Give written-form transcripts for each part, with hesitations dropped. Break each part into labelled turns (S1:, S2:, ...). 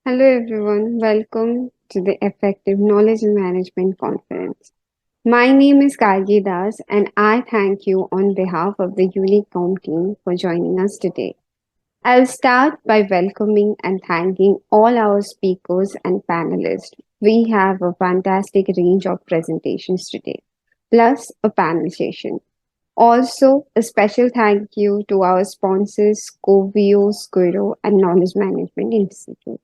S1: Hello everyone, welcome to the Effective Knowledge Management Conference. My name is Gargi Das and I thank you on behalf of the Unicom team for joining us today. I'll start by welcoming and thanking all our speakers and panelists. We have a fantastic range of presentations today, plus a panel session. Also, a special thank you to our sponsors, Covio, Squiro, and Knowledge Management Institute.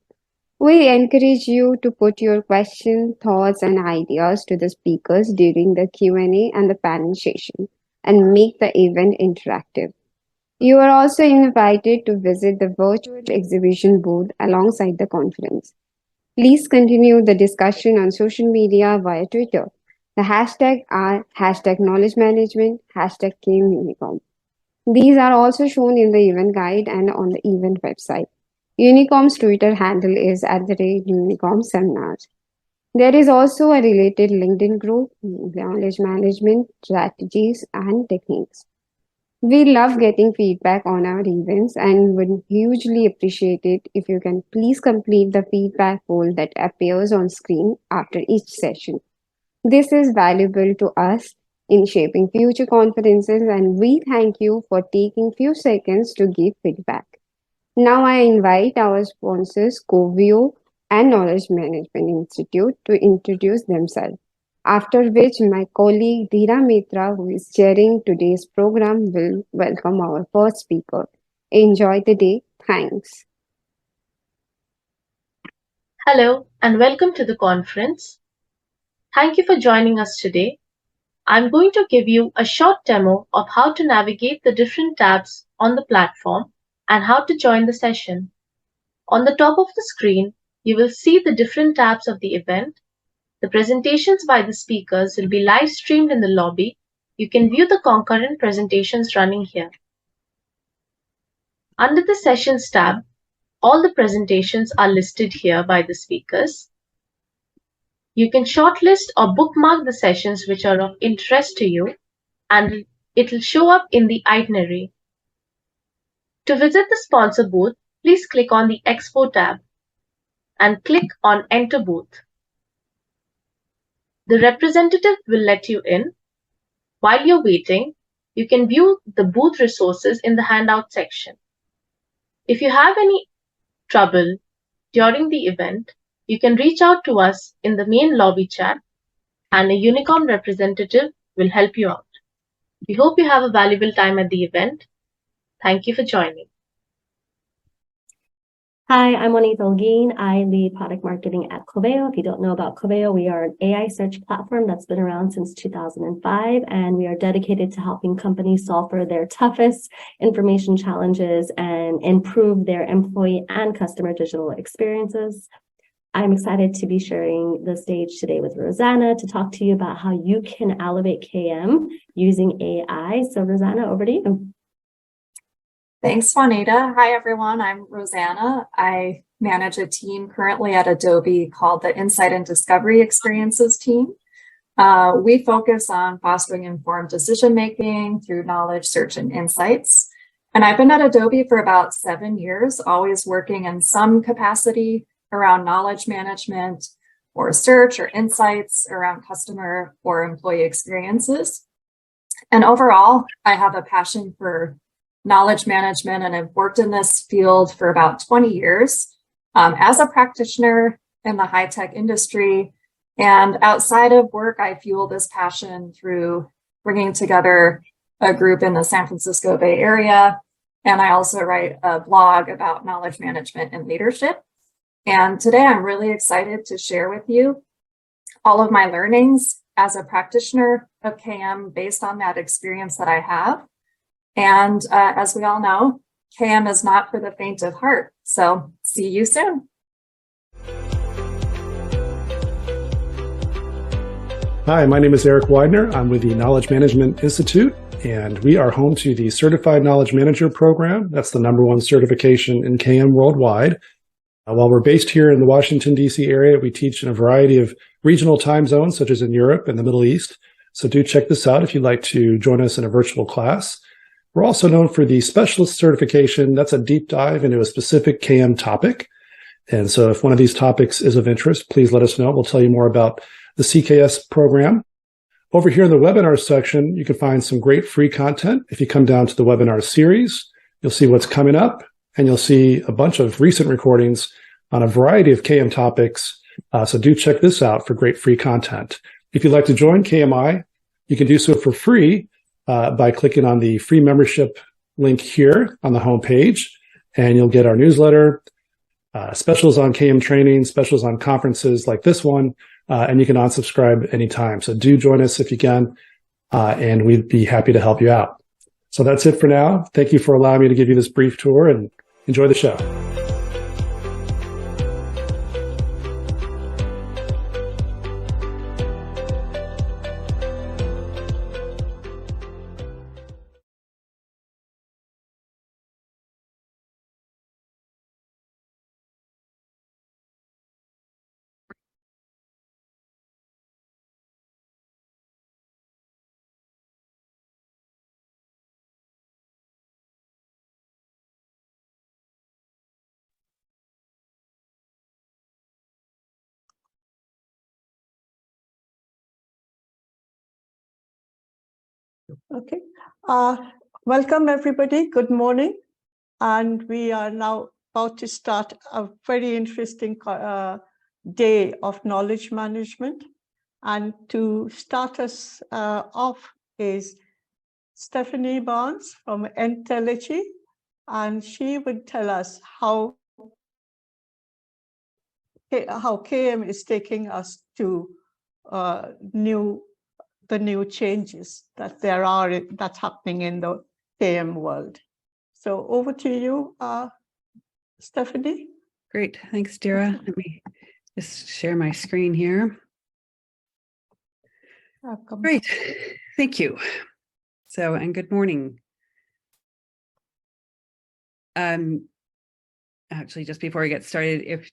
S1: We encourage you to put your questions, thoughts, and ideas to the speakers during the Q&A and the panel session and make the event interactive. You are also invited to visit the virtual exhibition booth alongside the conference. Please continue the discussion on social media via Twitter. The hashtag are hashtag knowledge management, hashtag KMUnicom. These are also shown in the event guide and on the event website. Unicom's Twitter handle is @Unicom Seminars. There is also a related LinkedIn group, Knowledge Management Strategies and Techniques. We love getting feedback on our events and would hugely appreciate it if you can please complete the feedback poll that appears on screen after each session. This is valuable to us in shaping future conferences, and we thank you for taking few seconds to give feedback. Now I invite our sponsors, Covio and Knowledge Management Institute, to introduce themselves. After which, my colleague Dheera Mitra, who is chairing today's program, will welcome our first speaker. Enjoy the day. Thanks.
S2: Hello and welcome to the conference. Thank you for joining us today. I'm going to give you a short demo of how to navigate the different tabs on the platform and how to join the session. On the top of the screen, you will see the different tabs of the event. The presentations by the speakers will be live streamed in the lobby. You can view the concurrent presentations running here. Under the Sessions tab, all the presentations are listed here by the speakers. You can shortlist or bookmark the sessions which are of interest to you, and it will show up in the itinerary. To visit the sponsor booth, please click on the Expo tab and click on Enter Booth. The representative will let you in. While you're waiting, you can view the booth resources in the handout section. If you have any trouble during the event, you can reach out to us in the main lobby chat and a Unicom representative will help you out. We hope you have a valuable time at the event. Thank you for joining.
S3: Hi, I'm Juanita Holguin. I lead product marketing at Coveo. If you don't know about Coveo, we are an AI search platform that's been around since 2005, and we are dedicated to helping companies solve for their toughest information challenges and improve their employee and customer digital experiences. I'm excited to be sharing the stage today with Rosanna to talk to you about how you can elevate KM using AI. So Rosanna, over to you.
S4: Thanks, Juanita. Hi, everyone. I'm Rosanna. I manage a team currently at Adobe called the Insight and Discovery Experiences team. We focus on fostering informed decision-making through knowledge, search, and insights. And I've been at Adobe for about 7 years, always working in some capacity around knowledge management or search or insights around customer or employee experiences. And overall, I have a passion for knowledge management, and I've worked in this field for about 20 years as a practitioner in the high-tech industry. And outside of work, I fuel this passion through bringing together a group in the San Francisco Bay Area. And I also write a blog about knowledge management and leadership. And today I'm really excited to share with you all of my learnings as a practitioner of KM based on that experience that I have. And as we all know, KM is not for the faint of heart. So see you soon.
S5: Hi, my name is Eric Widener. I'm with the Knowledge Management Institute, and we are home to the Certified Knowledge Manager program. That's the #1 certification in KM worldwide. While we're based here in the Washington, D.C. area, we teach in a variety of regional time zones, such as in Europe and the Middle East. So do check this out if you'd like to join us in a virtual class. We're also known for the Specialist certification. That's a deep dive into a specific KM topic. And so if one of these topics is of interest, please let us know. We'll tell you more about the CKS program. Over here in the webinar section, you can find some great free content. If you come down to the webinar series, you'll see what's coming up, and you'll see a bunch of recent recordings on a variety of KM topics. So do check this out for great free content. If you'd like to join KMI, you can do so for free by clicking on the free membership link here on the homepage, and you'll get our newsletter, specials on KM training, specials on conferences like this one, and you can unsubscribe anytime. So do join us if you can, and we'd be happy to help you out. So that's it for now. Thank you for allowing me to give you this brief tour, and enjoy the show.
S6: Okay. Welcome, everybody. Good morning. And we are now about to start a very interesting day of knowledge management. And to start us off is Stephanie Barnes from Entelechy, and she would tell us how KM is taking us to the new changes that that's happening in the KM world. So over to you, Stephanie.
S7: Great, thanks, Dira. Let me just share my screen here. Great, thank you. So, and good morning. Actually, just before we get started, if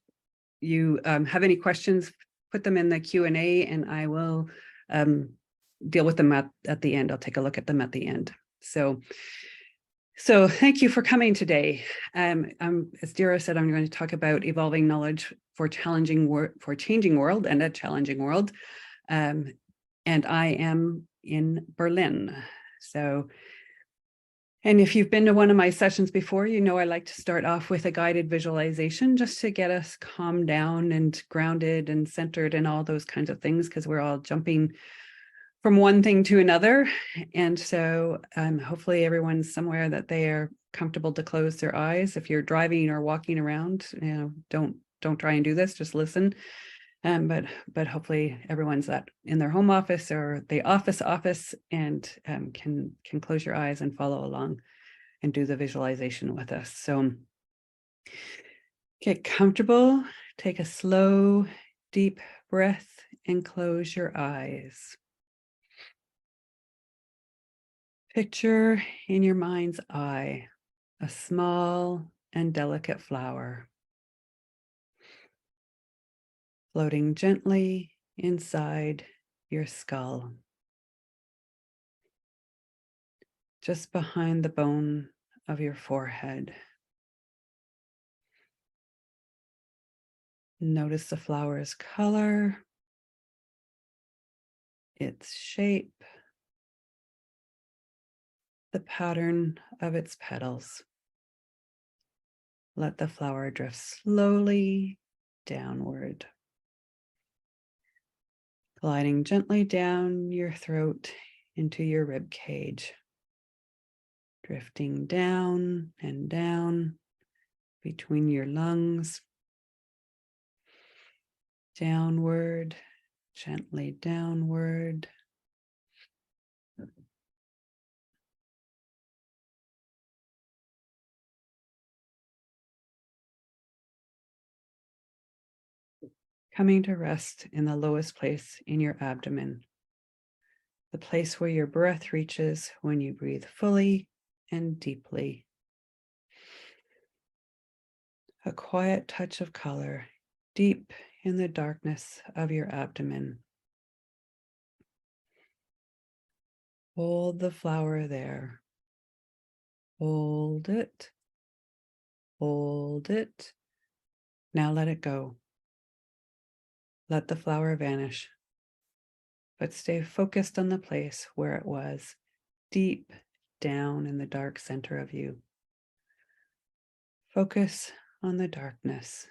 S7: you have any questions, put them in the Q&A and I will deal with them at the end. I'll take a look at them at the end. So thank you for coming today. As Dira said, I'm going to talk about evolving knowledge for changing world and a challenging world. And I am in Berlin. And if you've been to one of my sessions before, you know I like to start off with a guided visualization just to get us calmed down and grounded and centered and all those kinds of things, because we're all jumping from one thing to another. And so hopefully everyone's somewhere that they are comfortable to close their eyes. If you're driving or walking around, don't try and do this, just listen. But hopefully everyone's in their home office or the office and can close your eyes and follow along and do the visualization with us. So get comfortable, take a slow, deep breath and close your eyes. Picture in your mind's eye a small and delicate flower floating gently inside your skull, just behind the bone of your forehead. Notice the flower's color, its shape, the pattern of its petals. Let the flower drift slowly downward, gliding gently down your throat into your rib cage, drifting down and down between your lungs, downward, gently downward. Coming to rest in the lowest place in your abdomen, the place where your breath reaches when you breathe fully and deeply. A quiet touch of color deep in the darkness of your abdomen. Hold the flower there. Hold it. Hold it. Now let it go. Let the flower vanish, but stay focused on the place where it was, deep down in the dark center of you. Focus on the darkness.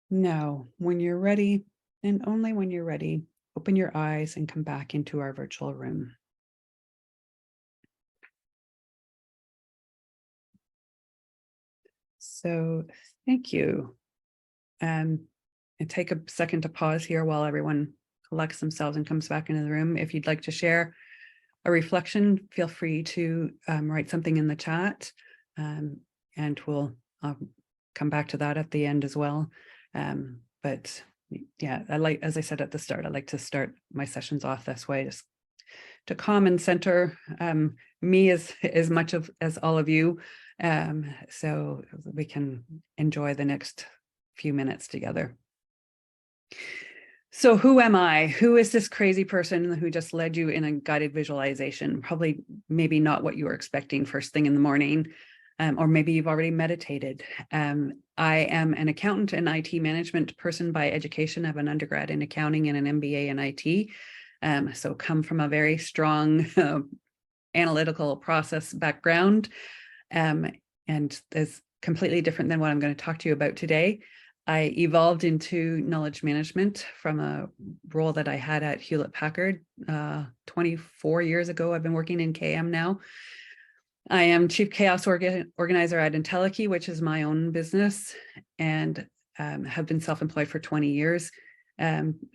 S7: Now, when you're ready, and only when you're ready, open your eyes and come back into our virtual room. So thank you. And take a second to pause here while everyone collects themselves and comes back into the room. If you'd like to share a reflection, feel free to write something in the chat, and we'll come back to that at the end as well. But yeah, as I said at the start, I like to start my sessions off this way, just to calm and center me as much as all of you, so we can enjoy the next few minutes together. So who am I? Who is this crazy person who just led you in a guided visualization? Probably maybe not what you were expecting first thing in the morning, or maybe you've already meditated. I am an accountant and IT management person by education. I have an undergrad in accounting and an MBA in IT. So come from a very strong analytical process background, and is completely different than what I'm going to talk to you about today. I evolved into knowledge management from a role that I had at Hewlett Packard 24 years ago. I've been working in KM now. I am Chief Chaos Organizer at Entelechy, which is my own business, and have been self-employed for 20 years,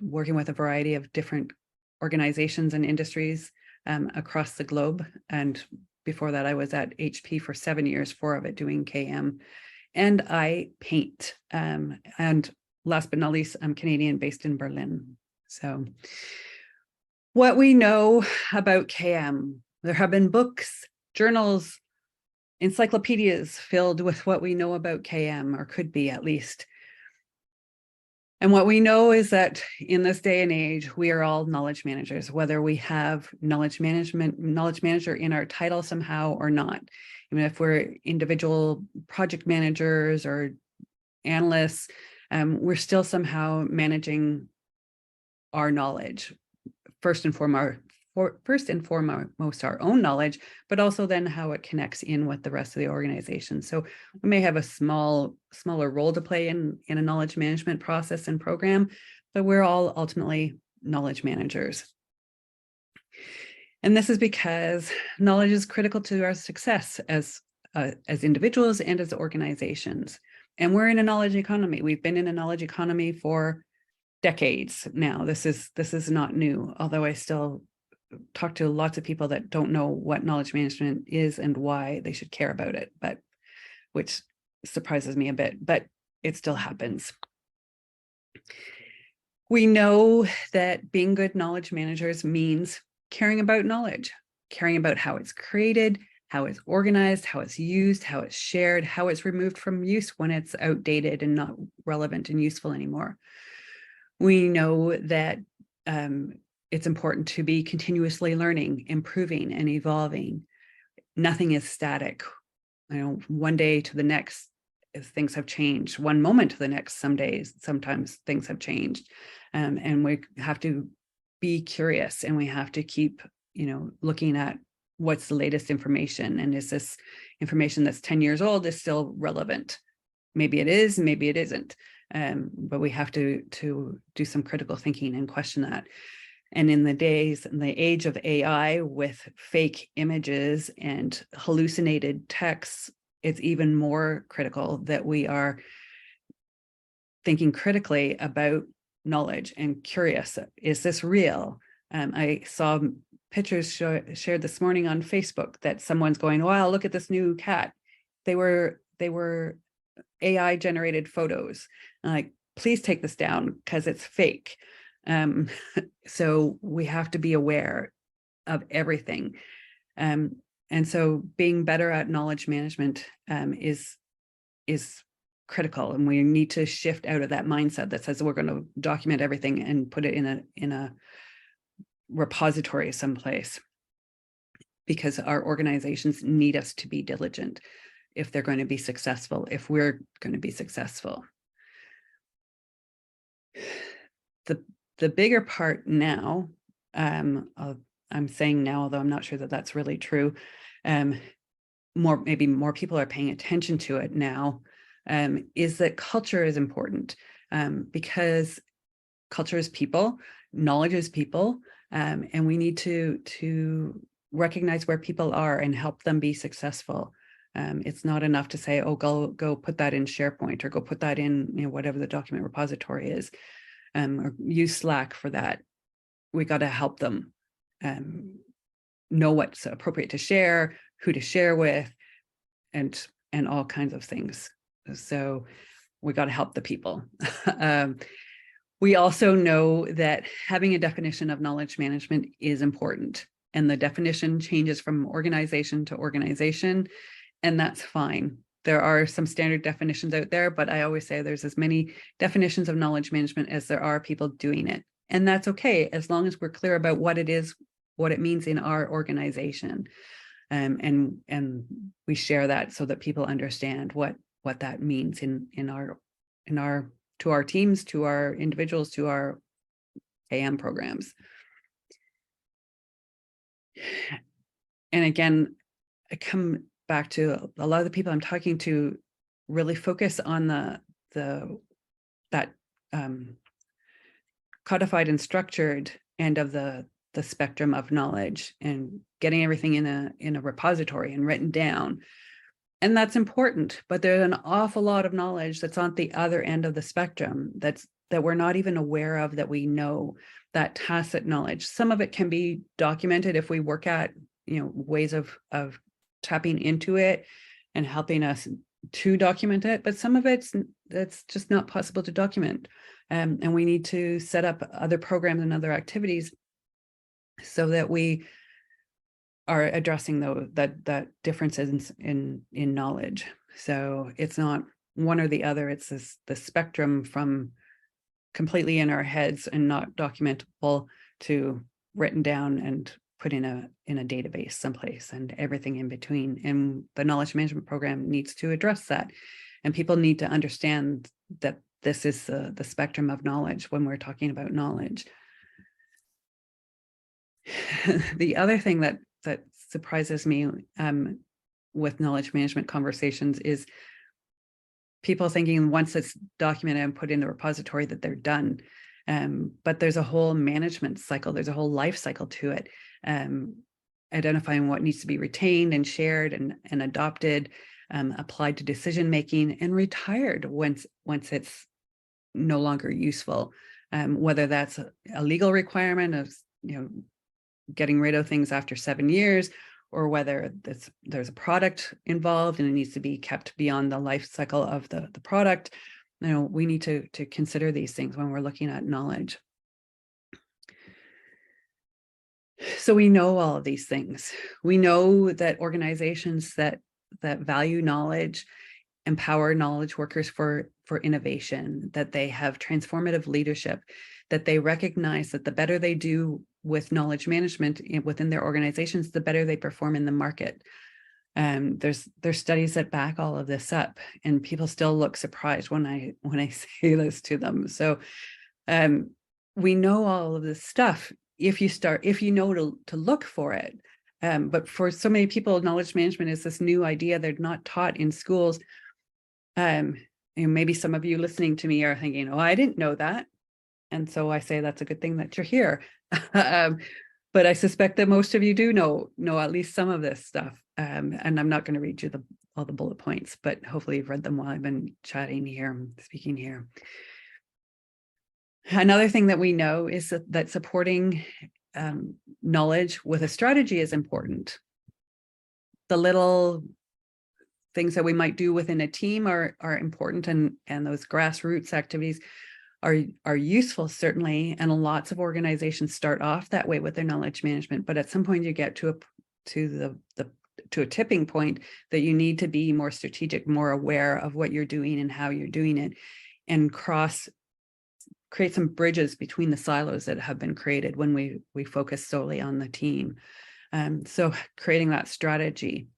S7: working with a variety of different organizations and industries across the globe. And before that, I was at HP for 7 years, 4 of it doing KM. And I paint. And last but not least, I'm Canadian, based in Berlin. So what we know about KM, there have been books, journals, encyclopedias filled with what we know about KM, or could be at least. And what we know is that in this day and age, we are all knowledge managers, whether we have knowledge manager in our title somehow or not. Even if we're individual project managers or analysts, we're still somehow managing our knowledge, first and foremost our own knowledge, but also then how it connects in with the rest of the organization. So we may have a smaller role to play in a knowledge management process and program, but we're all ultimately knowledge managers. And this is because knowledge is critical to our success as individuals and as organizations. And we're in a knowledge economy. We've been in a knowledge economy for decades now. This is not new, although I still talk to lots of people that don't know what knowledge management is and why they should care about it, but which surprises me a bit, but it still happens. We know that being good knowledge managers means caring about knowledge, caring about how it's created, how it's organized, how it's used, how it's shared, how it's removed from use when it's outdated and not relevant and useful anymore. We know that it's important to be continuously learning, improving, and evolving. Nothing is static. One day to the next, things have changed. One moment to the next, sometimes things have changed. And we have to be curious, and we have to keep, looking at what's the latest information, and is this information that's 10 years old is still relevant? Maybe it is, maybe it isn't. But we have to do some critical thinking and question that. And in the age of AI with fake images and hallucinated texts, it's even more critical that we are thinking critically about knowledge and curious. Is this real? I saw pictures shared this morning on Facebook that someone's going, wow, look at this new cat. They were AI generated photos. Like, please take this down because it's fake. So we have to be aware of everything. And so being better at knowledge management is critical, and we need to shift out of that mindset that says we're going to document everything and put it in a repository someplace, because our organizations need us to be diligent if they're going to be successful, if we're going to be successful. The bigger part now, I'm saying now, although I'm not sure that that's really true, maybe more people are paying attention to it now, is that culture is important, because culture is people, knowledge is people, and we need to recognize where people are and help them be successful. It's not enough to say, oh, go put that in SharePoint, or go put that in, whatever the document repository is, or use Slack for that. We got to help them know what's appropriate to share, who to share with, and all kinds of things. So we got to help the people. We also know that having a definition of knowledge management is important, and the definition changes from organization to organization, and that's fine. There are some standard definitions out there, but I always say there's as many definitions of knowledge management as there are people doing it. And that's okay, as long as we're clear about what it is, what it means in our organization. And we share that so that people understand what that means to our teams, to our individuals, to our AM programs. And again, I come back to a lot of the people I'm talking to really focus on that codified and structured end of the spectrum of knowledge, and getting everything in a repository and written down. And that's important, but there's an awful lot of knowledge that's on the other end of the spectrum that we're not even aware of, that we know, that tacit knowledge. Some of it can be documented if we work at ways of tapping into it and helping us to document it, but some of that's just not possible to document, and we need to set up other programs and other activities so that we are addressing that differences in knowledge. So it's not one or the other, it's the spectrum from completely in our heads and not documentable to written down and put in a database someplace, and everything in between. And the knowledge management program needs to address that, and people need to understand that this is the spectrum of knowledge when we're talking about knowledge. The other thing that surprises me with knowledge management conversations is people thinking once it's documented and put in the repository that they're done. But there's a whole management cycle, there's a whole life cycle to it, identifying what needs to be retained and shared and adopted, applied to decision making, and retired once it's no longer useful, whether that's a legal requirement of getting rid of things after 7 years, or whether there's a product involved and it needs to be kept beyond the life cycle of the product. We need to consider these things when we're looking at knowledge. So we know all of these things. We know that organizations that value knowledge empower knowledge workers for innovation, that they have transformative leadership, that they recognize that the better they do with knowledge management within their organizations, the better they perform in the market. There's studies that back all of this up, and people still look surprised when I say this to them. So we know all of this stuff if you know to look for it. But for so many people, knowledge management is this new idea. They're not taught in schools. Maybe some of you listening to me are thinking, oh, I didn't know that. And so I say that's a good thing that you're here. But I suspect that most of you do know at least some of this stuff. And I'm not going to read you all the bullet points, but hopefully you've read them while I've been chatting here, speaking here. Another thing that we know is that supporting knowledge with a strategy is important. The little things that we might do within a team are important, and those grassroots activities are useful, certainly, and lots of organizations start off that way with their knowledge management. But at some point, you get to the to a tipping point that you need to be more strategic, more aware of what you're doing and how you're doing it, and create some bridges between the silos that have been created when we focus solely on the team. So creating that strategy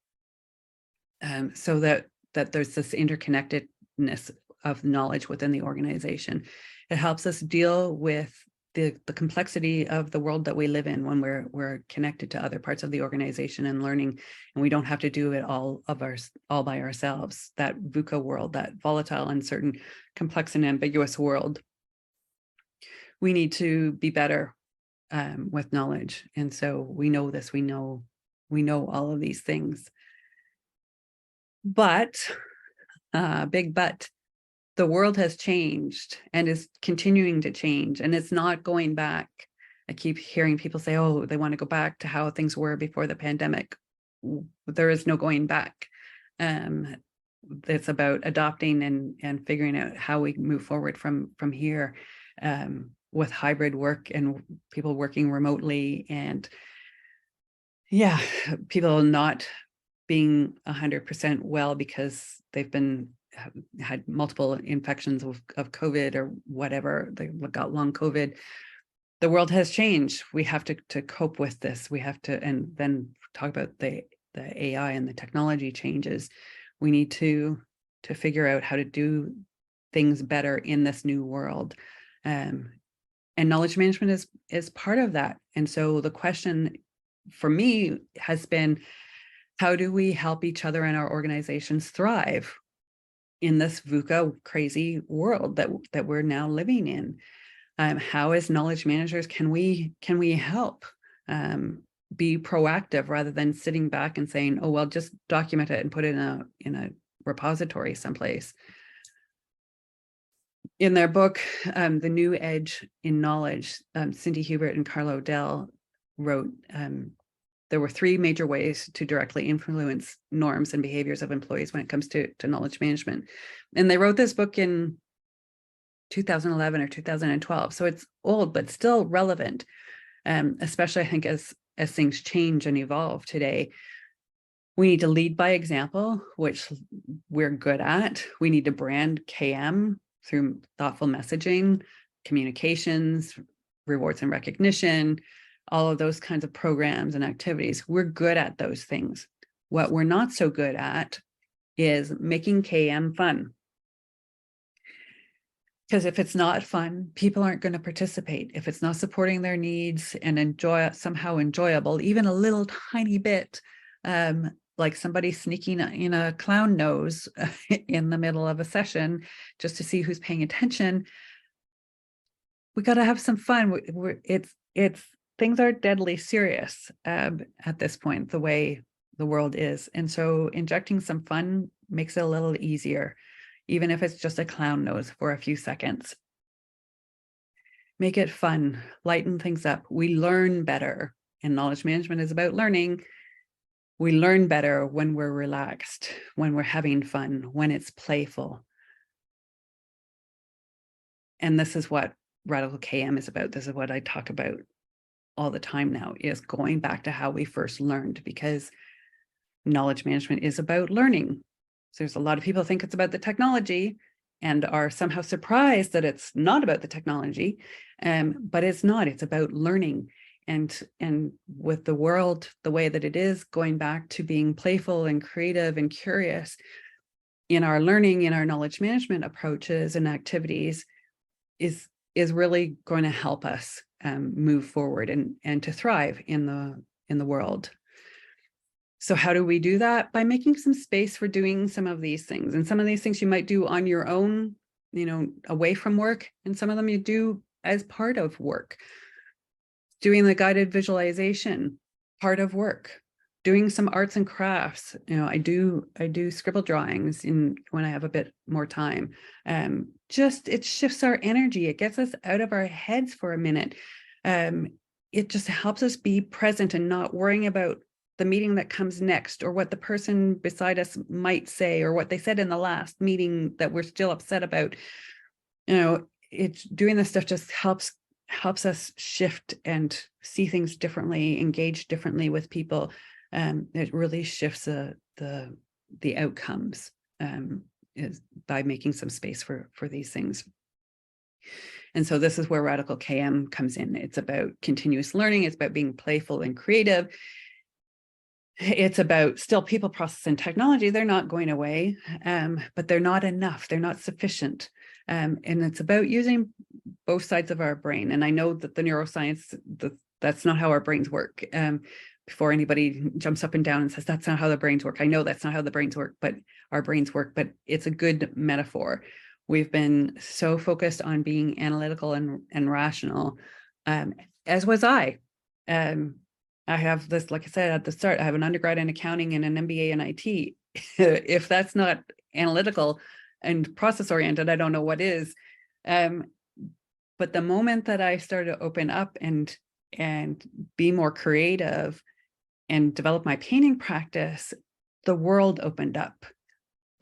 S7: so that there's this interconnectedness of knowledge within the organization. It helps us deal with the complexity of the world that we live in when we're connected to other parts of the organization and learning, and we don't have to do it all by ourselves. That VUCA world, that volatile, uncertain, complex, and ambiguous world, we need to be better with knowledge. And so we know this, we know all of these things. But, big but, the world has changed and is continuing to change, and it's not going back. I keep hearing people say, oh, they want to go back to how things were before the pandemic. There is no going back. It's about adopting and figuring out how we move forward from here with hybrid work and people working remotely, and people not being 100% well because they've had multiple infections of COVID or whatever, they got long COVID. The world has changed. We have to cope with this. We have to, and then talk about the AI and the technology changes. We need to figure out how to do things better in this new world. And knowledge management is part of that. And so the question for me has been, how do we help each other and our organizations thrive in this VUCA crazy world that we're now living in? How, as knowledge managers, can we help be proactive rather than sitting back and saying, oh, well, just document it and put it in a repository someplace? In their book, The New Edge in Knowledge, Cindy Hubert and Carlo Dell wrote, there were 3 major ways to directly influence norms and behaviors of employees when it comes to knowledge management. And they wrote this book in 2011 or 2012. So it's old, but still relevant, especially I think as things change and evolve today. We need to lead by example, which we're good at. We need to brand KM through thoughtful messaging, communications, rewards and recognition, all of those kinds of programs and activities. We're good at those things. What we're not so good at is making KM fun. Because if it's not fun, people aren't going to participate. If it's not supporting their needs and somehow enjoyable, even a little tiny bit, like somebody sneaking in a clown nose in the middle of a session just to see who's paying attention, we got to have some fun. It's things are deadly serious at this point, the way the world is. And so injecting some fun makes it a little easier, even if it's just a clown nose for a few seconds. Make it fun, lighten things up. We learn better, and knowledge management is about learning. We learn better when we're relaxed, when we're having fun, when it's playful. And this is what Radical KM is about. This is what I talk about all the time now, is going back to how we first learned, because knowledge management is about learning. So there's a lot of people think it's about the technology and are somehow surprised that it's not about the technology, but it's not. It's about learning. And with the world the way that it is, going back to being playful and creative and curious in our learning, in our knowledge management approaches and activities is really going to help us move forward and to thrive in the world. So how do we do that? By making some space for doing some of these things. And some of these things you might do on your own, away from work, and some of them you do as part of work. Doing the guided visualization, part of work. Doing some arts and crafts. I do scribble drawings when I have a bit more time. It shifts our energy. It gets us out of our heads for a minute. It just helps us be present and not worrying about the meeting that comes next, or what the person beside us might say, or what they said in the last meeting that we're still upset about. It's doing this stuff just helps us shift and see things differently, engage differently with people, it really shifts the outcomes is by making some space for these things. And so this is where Radical KM comes in. It's about continuous learning. It's about being playful and creative. It's about still people, process, and technology. They're not going away, but they're not enough. They're not sufficient. And it's about using both sides of our brain. And I know that the neuroscience, that's not how our brains work. Before anybody jumps up and down and says, that's not how the brains work. I know that's not how the brains work, but our brains work, but it's a good metaphor. We've been so focused on being analytical and rational, as was I. I have this, like I said at the start, I have an undergrad in accounting and an MBA in IT. If that's not analytical and process oriented, I don't know what is. But the moment that I started to open up and be more creative and develop my painting practice, the world opened up.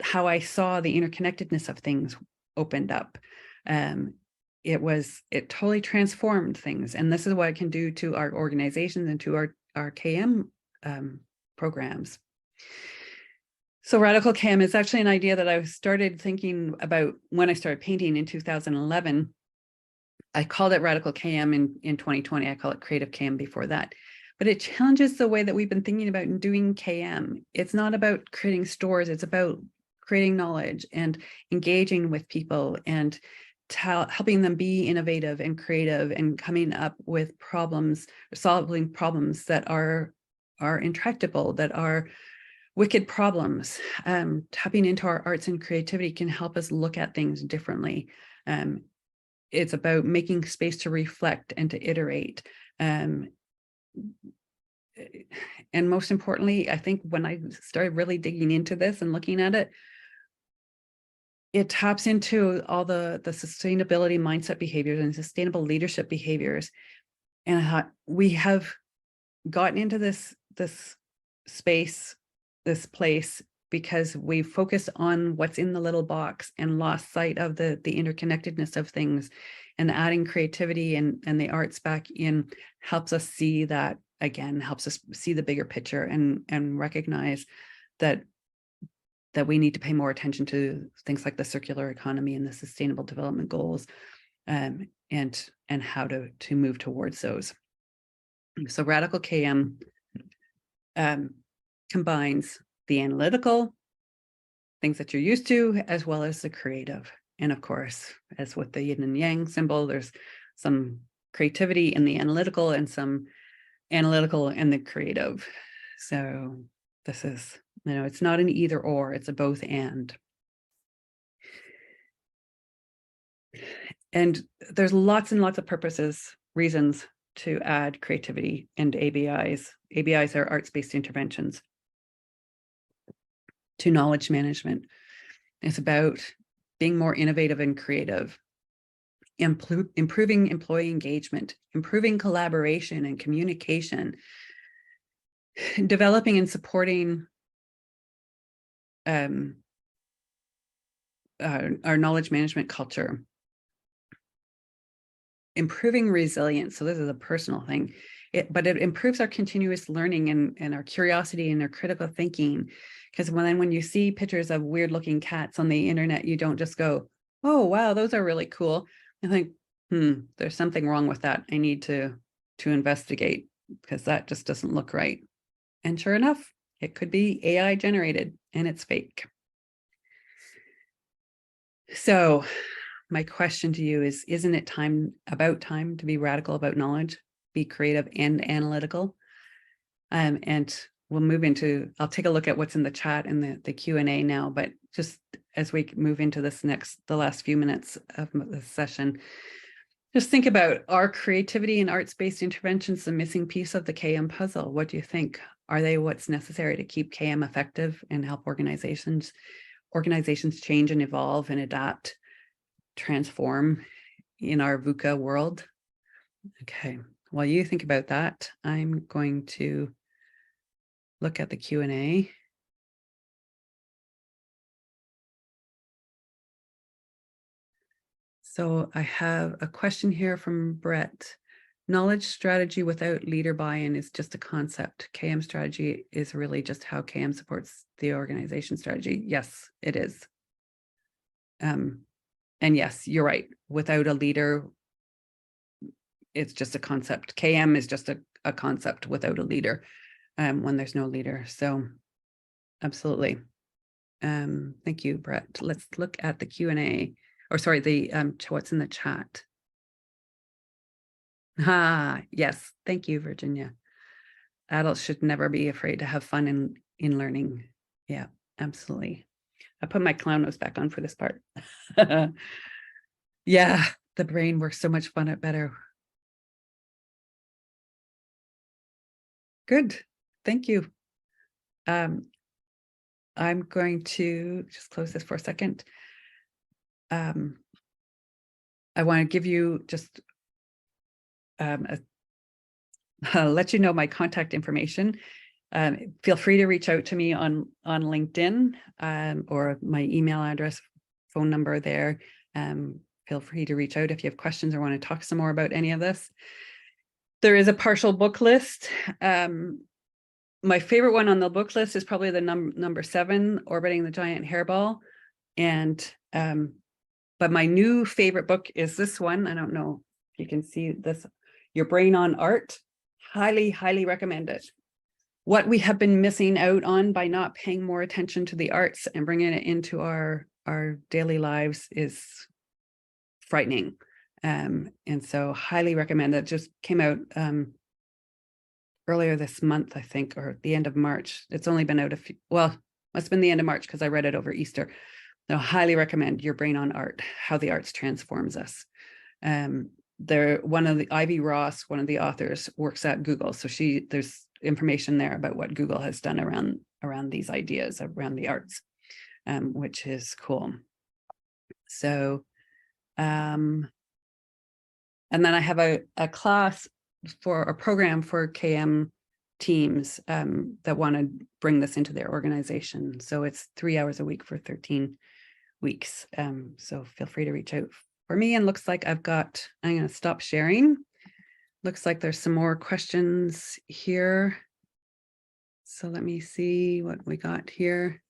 S7: How I saw the interconnectedness of things opened up. It totally transformed things. And this is what it can do to our organizations and to our KM programs. So Radical KM is actually an idea that I started thinking about when I started painting in 2011. I called it Radical KM in 2020. I call it Creative KM before that. But it challenges the way that we've been thinking about and doing KM. It's not about creating stores. It's about creating knowledge and engaging with people and helping them be innovative and creative and coming up with problems, solving problems that are intractable, that are wicked problems. Tapping into our arts and creativity can help us look at things differently. It's about making space to reflect and to iterate. And most importantly, I think when I started really digging into this and looking at it, it taps into all the sustainability mindset behaviors and sustainable leadership behaviors. And I thought, we have gotten into this space, this place, because we focused on what's in the little box and lost sight of the interconnectedness of things. And adding creativity and the arts back in helps us see that again, helps us see the bigger picture and recognize that we need to pay more attention to things like the circular economy and the sustainable development goals, and how to move towards those. So Radical KM combines the analytical, things that you're used to, as well as the creative. And of course, as with the yin and yang symbol, there's some creativity in the analytical and some analytical in the creative. So this is, it's not an either or, it's a both and. And there's lots and lots of reasons to add creativity into ABIs. ABIs are arts-based interventions to knowledge management. It's about being more innovative and creative, improving employee engagement, improving collaboration and communication, developing and supporting our knowledge management culture, improving resilience. So this is a personal thing, but it improves our continuous learning and our curiosity and our critical thinking. Because when you see pictures of weird looking cats on the internet, you don't just go, oh, wow, those are really cool. I think, there's something wrong with that. I need to investigate, because that just doesn't look right. And sure enough, it could be AI generated and it's fake. So my question to you is, isn't it about time to be radical about knowledge, be creative and analytical? And we'll move into, I'll take a look at what's in the chat and the Q&A now, but just as we move into the last few minutes of the session, just think about, our creativity and arts-based interventions the missing piece of the KM puzzle? What do you think? Are they what's necessary to keep KM effective and help organizations change and evolve and adapt, transform in our VUCA world? Okay, while you think about that, I'm going to look at the Q&A. So I have a question here from Brett. knowledge strategy without leader buy-in is just a concept. KM strategy is really just how KM supports the organization strategy. Yes, it is. And yes, you're right. Without a leader, it's just a concept. KM is just a concept without a leader when there's no leader. So absolutely. Thank you, Brett. Let's look at the Q&A, or sorry, the what's in the chat. Yes, thank you, Virginia. Adults should never be afraid to have fun in learning. Yeah, absolutely. I put my clown nose back on for this part. Yeah, the brain works so much better. Good, thank you. I'm going to just close this for a second. I want to give you just let you know my contact information. Feel free to reach out to me on LinkedIn or my email address, phone number there. Feel free to reach out if you have questions or want to talk some more about any of this. There is a partial book list. My favorite one on the book list is probably the number 7, Orbiting the Giant Hairball. And but my new favorite book is this one. I don't know if you can see this, Your Brain on Art. Highly, highly recommend it. What we have been missing out on by not paying more attention to the arts and bringing it into our daily lives is frightening. And so highly recommend it. Just came out earlier this month, I think, or the end of March. It's only been out well, must have been the end of March because I read it over Easter. So highly recommend Your Brain on Art, How the Arts Transforms Us. Ivy Ross, one of the authors, works at Google. So there's information there about what Google has done around these ideas around the arts, which is cool. So, and then I have a class for a program for KM teams that want to bring this into their organization. So it's 3 hours a week for 13 weeks. So feel free to reach out for me. And looks like I'm going to stop sharing. Looks like there's some more questions here. So let me see what we got here.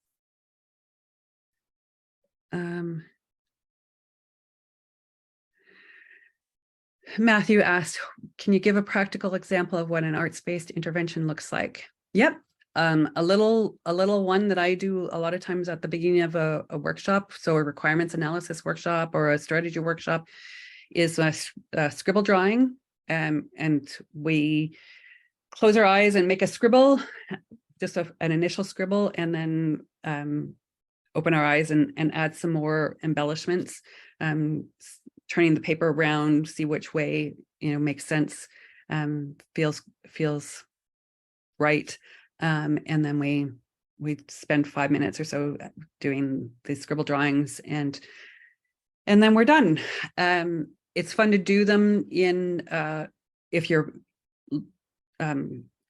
S7: Matthew asked, can you give a practical example of what an arts-based intervention looks like? Yep. A little one that I do a lot of times at the beginning of a workshop, so a requirements analysis workshop or a strategy workshop, is a scribble drawing. And we close our eyes and make a scribble, just an initial scribble, and then open our eyes and add some more embellishments, turning the paper around, see which way makes sense, feels right. And then we spend 5 minutes or so doing these scribble drawings, and then we're done. It's fun to do them if you're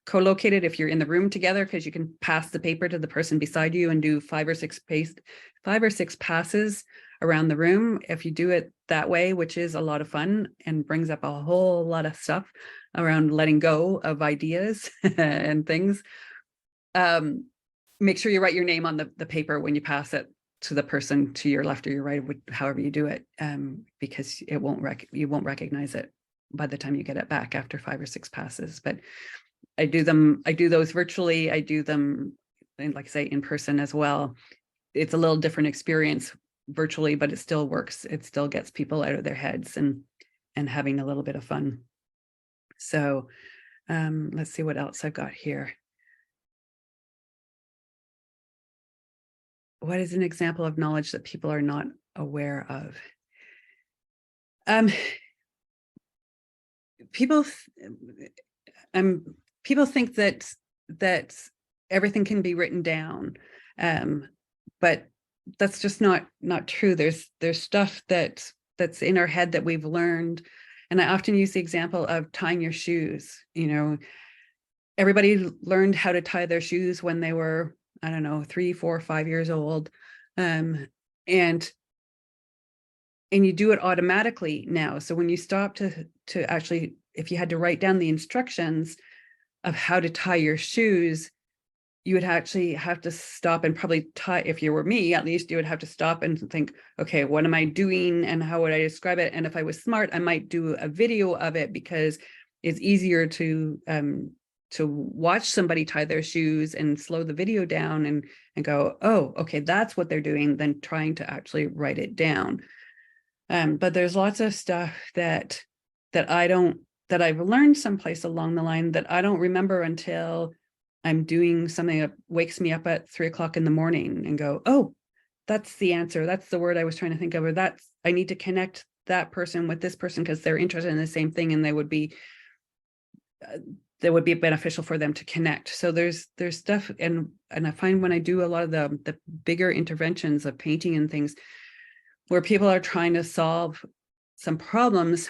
S7: co-located, if you're in the room together, because you can pass the paper to the person beside you and do 5 or 6 passes around the room. If you do it that way, which is a lot of fun and brings up a whole lot of stuff around letting go of ideas and things. Make sure you write your name on the paper when you pass it to the person to your left or your right, however you do it, because you won't recognize it by the time you get it back after 5 or 6 passes. But I do those virtually. I do them, like I say, in person as well. It's a little different experience virtually, but it still works. It still gets people out of their heads and having a little bit of fun. So let's see what else I've got here. What is an example of knowledge that people are not aware of? People think that everything can be written down, but that's just not true. There's stuff that's in our head that we've learned, and I often use the example of tying your shoes. Everybody learned how to tie their shoes when they were, I don't know, 3, 4, 5 years old, and and you do it automatically now. So when you stop to actually, if you had to write down the instructions of how to tie your shoes, you would actually have to stop and probably tie, if you were me, at least you would have to stop and think, okay, what am I doing and how would I describe it? And if I was smart, I might do a video of it, because it's easier to watch somebody tie their shoes and slow the video down and go, oh, okay, that's what they're doing, than trying to actually write it down. But there's lots of stuff that I've learned someplace along the line that I don't remember until I'm doing something that wakes me up at 3 o'clock in the morning and go, oh, that's the answer. That's the word I was trying to think of, or I need to connect that person with this person because they're interested in the same thing, and they would be beneficial for them to connect. So there's stuff, and I find when I do a lot of the bigger interventions of painting and things, where people are trying to solve some problems,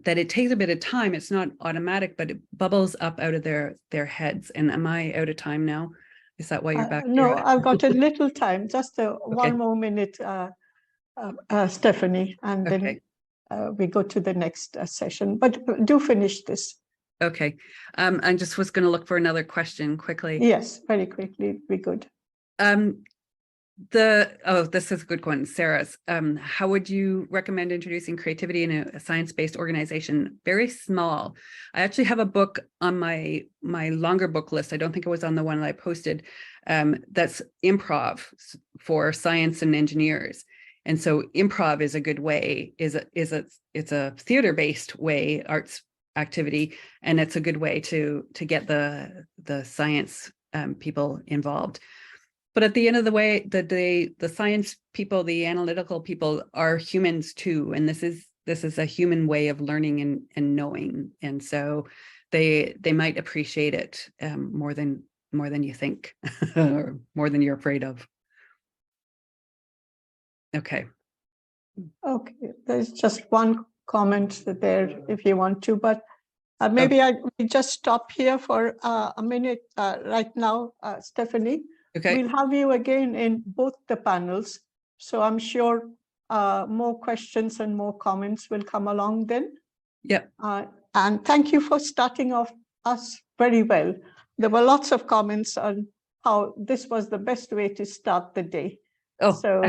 S7: that it takes a bit of time. It's not automatic, but it bubbles up out of their heads. And am I out of time now? Is that why you're back?
S6: No, I've got a little time, just one more minute, Stephanie, and then we go to the next session. But do finish this.
S7: Okay. I just was going to look for another question quickly.
S6: Yes, very quickly. Be good.
S7: This is a good one, Sarah's. How would you recommend introducing creativity in a science-based organization? Very small. I actually have a book on my longer book list. I don't think it was on the one that I posted. That's improv for science and engineers. And so improv is a good way, it's a theater-based way, arts activity, and it's a good way to get the science people involved. But at the end of the way, the science people, the analytical people are humans too, and this is a human way of learning and knowing, and so they might appreciate it more than you think, or more than you're afraid of. Okay.
S6: Okay, there's just one comment there if you want to, but maybe we just stop here for a minute right now, Stephanie.
S7: Okay.
S6: We'll have you again in both the panels. So I'm sure more questions and more comments will come along then.
S7: Yep.
S6: And thank you for starting off us very well. There were lots of comments on how this was the best way to start the day.
S7: Oh,
S6: so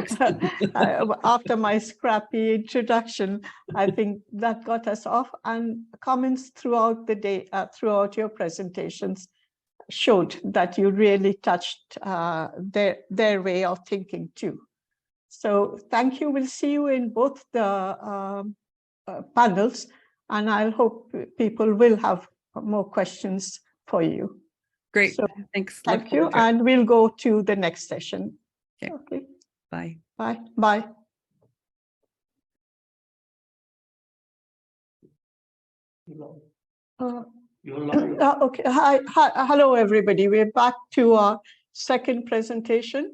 S6: after my scrappy introduction, I think that got us off, and comments throughout the day, throughout your presentations, showed that you really touched their way of thinking too. So thank you. We'll see you in both the panels, and I'll hope people will have more questions for you.
S7: Great.
S6: So,
S7: thanks.
S6: Thank you. And we'll go to the next session.
S7: Okay. Bye.
S6: Bye. Bye. Okay. Hi. Hello, everybody. We're back to our second presentation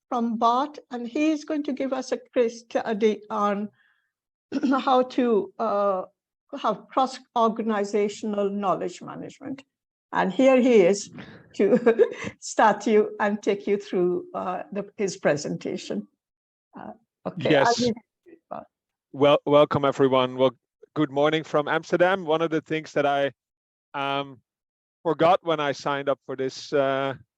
S6: from Bart, and he's going to give us a case study on how to have cross-organizational knowledge management. And here he is to start you and take you through his presentation.
S8: Okay. Yes. Well, welcome everyone. Well, good morning from Amsterdam. One of the things that I forgot when I signed up for this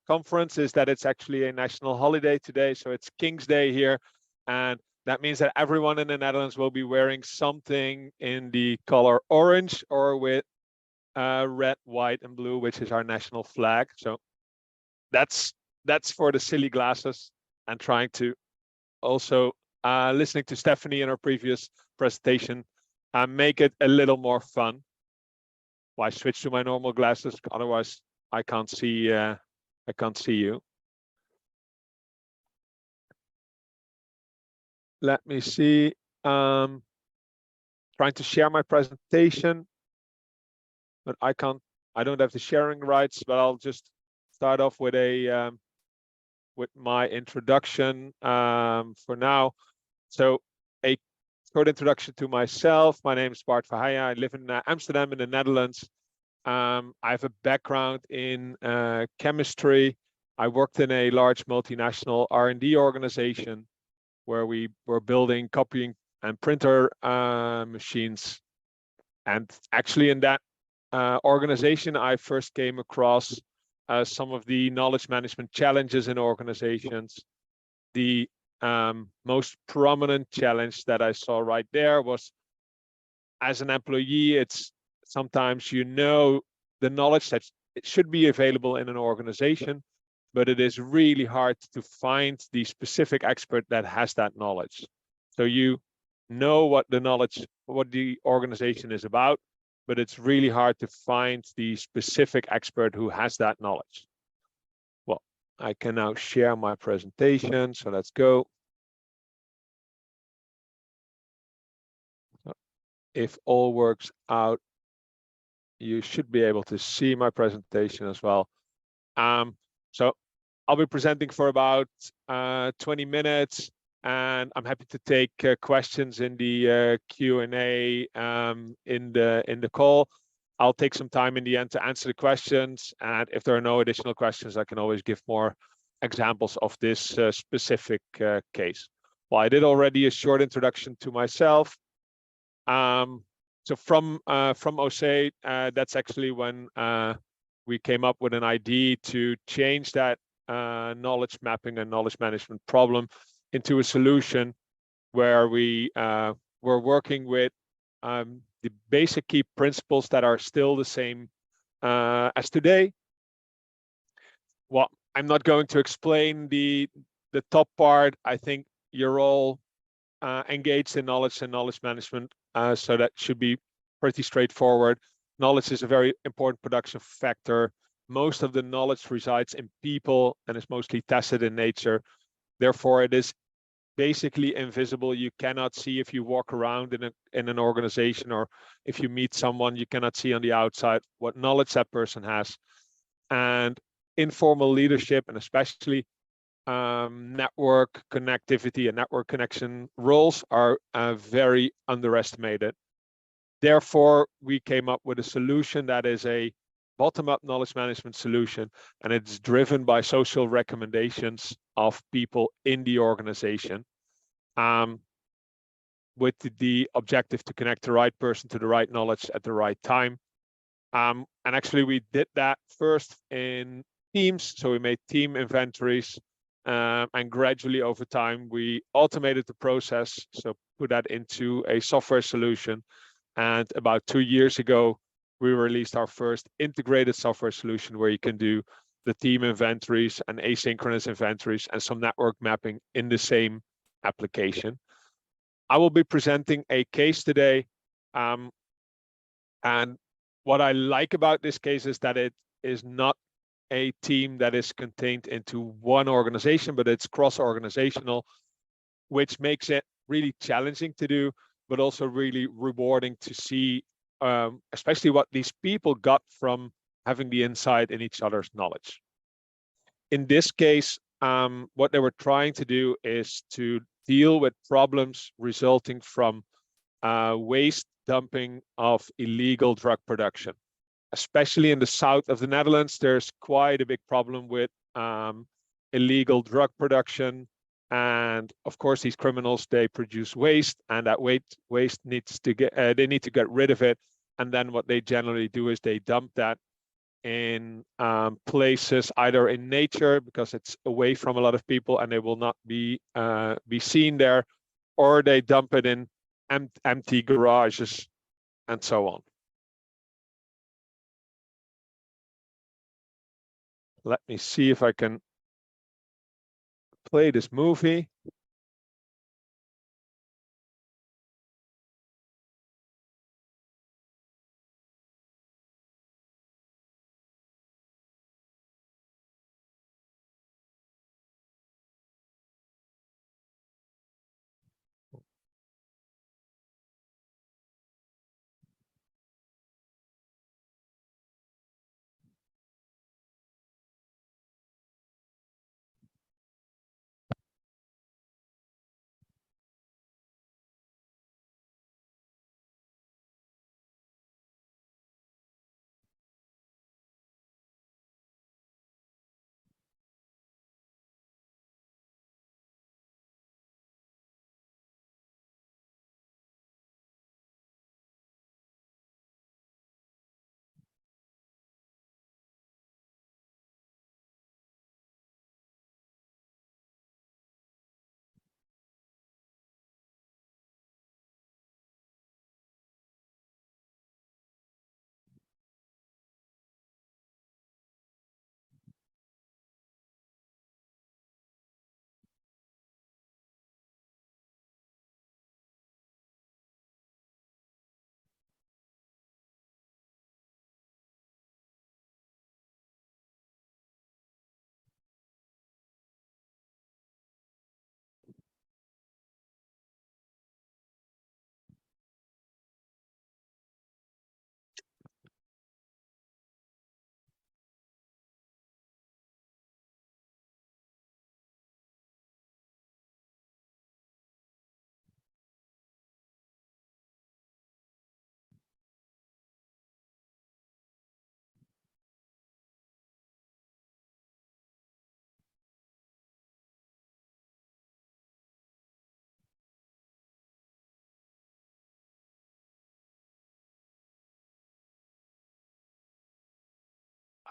S8: conference is that it's actually a national holiday today. So it's King's Day here. And that means that everyone in the Netherlands will be wearing something in the color orange or with red, white, and blue, which is our national flag. So that's for the silly glasses, and trying to also listening to Stephanie in her previous presentation, make it a little more fun. Well, I switch to my normal glasses, otherwise I can't see you. Let me see. Trying to share my presentation, but I don't have the sharing rights, but I'll just start off with with my introduction for now. So a short introduction to myself. My name is Bart Verheijen. I live in Amsterdam in the Netherlands. I have a background in chemistry. I worked in a large multinational R&D organization where we were building copying and printer machines. And actually in that organization, I first came across some of the knowledge management challenges in organizations. The most prominent challenge that I saw right there was, as an employee, it's sometimes the knowledge that it should be available in an organization, but it is really hard to find the specific expert that has that knowledge. So you know what the organization is about, but it's really hard to find the specific expert who has that knowledge. Well, I can now share my presentation, so let's go. If all works out, you should be able to see my presentation as well. So I'll be presenting for about 20 minutes, and I'm happy to take questions in the Q&A in the call. I'll take some time in the end to answer the questions, and if there are no additional questions, I can always give more examples of this specific case. Well, I did already a short introduction to myself. So from OSE, that's actually when we came up with an idea to change that knowledge mapping and knowledge management problem into a solution where we were working with the basic key principles that are still the same as today. Well, I'm not going to explain the top part. I think you're all engaged in knowledge and knowledge management, so that should be pretty straightforward. Knowledge is a very important production factor. Most of the knowledge resides in people and is mostly tacit in nature. Therefore, it is basically invisible. You cannot see if you walk around in an organization, or if you meet someone, you cannot see on the outside what knowledge that person has. And informal leadership, and especially network connectivity and network connection roles, are very underestimated. Therefore, we came up with a solution that is a bottom-up knowledge management solution, and it's driven by social recommendations of people in the organization, with the objective to connect the right person to the right knowledge at the right time. And actually, we did that first in teams. So we made team inventories, and gradually over time, we automated the process. So put that into a software solution. And about 2 years ago, we released our first integrated software solution where you can do the team inventories and asynchronous inventories and some network mapping in the same application. I will be presenting a case today. And what I like about this case is that it is not a team that is contained into one organization, but it's cross-organizational, which makes it really challenging to do, but also really rewarding to see, especially what these people got from having the insight in each other's knowledge. In this case, what they were trying to do is to deal with problems resulting from waste dumping of illegal drug production. Especially in the south of the Netherlands, there's quite a big problem with illegal drug production. And of course, these criminals, they produce waste, and that waste needs to they need to get rid of it. And then what they generally do is they dump that in places either in nature, because it's away from a lot of people and they will not be seen there, or they dump it in empty garages and so on. Let me see if I can play this movie.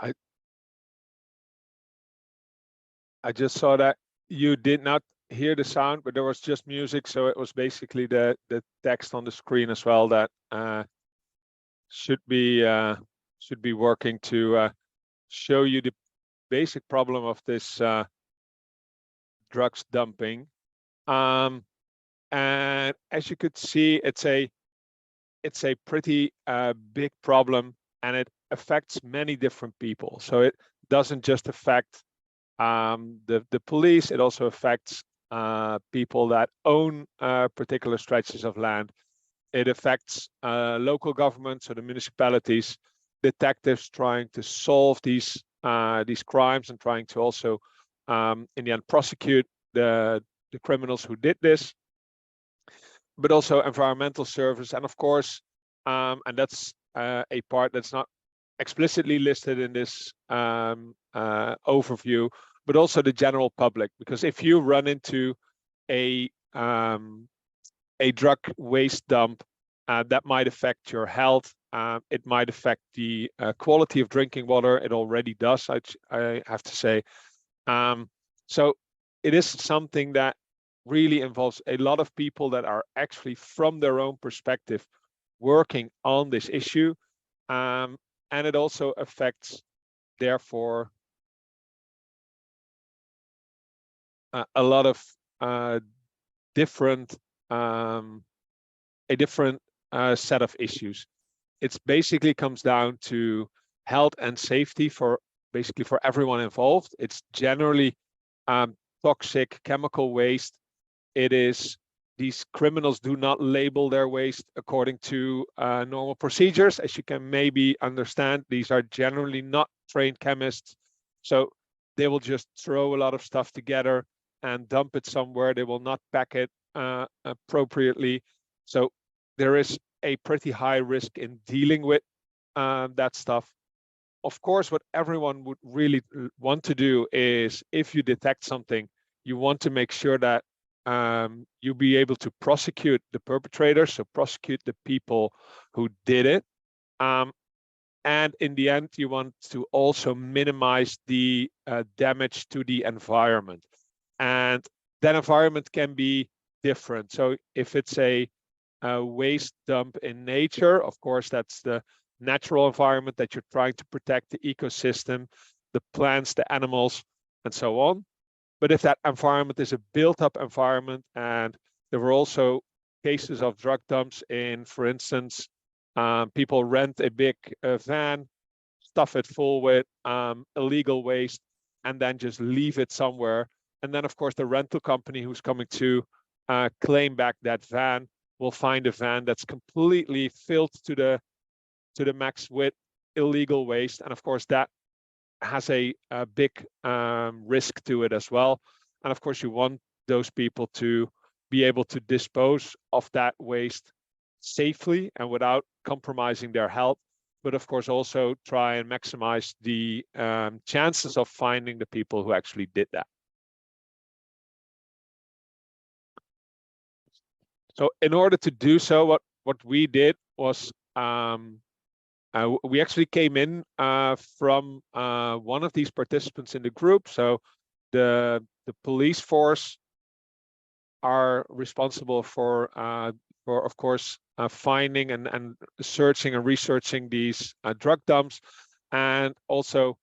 S8: I just saw that you did not hear the sound, but there was just music, so it was basically the text on the screen as well that should be working to show you the basic problem of this drugs dumping. And as you could see, it's a pretty big problem, and it affects many different people. So it doesn't just affect the police, it also affects people that own particular stretches of land. It affects local governments, so the municipalities, detectives trying to solve these crimes and trying to also, in the end, prosecute the criminals who did this. But also environmental service, and of course, and that's a part that's not explicitly listed in this overview, but also the general public. Because if you run into a drug waste dump, that might affect your health. It might affect the quality of drinking water. It already does, I have to say. So it is something that really involves a lot of people that are actually, from their own perspective, working on this issue. And it also affects, therefore, a lot of different set of issues. It's basically comes down to health and safety for everyone involved. It's generally toxic chemical waste. It is, these criminals do not label their waste according to normal procedures. As you can maybe understand, these are generally not trained chemists. So they will just throw a lot of stuff together and dump it somewhere. They will not pack it appropriately. So there is a pretty high risk in dealing with that stuff. Of course, what everyone would really want to do is, if you detect something, you want to make sure that you be able to prosecute the perpetrators, so prosecute the people who did it. And in the end, you want to also minimize the damage to the environment. And that environment can be different. So if it's a waste dump in nature, of course, that's the natural environment that you're trying to protect, the ecosystem, the plants, the animals, and so on. But if that environment is a built-up environment, and there were also cases of drug dumps in, for instance, people rent a big van, stuff it full with illegal waste, and then just leave it somewhere. And then, of course, the rental company who's coming to claim back that van will find a van that's completely filled to the max with illegal waste. And of course, that has a big risk to it as well. And of course, you want those people to be able to dispose of that waste safely and without compromising their health, but of course also try and maximize the chances of finding the people who actually did that. So in order to do so, what we did was we actually came in from one of these participants in the group. So the police force are responsible for of course finding and searching and researching these drug dumps, and also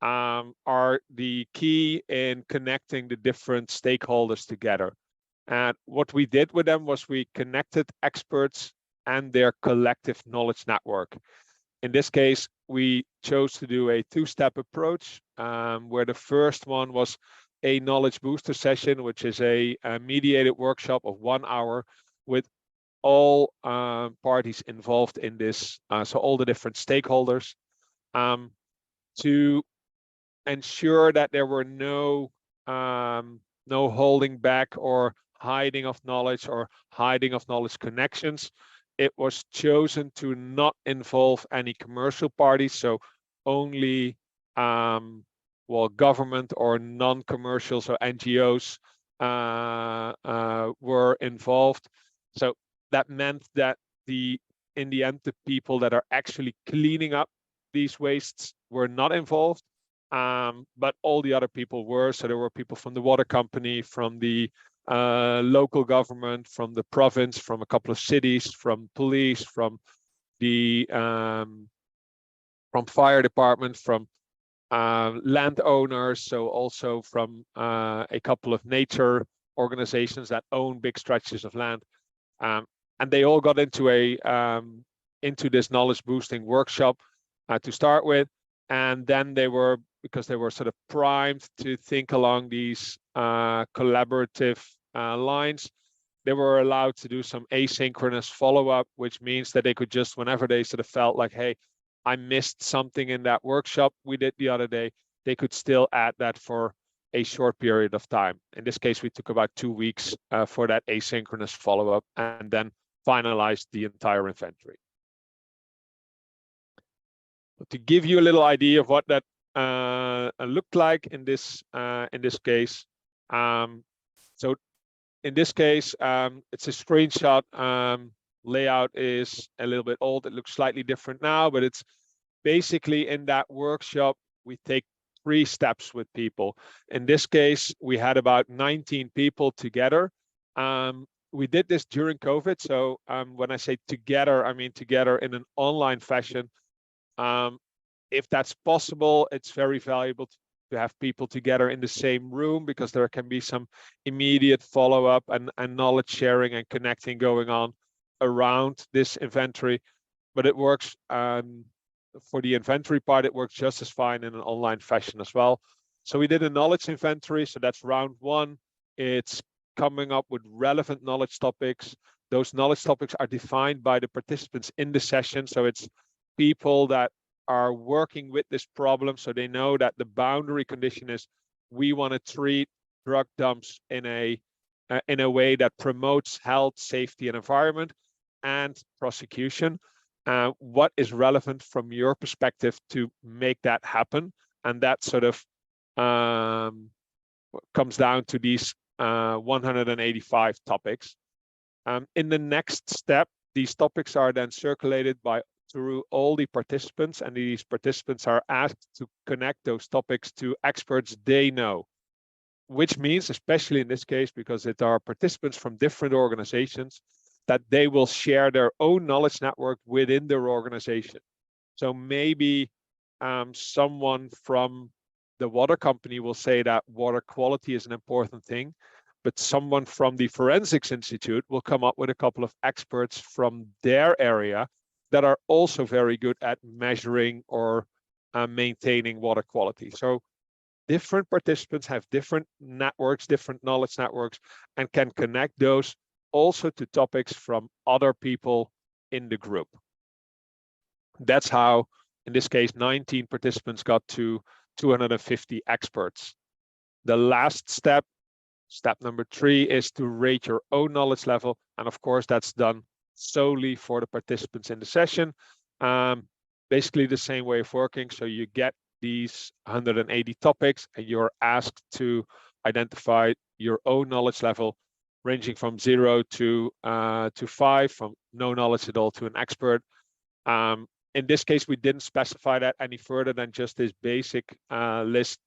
S8: are the key in connecting the different stakeholders together. And what we did with them was we connected experts and their collective knowledge network. In this case, we chose to do a two-step approach, where the first one was a knowledge booster session, which is a mediated workshop of 1 hour with all parties involved in this, so all the different stakeholders, to ensure that there were no holding back or hiding of knowledge or hiding of knowledge connections. It was chosen to not involve any commercial parties, so only government or non-commercial, so NGOs were involved. So that meant that in the end, the people that are actually cleaning up these wastes were not involved, but all the other people were. So there were people from the water company, from the local government, from the province, from a couple of cities, from police, from the from fire department, from landowners, so also from a couple of nature organizations that own big stretches of land, and they all got into this knowledge boosting workshop to start with, and then because they were sort of primed to think along these collaborative lines, they were allowed to do some asynchronous follow-up, which means that they could just, whenever they sort of felt like, hey, I missed something in that workshop we did the other day, they could still add that for a short period of time. In this case, we took about 2 weeks for that asynchronous follow-up, and then finalized the entire inventory. But to give you a little idea of what that looked like in this case, so in this case, it's a screenshot. Layout is a little bit old. It looks slightly different now, but it's basically in that workshop, we take 3 steps with people. In this case, we had about 19 people together. We did this during COVID. So when I say together, I mean together in an online fashion. If that's possible, it's very valuable to have people together in the same room, because there can be some immediate follow-up and knowledge sharing and connecting going on around this inventory. But it works for the inventory part, it works just as fine in an online fashion as well. So we did a knowledge inventory. So that's round 1. It's coming up with relevant knowledge topics. Those knowledge topics are defined by the participants in the session. So it's people that are working with this problem. So they know that the boundary condition is, we want to treat drug dumps in a way that promotes health, safety, and environment, and prosecution. What is relevant from your perspective to make that happen? And that sort of comes down to these 185 topics. In the next step, these topics are then circulated through all the participants, and these participants are asked to connect those topics to experts they know, which means, especially in this case, because it are participants from different organizations, that they will share their own knowledge network within their organization. So maybe someone from the water company will say that water quality is an important thing, but someone from the Forensics Institute will come up with a couple of experts from their area that are also very good at measuring or maintaining water quality. So different participants have different networks, different knowledge networks, and can connect those also to topics from other people in the group. That's how, in this case, 19 participants got to 250 experts. The last step, step number 3, is to rate your own knowledge level. And of course, that's done solely for the participants in the session. Basically the same way of working. So you get these 180 topics and you're asked to identify your own knowledge level, ranging from 0 to 5, from no knowledge at all to an expert. In this case, we didn't specify that any further than just this basic list,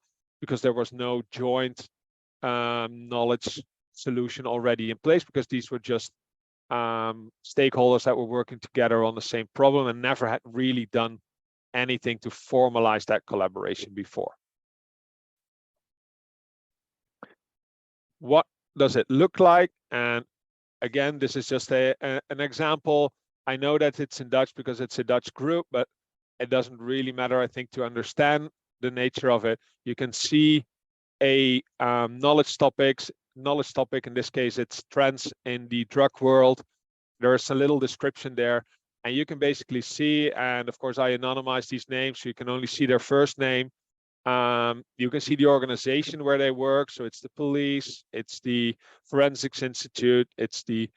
S8: because there was no joint knowledge solution already in place, because these were just stakeholders that were working together on the same problem and never had really done anything to formalize that collaboration before. What does it look like? And again, this is just an example. I know that it's in Dutch because it's a Dutch group, but it doesn't really matter, I think, to understand the nature of it. You can see a knowledge topic. In this case, it's trends in the drug world. There's a little description there, and you can basically see, and of course I anonymize these names, so you can only see their first name. You can see the organization where they work. So it's the police, it's the Forensics Institute, it's the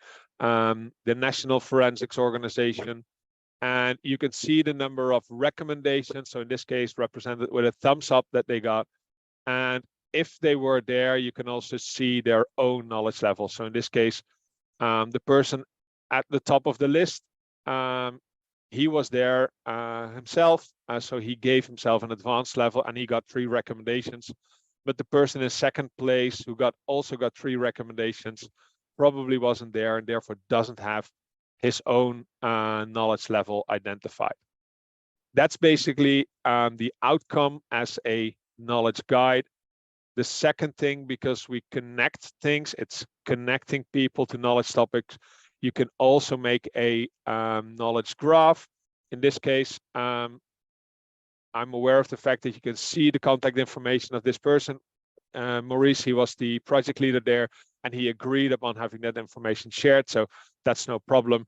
S8: National Forensics Organization. And you can see the number of recommendations. So in this case, represented with a thumbs up that they got. And if they were there, you can also see their own knowledge level. So in this case, the person at the top of the list he was there himself, so he gave himself an advanced level and he got 3 recommendations. But the person in second place who also got 3 recommendations probably wasn't there and therefore doesn't have his own knowledge level identified. That's basically the outcome as a knowledge guide. The second thing, because we connect things, it's connecting people to knowledge topics. You can also make a knowledge graph. In this case, I'm aware of the fact that you can see the contact information of this person. Maurice, he was the project leader there, and he agreed upon having that information shared, so that's no problem.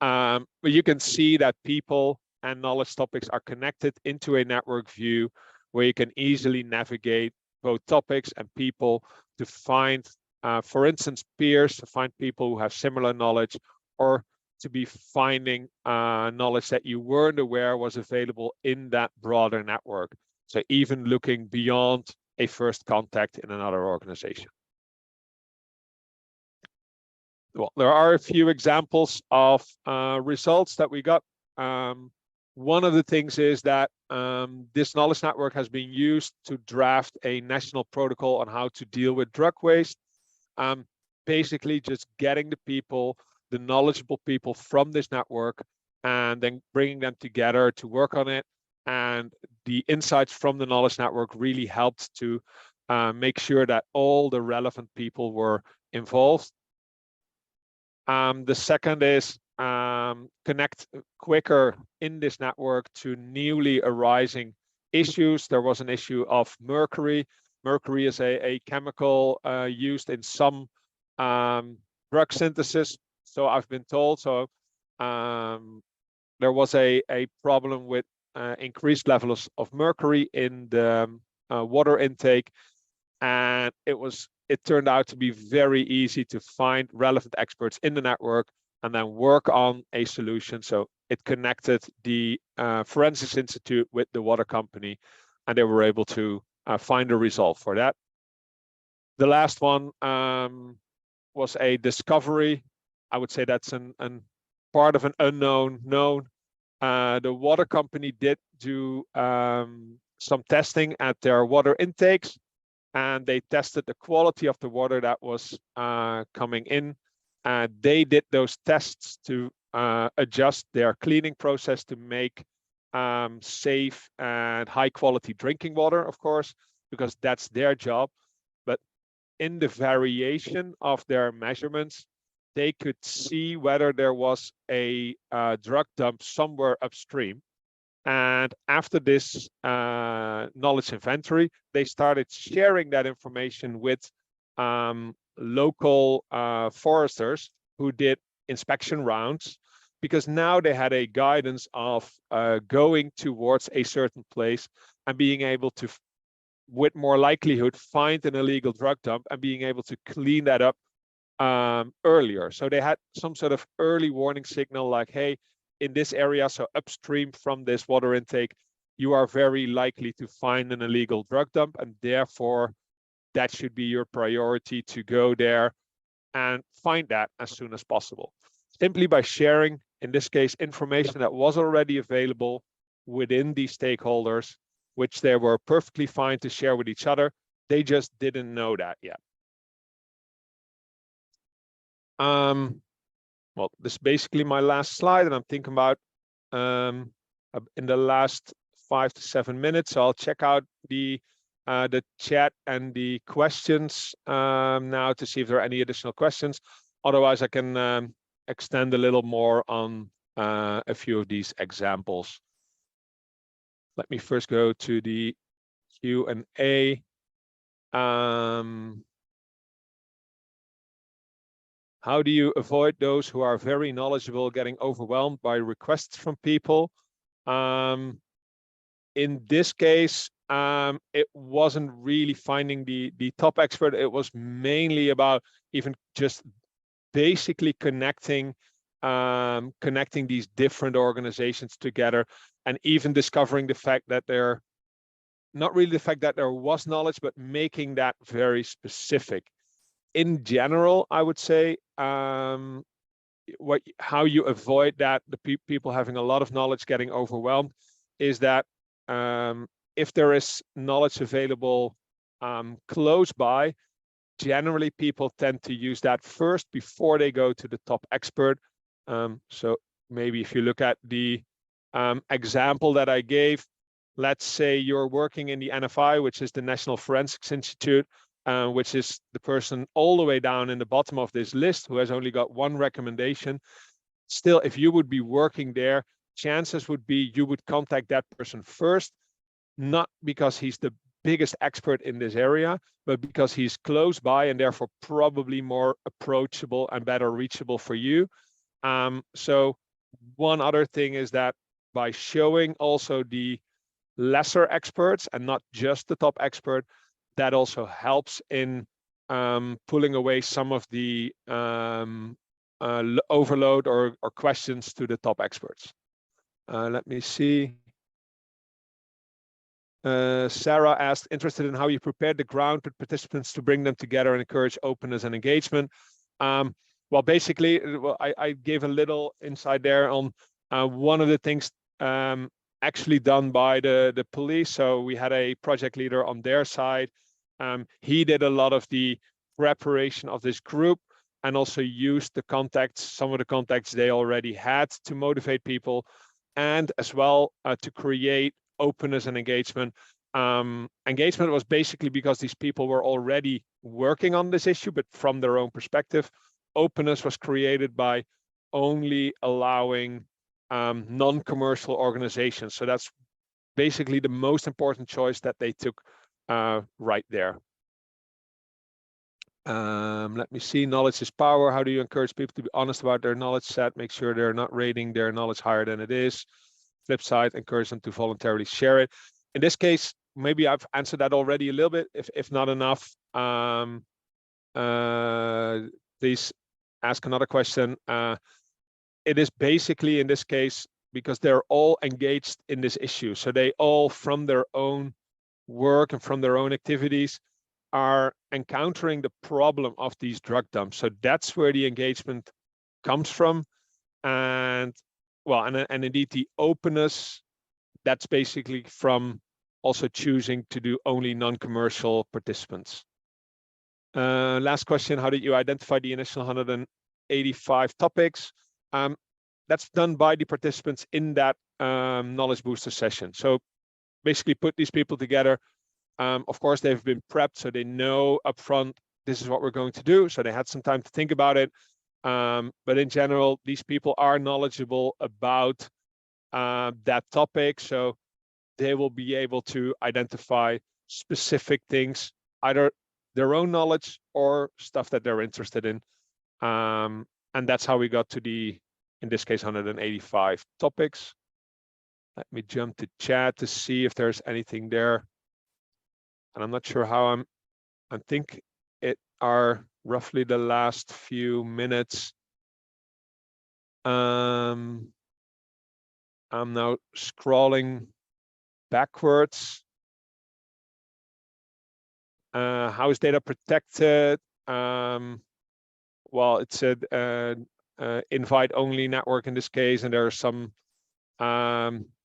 S8: But you can see that people and knowledge topics are connected into a network view where you can easily navigate both topics and people to find, for instance, peers, to find people who have similar knowledge, or to be finding knowledge that you weren't aware was available in that broader network. So even looking beyond a first contact in another organization. Well, there are a few examples of results that we got. One of the things is that this knowledge network has been used to draft a national protocol on how to deal with drug waste. Basically just getting the people, the knowledgeable people from this network, and then bringing them together to work on it. And the insights from the knowledge network really helped to make sure that all the relevant people were involved. The second is connect quicker in this network to newly arising issues. There was an issue of mercury. Mercury is a chemical used in some drug synthesis, so I've been told. So there was a problem with increased levels of mercury in the water intake, and it turned out to be very easy to find relevant experts in the network and then work on a solution. So it connected the Forensics Institute with the water company, and they were able to find a resolve for that. The last one was a discovery. I would say that's an part of an unknown known. The water company did do some testing at their water intakes, and they tested the quality of the water that was coming in. They did those tests to adjust their cleaning process to make safe and high quality drinking water, of course, because that's their job. But in the variation of their measurements, they could see whether there was a drug dump somewhere upstream. And after this knowledge inventory, they started sharing that information with local foresters who did inspection rounds, because now they had a guidance of going towards a certain place and being able to, with more likelihood, find an illegal drug dump and being able to clean that up earlier. So they had some sort of early warning signal like, hey, in this area, so upstream from this water intake, you are very likely to find an illegal drug dump, and therefore that should be your priority to go there and find that as soon as possible. Simply by sharing, in this case, information that was already available within these stakeholders, which they were perfectly fine to share with each other. They just didn't know that yet. Well, this is basically my last slide, and I'm thinking about in the last 5 to 7 minutes. So I'll check out the chat and the questions now to see if there are any additional questions. Otherwise, I can extend a little more on a few of these examples. Let me first go to the Q&A. How do you avoid those who are very knowledgeable getting overwhelmed by requests from people? In this case, it wasn't really finding the top expert. It was mainly about even just basically connecting these different organizations together, and even discovering the fact that they're not really the fact that there was knowledge, but making that very specific. In general, I would say how you avoid that, the people having a lot of knowledge getting overwhelmed, is that if there is knowledge available close by, generally people tend to use that first before they go to the top expert. So maybe if you look at the example that I gave, let's say you're working in the NFI, which is the National Forensics Institute, which is the person all the way down in the bottom of this list who has only got one recommendation. Still, if you would be working there, chances would be you would contact that person first, not because he's the biggest expert in this area, but because he's close by and therefore probably more approachable and better reachable for you. So one other thing is that by showing also the lesser experts and not just the top expert, that also helps in pulling away some of the overload or questions to the top experts. Let me see. Sarah asked, interested in how you prepared the ground with participants to bring them together and encourage openness and engagement. Well, basically, I gave a little insight there on one of the things actually done by the police. So we had a project leader on their side. He did a lot of the preparation of this group and also used the contacts, some of the contacts they already had to motivate people, and as well to create openness and engagement. Engagement was basically because these people were already working on this issue, but from their own perspective. Openness was created by only allowing non-commercial organizations. So that's basically the most important choice that they took right there. Let me see, knowledge is power. How do you encourage people to be honest about their knowledge set? Make sure they're not rating their knowledge higher than it is. Flip side, encourage them to voluntarily share it. In this case, maybe I've answered that already a little bit. If not enough, please ask another question. It is basically in this case because they're all engaged in this issue. So they all, from their own work and from their own activities, are encountering the problem of these drug dumps. So that's where the engagement comes from. And well, and indeed the openness, that's basically from also choosing to do only non-commercial participants. Last question, how did you identify the initial 185 topics? That's done by the participants in that knowledge booster session. So basically put these people together. Of course, they've been prepped, so they know upfront, this is what we're going to do. So they had some time to think about it. But in general, these people are knowledgeable about that topic. So they will be able to identify specific things, either their own knowledge or stuff that they're interested in. And that's how we got to the, in this case, 185 topics. Let me jump to chat to see if there's anything there. And I'm not sure how I think it are roughly the last few minutes. I'm now scrolling backwards. How is data protected? Well, it said invite only network in this case, and there are some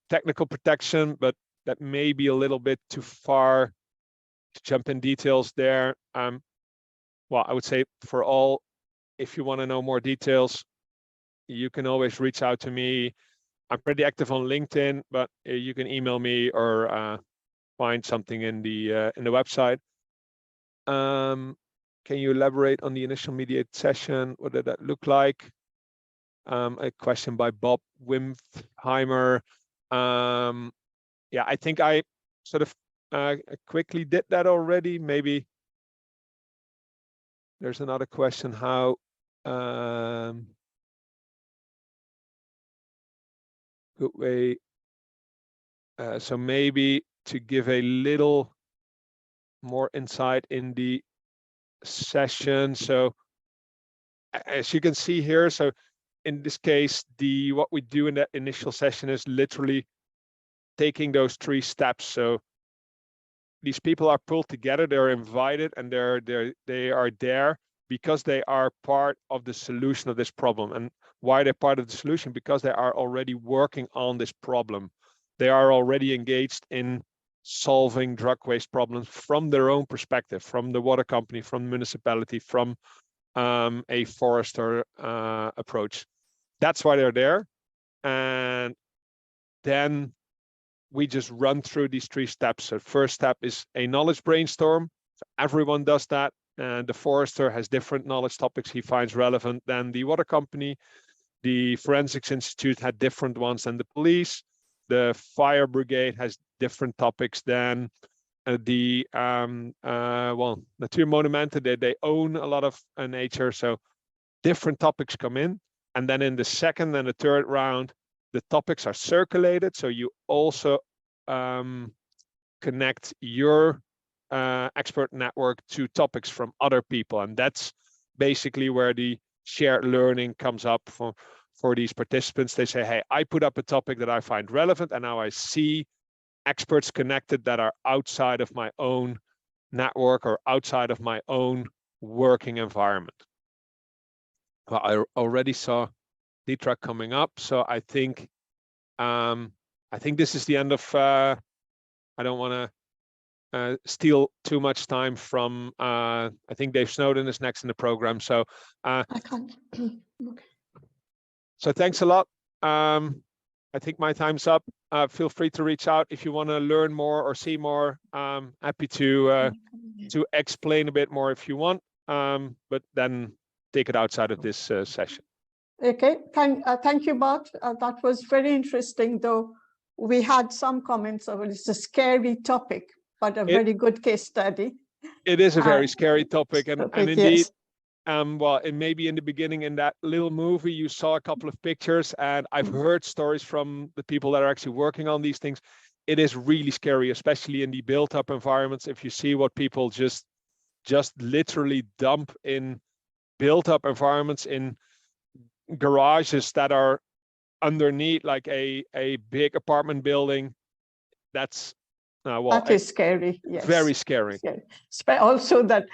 S8: technical protection, but that may be a little bit too far to jump in details there. Well, I would say for all, if you want to know more details, you can always reach out to me. I'm pretty active on LinkedIn, but you can email me or find something in the website. Can you elaborate on the initial mediate session? What did that look like? A question by Bob Wimpheimer. Yeah, I think I sort of quickly did that already. Maybe there's another question. How good way? So maybe to give a little more insight in the session. So as you can see here, so in this case, what we do in that initial session is literally taking those 3 steps. So these people are pulled together, they're invited, and they are there because they are part of the solution of this problem. And Why they're part of the solution? Because they are already working on this problem. They are already engaged in solving drug waste problems from their own perspective, from the water company, from the municipality, from a forester approach. That's why they're there. And then we just run through these 3 steps. So first step is a knowledge brainstorm. So everyone does that. And the forester has different knowledge topics he finds relevant than the water company. The Forensics Institute had different ones than the police. The fire brigade has different topics than the Natuurmonumenten. They own a lot of nature, so different topics come in. And then in the second and the third round, the topics are circulated. So you also connect your expert network to topics from other people. And that's basically where the shared learning comes up for these participants. They say, hey, I put up a topic that I find relevant, and now I see experts connected that are outside of my own network or outside of my own working environment. Well, I already saw Dietra coming up, so I think this is the end of. I don't want to steal too much time from. I think Dave Snowden is next in the program, so.
S6: I can't. Okay.
S8: So thanks a lot. I think my time's up. Feel free to reach out if you want to learn more or see more. Happy to explain a bit more if you want, but then take it outside of this session.
S6: Okay, thank you, Bart. That was very interesting, though we had some comments of it's a scary topic, but a very good case study.
S8: It is a very scary topic, and indeed,
S6: yes.
S8: Well, and maybe in the beginning in that little movie, you saw a couple of pictures, and I've heard stories from the people that are actually working on these things. It is really scary, especially in the built-up environments. If you see what people just literally dump in built-up environments in garages that are underneath like a big apartment building, that's
S6: that is scary. Yes,
S8: very scary.
S6: Also, that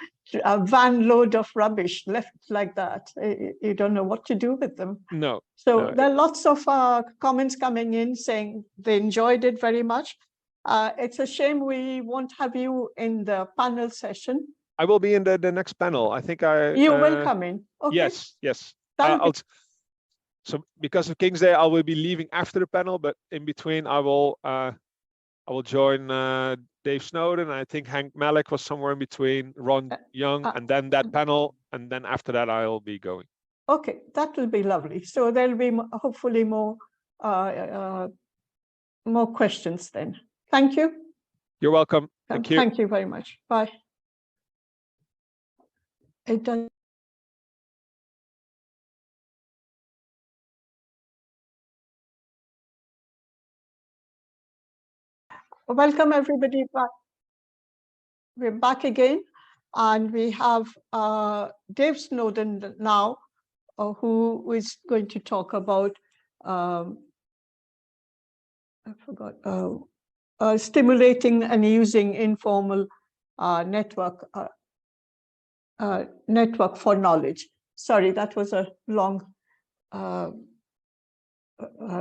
S6: a van load of rubbish left like that, you don't know what to do with them.
S8: No.
S6: So there are lots of comments coming in saying they enjoyed it very much. It's a shame we won't have you in the panel session.
S8: I will be in the next panel. I think
S6: you will come in. Okay.
S8: Yes. So because of King's Day, I will be leaving after the panel, but in between I will join Dave Snowden. I think Hank Malik was somewhere in between, Ron Young, and then that panel, and then after that I'll be going.
S6: Okay, that will be lovely. So there'll be hopefully more questions then. Thank you.
S8: You're welcome. Thank you.
S6: Thank you very much. Bye. It does. Welcome everybody back. We're back again, and we have Dave Snowden now, who is going to talk about stimulating and using informal network for knowledge. Sorry, that was a long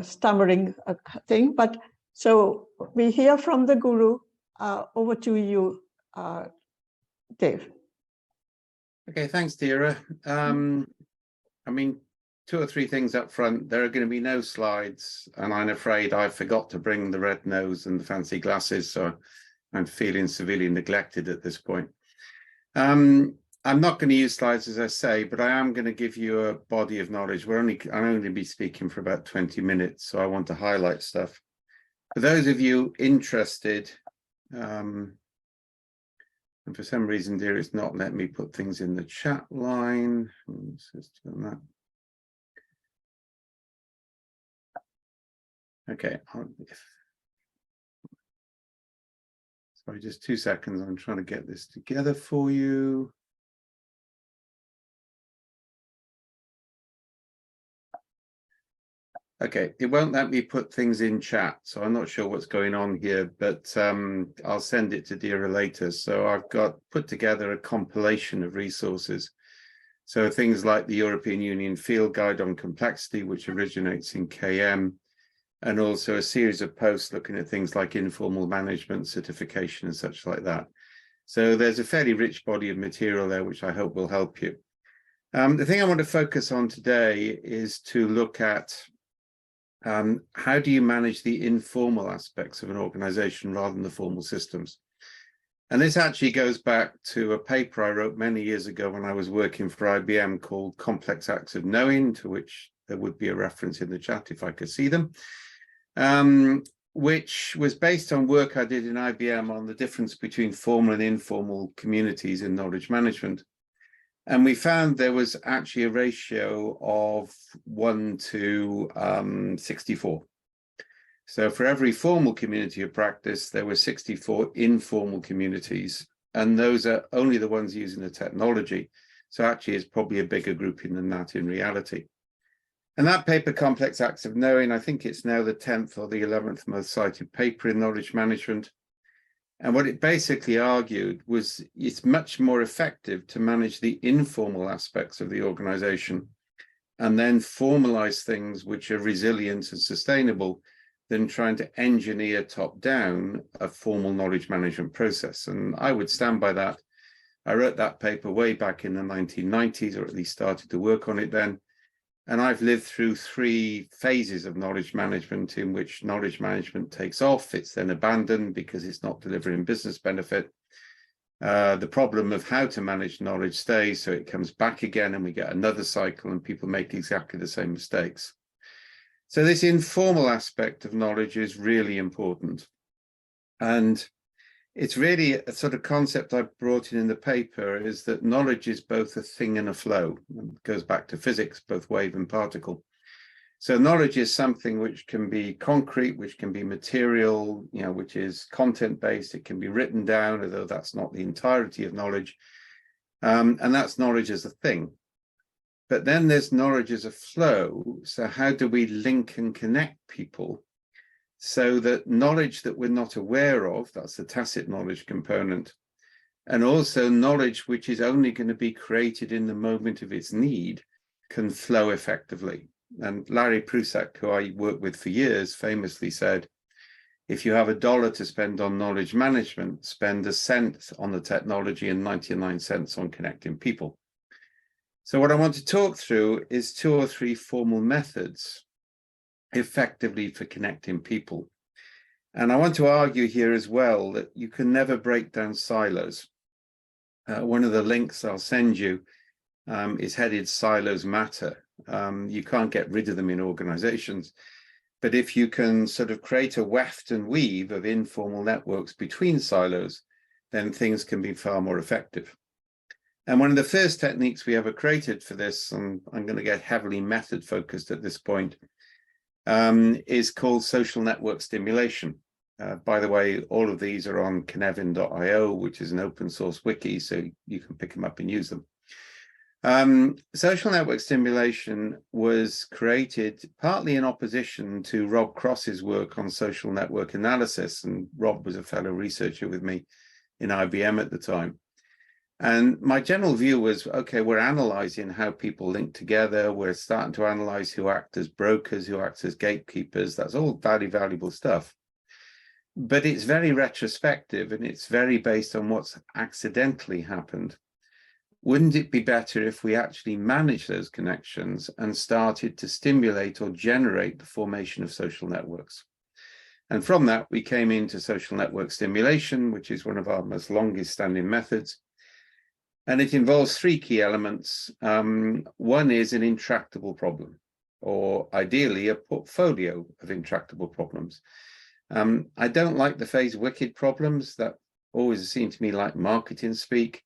S6: stammering thing, but so we hear from the guru. Over to you, Dave.
S9: Okay, thanks, Deirdre. I mean, 2 or 3 things up front. There are going to be no slides, and I'm afraid I forgot to bring the red nose and the fancy glasses, so I'm feeling severely neglected at this point. I'm not going to use slides, as I say, but I am going to give you a body of knowledge. I'm only going to be speaking for about 20 minutes, so I want to highlight stuff. For those of you interested, and for some reason, dear, it's not letting me put things in the chat line. Okay. Sorry, just 2 seconds. I'm trying to get this together for you. Okay, it won't let me put things in chat, so I'm not sure what's going on here, but I'll send it to Deirdre later. So I've put together a compilation of resources. So things like the European Union Field Guide on Complexity, which originates in KM, and also a series of posts looking at things like informal management, certification, and such like that. So there's a fairly rich body of material there, which I hope will help you. The thing I want to focus on today is to look at how do you manage the informal aspects of an organization rather than the formal systems. And this actually goes back to a paper I wrote many years ago when I was working for IBM called Complex Acts of Knowing, to which there would be a reference in the chat if I could see them, which was based on work I did in IBM on the difference between formal and informal communities in knowledge management. And we found there was actually a ratio of 1 to 64. So for every formal community of practice, there were 64 informal communities, and those are only the ones using the technology. So actually it's probably a bigger grouping than that in reality. And that paper, Complex Acts of Knowing, I think it's now the 10th or the 11th most cited paper in knowledge management. And what it basically argued was it's much more effective to manage the informal aspects of the organization and then formalize things which are resilient and sustainable than trying to engineer top down a formal knowledge management process. And I would stand by that. I wrote that paper way back in the 1990s, or at least started to work on it then. And I've lived through 3 phases of knowledge management in which knowledge management takes off. It's then abandoned because it's not delivering business benefit. The problem of how to manage knowledge stays, so it comes back again and we get another cycle and people make exactly the same mistakes. So this informal aspect of knowledge is really important. And it's really a sort of concept I brought in the paper, is that knowledge is both a thing and a flow. It goes back to physics, both wave and particle. So knowledge is something which can be concrete, which can be material, which is content-based. It can be written down, although that's not the entirety of knowledge. And that's knowledge as a thing. But then there's knowledge as a flow. So how do we link and connect people so that knowledge that we're not aware of, that's the tacit knowledge component, and also knowledge which is only going to be created in the moment of its need, can flow effectively. And Larry Prusak, who I worked with for years, famously said, if you have $1 to spend on knowledge management, spend 1 cent on the technology and 99 cents on connecting people. So what I want to talk through is 2 or 3 formal methods effectively for connecting people. And I want to argue here as well that you can never break down silos. One of the links I'll send you is headed Silos Matter. You can't get rid of them in organizations, but if you can sort of create a weft and weave of informal networks between silos, then things can be far more effective. And one of the first techniques we ever created for this, and I'm going to get heavily method focused at this point, is called social network stimulation. By the way, all of these are on Cynefin.io, which is an open source wiki, so you can pick them up and use them. Social network stimulation was created partly in opposition to Rob Cross's work on social network analysis, and Rob was a fellow researcher with me in IBM at the time. And my general view was, okay, we're analyzing how people link together. We're starting to analyze who act as brokers, who act as gatekeepers. That's all very valuable stuff. But it's very retrospective and it's very based on what's accidentally happened. Wouldn't it be better if we actually managed those connections and started to stimulate or generate the formation of social networks? And from that, we came into social network stimulation, which is one of our most longest standing methods. And it involves 3 key elements. One is an intractable problem, or ideally a portfolio of intractable problems. I don't like the phrase wicked problems. That always seemed to me like marketing speak.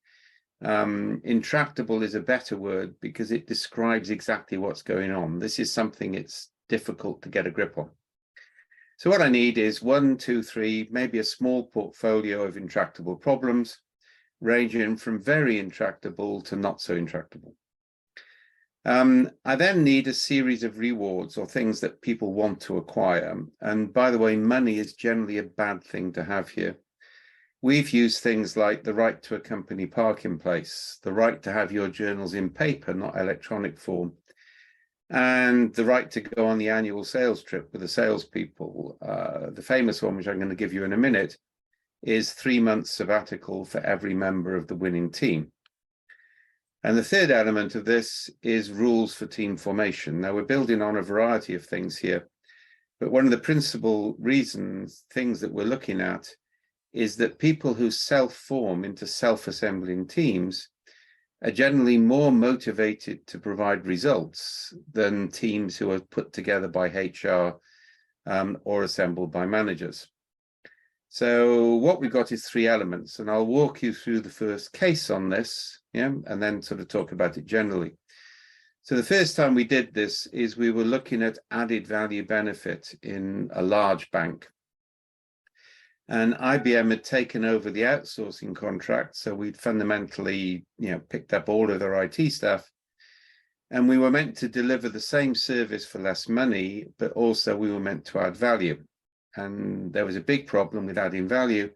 S9: Intractable is a better word because it describes exactly what's going on. This is something it's difficult to get a grip on. So what I need is 1, 2, 3, maybe a small portfolio of intractable problems, ranging from very intractable to not so intractable. I then need a series of rewards or things that people want to acquire. And by the way, money is generally a bad thing to have here. we've used things like the right to a company parking place, the right to have your journals in paper, not electronic form, and the right to go on the annual sales trip with the salespeople. The famous one, which I'm going to give you in a minute, is 3 months sabbatical for every member of the winning team. And the third element of this is rules for team formation. Now, we're building on a variety of things here, but one of the principal things that we're looking at is that people who self-form into self-assembling teams are generally more motivated to provide results than teams who are put together by HR or assembled by managers. So what we've got is 3 elements, and I'll walk you through the first case on this, and then sort of talk about it generally. So the first time we did this is we were looking at added value benefit in a large bank. And IBM had taken over the outsourcing contract, so we'd fundamentally, picked up all of their IT staff, and we were meant to deliver the same service for less money, but also we were meant to add value. And there was a big problem with adding value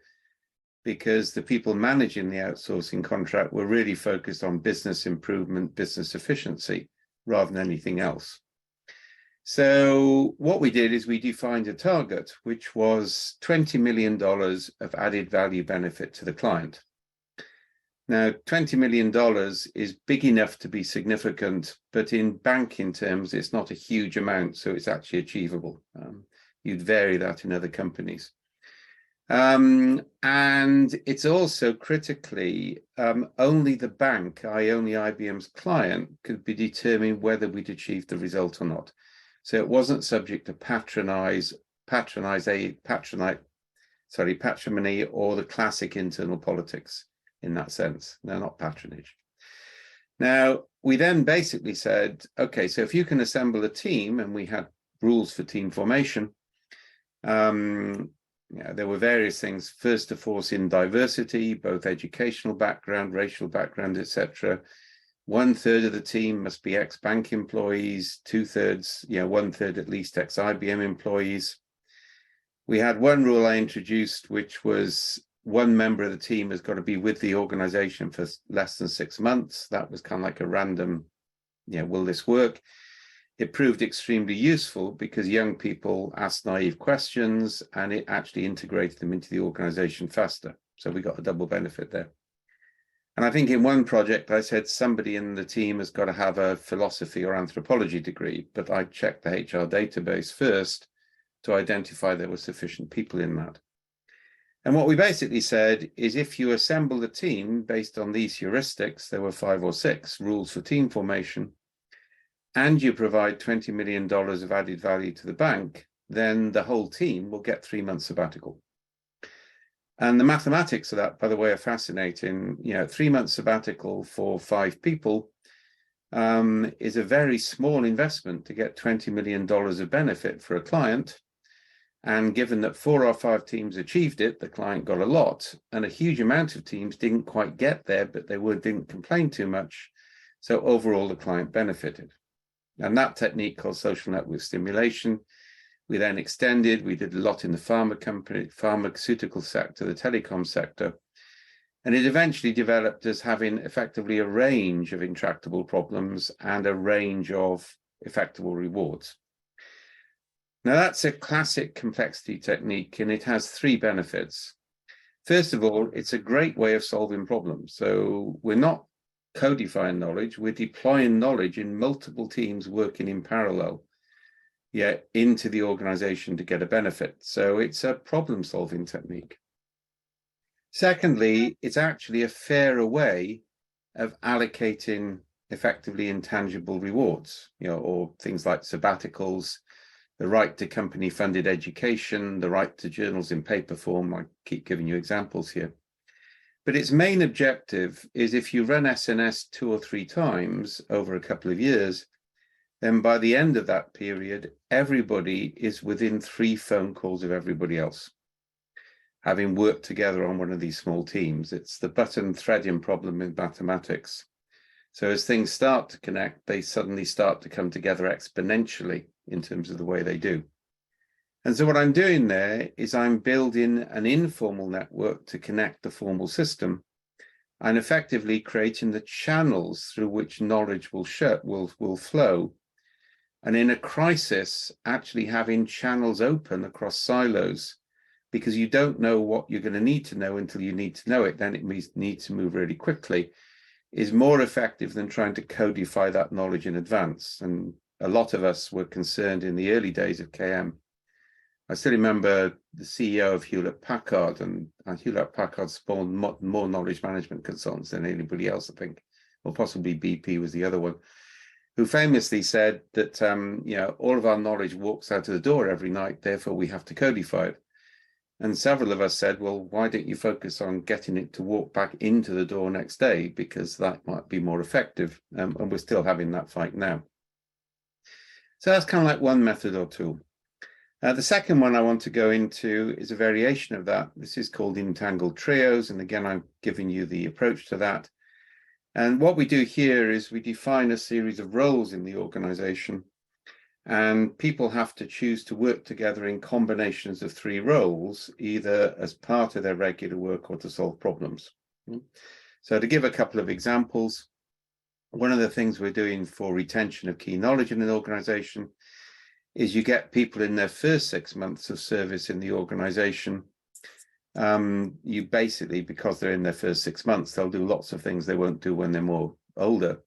S9: because the people managing the outsourcing contract were really focused on business improvement, business efficiency, rather than anything else. So what we did is we defined a target, which was $20 million of added value benefit to the client. Now, $20 million is big enough to be significant, but in banking terms, it's not a huge amount, so it's actually achievable. You'd vary that in other companies. And it's also critically, only the bank, only IBM's client, could be determined whether we'd achieved the result or not. So it wasn't subject to patrimony or the classic internal politics in that sense. They're not patronage. Now, we then basically said, okay, so if you can assemble a team, and we had rules for team formation, there were various things. First, of course, in diversity, both educational background, racial background, etc. 1/3 of the team must be ex-bank employees, 2/3, 1/3 at least ex-IBM employees. We had one rule I introduced, which was one member of the team has got to be with the organization for less than 6 months. That was kind of like a random, will this work? It proved extremely useful because young people asked naive questions and it actually integrated them into the organization faster. So we got a double benefit there. And I think in one project, I said somebody in the team has got to have a philosophy or anthropology degree, but I checked the HR database first to identify there were sufficient people in that. And what we basically said is if you assemble a team based on these heuristics, there were 5 or 6 rules for team formation, and you provide $20 million of added value to the bank, then the whole team will get 3 months sabbatical. And the mathematics of that, by the way, are fascinating. 3 months sabbatical for 5 people is a very small investment to get $20 million of benefit for a client. And given that 4 or 5 teams achieved it, the client got a lot, and a huge amount of teams didn't quite get there, but they didn't complain too much. So overall, the client benefited. And that technique called social network stimulation, we then extended. We did a lot in the pharmaceutical sector, the telecom sector, and it eventually developed as having effectively a range of intractable problems and a range of effectable rewards. Now, that's a classic complexity technique, and it has 3 benefits. First of all, it's a great way of solving problems. So we're not codifying knowledge, we're deploying knowledge in multiple teams working in parallel, into the organization to get a benefit. So it's a problem-solving technique. Secondly, it's actually a fairer way of allocating effectively intangible rewards, or things like sabbaticals, the right to company-funded education, the right to journals in paper form. I keep giving you examples here. But its main objective is if you run SNS 2 or 3 times over a couple of years, then by the end of that period, everybody is within 3 phone calls of everybody else, having worked together on one of these small teams. It's the button threading problem in mathematics. So as things start to connect, they suddenly start to come together exponentially in terms of the way they do. And so what I'm doing there is I'm building an informal network to connect the formal system and effectively creating the channels through which knowledge will flow. And in a crisis, actually having channels open across silos, because you don't know what you're going to need to know until you need to know it, then it needs to move really quickly, is more effective than trying to codify that knowledge in advance. And a lot of us were concerned in the early days of KM. I still remember the CEO of Hewlett-Packard, and Hewlett-Packard spawned more knowledge management consultants than anybody else, I think, or possibly BP was the other one, who famously said that all of our knowledge walks out of the door every night, therefore we have to codify it. And several of us said, well, why don't you focus on getting it to walk back into the door next day, because that might be more effective. And we're still having that fight now. So that's kind of like one method or tool. The second one I want to go into is a variation of that. This is called entangled trios. And again, I'm giving you the approach to that. And what we do here is we define a series of roles in the organization, and people have to choose to work together in combinations of 3 roles, either as part of their regular work or to solve problems. So to give a couple of examples, one of the things we're doing for retention of key knowledge in an organization is you get people in their first 6 months of service in the organization. You basically, because they're in their first 6 months, they'll do lots of things they won't do when they're more older.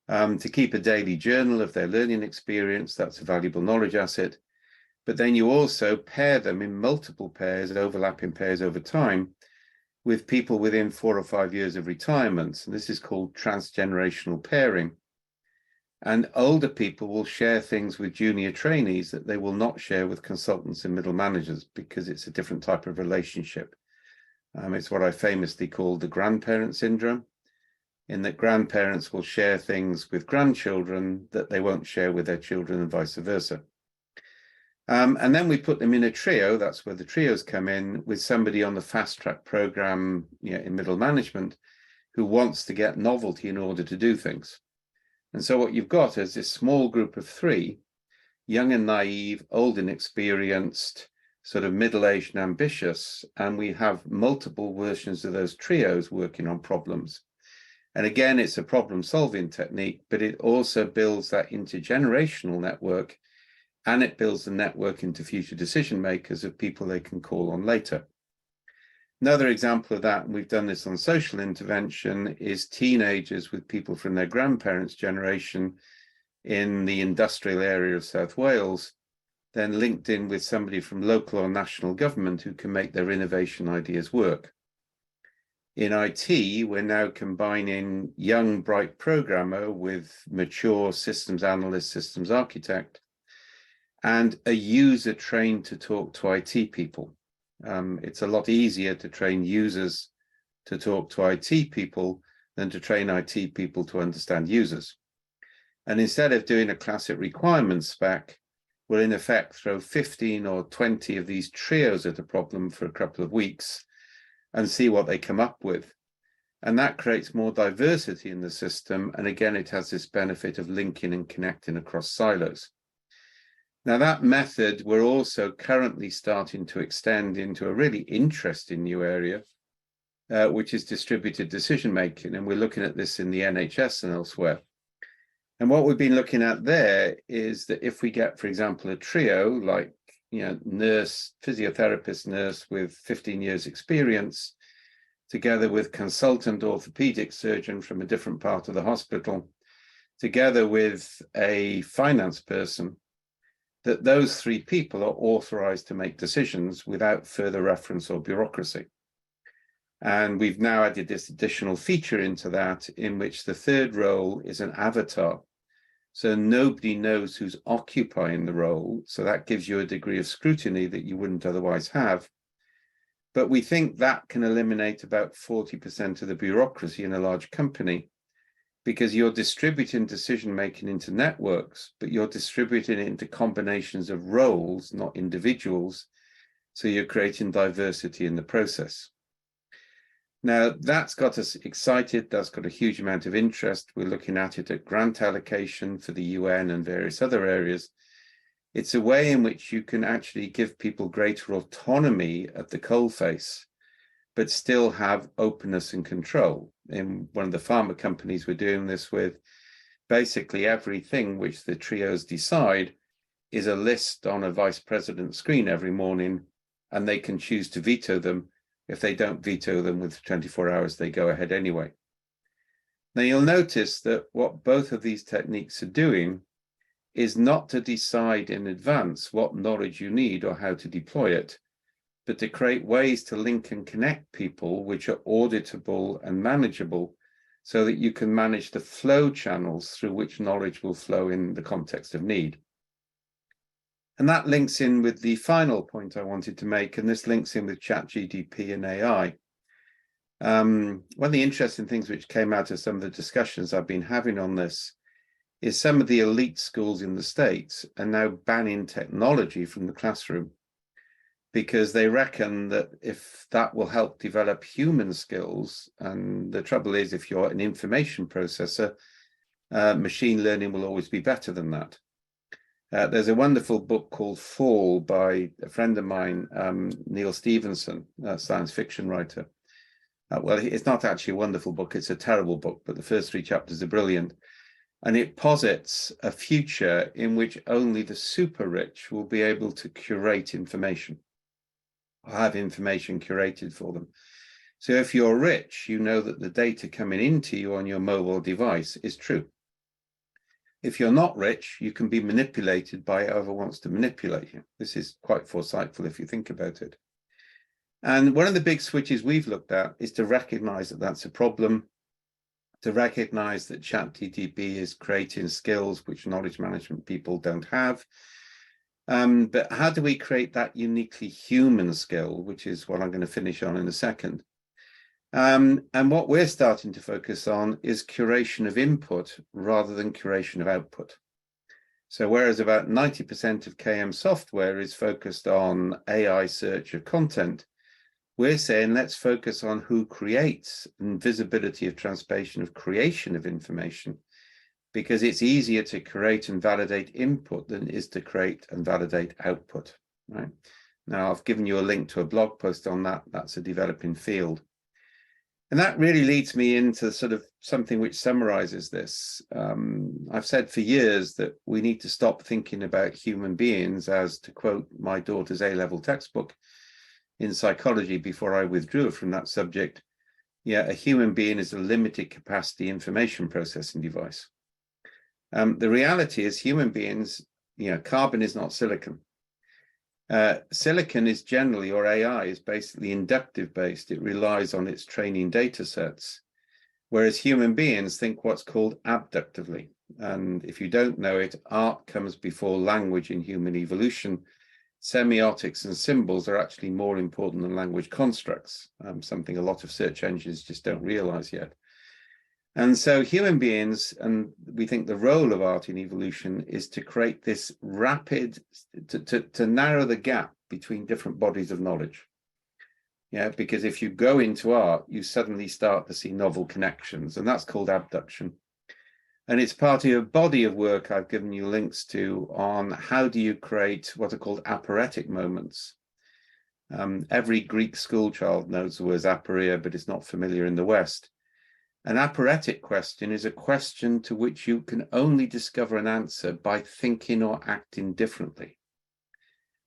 S9: To keep a daily journal of their learning experience, that's a valuable knowledge asset. But then you also pair them in multiple pairs, overlapping pairs over time, with people within 4 or 5 years of retirement. And this is called transgenerational pairing. And older people will share things with junior trainees that they will not share with consultants and middle managers, because it's a different type of relationship. It's what I famously call the grandparent syndrome, in that grandparents will share things with grandchildren that they won't share with their children and vice versa. And then we put them in a trio. That's where the trios come in, with somebody on the fast track program in middle management who wants to get novelty in order to do things. And so what you've got is this small group of 3, young and naive, old and experienced, sort of middle-aged and ambitious, and we have multiple versions of those trios working on problems. And again, it's a problem-solving technique, but it also builds that intergenerational network, and it builds the network into future decision makers of people they can call on later. Another example of that, and we've done this on social intervention, is teenagers with people from their grandparents' generation in the industrial area of South Wales, then linked in with somebody from local or national government who can make their innovation ideas work. In IT, we're now combining young, bright programmer with mature systems analyst, systems architect, and a user trained to talk to IT people. It's a lot easier to train users to talk to IT people than to train IT people to understand users. And instead of doing a classic requirements spec, we'll in effect throw 15 or 20 of these trios at a problem for a couple of weeks and see what they come up with. And that creates more diversity in the system. And again, it has this benefit of linking and connecting across silos. Now, that method we're also currently starting to extend into a really interesting new area, which is distributed decision making. And we're looking at this in the NHS and elsewhere. And what we've been looking at there is that if we get, for example, a trio like nurse, physiotherapist nurse with 15 years experience, together with consultant orthopedic surgeon from a different part of the hospital, together with a finance person, that those 3 people are authorized to make decisions without further reference or bureaucracy. And we've now added this additional feature into that, in which the 3rd role is an avatar. So nobody knows who's occupying the role. So that gives you a degree of scrutiny that you wouldn't otherwise have. But we think that can eliminate about 40% of the bureaucracy in a large company, because you're distributing decision-making into networks, but you're distributing it into combinations of roles, not individuals. So you're creating diversity in the process. Now, that's got us excited. That's got a huge amount of interest. We're looking at it at grant allocation for the UN and various other areas, It's a way in which you can actually give people greater autonomy at the coalface, but still have openness and control. In one of the pharma companies we're doing this with, basically everything which the trios decide is a list on a vice president's screen every morning, and they can choose to veto them. If they don't veto them within 24 hours, they go ahead anyway. Now you'll notice that what both of these techniques are doing is not to decide in advance what knowledge you need or how to deploy it, but to create ways to link and connect people which are auditable and manageable so that you can manage the flow channels through which knowledge will flow in the context of need. And that links in with the final point I wanted to make, and this links in with ChatGPT and AI. One of the interesting things which came out of some of the discussions I've been having on this is some of the elite schools in the States are now banning technology from the classroom because they reckon that if that will help develop human skills, and the trouble is if you're an information processor, machine learning will always be better than that. There's a wonderful book called Fall by a friend of mine, Neil Stevenson, a science fiction writer. Well, it's not actually a wonderful book, it's a terrible book, but the first 3 chapters are brilliant. And it posits a future in which only the super rich will be able to curate information, or have information curated for them. So if you're rich, you know that the data coming into you on your mobile device is true. If you're not rich, you can be manipulated by whoever wants to manipulate you. This is quite foresightful if you think about it. And one of the big switches we've looked at is to recognize that that's a problem, to recognize that ChatGPT is creating skills which knowledge management people don't have. But how do we create that uniquely human skill, which is what I'm going to finish on in a second? And what we're starting to focus on is curation of input rather than curation of output. So whereas about 90% of KM software is focused on AI search of content, we're saying let's focus on who creates and visibility of translation of creation of information, because it's easier to create and validate input than it is to create and validate output. Right? Now, I've given you a link to a blog post on that. That's a developing field. And that really leads me into sort of something which summarizes this. I've said for years that we need to stop thinking about human beings as, to quote my daughter's A-level textbook in psychology before I withdrew from that subject, a human being is a limited capacity information processing device. The reality is human beings, carbon is not silicon. Silicon is generally, or AI is basically inductive based. It relies on its training data sets, whereas human beings think what's called abductively. And if you don't know it, art comes before language in human evolution. Semiotics and symbols are actually more important than language constructs, something a lot of search engines just don't realize yet. And so human beings, and we think the role of art in evolution is to create this rapid, to narrow the gap between different bodies of knowledge. Because if you go into art, you suddenly start to see novel connections, and that's called abduction. And it's part of a body of work I've given you links to on how do you create what are called aporetic moments. Every Greek school child knows the word aporia, but it's not familiar in the West. An aporetic question is a question to which you can only discover an answer by thinking or acting differently.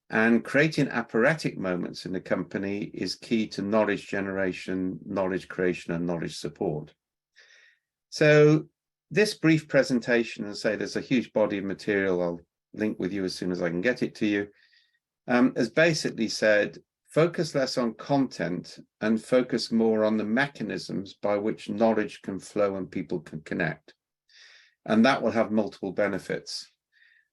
S9: And creating aporetic moments in the company is key to knowledge generation, knowledge creation, and knowledge support. So this brief presentation, and say there's a huge body of material I'll link with you as soon as I can get it to you, has basically said, focus less on content and focus more on the mechanisms by which knowledge can flow and people can connect. And that will have multiple benefits.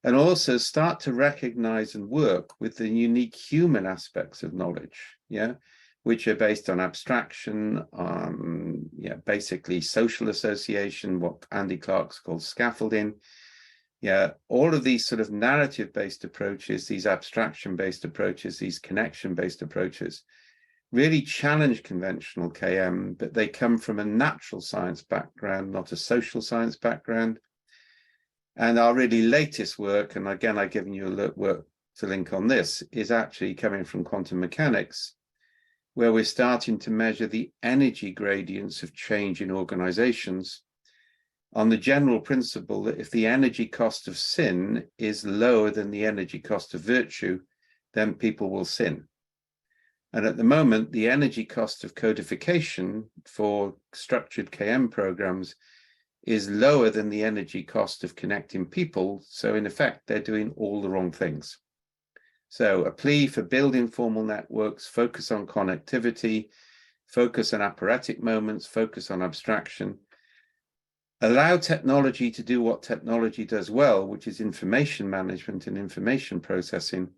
S9: And also start to recognize and work with the unique human aspects of knowledge, which are based on abstraction, basically social association, what Andy Clark's called scaffolding. All of these sort of narrative-based approaches, these abstraction-based approaches, these connection-based approaches, really challenge conventional KM, but they come from a natural science background, not a social science background. And our really latest work, and again, I've given you a work to link on this, is actually coming from quantum mechanics, where we're starting to measure the energy gradients of change in organizations on the general principle that if the energy cost of sin is lower than the energy cost of virtue, then people will sin. And at the moment, the energy cost of codification for structured KM programs is lower than the energy cost of connecting people. So in effect, they're doing all the wrong things. So a plea for building formal networks, focus on connectivity, focus on apparetic moments, focus on abstraction, allow technology to do what technology does well, which is information management and information processing.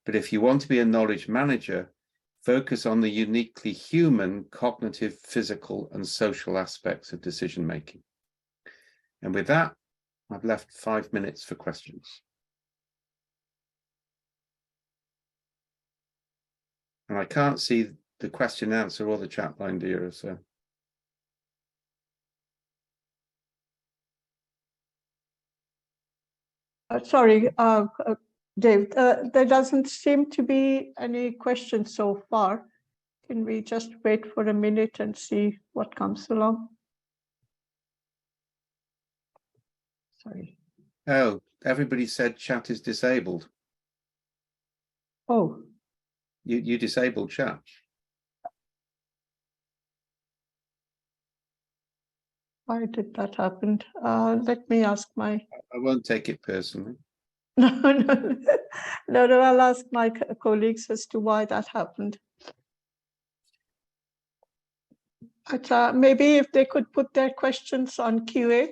S9: But if you want to be a knowledge manager, focus on the uniquely human, cognitive, physical, and social aspects of decision making. And with that, I've left 5 minutes for questions. And I can't see the question and answer or the chat line, Dira, so.
S6: Sorry, Dave, there doesn't seem to be any questions so far. Can we just wait for a minute and see what comes along? Sorry.
S9: Oh, everybody said chat is disabled.
S6: Oh.
S9: You disabled chat.
S6: Why did that happen? Let me ask my...
S9: I won't take it personally.
S6: No, I'll ask my colleagues as to why that happened. But maybe if they could put their questions on QA.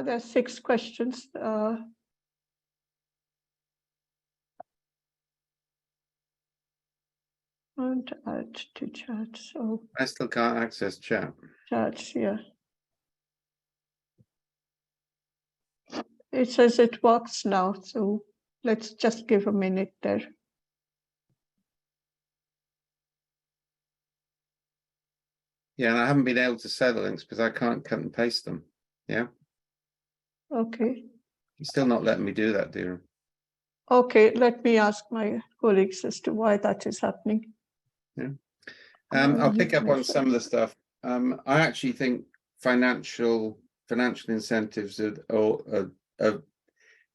S6: There are 6 questions. And add to chat. So
S9: I still can't access chat.
S6: Chats, yeah. It says it works now, so let's just give a minute there.
S9: Yeah, and I haven't been able to say the links because I can't cut and paste them. Yeah.
S6: Okay.
S9: You're still not letting me do that, dear.
S6: Okay, let me ask my colleagues as to why that is happening.
S9: Yeah. I'll pick up on some of the stuff. I actually think financial incentives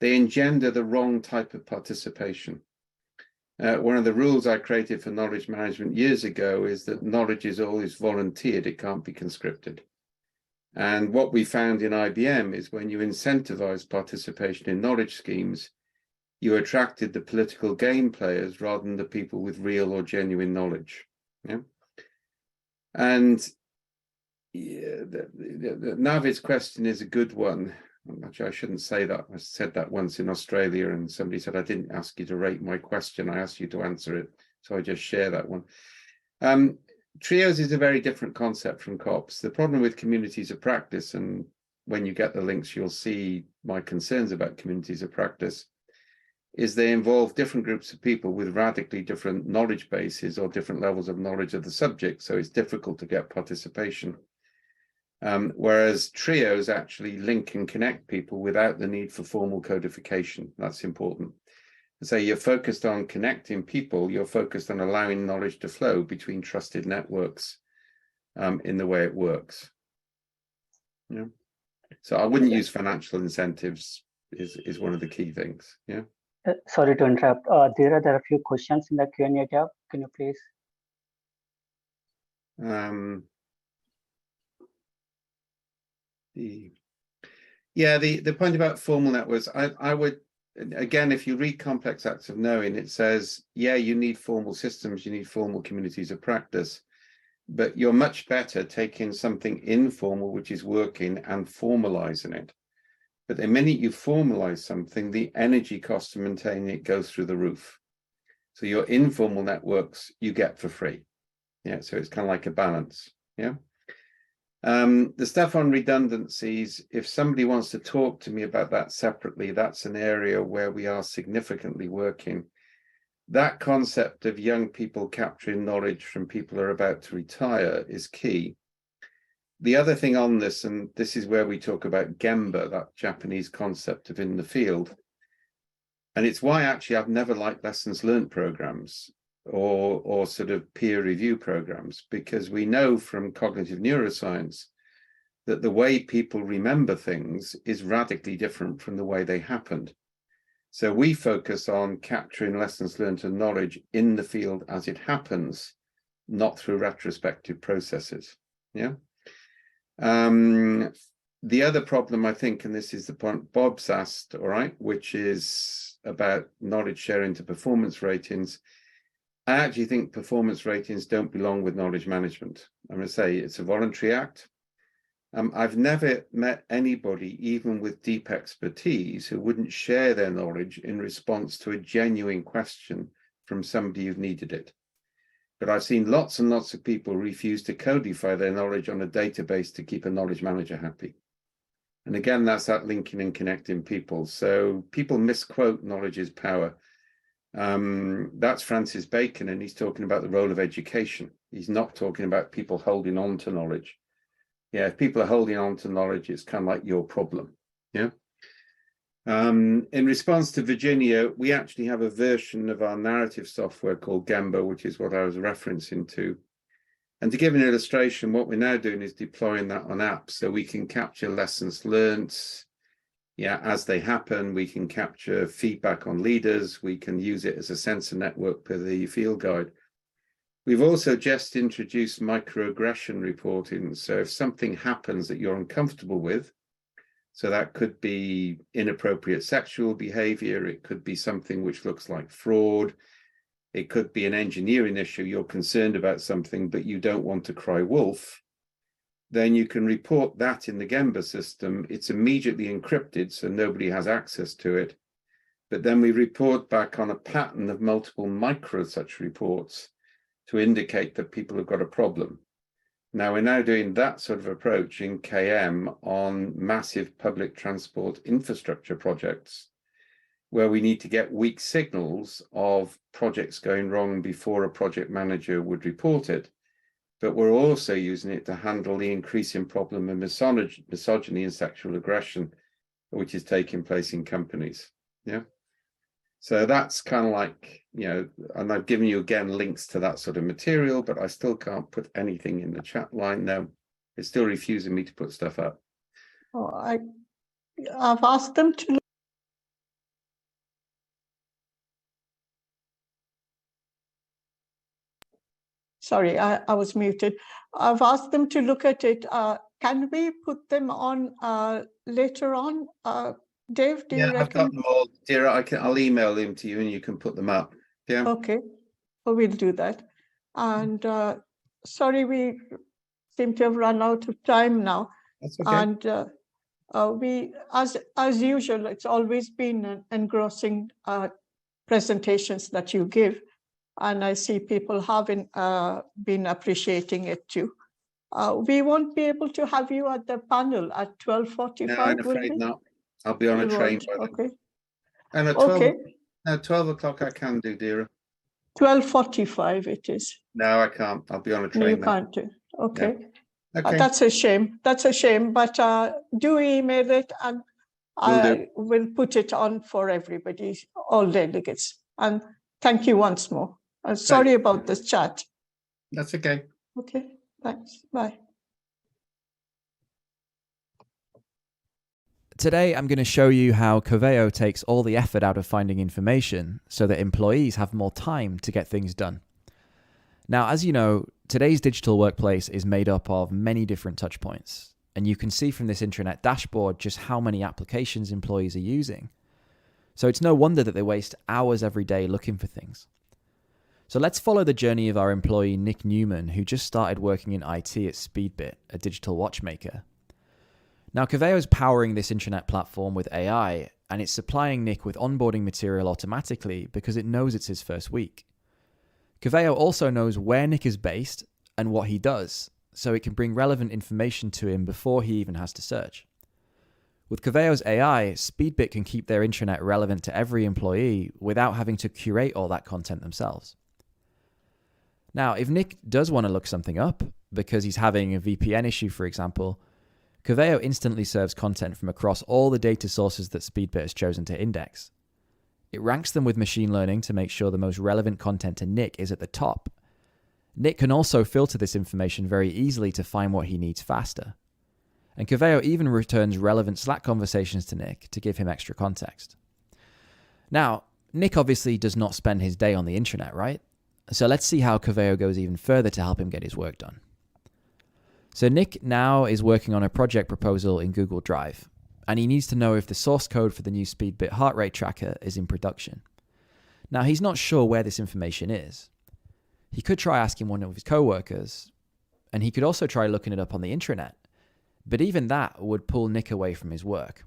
S9: they engender the wrong type of participation. One of the rules I created for knowledge management years ago is that knowledge is always volunteered, it can't be conscripted. And what we found in IBM is when you incentivize participation in knowledge schemes, you attracted the political game players rather than the people with real or genuine knowledge. Yeah. And yeah, Navid's question is a good one. Actually, I shouldn't say that. I said that once in Australia and somebody said, I didn't ask you to rate my question. I asked you to answer it. So I just share that one. Trios is a very different concept from COPS. The problem with communities of practice, and when you get the links, you'll see my concerns about communities of practice, is they involve different groups of people with radically different knowledge bases or different levels of knowledge of the subject. So it's difficult to get participation. Whereas trios actually link and connect people without the need for formal codification. That's important. So you're focused on connecting people, you're focused on allowing knowledge to flow between trusted networks in the way it works. Yeah. So I wouldn't use financial incentives is one of the key things. Yeah.
S10: Sorry to interrupt. There are a few questions in the Q&A tab. Can you please?
S9: The point about formal networks, I would, again, if you read Complex Acts of Knowing, it says, yeah, you need formal systems, you need formal communities of practice, but you're much better taking something informal, which is working, and formalizing it. But the minute you formalize something, the energy cost of maintaining it goes through the roof. So your informal networks you get for free. Yeah, so it's kind of like a balance. Yeah. The stuff on redundancies, if somebody wants to talk to me about that separately, that's an area where we are significantly working. That concept of young people capturing knowledge from people who are about to retire is key. The other thing on this, and this is where we talk about Gemba, that Japanese concept of in the field, and it's why actually I've never liked lessons learned programs or sort of peer review programs, because we know from cognitive neuroscience that the way people remember things is radically different from the way they happened. So we focus on capturing lessons learned and knowledge in the field as it happens, not through retrospective processes. Yeah. The other problem, I think, and this is the point Bob's asked, all right, which is about knowledge sharing to performance ratings. I actually think performance ratings don't belong with knowledge management. I'm going to say it's a voluntary act. I've never met anybody, even with deep expertise, who wouldn't share their knowledge in response to a genuine question from somebody who needed it. But I've seen lots and lots of people refuse to codify their knowledge on a database to keep a knowledge manager happy. And again, that's that linking and connecting people. So people misquote knowledge is power. That's Francis Bacon, and he's talking about the role of education. He's not talking about people holding on to knowledge. Yeah, if people are holding on to knowledge, it's kind of like your problem. Yeah. In response to Virginia, we actually have a version of our narrative software called Gemba, which is what I was referencing to. And to give an illustration, what we're now doing is deploying that on apps so we can capture lessons learned. Yeah, as they happen, we can capture feedback on leaders. We can use it as a sensor network per the field guide. We've also just introduced microaggression reporting. So if something happens that you're uncomfortable with, so that could be inappropriate sexual behavior, it could be something which looks like fraud, it could be an engineering issue, you're concerned about something, but you don't want to cry wolf, then you can report that in the Gemba system. It's immediately encrypted, so nobody has access to it. But then we report back on a pattern of multiple micro such reports to indicate that people have got a problem. Now we're now doing that sort of approach in KM on massive public transport infrastructure projects, where we need to get weak signals of projects going wrong before a project manager would report it. But we're also using it to handle the increasing problem of misogyny and sexual aggression, which is taking place in companies. Yeah. So that's kind of like, you know, and I've given you again links to that sort of material, but I still can't put anything in the chat line now. It's still refusing me to put stuff up.
S6: Oh, I've asked them to. Sorry, I was muted. I've asked them to look at it. Can we put them on later on? Dave, do you reckon?
S9: I've got them all, Dira. I'll email them to you and you can put them up. Yeah.
S6: Okay, well, we'll do that. And sorry, we seem to have run out of time now.
S9: That's okay.
S6: And we, as usual, it's always been engrossing presentations that you give. And I see people having been appreciating it too. We won't be able to have you at the panel at 12:45.
S9: No, I'm afraid not. I'll be on a train.
S6: Okay.
S9: And at 12 o'clock I can do, Dira.
S6: 12:45 it is.
S9: No, I can't. I'll be on a train.
S6: No, you
S9: now.
S6: can't do. Okay.
S9: Yeah. Okay.
S6: That's a shame. That's a shame. But do email it, and I will put it on for everybody, all delegates. And thank you once more. Sorry about this chat.
S9: That's okay.
S6: Okay. Thanks. Bye.
S11: Today, I'm going to show you how Coveo takes all the effort out of finding information so that employees have more time to get things done. Now, as you know, today's digital workplace is made up of many different touch points, and you can see from this intranet dashboard just how many applications employees are using. So it's no wonder that they waste hours every day looking for things. So let's follow the journey of our employee Nick Newman, who just started working in IT at Speedbit, a digital watchmaker. Now, Coveo is powering this intranet platform with AI, and it's supplying Nick with onboarding material automatically because it knows it's his first week. Coveo also knows where Nick is based and what he does, so it can bring relevant information to him before he even has to search. With Coveo's AI, Speedbit can keep their intranet relevant to every employee without having to curate all that content themselves. Now, if Nick does want to look something up, because he's having a VPN issue, for example, Coveo instantly serves content from across all the data sources that Speedbit has chosen to index. It ranks them with machine learning to make sure the most relevant content to Nick is at the top. Nick can also filter this information very easily to find what he needs faster. And Coveo even returns relevant Slack conversations to Nick to give him extra context. Now, Nick obviously does not spend his day on the intranet, right? So let's see how Coveo goes even further to help him get his work done. So Nick now is working on a project proposal in Google Drive, and he needs to know if the source code for the new Speedbit heart rate tracker is in production. Now, he's not sure where this information is. He could try asking one of his coworkers, and he could also try looking it up on the intranet, but even that would pull Nick away from his work.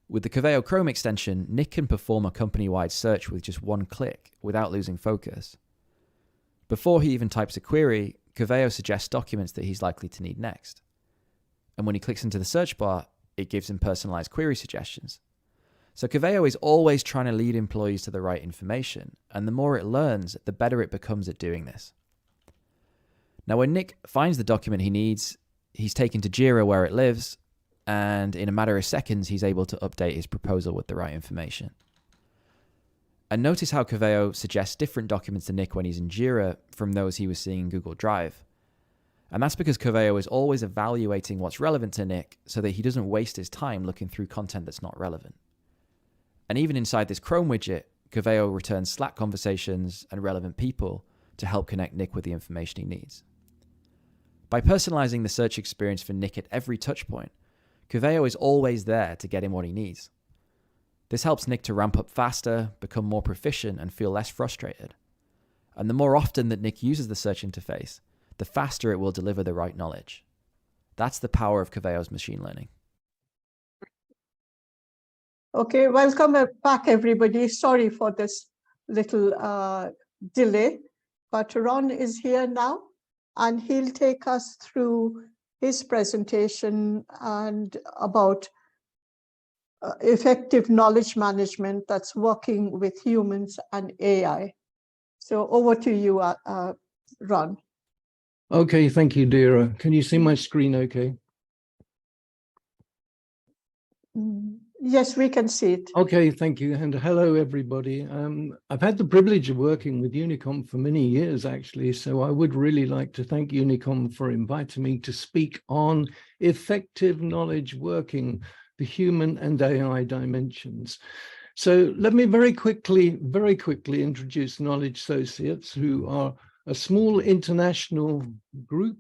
S11: With the Coveo Chrome extension, Nick can perform a company-wide search with just one click without losing focus. Before he even types a query, Coveo suggests documents that he's likely to need next. And when he clicks into the search bar, it gives him personalized query suggestions. So Coveo is always trying to lead employees to the right information, and the more it learns, the better it becomes at doing this. Now, when Nick finds the document he needs, he's taken to Jira where it lives, and in a matter of seconds, he's able to update his proposal with the right information. And notice how Coveo suggests different documents to Nick when he's in Jira from those he was seeing in Google Drive. And that's because Coveo is always evaluating what's relevant to Nick so that he doesn't waste his time looking through content that's not relevant. And even inside this Chrome widget, Coveo returns Slack conversations and relevant people to help connect Nick with the information he needs. By personalizing the search experience for Nick at every touchpoint, Coveo is always there to get him what he needs. This helps Nick to ramp up faster, become more proficient, and feel less frustrated. And the more often that Nick uses the search interface, the faster it will deliver the right knowledge. That's the power of Coveo's machine learning.
S6: Okay, welcome back, everybody. Sorry for this little delay, but Ron is here now, and he'll take us through his presentation and about effective knowledge management that's working with humans and AI. So over to you, Ron.
S12: Okay, thank you, Dira. Can you see my screen okay?
S6: Yes, we can see it.
S12: Okay, thank you. And hello, everybody. I've had the privilege of working with Unicom for many years, actually, so I would really like to thank Unicom for inviting me to speak on effective knowledge working, the human and AI dimensions. So let me very quickly introduce Knowledge Associates, who are a small international group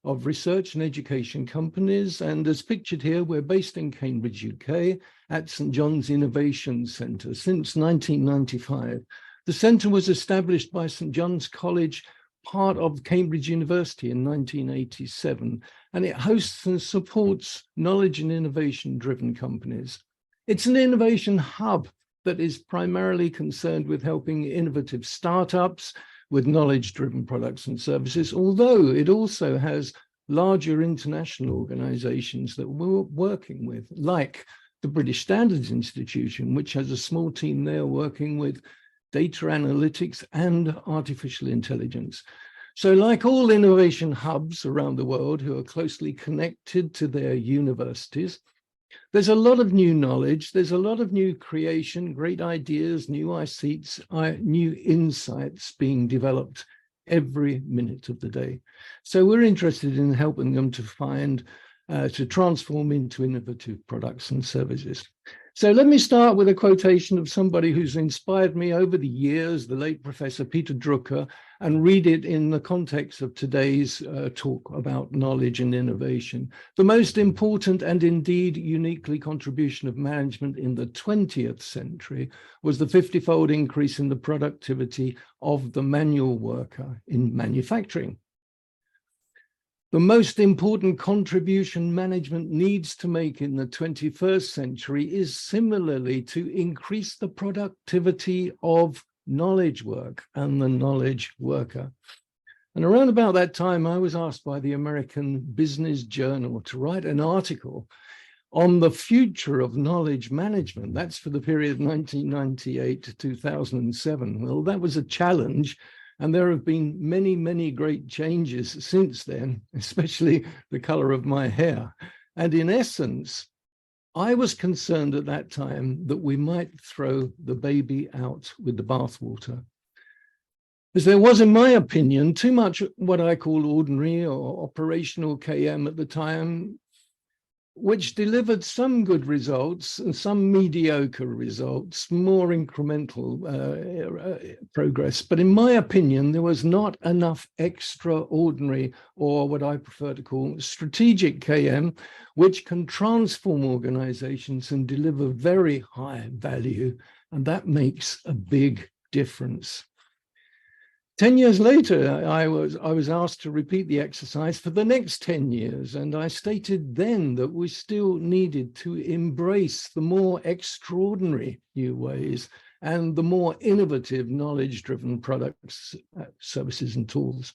S12: of research and education companies. And as pictured here, we're based in Cambridge, UK, at St. John's Innovation Centre since 1995. The centre was established by St. John's College, part of Cambridge University, in 1987, and it hosts and supports knowledge and innovation-driven companies. It's an innovation hub that is primarily concerned with helping innovative startups with knowledge-driven products and services, although it also has larger international organizations that we're working with, like the British Standards Institution, which has a small team there working with data analytics and artificial intelligence. So like all innovation hubs around the world who are closely connected to their universities, there's a lot of new knowledge, there's a lot of new creation, great ideas, new insights being developed every minute of the day. So we're interested in helping them to find, to transform into innovative products and services. So let me start with a quotation of somebody who's inspired me over the years, the late Professor Peter Drucker, and read it in the context of today's talk about knowledge and innovation. The most important and indeed uniquely contribution of management in the 20th century was the 50-fold increase in the productivity of the manual worker in manufacturing. The most important contribution management needs to make in the 21st century is similarly to increase the productivity of knowledge work and the knowledge worker. And around about that time, I was asked by the American Business Journal to write an article on the future of knowledge management. That's for the period 1998 to 2007. Well, that was a challenge. And there have been many, many great changes since then, especially the color of my hair. And in essence, I was concerned at that time that we might throw the baby out with the bathwater. Because there was, in my opinion, too much what I call ordinary or operational KM at the time, which delivered some good results and some mediocre results, more incremental progress. But in my opinion, there was not enough extraordinary, or what I prefer to call strategic KM, which can transform organizations and deliver very high value. And that makes a big difference. 10 years later, I was asked to repeat the exercise for the next 10 years. And I stated then that we still needed to embrace the more extraordinary new ways and the more innovative knowledge-driven products, services, and tools.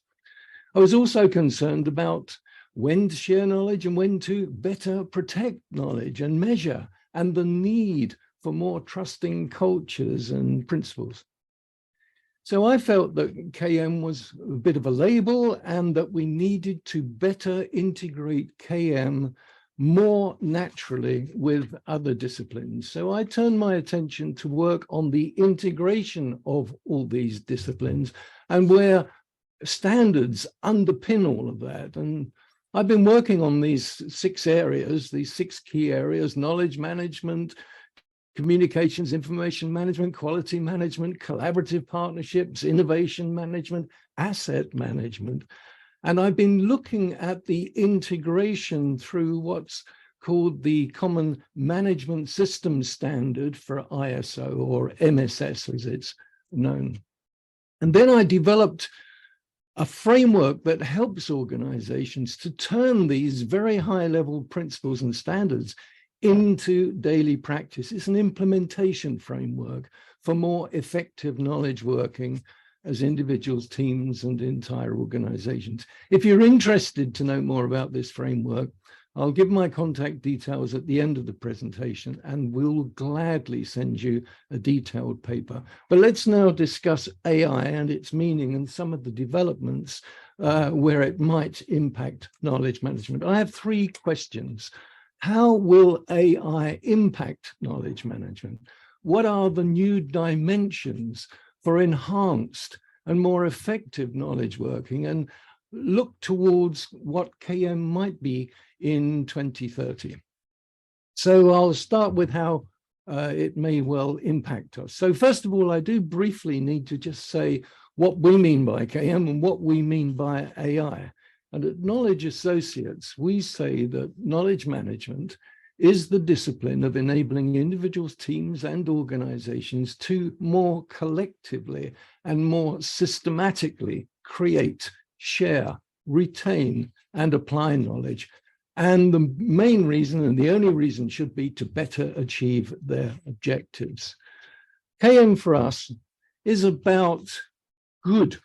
S12: I was also concerned about when to share knowledge and when to better protect knowledge and measure, and the need for more trusting cultures and principles. So I felt that KM was a bit of a label and that we needed to better integrate KM more naturally with other disciplines. So I turned my attention to work on the integration of all these disciplines and where standards underpin all of that. And I've been working on these 6 areas, these 6 key areas: knowledge management, communications, information management, quality management, collaborative partnerships, innovation management, asset management. And I've been looking at the integration through what's called the Common Management Systems Standard for ISO, or MSS as it's known. And then I developed a framework that helps organizations to turn these very high-level principles and standards into daily practice. It's an implementation framework for more effective knowledge working as individuals, teams, and entire organizations. If you're interested to know more about this framework, I'll give my contact details at the end of the presentation and we'll gladly send you a detailed paper. But let's now discuss AI and its meaning and some of the developments where it might impact knowledge management. I have 3 questions. How will AI impact knowledge management? What are the new dimensions for enhanced and more effective knowledge working? And look towards what KM might be in 2030. So I'll start with how it may well impact us. So first of all, I do briefly need to just say what we mean by KM and what we mean by AI. And at Knowledge Associates, we say that knowledge management is the discipline of enabling individuals, teams, and organizations to more collectively and more systematically create, share, retain, and apply knowledge. And the main reason, and the only reason, should be to better achieve their objectives. KM for us is about good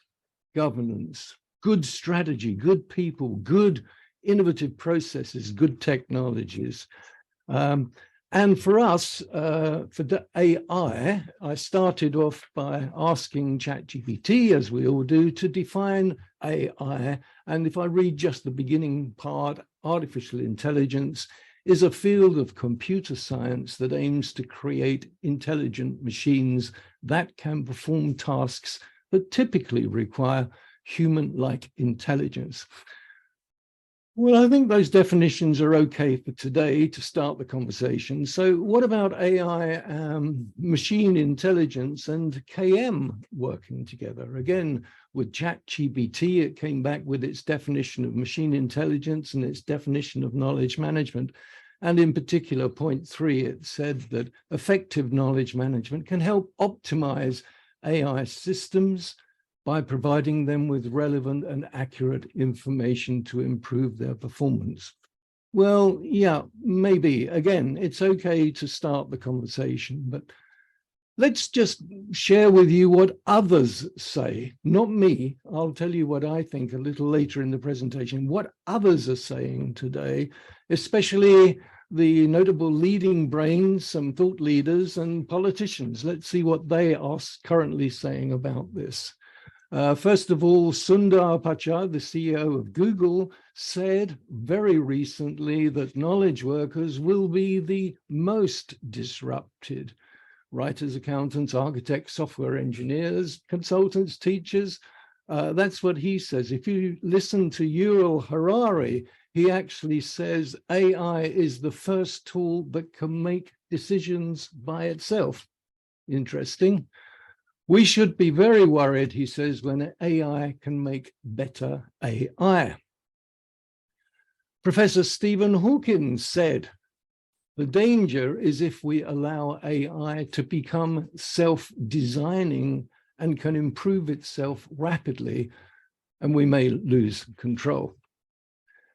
S12: governance, good strategy, good people, good innovative processes, good technologies. And for us, for the AI, I started off by asking ChatGPT, as we all do, to define AI. And if I read just the beginning part, artificial intelligence is a field of computer science that aims to create intelligent machines that can perform tasks that typically require human-like intelligence. Well, I think those definitions are okay for today to start the conversation. So what about AI, machine intelligence, and KM working together? Again, with ChatGPT, it came back with its definition of machine intelligence and its definition of knowledge management. And in particular, point 3, it said that effective knowledge management can help optimize AI systems by providing them with relevant and accurate information to improve their performance. Well, yeah, maybe. Again, it's okay to start the conversation, but Let's just share with you what others say, not me. I'll tell you what I think a little later in the presentation, what others are saying today, especially the notable leading brains, some thought leaders and politicians. Let's see what they are currently saying about this. First of all, Sundar Pichai, the CEO of Google, said very recently that knowledge workers will be the most disrupted. Writers, accountants, architects, software engineers, consultants, teachers. That's what he says. If you listen to Yuval Harari, he actually says AI is the first tool that can make decisions by itself. Interesting. We should be very worried, he says, when AI can make better AI. Professor Stephen Hawking said, the danger is if we allow AI to become self-designing and can improve itself rapidly, and we may lose control.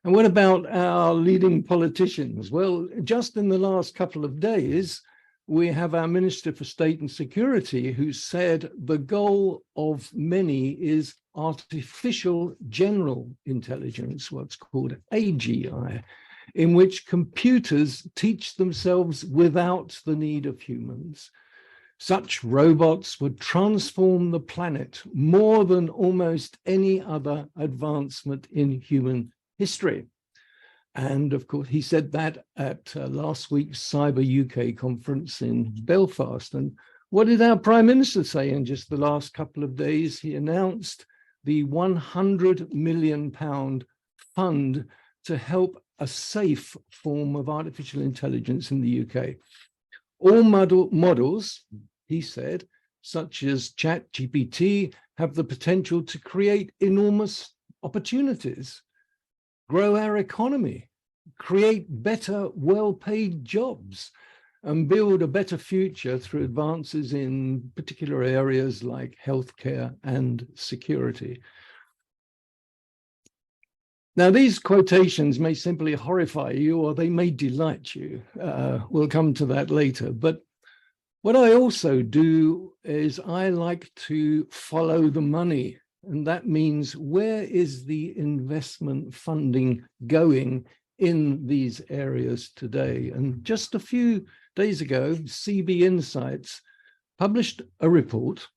S12: And what about our leading politicians? Well, just in the last couple of days, we have our Minister for State and Security who said the goal of many is artificial general intelligence, what's called AGI, in which computers teach themselves without the need of humans. Such robots would transform the planet more than almost any other advancement in human history. And of course, he said that at last week's Cyber UK conference in Belfast. And what did our Prime Minister say in just the last couple of days? He announced the £100 million fund to help a safe form of artificial intelligence in the UK. All models, he said, such as ChatGPT, have the potential to create enormous opportunities, grow our economy, create better, well-paid jobs, and build a better future through advances in particular areas like healthcare and security. Now, these quotations may simply horrify you or they may delight you. We'll come to that later. But what I also do is I like to follow the money. And that means, where is the investment funding going in these areas today? And just a few days ago, CB Insights published a report,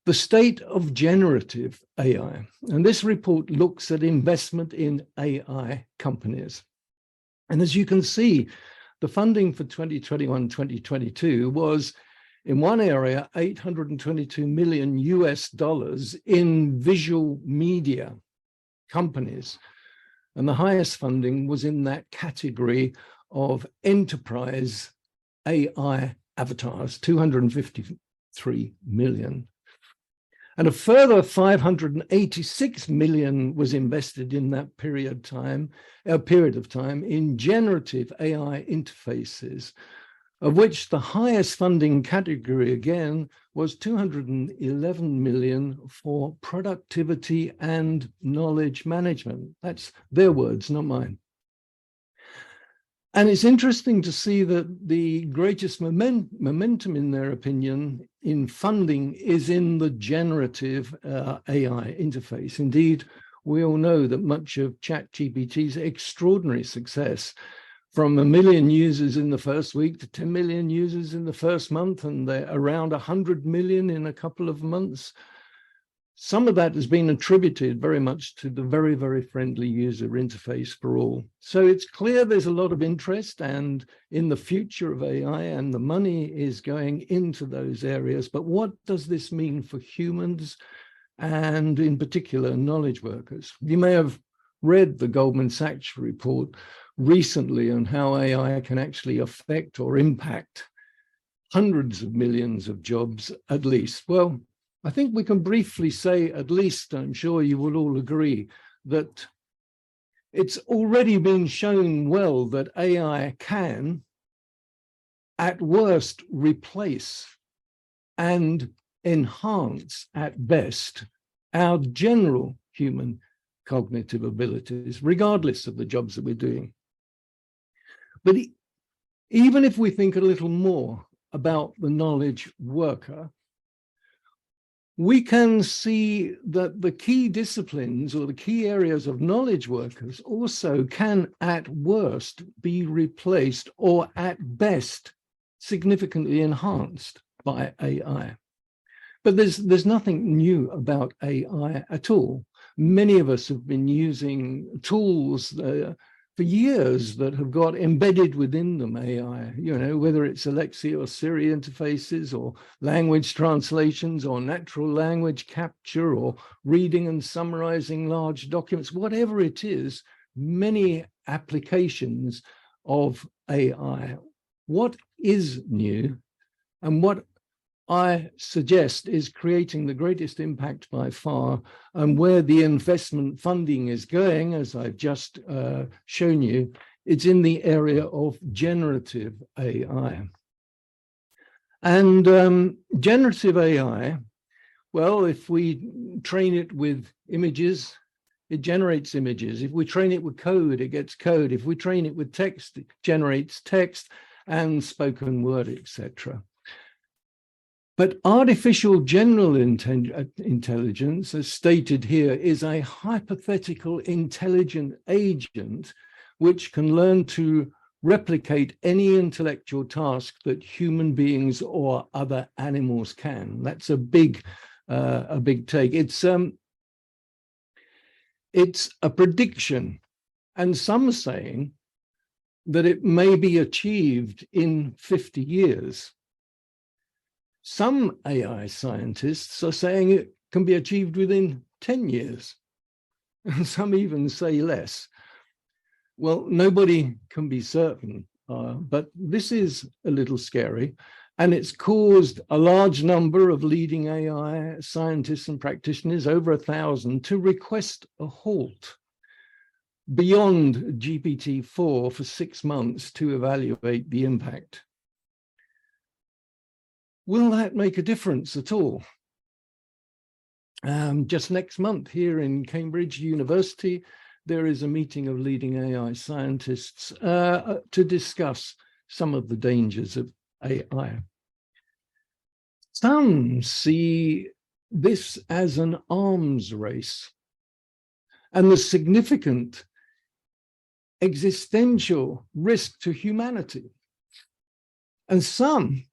S12: The State of Generative AI. And this report looks at investment in AI companies. And as you can see, the funding for 2021-2022 was, in one area, $822 million in visual media companies. And the highest funding was in that category of enterprise AI avatars, 253 million. And a further 586 million was invested in that period of time in generative AI interfaces, of which the highest funding category again was 211 million for productivity and knowledge management. That's their words, not mine. And it's interesting to see that the greatest momentum, in their opinion, in funding is in the generative AI interface. Indeed, we all know that much of ChatGPT's extraordinary success, from 1 million users in the first week to 10 million users in the first month, and they're around 100 million in a couple of months. Some of that has been attributed very much to the very, very friendly user interface for all. So it's clear there's a lot of interest and in the future of AI, and the money is going into those areas. But what does this mean for humans and in particular knowledge workers? You may have read the Goldman Sachs report recently on how AI can actually affect or impact hundreds of millions of jobs at least. Well, I think we can briefly say, at least, I'm sure you will all agree, that it's already been shown well that AI can, at worst, replace and enhance, at best, our general human cognitive abilities, regardless of the jobs that we're doing. But even if we think a little more about the knowledge worker, we can see that the key disciplines or the key areas of knowledge workers also can at worst be replaced or at best significantly enhanced by AI. But there's nothing new about AI at all. Many of us have been using tools for years that have got embedded within them AI, you know, whether it's Alexia or Siri interfaces or language translations or natural language capture or reading and summarizing large documents, whatever it is, many applications of AI. What is new and what I suggest is creating the greatest impact by far, and where the investment funding is going, as I've just shown you, it's in the area of generative AI. And generative AI, well, if we train it with images, it generates images. If we train it with code, it gets code. If we train it with text, it generates text and spoken word, etc. But artificial general intelligence, as stated here, is a hypothetical intelligent agent which can learn to replicate any intellectual task that human beings or other animals can. That's a big take. It's a prediction, and some saying that it may be achieved in 50 years. Some AI scientists are saying it can be achieved within 10 years, and some even say less. Well, nobody can be certain, but this is a little scary, and it's caused a large number of leading AI scientists and practitioners, over 1,000, to request a halt beyond GPT-4 for 6 months to evaluate the impact. Will that make a difference at all? Just next month here in Cambridge University, there is a meeting of leading AI scientists to discuss some of the dangers of AI. Some see this as an arms race and the significant existential risk to humanity. And some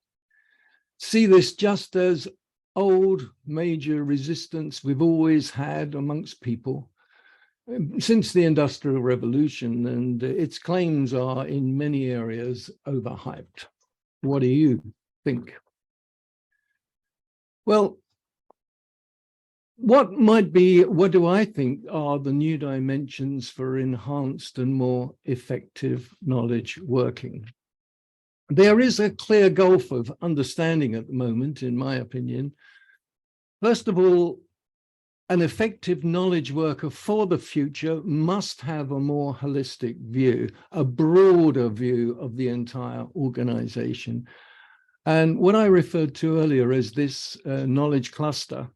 S12: see this just as old major resistance we've always had amongst people since the Industrial Revolution, and its claims are in many areas overhyped. What do you think? Well, what do I think are the new dimensions for enhanced and more effective knowledge working? There is a clear gulf of understanding at the moment, in my opinion. First of all, an effective knowledge worker for the future must have a more holistic view, a broader view of the entire organization. And what I referred to earlier as this knowledge cluster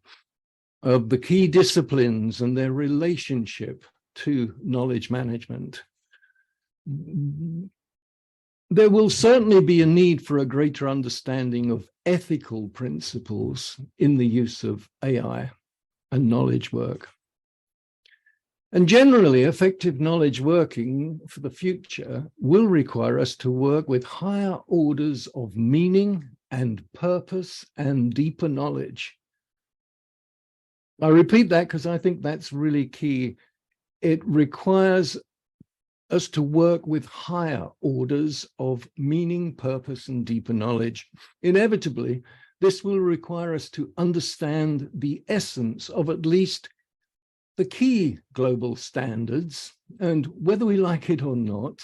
S12: of the key disciplines and their relationship to knowledge management. There will certainly be a need for a greater understanding of ethical principles in the use of AI and knowledge work. And generally, effective knowledge working for the future will require us to work with higher orders of meaning and purpose and deeper knowledge. I repeat that because I think that's really key. It requires us to work with higher orders of meaning, purpose, and deeper knowledge. Inevitably, this will require us to understand the essence of at least the key global standards, and whether we like it or not,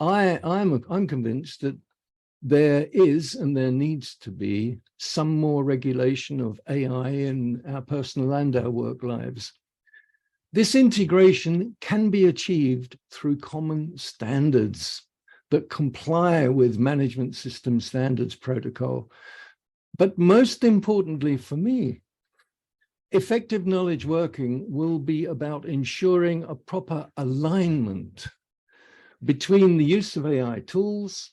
S12: I'm convinced that there is and there needs to be some more regulation of AI in our personal and our work lives. This integration can be achieved through common standards that comply with management system standards protocol. But most importantly for me, effective knowledge working will be about ensuring a proper alignment between the use of AI tools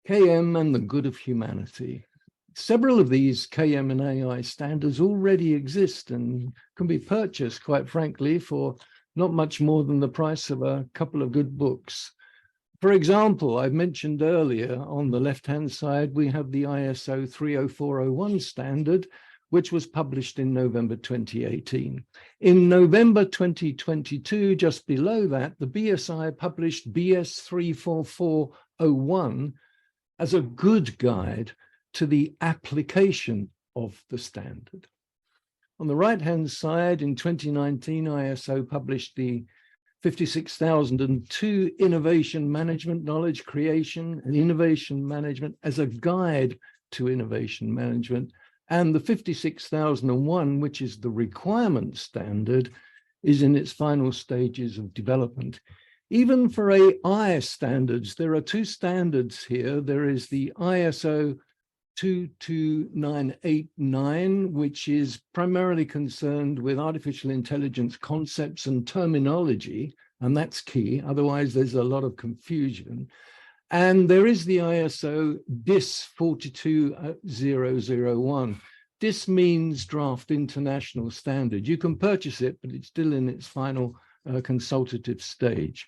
S12: KM and the good of humanity. Several of these KM and AI standards already exist and can be purchased, quite frankly, for not much more than the price of a couple of good books. For example, I mentioned earlier on the left-hand side, we have the ISO 30401 standard, which was published in November 2018. In November 2022, just below that, the BSI published BS 34401 as a good guide to the application of the standard. On the right-hand side, in 2019, ISO published the 56002 Innovation Management, Knowledge Creation and Innovation Management as a guide to innovation management. And the 56001, which is the requirement standard, is in its final stages of development. Even for AI standards, there are two standards here. There is the ISO 22989, which is primarily concerned with artificial intelligence concepts and terminology, and that's key. Otherwise, there's a lot of confusion. And there is the ISO DIS 42001. DIS means Draft International Standard. You can purchase it, but it's still in its final consultative stage.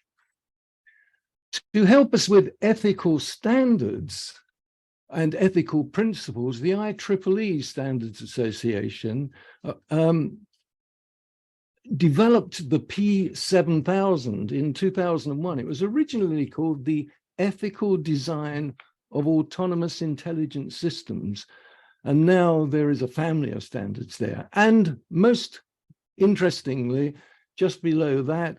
S12: To help us with ethical standards and ethical principles, the IEEE Standards Association developed the P7000 in 2001. It was originally called the Ethical Design of Autonomous Intelligent Systems, and now there is a family of standards there. And most interestingly, just below that,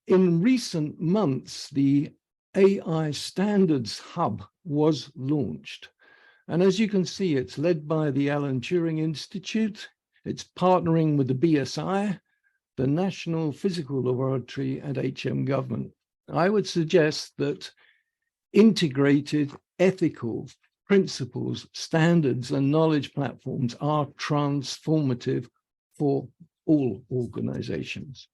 S12: in recent months, the AI Standards Hub was launched. And as you can see, it's led by the Alan Turing Institute. It's partnering with the BSI, the National Physical Laboratory, and HM Government. I would suggest that integrated ethical principles, standards, and knowledge platforms are transformative for all organizations.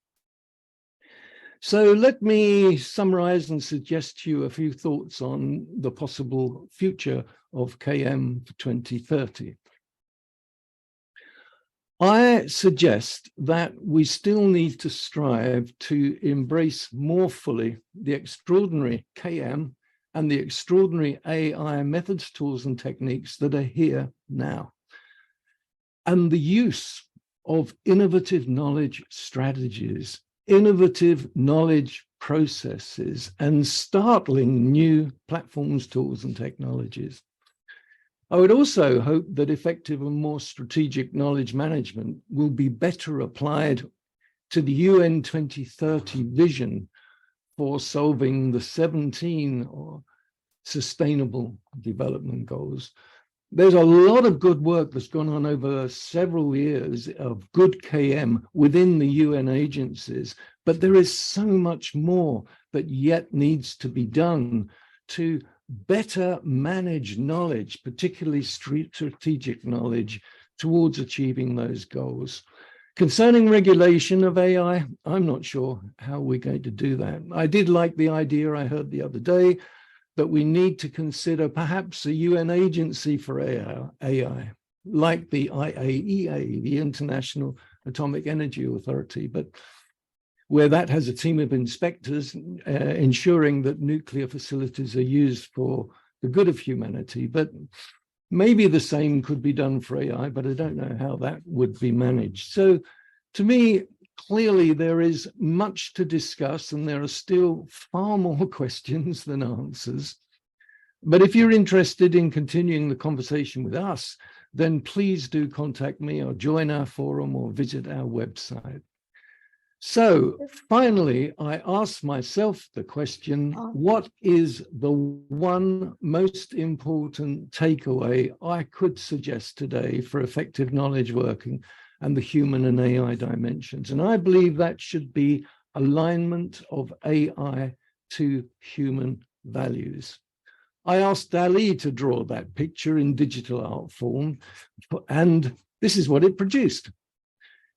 S12: So let me summarize and suggest to you a few thoughts on the possible future of KM for 2030. I suggest that we still need to strive to embrace more fully the extraordinary KM and the extraordinary AI methods, tools, and techniques that are here now, and the use of innovative knowledge strategies, innovative knowledge processes, and startling new platforms, tools, and technologies. I would also hope that effective and more strategic knowledge management will be better applied to the UN 2030 vision for solving the 17 Sustainable Development Goals. There's a lot of good work that's gone on over several years of good KM within the UN agencies, but there is so much more that yet needs to be done to better manage knowledge, particularly strategic knowledge, towards achieving those goals. Concerning regulation of AI, I'm not sure how we're going to do that. I did like the idea I heard the other day that we need to consider perhaps a UN agency for AI, like the IAEA, the International Atomic Energy Authority, but where that has a team of inspectors ensuring that nuclear facilities are used for the good of humanity. But maybe the same could be done for AI, but I don't know how that would be managed. So to me, clearly there is much to discuss and there are still far more questions than answers. But if you're interested in continuing the conversation with us, then please do contact me or join our forum or visit our website. So finally, I ask myself the question, what is the one most important takeaway I could suggest today for effective knowledge working and the human and AI dimensions? And I believe that should be alignment of AI to human values. I asked DALL-E to draw that picture in digital art form, and this is what it produced.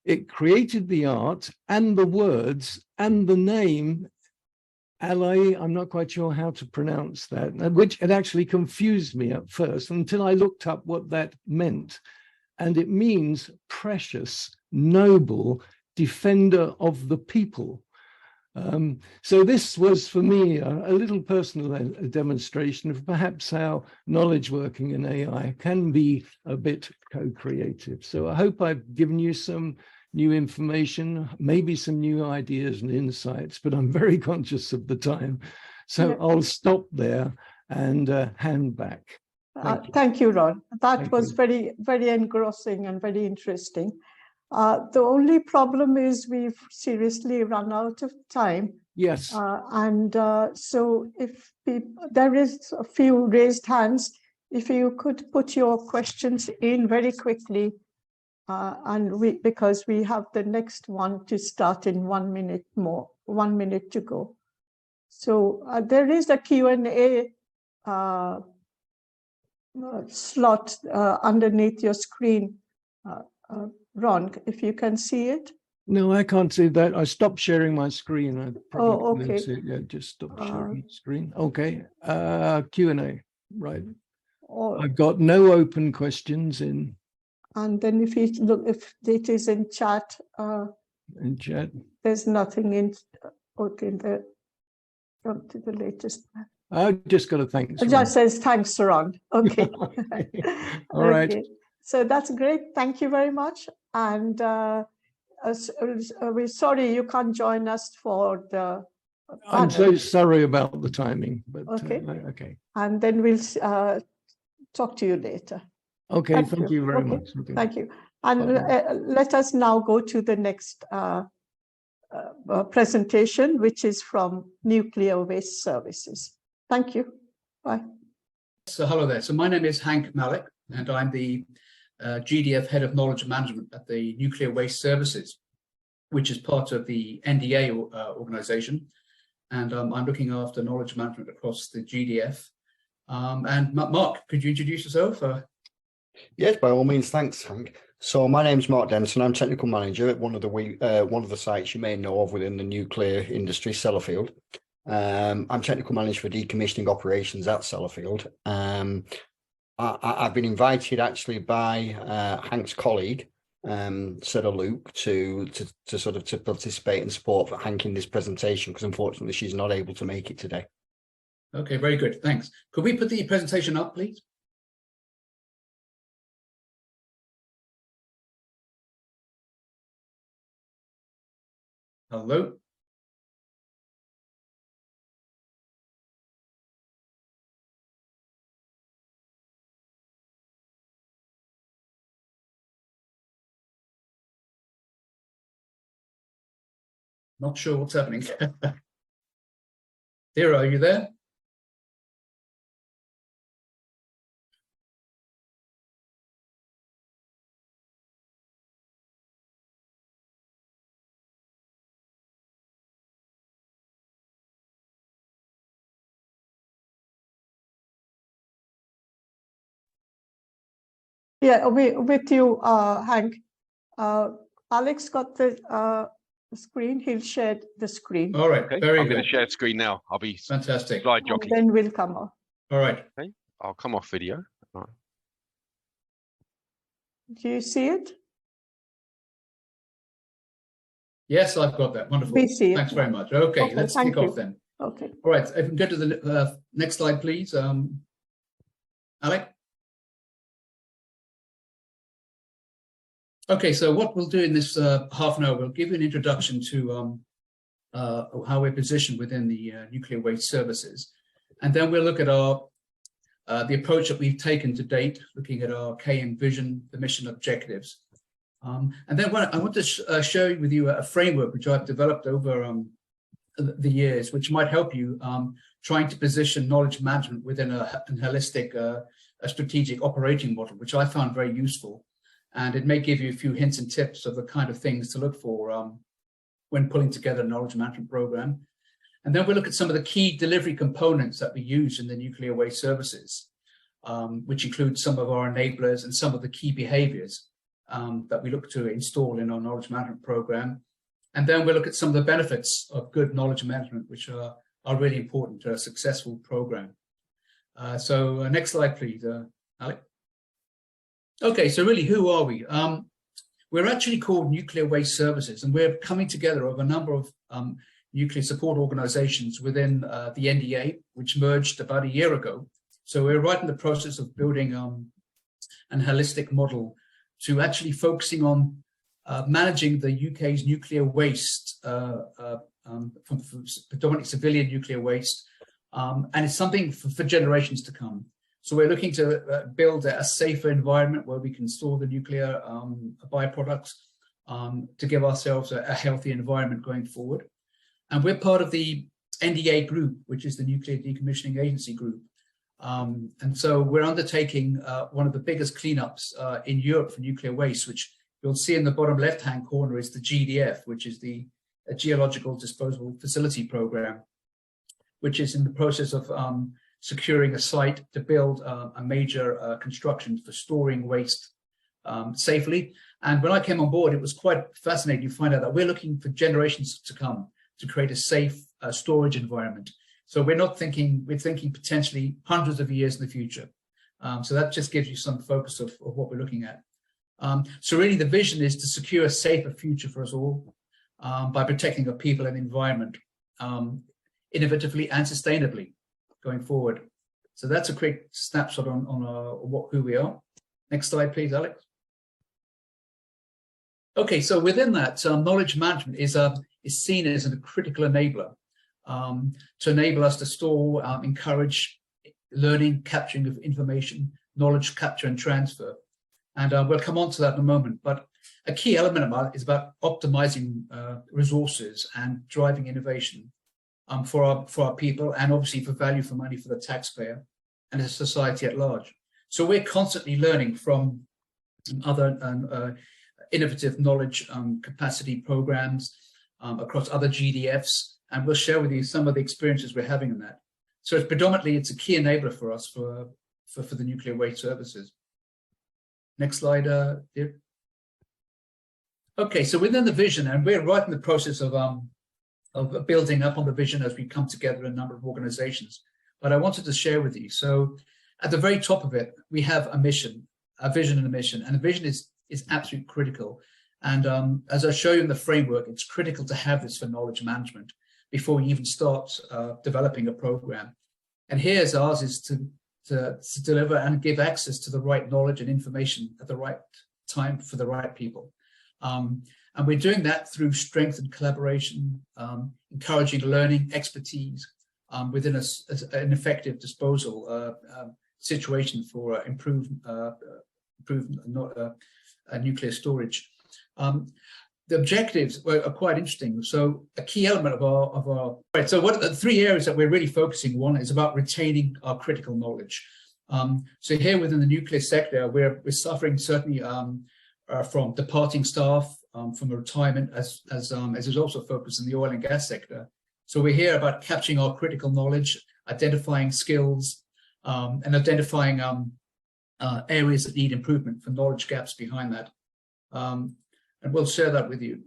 S12: It created the art and the words and the name Ally, I'm not quite sure how to pronounce that, which it actually confused me at first until I looked up what that meant. And it means precious, noble, defender of the people. So this was for me a little personal demonstration of perhaps how knowledge working in AI can be a bit co-creative. So I hope I've given you some new information, maybe some new ideas and insights, but I'm very conscious of the time. So I'll stop there and hand back.
S6: Thank you, Ron. That was very, very engrossing and very interesting. The only problem is we've seriously run out of time.
S12: Yes.
S6: So if there is a few raised hands, if you could put your questions in very quickly, because we have the next one to start in 1 minute more, 1 minute to go. So there is a Q&A slot underneath your screen. Ron, if you can see it.
S12: No, I can't see that. I stopped sharing my screen. I probably
S6: okay.
S12: See it. Yeah, just stop sharing the screen. Okay. Q&A. Right. I've got no open questions in.
S6: And then if you look, if it is in chat.
S12: In chat.
S6: There's nothing in. Okay. Jump to the latest.
S12: I just got to thank.
S6: It just says thanks, Ron. Okay.
S12: All right. Okay.
S6: So that's great. Thank you very much. And we're sorry you can't join us for the
S12: I'm so sorry about the timing, but
S6: okay.
S12: Okay.
S6: And then we'll talk to you later.
S12: Okay, thank you very much. Okay.
S6: Thank you. And let us now go to the next presentation, which is from Nuclear Waste Services. Thank you. Bye.
S13: So hello there. So my name is Hank Malik, and I'm the GDF Head of Knowledge Management at the Nuclear Waste Services, which is part of the NDA organization. And I'm looking after knowledge management across the GDF. And Mark, could you introduce yourself?
S14: Yes, by all means. Thanks, Hank. So my name's Mark Denson. I'm technical manager at one of the sites you may know of within the nuclear industry, Sellafield. I'm technical manager for decommissioning operations at Sellafield. I've been invited actually by Hank's colleague, Sarah Luke, to participate and support for Hank in this presentation, because unfortunately she's not able to make it today.
S13: Okay, very good. Thanks. Could we put the presentation up, please? Hello. Not sure what's happening. Dira, are you there?
S6: Yeah, with you, Hank. Alex got the screen. He'll share the screen.
S13: All right,
S15: okay.
S13: Very
S15: I'm
S13: good.
S15: going to share screen now. I'll be
S13: fantastic.
S15: Slide jockey.
S6: And then we'll come off.
S13: All right.
S15: Okay, I'll come off video. All right.
S6: Do you see it?
S13: Yes, I've got that. Wonderful.
S6: We see it.
S13: Thanks very much. Okay, let's kick off then.
S6: Okay.
S13: All right. If we can go to the next slide, please. Alec. Okay, so what we'll do in this half an hour, we'll give you an introduction to how we're positioned within the nuclear waste services. And then we'll look at our the approach that we've taken to date, looking at our KM vision, the mission objectives. And then I want to share with you a framework which I've developed over the years, which might help you trying to position knowledge management within a holistic, a strategic operating model, which I found very useful. And it may give you a few hints and tips of the kind of things to look for when pulling together a knowledge management program. And then we'll look at some of the key delivery components that we use in the nuclear waste services, which include some of our enablers and some of the key behaviors that we look to install in our knowledge management program. And then we'll look at some of the benefits of good knowledge management, which are are really important to a successful program. So next slide, please, Alec. Okay, so really, who are we? We're actually called Nuclear Waste Services, and we're coming together of a number of nuclear support organizations within the NDA, which merged about a year ago. So we're right in the process of building an holistic model to actually focusing on managing the UK's nuclear waste, from predominantly civilian nuclear waste, and it's something for generations to come. So we're looking to build a safer environment where we can store the nuclear byproducts to give ourselves a healthy environment going forward. And we're part of the NDA group, which is the Nuclear Decommissioning Agency group. And so we're undertaking one of the biggest cleanups in Europe for nuclear waste, which you'll see in the bottom left-hand corner is the GDF, which is the Geological Disposal Facility Program, which is in the process of securing a site to build a major construction for storing waste safely. And when I came on board, it was quite fascinating to find out that we're looking for generations to come to create a safe storage environment. So we're not thinking, we're thinking potentially hundreds of years in the future. So that just gives you some focus of what we're looking at. So really the vision is to secure a safer future for us all by protecting our people and the environment innovatively and sustainably going forward. So that's a quick snapshot on who we are. Next slide, please, Alex. Okay, so within that, knowledge management is seen as a critical enabler to enable us to store, encourage learning, capturing of information, knowledge capture and transfer. And we'll come on to that in a moment. But a key element about it is about optimizing resources and driving innovation for our people, and obviously for value for money for the taxpayer and the society at large. So we're constantly learning from other innovative knowledge capacity programs across other GDFs, and we'll share with you some of the experiences we're having in that. So it's predominantly, it's a key enabler for us for the nuclear waste services. Next slide, dear. Okay, so within the vision, and we're right in the process of building up on the vision as we come together in a number of organizations. But I wanted to share with you. So at the very top of it, we have a mission, a vision and a mission. And the vision is absolutely critical. And as I show you in the framework, it's critical to have this for knowledge management before you even start developing a program. And here's ours is to deliver and give access to the right knowledge and information at the right time for the right people. And we're doing that through strength and collaboration, encouraging learning, expertise within an effective disposal situation for improved nuclear storage. The objectives are quite interesting. So a key element of our right. So what are the three areas that we're really focusing on is about retaining our critical knowledge. So here within the nuclear sector, we're suffering certainly from departing staff, from retirement, as is also focused in the oil and gas sector. So we're here about capturing our critical knowledge, identifying skills, and identifying areas that need improvement for knowledge gaps behind that. And we'll share that with you.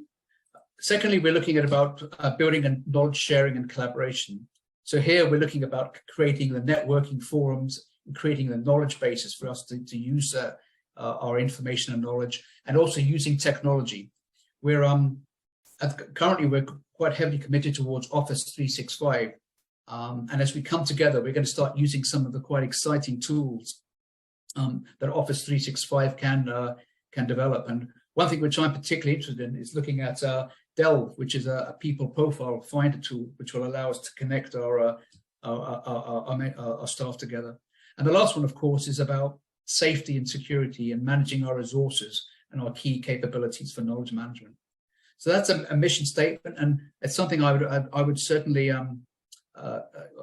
S13: Secondly, we're looking at about building a knowledge sharing and collaboration. So here we're looking about creating the networking forums and creating the knowledge bases for us to use our information and knowledge, and also using technology. We're currently we're quite heavily committed towards Office 365, and as we come together, we're going to start using some of the quite exciting tools that Office 365 can develop. And one thing which I'm particularly interested in is looking at Delve, which is a people profile finder tool, which will allow us to connect our staff together. And the last one, of course, is about safety and security and managing our resources and our key capabilities for knowledge management. So that's a mission statement, and it's something I would certainly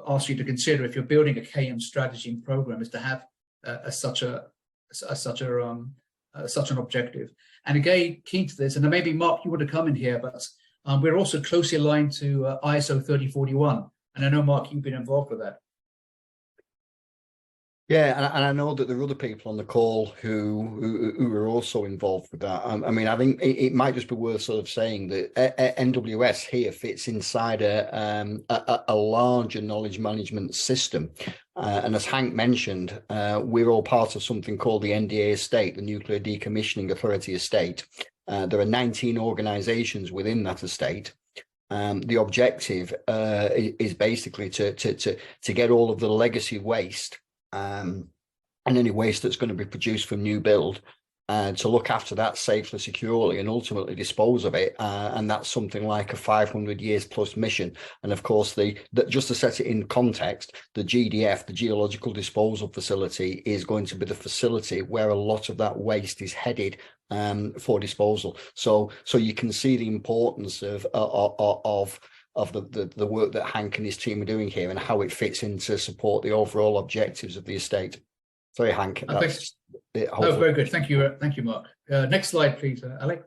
S13: ask you to consider if you're building a KM strategy and program, is to have such an objective. And again, key to this, and maybe Mark, you want to come in here, but we're also closely aligned to ISO 3041, and I know Mark, you've been involved with that.
S14: Yeah, and I know that there are other people on the call who are also involved with that. I mean, I think it might just be worth sort of saying that NWS here fits inside a larger knowledge management system. And as Hank mentioned, we're all part of something called the NDA estate, the Nuclear Decommissioning Authority estate. There are 19 organizations within that estate. The objective is basically to get all of the legacy waste and any waste that's going to be produced from new build, to look after that safely, securely, and ultimately dispose of it. And that's something like a 500 years plus mission. And of course, just to set it in context, the GDF, the Geological Disposal Facility, is going to be the facility where a lot of that waste is headed for disposal. So you can see the importance of the work that Hank and his team are doing here and how it fits in to support the overall objectives of the estate. Sorry, Hank. That's it,
S13: oh, very good. Thank you, Mark. Next slide, please, Alec.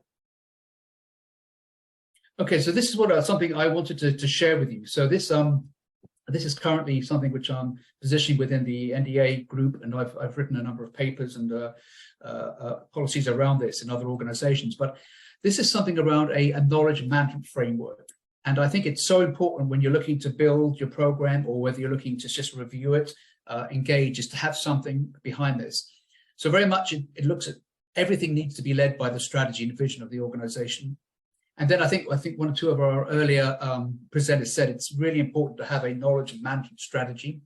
S13: Okay, so this is what something I wanted to share with you. So this is currently something which I'm positioning within the NDA group, and I've written a number of papers and policies around this in other organizations. But this is something around a knowledge management framework. And I think it's so important when you're looking to build your program, or whether you're looking to just review it, engage, is to have something behind this. So very much it looks at everything needs to be led by the strategy and vision of the organization. And then I think one or two of our earlier presenters said it's really important to have a knowledge management strategy.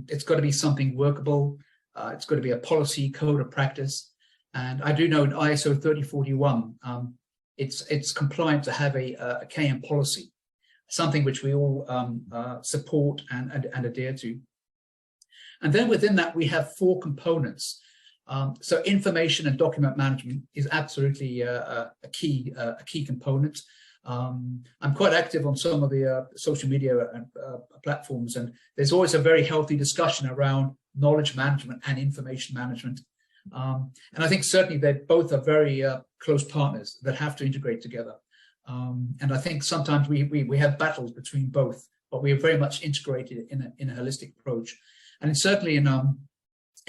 S13: It's got to be something workable. It's got to be a policy, code of practice. And I do know in ISO 3041, it's compliant to have a KM policy, something which we all support and adhere to. And then within that, we have 4 components. So information and document management is absolutely a key component. I'm quite active on some of the social media platforms, and there's always a very healthy discussion around knowledge management and information management. And I think certainly they both are very close partners that have to integrate together. And I think sometimes we have battles between both, but we are very much integrated in a holistic approach. And certainly in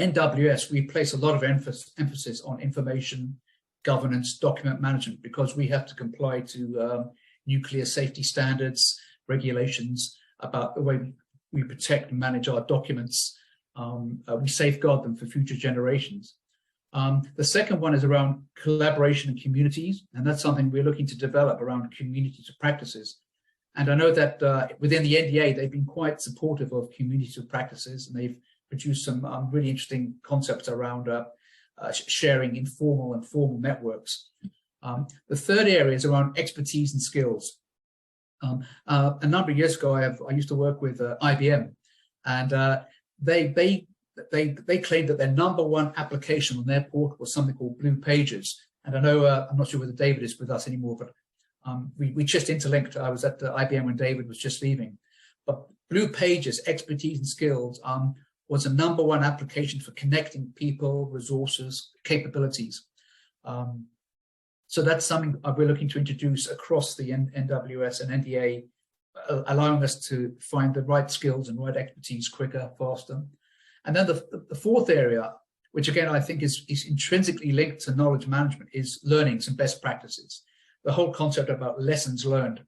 S13: NWS, we place a lot of emphasis on information, governance, document management, because we have to comply to nuclear safety standards, regulations about the way we protect and manage our documents. We safeguard them for future generations. The second one is around collaboration and communities, and that's something we're looking to develop around communities of practices. And I know that within the NDA, they've been quite supportive of communities of practices, and they've produced some really interesting concepts around sharing informal and formal networks. The third area is around expertise and skills. A number of years ago, I used to work with IBM, and they claimed that their #1 application on their portal was something called Blue Pages. And I know, I'm not sure whether David is with us anymore, but we just interlinked. I was at the IBM when David was just leaving. But Blue Pages, expertise and skills, was a #1 application for connecting people, resources, capabilities. So that's something we're looking to introduce across the NWS and NDA, allowing us to find the right skills and right expertise quicker, faster. And then the fourth area, which again I think is intrinsically linked to knowledge management, is learnings and best practices. The whole concept about lessons learned.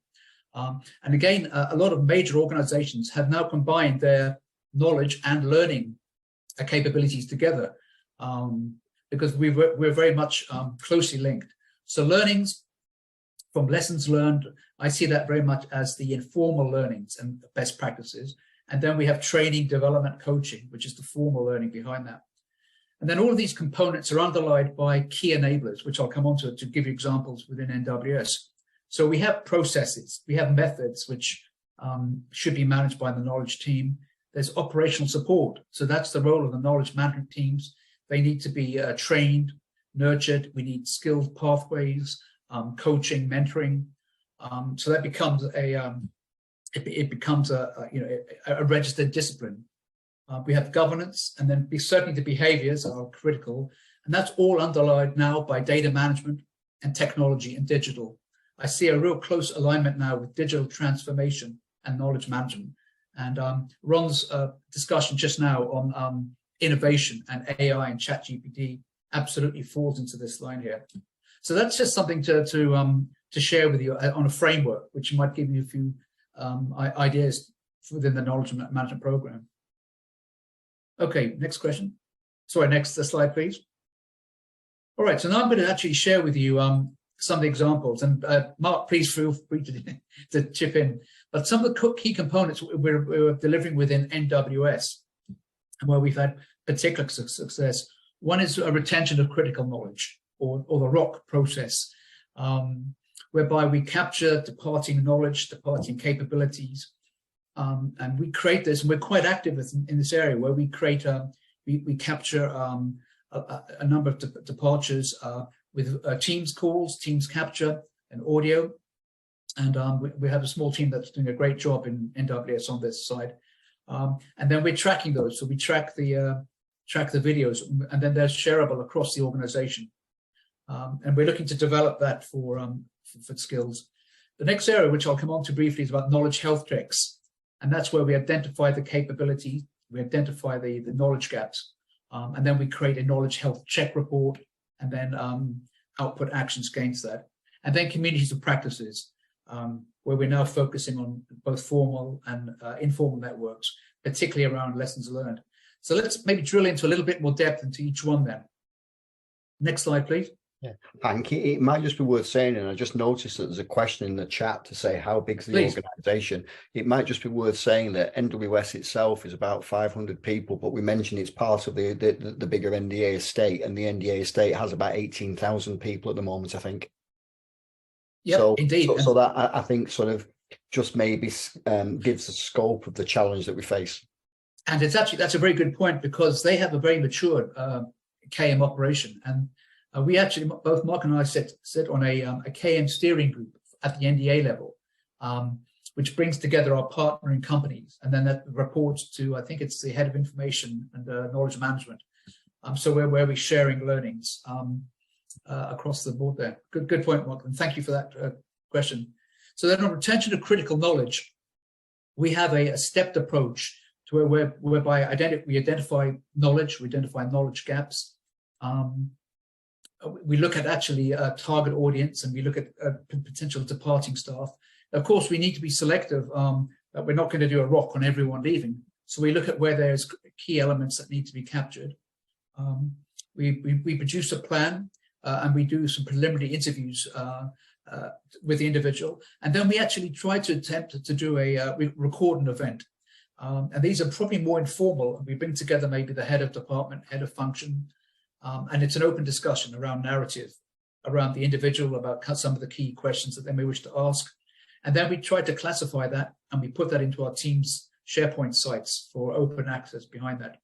S13: And again, a lot of major organizations have now combined their knowledge and learning capabilities together, because we're very much closely linked. So learnings from lessons learned, I see that very much as the informal learnings and best practices. And then we have training, development, coaching, which is the formal learning behind that. And then all of these components are underlined by key enablers, which I'll come on to give you examples within NWS. So we have processes, we have methods, which should be managed by the knowledge team. There's operational support. So that's the role of the knowledge management teams. They need to be trained, nurtured. We need skilled pathways, coaching, mentoring. So that becomes it becomes a registered discipline. We have governance, and then certainly the behaviors are critical. And that's all underlined now by data management and technology and digital. I see a real close alignment now with digital transformation and knowledge management. And Ron's discussion just now on innovation, and AI and ChatGPT absolutely falls into this line here. So that's just something to share with you on a framework, which might give you a few ideas within the knowledge management program. Okay, next question. Sorry, next slide, please. All right, so now I'm going to actually share with you some of the examples, and Mark, please feel free to chip in. But some of the key components we're delivering within NWS, and where we've had particular success. One is a retention of critical knowledge, or the ROC process, whereby we capture departing knowledge, departing capabilities, and we create this, and we're quite active in this area where we create we capture a number of departures with Teams calls, Teams capture, and audio. And we have a small team that's doing a great job in NWS on this side. And then we're tracking those. So we track the videos, and then they're shareable across the organization. And we're looking to develop that for skills. The next area, which I'll come on to briefly, is about knowledge health checks. And that's where we identify the capability, we identify the knowledge gaps, and then we create a knowledge health check report, and then output actions against that. And then communities of practices, where we're now focusing on both formal and informal networks, particularly around lessons learned. So let's maybe drill into a little bit more depth into each one then. Next slide, please.
S14: Yeah, Hank, it might just be worth saying, and I just noticed that there's a question in the chat to say how big is the organization. It might just be worth saying that NWS itself is about 500 people, but we mentioned it's part of the bigger NDA estate, and the NDA estate has about 18,000 people at the moment, I think.
S13: Yeah, so, indeed.
S14: So that I think sort of just maybe gives the scope of the challenge that we face.
S13: And it's actually, that's a very good point, because they have a very mature KM operation, and we actually, both Mark and I sit on a KM steering group at the NDA level, which brings together our partnering companies, and then that reports to, I think it's the head of information and knowledge management. So where we're sharing learnings across the board there. Good point, Mark, and thank you for that question. So then on retention of critical knowledge, we have a stepped approach to whereby we identify knowledge, we identify knowledge gaps. We look at actually a target audience, and we look at potential departing staff. Of course, we need to be selective. That we're not going to do a ROC on everyone leaving. So we look at where there's key elements that need to be captured. We produce a plan, and we do some preliminary interviews with the individual. And then we actually try to attempt to do we record an event. And these are probably more informal. We bring together maybe the head of department, head of function, and it's an open discussion around narrative, around the individual, about some of the key questions that they may wish to ask. And then we try to classify that, and we put that into our team's SharePoint sites for open access behind that.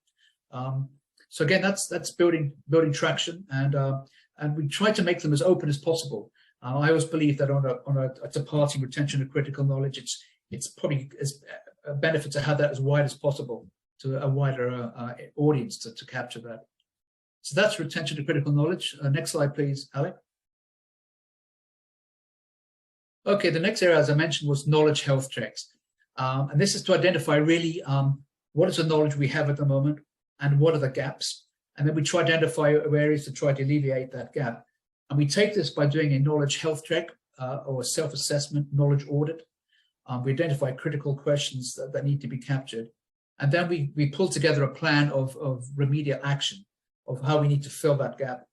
S13: So again, that's building traction, and we try to make them as open as possible. I always believe that on a departing retention of critical knowledge, it's probably a benefit to have that as wide as possible to a wider audience to capture that. So that's retention of critical knowledge. Next slide, please, Alec. Okay, the next area, as I mentioned, was knowledge health checks. And this is to identify really what is the knowledge we have at the moment and what are the gaps. And then we try to identify areas to try to alleviate that gap. And we take this by doing a knowledge health check or a self-assessment knowledge audit. We identify critical questions that need to be captured. And then we pull together a plan of remedial action, of how we need to fill that gap.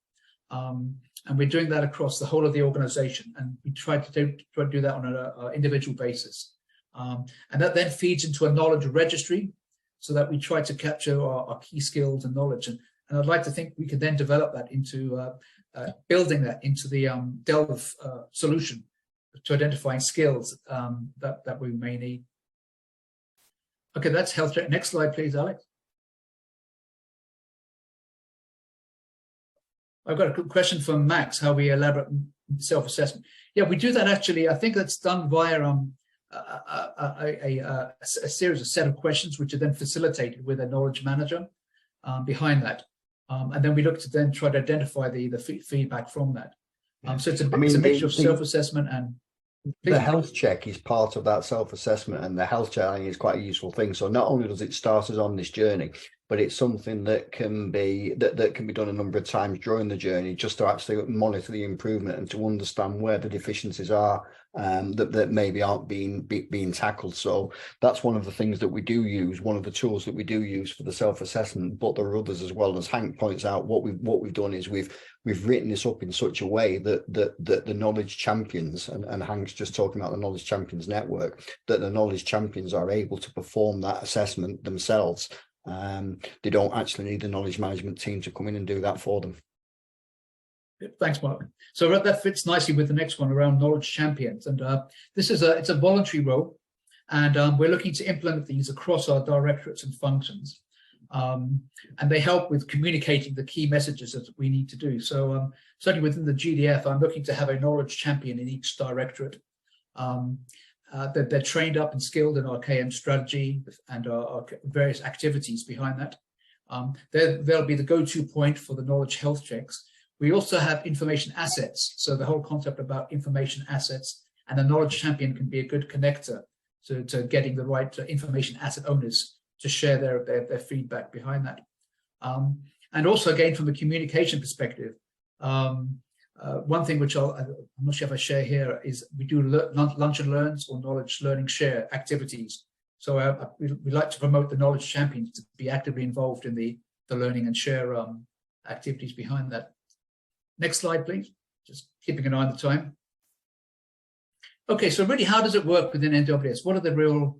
S13: And we're doing that across the whole of the organization. And we try to do that on an individual basis. And that then feeds into a knowledge registry, so that we try to capture our key skills and knowledge. And I'd like to think we could then develop that into building that into the Delve solution to identifying skills that we may need. Okay, that's health check. Next slide, please, Alex. I've got a quick question from Max, how we elaborate self-assessment. Yeah, we do that actually. I think that's done via a series of set of questions, which are then facilitated with a knowledge manager behind that. And then we look to then try to identify the feedback from that. So it's a mixture of self-assessment and...
S14: The health check is part of that self-assessment, and the health check is quite a useful thing. So not only does it start us on this journey, but it's something that can be that can be done a number of times during the journey, just to actually monitor the improvement and to understand where the deficiencies are that maybe aren't being tackled. So that's one of the things that we do use, one of the tools that we do use for the self-assessment. But there are others as well. As Hank points out, what we've done is we've written this up in such a way that the knowledge champions, and Hank's just talking about the knowledge champions network, that the knowledge champions are able to perform that assessment themselves. They don't actually need the knowledge management team to come in and do that for them.
S13: Thanks, Mark. So that fits nicely with the next one around knowledge champions. And this is it's a voluntary role, and we're looking to implement these across our directorates and functions. And they help with communicating the key messages that we need to do. So certainly within the GDF, I'm looking to have a knowledge champion in each directorate. They're trained up and skilled in our KM strategy and our various activities behind that. They'll be the go-to point for the knowledge health checks. We also have information assets. So the whole concept about information assets, and the knowledge champion can be a good connector to getting the right information asset owners to share their feedback behind that. And also, again, from a communication perspective, one thing which I'm not sure if I share here is we do lunch and learns or knowledge learning share activities. So we like to promote the knowledge champions to be actively involved in the learning and share activities behind that. Next slide, please. Just keeping an eye on the time. Okay, so really, how does it work within NWS? What are the real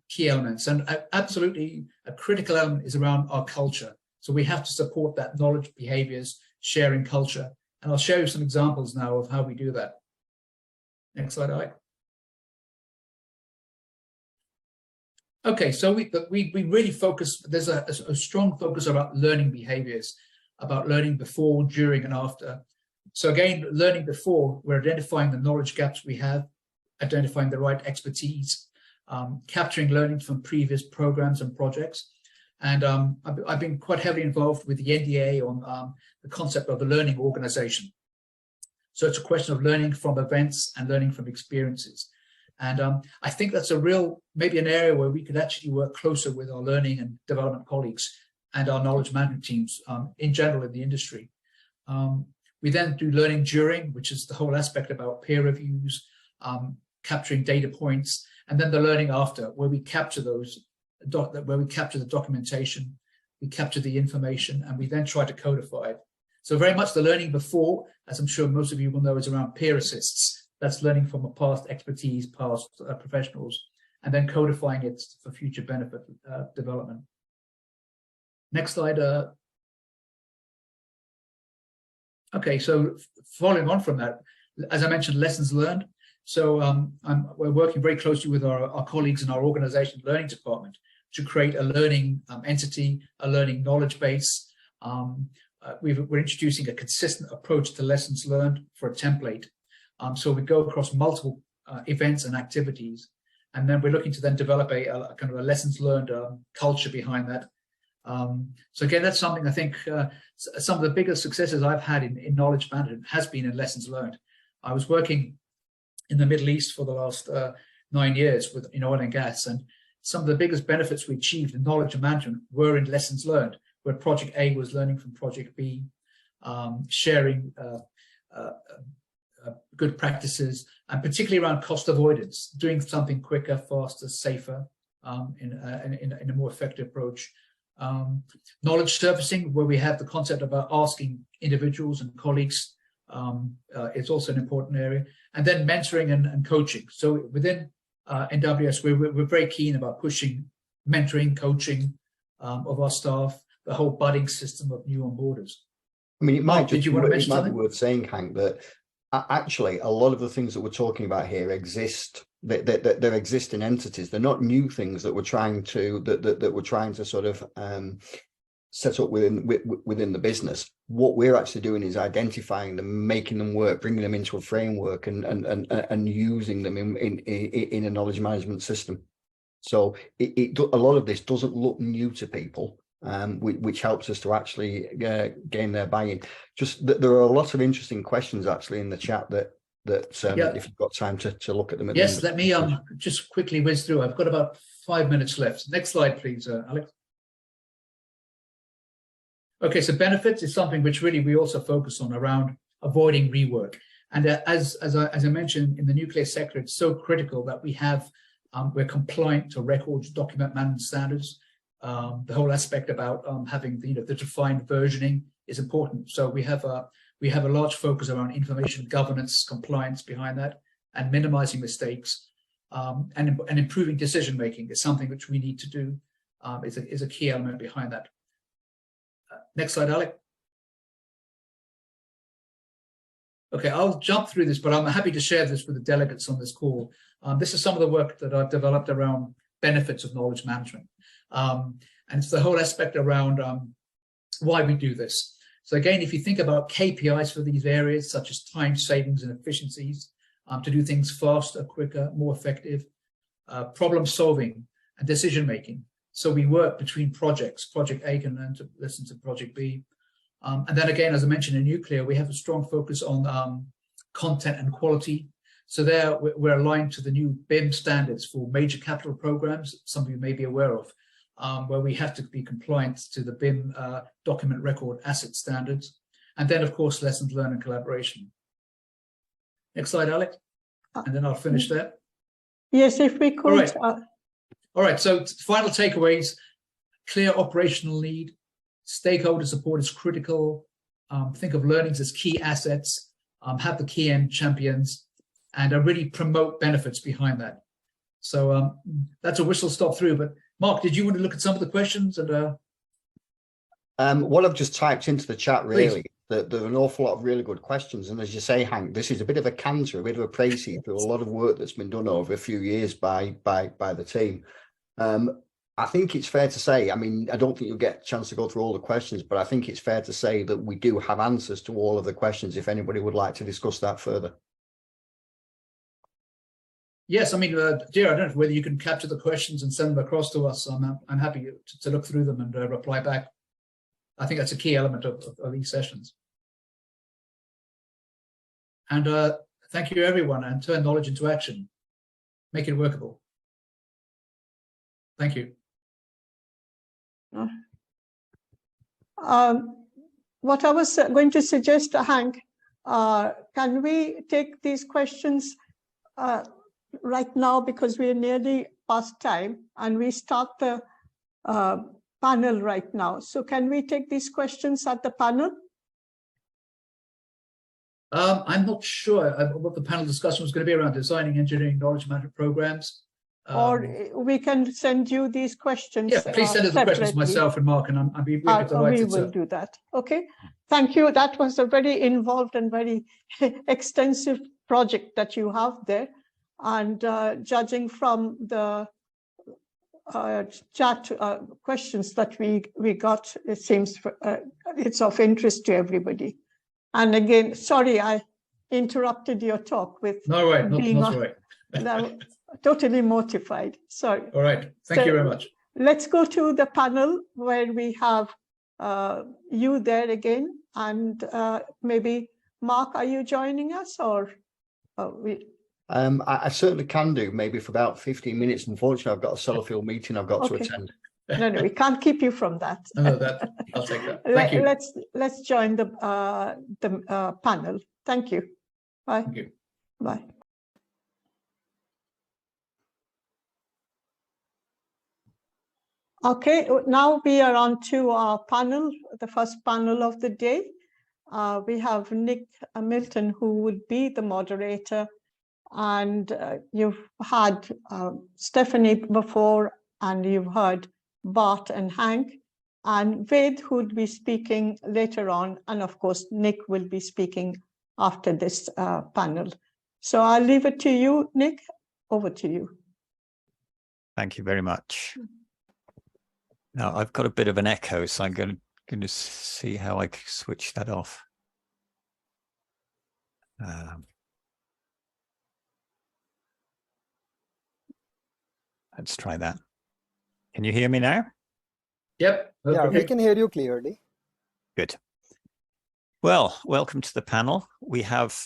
S13: key elements? And absolutely, a critical element is around our culture. So we have to support that knowledge, behaviors, sharing culture. And I'll show you some examples now of how we do that. Next slide, Ike. Okay, so we really focus, there's a strong focus about learning behaviors, about learning before, during, and after. So again, learning before, we're identifying the knowledge gaps we have, identifying the right expertise, capturing learning from previous programs and projects. And I've been quite heavily involved with the NDA on the concept of the learning organization. So it's a question of learning from events and learning from experiences. And I think that's maybe an area where we could actually work closer with our learning and development colleagues and our knowledge management teams in general in the industry. We then do learning during, which is the whole aspect about peer reviews, capturing data points, and then the learning after, where we capture the documentation, we capture the information, and we then try to codify it. So very much the learning before, as I'm sure most of you will know, is around peer assists. That's learning from a past expertise, past professionals, and then codifying it for future benefit development. Next slide. Okay, so following on from that, as I mentioned, lessons learned. So we're working very closely with our colleagues in our organization learning department to create a learning entity, a learning knowledge base. We're introducing a consistent approach to lessons learned for a template. So we go across multiple events and activities, and then we're looking to then develop a kind of a lessons learned culture behind that. So again, that's something I think some of the biggest successes I've had in knowledge management has been in lessons learned. I was working in the Middle East for the last 9 years in oil and gas, and some of the biggest benefits we achieved in knowledge management were in lessons learned, where Project A was learning from Project B, sharing good practices, and particularly around cost avoidance, doing something quicker, faster, safer, in a more effective approach. Knowledge surfacing, where we have the concept about asking individuals and colleagues, is also an important area. And then mentoring and coaching. So within NWS, we're very keen about pushing mentoring, coaching of our staff, the whole budding system of new onboarders.
S14: I mean, it might
S13: be
S14: worth saying, Hank, that actually a lot of the things that we're talking about here exist. They're existing entities. They're not new things that we're trying to that we're trying to sort of set up within the business. What we're actually doing is identifying them, making them work, bringing them into a framework, and using them in a knowledge management system. So a lot of this doesn't look new to people, which helps us to actually gain their buy-in. Just that there are a lot of interesting questions actually in the chat that if you've got time to look at them.
S13: Yes, let me just quickly whiz through. I've got about 5 minutes left. Next slide, please, Alex. Okay, so benefits is something which really we also focus on around avoiding rework. And as I mentioned, in the nuclear sector, it's so critical that we're compliant to records document management standards. The whole aspect about having the defined versioning is important. So we have a large focus around information governance, compliance behind that, and minimizing mistakes, and improving decision making is something which we need to do. Is a key element behind that. Next slide, Alec. Okay, I'll jump through this, but I'm happy to share this with the delegates on this call. This is some of the work that I've developed around benefits of knowledge management. And it's the whole aspect around why we do this. So again, if you think about KPIs for these areas, such as time savings and efficiencies, to do things faster, quicker, more effective, problem solving and decision making. So we work between projects. Project A can learn to listen to Project B. And then again, as I mentioned, in nuclear, we have a strong focus on content and quality. So there we're aligned to the new BIM standards for major capital programs, some you may be aware of, where we have to be compliant to the BIM document record asset standards. And then, of course, lessons learned and collaboration. Next slide, Alex, and then I'll finish there.
S6: Yes, if we could.
S13: All right. All right, so final takeaways: clear operational need, stakeholder support is critical, think of learnings as key assets, have the key end champions, and really promote benefits behind that. So that's a whistle stop through, but Mark, did you want to look at some of the questions? And
S14: what I've just typed into the chat, really,
S13: Please.
S14: there are an awful lot of really good questions. And as you say, Hank, this is a bit of a canter, a bit of a précis through a lot of work that's been done over a few years by the team. I think it's fair to say, I mean, I don't think you'll get a chance to go through all the questions, but I think it's fair to say that we do have answers to all of the questions if anybody would like to discuss that further.
S13: Yes, I mean, dear, I don't know whether you can capture the questions and send them across to us. I'm happy to look through them and reply back. I think that's a key element of these sessions. And thank you, everyone, and turn knowledge into action. Make it workable. Thank you.
S6: What I was going to suggest, Hank, can we take these questions right now, because we're nearly past time and we start the panel right now. So can we take these questions at the panel?
S13: I'm not sure what the panel discussion was going to be around designing engineering knowledge management programs.
S6: Or we can send you these questions.
S13: Yeah, please send us the questions, myself and Mark, and I'd be really delighted.
S6: We will do that. Okay, thank you. That was a very involved and very extensive project that you have there. And judging from the chat questions that we got, it seems it's of interest to everybody. And again, sorry, I interrupted your talk with
S13: no, right, not right.
S6: Totally mortified. Sorry.
S13: All right. Thank you very much.
S6: Let's go to the panel where we have you there again. And maybe, Mark, are you joining us or we?
S14: I certainly can do, maybe for about 15 minutes. Unfortunately, I've got a Sellafield meeting I've got to attend.
S6: No, we can't keep you from that.
S13: No, I'll take that. Thank you.
S6: Let's join the panel. Thank you. Bye.
S13: Thank you.
S6: Bye. Okay, now we are on to our panel, the first panel of the day. We have Nick Milton, who would be the moderator. And you've had Stephanie before, and you've heard Bart and Hank, and Ved, who would be speaking later on. And of course, Nick will be speaking after this panel. So I'll leave it to you, Nick. Over to you.
S16: Thank you very much. Now, I've got a bit of an echo, so I'm going to see how I can switch that off. Let's try that. Can you hear me now?
S13: Yep.
S17: Yeah, we can hear you clearly.
S16: Good. Well, welcome to the panel. We have,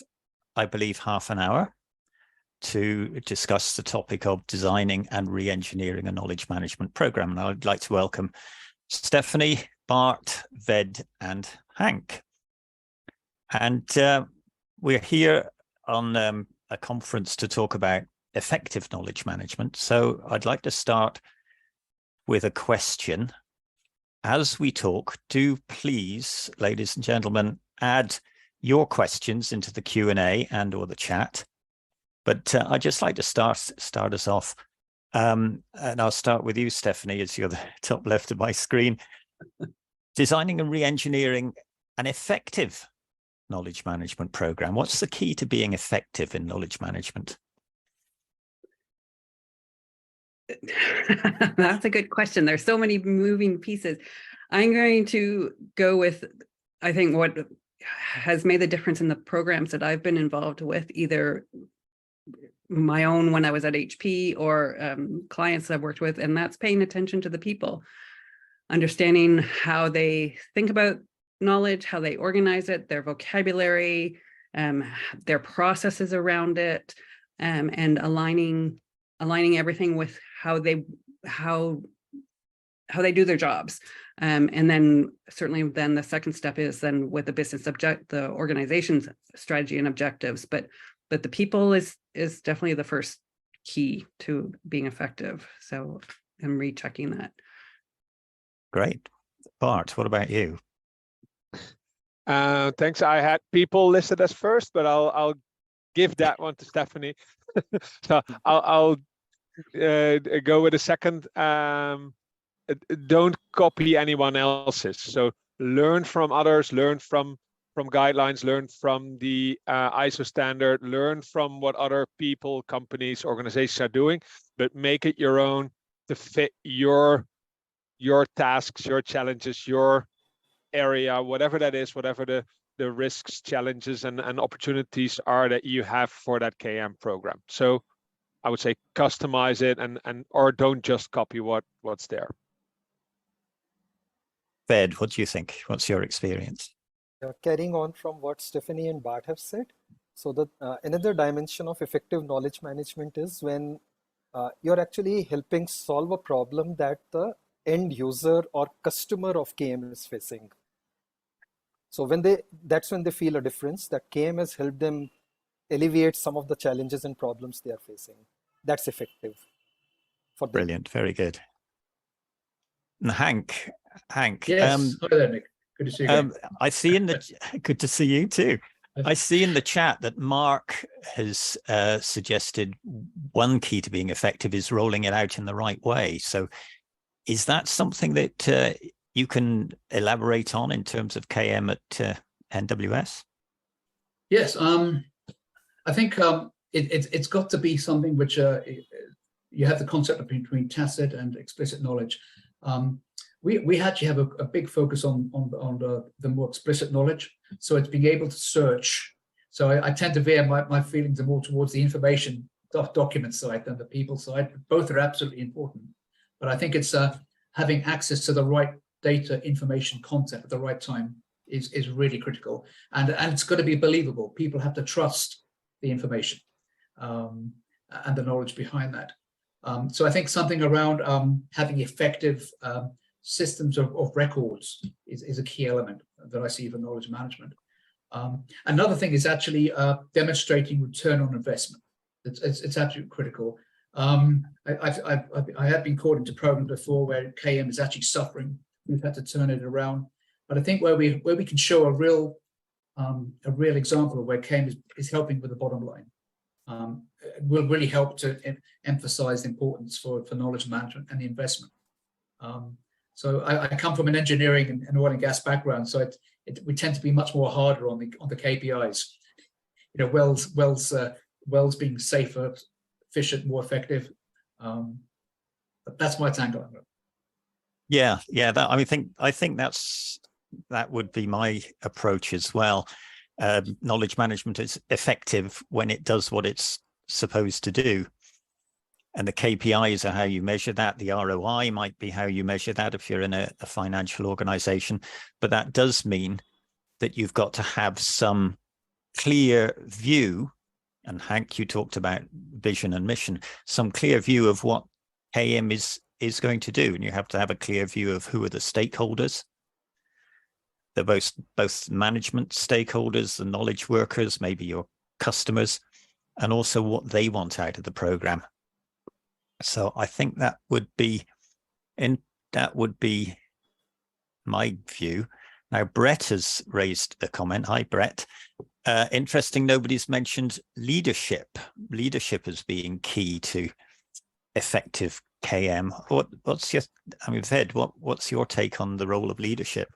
S16: I believe, half an hour to discuss the topic of designing and re-engineering a knowledge management program. And I'd like to welcome Stephanie, Bart, Ved, and Hank. And we're here on a conference to talk about effective knowledge management. So I'd like to start with a question. As we talk, do please, ladies and gentlemen, add your questions into the Q&A and or the chat. But I'd just like to start us off. And I'll start with you, Stephanie, as you're the top left of my screen. Designing and re-engineering an effective knowledge management program. What's the key to being effective in knowledge management?
S7: That's a good question. There's so many moving pieces. I'm going to go with, I think, what has made the difference in the programs that I've been involved with, either my own when I was at HP or clients I've worked with, and that's paying attention to the people, understanding how they think about knowledge, how they organize it, their vocabulary, their processes around it, and aligning everything with how they do their jobs. And then certainly then the second step is then with the business the organization's strategy and objectives, but the people is definitely the first key to being effective. So I'm rechecking that.
S16: Great. Bart, what about you?
S8: Thanks. I had people listed as first, but I'll give that one to Stephanie. So I'll go with a second. Don't copy anyone else's. So learn from others, learn from guidelines, learn from the ISO standard, learn from what other people, companies, organizations are doing, but make it your own to fit your tasks, your challenges, your area, whatever that is, whatever the risks, challenges, and opportunities are that you have for that KM program. So I would say customize it and or don't just copy what's there.
S16: Ved, what do you think? What's your experience?
S17: Carrying on from what Stephanie and Bart have said, so the another dimension of effective knowledge management is when you're actually helping solve a problem that the end user or customer of KM is facing. So that's when they feel a difference, that KM has helped them alleviate some of the challenges and problems they are facing. That's effective for them.
S16: Brilliant, very good. And Hank.
S13: Yes, hi there, Nick. Good to see you.
S16: I see good to see you too. I see in the chat that Mark has suggested one key to being effective is rolling it out in the right way. So is that something that you can elaborate on in terms of KM at NWS?
S13: Yes, I think it's got to be something which you have the concept of between tacit and explicit knowledge. We actually have a big focus on the more explicit knowledge. So it's being able to search. So I tend to veer my feelings are more towards the information document side than the people side. Both are absolutely important. But I think it's having access to the right data, information, content at the right time is really critical. And it's got to be believable. People have to trust the information and the knowledge behind that. So I think something around having effective systems of records is a key element that I see for knowledge management. Another thing is actually demonstrating return on investment. It's absolutely critical. I have been caught into programs before where KM is actually suffering. We've had to turn it around. But I think where we can show a real example of where KM is helping with the bottom line, will really help to emphasize the importance for knowledge management and the investment. So I come from an engineering and oil and gas background, so we tend to be much more harder on the KPIs. You know, wells being safer, efficient, more effective. But that's my tangle.
S16: Yeah. I think that would be my approach as well. Knowledge management is effective when it does what it's supposed to do. And the KPIs are how you measure that. The ROI might be how you measure that if you're in a financial organization. But that does mean that you've got to have some clear view. And Hank, you talked about vision and mission, some clear view of what KM is going to do. And you have to have a clear view of who are the stakeholders both management stakeholders, the knowledge workers, maybe your customers, and also what they want out of the program. So I think that would be my view. Now, Brett has raised a comment. Hi, Brett. Interesting, nobody's mentioned leadership. Leadership as being key to effective KM. What's your, I mean, Ved, what's your take on the role of leadership?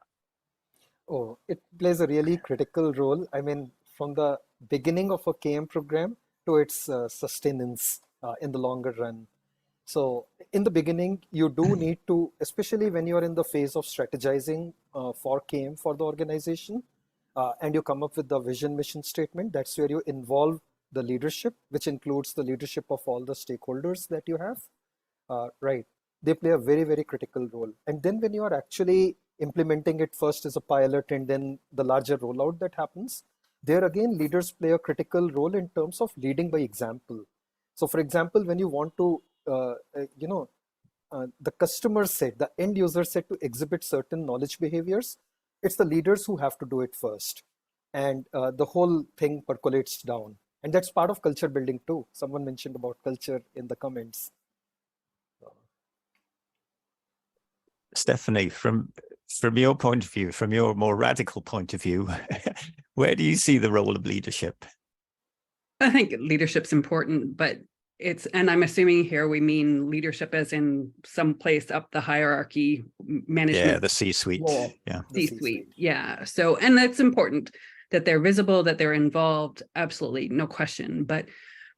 S17: Oh, it plays a really critical role. I mean, from the beginning of a KM program to its sustenance in the longer run. So in the beginning, you do need to, especially when you're in the phase of strategizing for KM for the organization, and you come up with the vision mission statement, that's where you involve the leadership, which includes the leadership of all the stakeholders that you have, right? They play a very, very critical role. And then when you are actually implementing it first as a pilot and then the larger rollout that happens, there again, leaders play a critical role in terms of leading by example. So for example, when you want to, the customer set, the end user set to exhibit certain knowledge behaviors, it's the leaders who have to do it first. And the whole thing percolates down. And that's part of culture building too. Someone mentioned about culture in the comments.
S16: Stephanie, from your point of view, from your more radical point of view, where do you see the role of leadership?
S7: I think leadership's important, but and I'm assuming here we mean leadership as in some place up the hierarchy, management.
S16: Yeah, the C-suite. Yeah.
S7: C-suite. Yeah. So, and that's important that they're visible, that they're involved. Absolutely. No question. But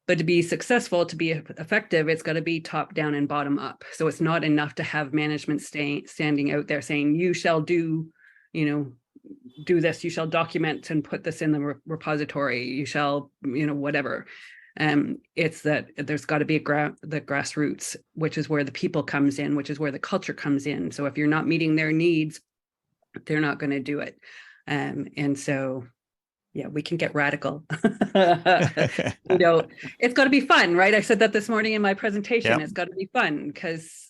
S7: to be successful, to be effective, it's got to be top down and bottom up. So it's not enough to have management standing out there saying, you shall do this, you shall document and put this in the repository, you shall, whatever. It's that there's got to be the grassroots, which is where the people comes in, which is where the culture comes in. So if you're not meeting their needs, they're not going to do it. And so, yeah, we can get radical. It's got to be fun, right? I said that this morning in my presentation. It's got to be fun because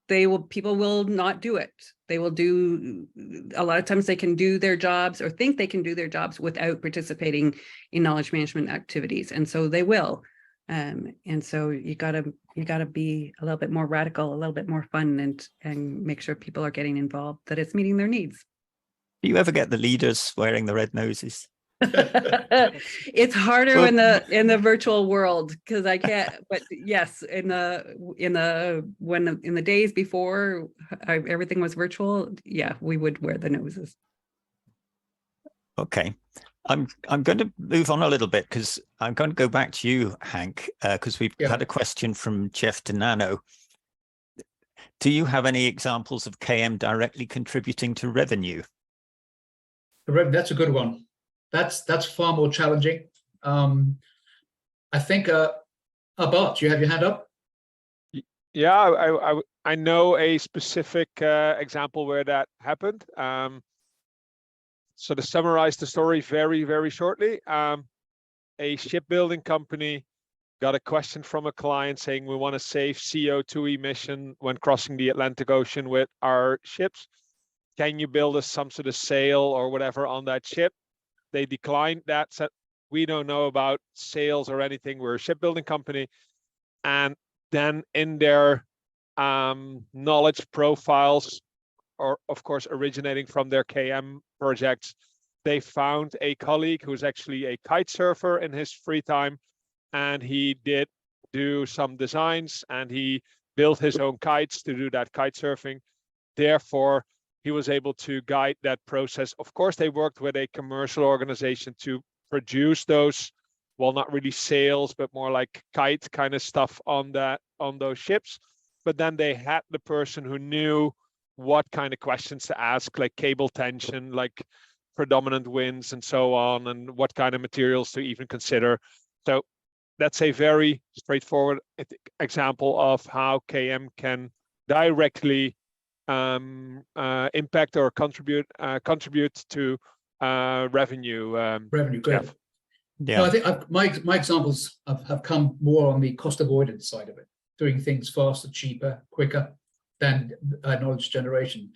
S7: people will not do it. They will do, a lot of times they can do their jobs or think they can do their jobs without participating in knowledge management activities. And so they will. And so you gotta be a little bit more radical, a little bit more fun and make sure people are getting involved, that it's meeting their needs.
S16: Do you ever get the leaders wearing the red noses?
S7: It's harder in the virtual world because I can't, but yes, in the days before everything was virtual, yeah, we would wear the noses.
S16: Okay, I'm going to move on a little bit because I'm going to go back to you, Hank, because we've had a question from Jeff Denano. Do you have any examples of KM directly contributing to revenue?
S13: That's a good one. That's far more challenging. I think, Bart, do you have your hand up?
S8: Yeah, I know a specific example where that happened. So to summarize the story very, very shortly, a shipbuilding company got a question from a client saying, we want to save CO2 emission when crossing the Atlantic Ocean with our ships. Can you build us some sort of sail or whatever on that ship? They declined that, said, we don't know about sales or anything. We're a shipbuilding company. And then in their knowledge profiles, or of course, originating from their KM projects, they found a colleague who's actually a kite surfer in his free time. And he did do some designs and he built his own kites to do that kite surfing. Therefore, he was able to guide that process. Of course, they worked with a commercial organization to produce those, well, not really sales, but more like kite kind of stuff on those ships. But then they had the person who knew what kind of questions to ask, like cable tension, like predominant winds and so on, and what kind of materials to even consider. So that's a very straightforward example of how KM can directly impact or contribute to revenue.
S13: Revenue, great. Yeah. No, I think my examples have come more on the cost avoidance side of it, doing things faster, cheaper, quicker than knowledge generation.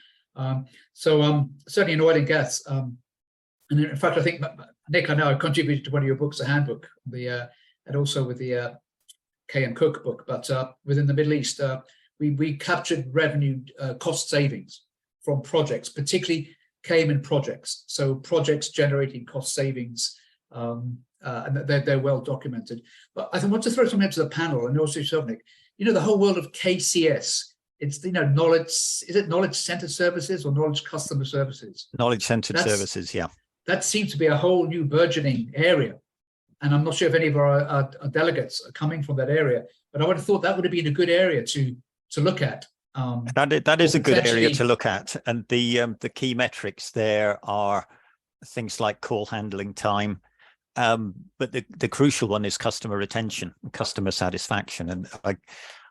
S13: Certainly in oil and gas. And in fact, I think, Nick, I know I contributed to one of your books, a handbook, and also with the KM Cook book, but within the Middle East, we captured revenue cost savings from projects, particularly Cayman projects. So projects generating cost savings, and they're well documented. But I want to throw something into the panel, and also yourself, Nick. You know, the whole world of KCS. It's, you know, knowledge, is it knowledge center services or knowledge customer services?
S16: Knowledge centered services, yeah.
S13: That seems to be a whole new burgeoning area. And I'm not sure if any of our delegates are coming from that area, but I would have thought that would have been a good area to look at.
S16: That is a good area to look at. And the key metrics there are things like call handling time. But the crucial one is customer retention, customer satisfaction. And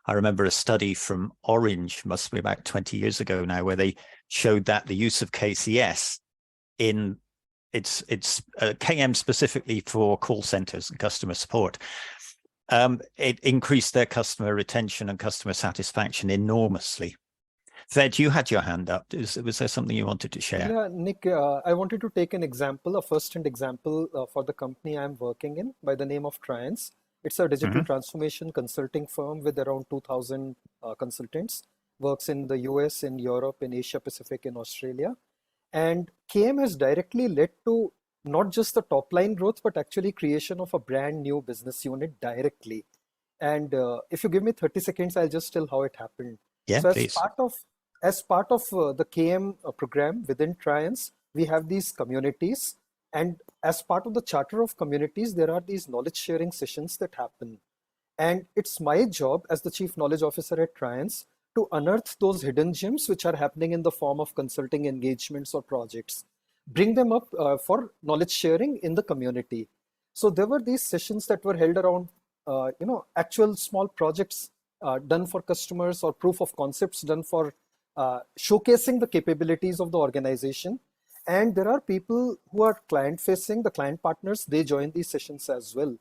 S16: I remember a study from Orange, must be about 20 years ago now, where they showed that the use of KCS in it's KM specifically for call centers and customer support. It increased their customer retention and customer satisfaction enormously. Ved, you had your hand up. Was there something you wanted to share?
S17: Yeah, Nick, I wanted to take an example, a first-hand example for the company I'm working in by the name of Triance. It's a digital transformation consulting firm with around 2,000 consultants, works in the US, in Europe, in Asia Pacific, in Australia. And KM has directly led to not just the top line growth, but actually creation of a brand new business unit directly. And if you give me 30 seconds, I'll just tell how it happened.
S16: Yeah,
S17: so
S16: please.
S17: As part of the KM program within Triance, we have these communities. And as part of the charter of communities, there are these knowledge sharing sessions that happen. And it's my job as the Chief Knowledge Officer at Triance to unearth those hidden gems which are happening in the form of consulting engagements or projects, bring them up for knowledge sharing in the community. So there were these sessions that were held around, actual small projects done for customers or proof of concepts done for showcasing the capabilities of the organization. And there are people who are client facing, the client partners, they join these sessions as well.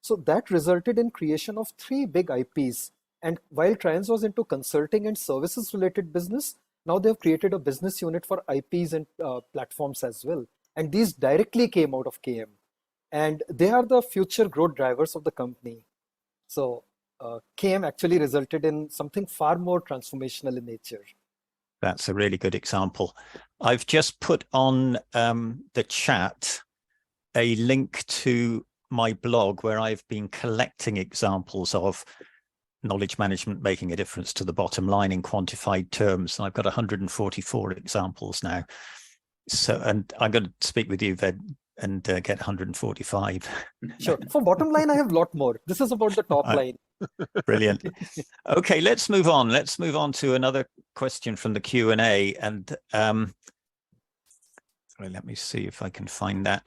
S17: So that resulted in creation of 3 big IPs. And while Triance was into consulting and services related business, now they've created a business unit for IPs and platforms as well. And these directly came out of KM. And they are the future growth drivers of the company. So KM actually resulted in something far more transformational in nature.
S16: That's a really good example. I've just put on the chat a link to my blog where I've been collecting examples of knowledge management making a difference to the bottom line in quantified terms. I've got 144 examples now. So, and I'm going to speak with you, Ved, and get 145.
S17: Sure. For bottom line, I have a lot more. This is about the top line.
S16: Brilliant. Okay, let's move on. Let's move on to another question from the Q&A. And sorry, let me see if I can find that.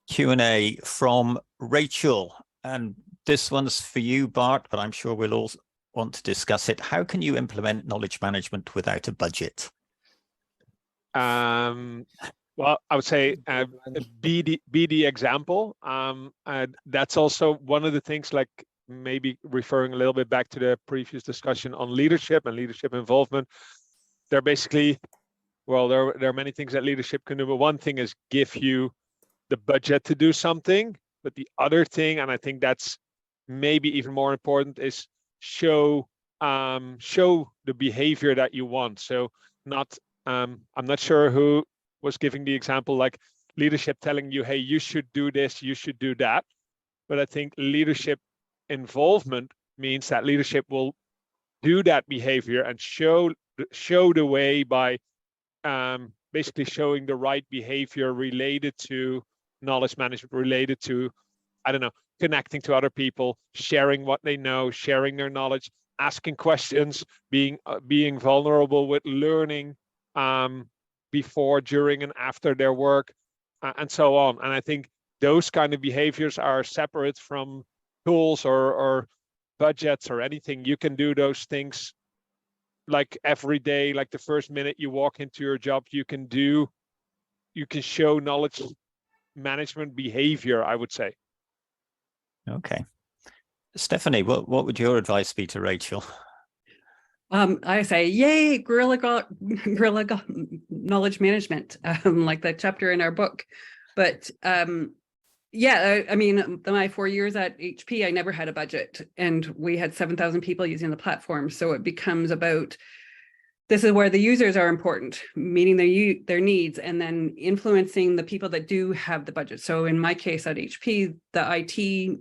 S16: Q&A from Rachel. And this one's for you, Bart, but I'm sure we'll all want to discuss it. How can you implement knowledge management without a budget?
S8: Well, I would say be the example. That's also one of the things, like maybe referring a little bit back to the previous discussion on leadership and leadership involvement. They're basically, well, there are many things that leadership can do, but one thing is give you the budget to do something. But the other thing, and I think that's maybe even more important, is show the behavior that you want. So not, I'm not sure who was giving the example, like leadership telling you, hey, you should do this, you should do that. But I think leadership involvement means that leadership will do that behavior and show the way by basically showing the right behavior related to knowledge management, related to, I don't know, connecting to other people, sharing what they know, sharing their knowledge, asking questions, being vulnerable with learning before, during, and after their work, and so on. And I think those kind of behaviors are separate from tools or budgets or anything. You can do those things like every day, like the first minute you walk into your job, you can show knowledge management behavior, I would say.
S16: Okay. Stephanie, what would your advice be to Rachel?
S7: I say, yay, guerrilla knowledge management, like that chapter in our book. But yeah, I mean, my 4 years at HP, I never had a budget, and we had 7,000 people using the platform. So it becomes about, this is where the users are important, meeting their needs, and then influencing the people that do have the budget. So in my case at HP, the IT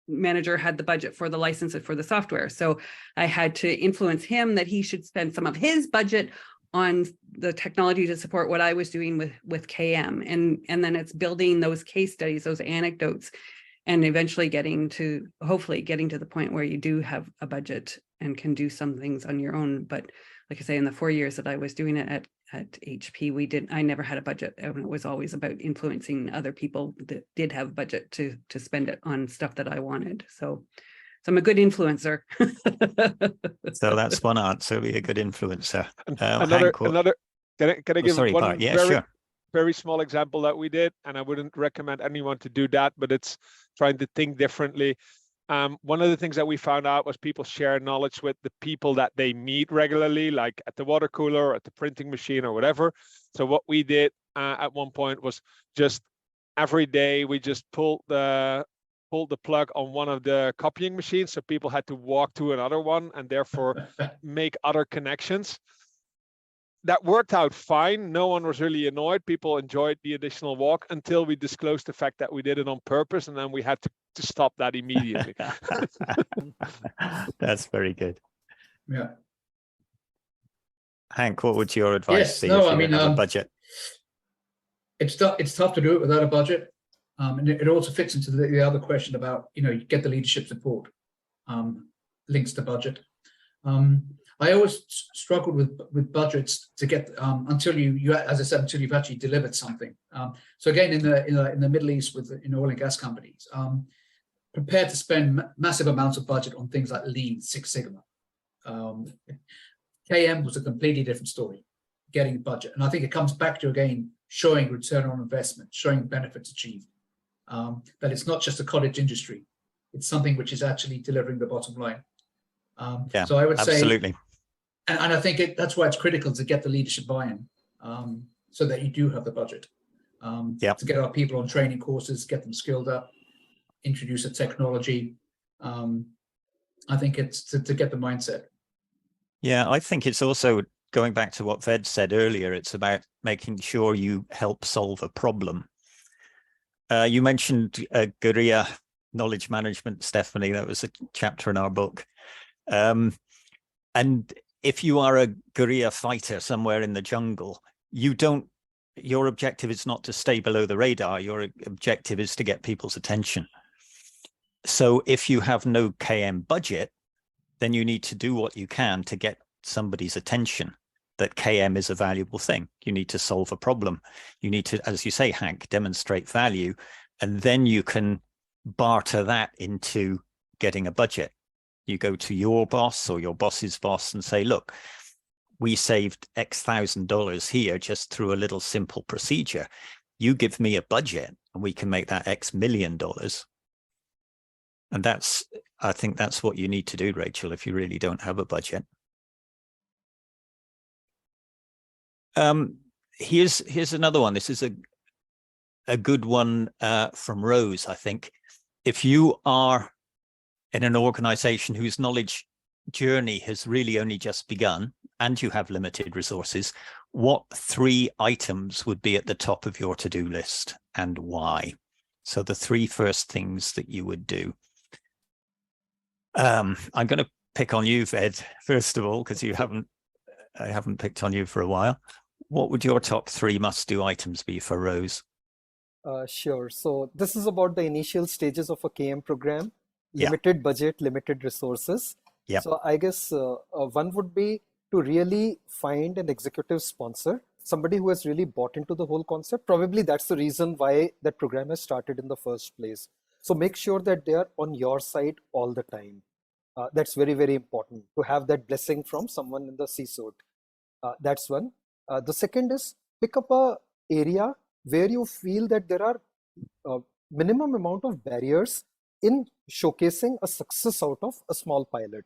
S7: manager had the budget for the licenses for the software. So I had to influence him that he should spend some of his budget on the technology to support what I was doing with KM. And then it's building those case studies, those anecdotes, and eventually hopefully getting to the point where you do have a budget and can do some things on your own. But like I say, in the 4 years that I was doing it at HP, I never had a budget. And it was always about influencing other people that did have budget to spend it on stuff that I wanted. So I'm a good influencer.
S16: So that's one answer, be a good influencer.
S8: Another, can I give
S16: sorry,
S8: one
S16: Bart. Yeah,
S8: very small example that we did, and I wouldn't recommend anyone to do that, but it's trying to think differently. One of the things that we found out was people share knowledge with the people that they meet regularly, like at the water cooler, or at the printing machine, or whatever. So what we did at one point was just every day we just pulled the plug on one of the copying machines, so people had to walk to another one and therefore make other connections. That worked out fine. No one was really annoyed. People enjoyed the additional walk until we disclosed the fact that we did it on purpose, and then we had to stop that immediately.
S16: That's very good.
S13: Yeah.
S16: Hank, what would your advice be
S13: no,
S16: if
S13: I
S16: you
S13: mean,
S16: didn't have a budget?
S13: It's tough to do it without a budget. And it also fits into the other question about, you get the leadership support, links to budget. I always struggled with budgets to get until you, as I said, until you've actually delivered something. So again, in the Middle East with oil and gas companies, prepared to spend massive amounts of budget on things like Lean, Six Sigma. KM was a completely different story, getting budget, and I think it comes back to again showing return on investment, showing benefits achieved. That it's not just a cottage industry; it's something which is actually delivering the bottom line.
S16: Yeah,
S13: so I would
S16: absolutely.
S13: say, and I think that's why it's critical to get the leadership buy-in, so that you do have the budget. To get our people on training courses, get them skilled up, introduce a technology. I think it's to get the mindset.
S16: Yeah, I think it's also going back to what Ved said earlier. It's about making sure you help solve a problem. You mentioned guerrilla knowledge management, Stephanie. That was a chapter in our book. And if you are a guerrilla fighter somewhere in the jungle, your objective is not to stay below the radar. Your objective is to get people's attention. So if you have no KM budget, then you need to do what you can to get somebody's attention that KM is a valuable thing. You need to solve a problem. You need to, as you say, Hank, demonstrate value, and then you can barter that into getting a budget. You go to your boss or your boss's boss and say, look, we saved X $1,000 here just through a little simple procedure. You give me a budget and we can make that X $1 million. And I think that's what you need to do, Rachel, if you really don't have a budget. Here's another one. This is a good one from Rose, I think. If you are in an organization whose knowledge journey has really only just begun and you have limited resources, what 3 items would be at the top of your to-do list and why? So the 3 first things that you would do. I'm going to pick on you, Ved, first of all, because I haven't picked on you for a while. What would your top 3 must-do items be for Rose?
S17: Sure. So this is about the initial stages of a KM program, limited budget, limited resources.
S16: Yeah.
S17: So I guess one would be to really find an executive sponsor, somebody who has really bought into the whole concept. Probably that's the reason why that program has started in the first place. So make sure that they are on your side all the time. That's very, very important to have that blessing from someone in the CSOT. That's one. The second is pick up a area where you feel that there are minimum amount of barriers in showcasing a success out of a small pilot.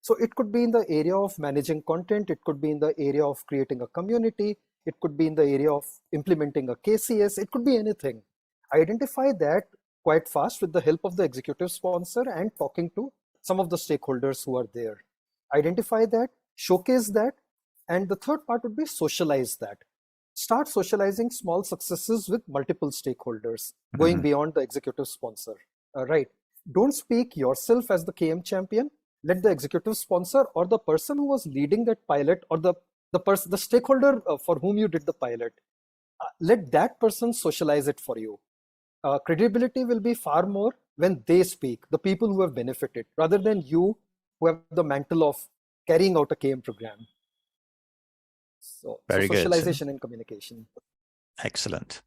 S17: So it could be in the area of managing content, it could be in the area of creating a community, it could be in the area of implementing a KCS, it could be anything. Identify that quite fast with the help of the executive sponsor and talking to some of the stakeholders who are there. Identify that, showcase that, and the third part would be socialize that. Start socializing small successes with multiple stakeholders, going beyond the executive sponsor. Right. Don't speak yourself as the KM champion. Let the executive sponsor or the person who was leading that pilot, or the stakeholder for whom you did the pilot, let that person socialize it for you. Credibility will be far more when they speak, the people who have benefited, rather than you who have the mantle of carrying out a KM program. So socialization and communication.
S16: Excellent.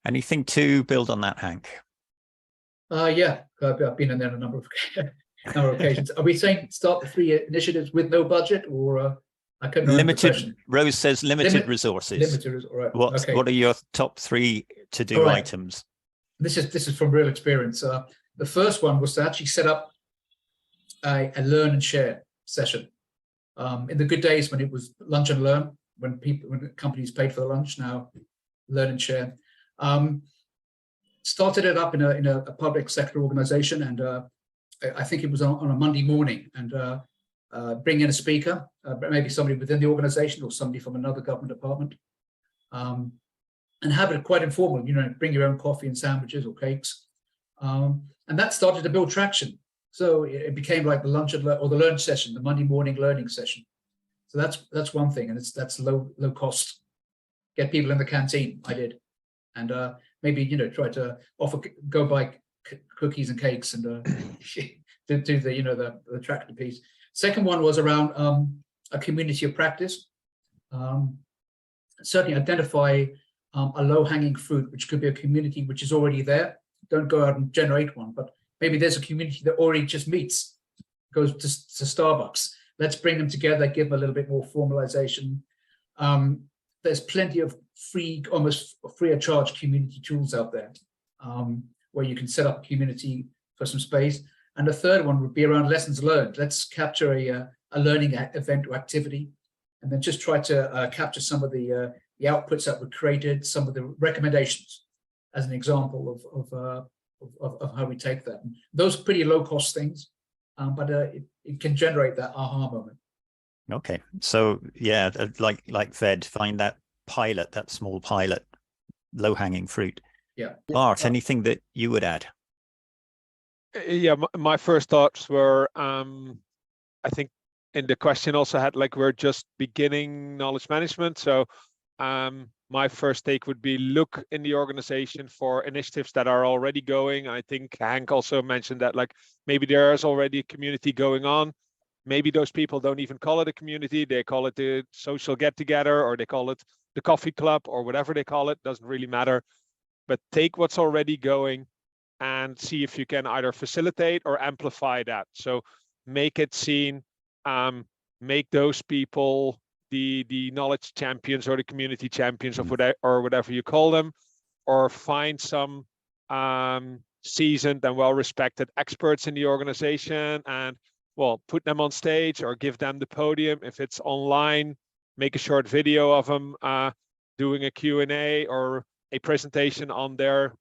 S16: Anything to build on that, Hank?
S13: Yeah, I've been in there on a number of occasions. Are we saying start the 3 initiatives with no budget, or I couldn't remember the question.
S16: Rose says limited resources.
S13: Limited, right. Okay.
S16: What are your top 3 to-do items?
S13: This is from real experience. The first one was to actually set up a learn and share session. In the good days when it was lunch and learn, when companies paid for the lunch, now learn and share. Started it up in a public sector organization, and I think it was on a Monday morning, and bring in a speaker, maybe somebody within the organization or somebody from another government department, and have it quite informal, bring your own coffee and sandwiches or cakes. And that started to build traction. So it became like the lunch or the learn session, the Monday morning learning session. So that's one thing, and that's low cost. Get people in the canteen. I did, and maybe try to go buy cookies and cakes and do the tractor piece. Second one was around a community of practice. Certainly identify a low-hanging fruit, which could be a community which is already there. Don't go out and generate one, but maybe there's a community that already just meets, goes to Starbucks. Let's bring them together, give them a little bit more formalization. There's plenty of almost free of charge community tools out there, where you can set up a community for some space. And the third one would be around lessons learned. Let's capture a learning event or activity, and then just try to capture some of the outputs that were created, some of the recommendations as an example of how we take that. And those are pretty low cost things, but it can generate that aha moment.
S16: Okay, so yeah, like Ved, find that pilot, that small pilot, low hanging fruit.
S13: Yeah.
S16: Bart, anything that you would add?
S8: Yeah, my first thoughts were, I think in the question also had we're just beginning knowledge management. So my first take would be look in the organization for initiatives that are already going. I think Hank also mentioned that maybe there is already a community going on. Maybe those people don't even call it a community. They call it the social get together, or they call it the coffee club, or whatever they call it. Doesn't really matter. But take what's already going and see if you can either facilitate or amplify that. So make it seen, make those people the knowledge champions or the community champions of whatever you call them, or find some seasoned and well-respected experts in the organization and put them on stage or give them the podium. If it's online, make a short video of them doing a Q&A or a presentation on their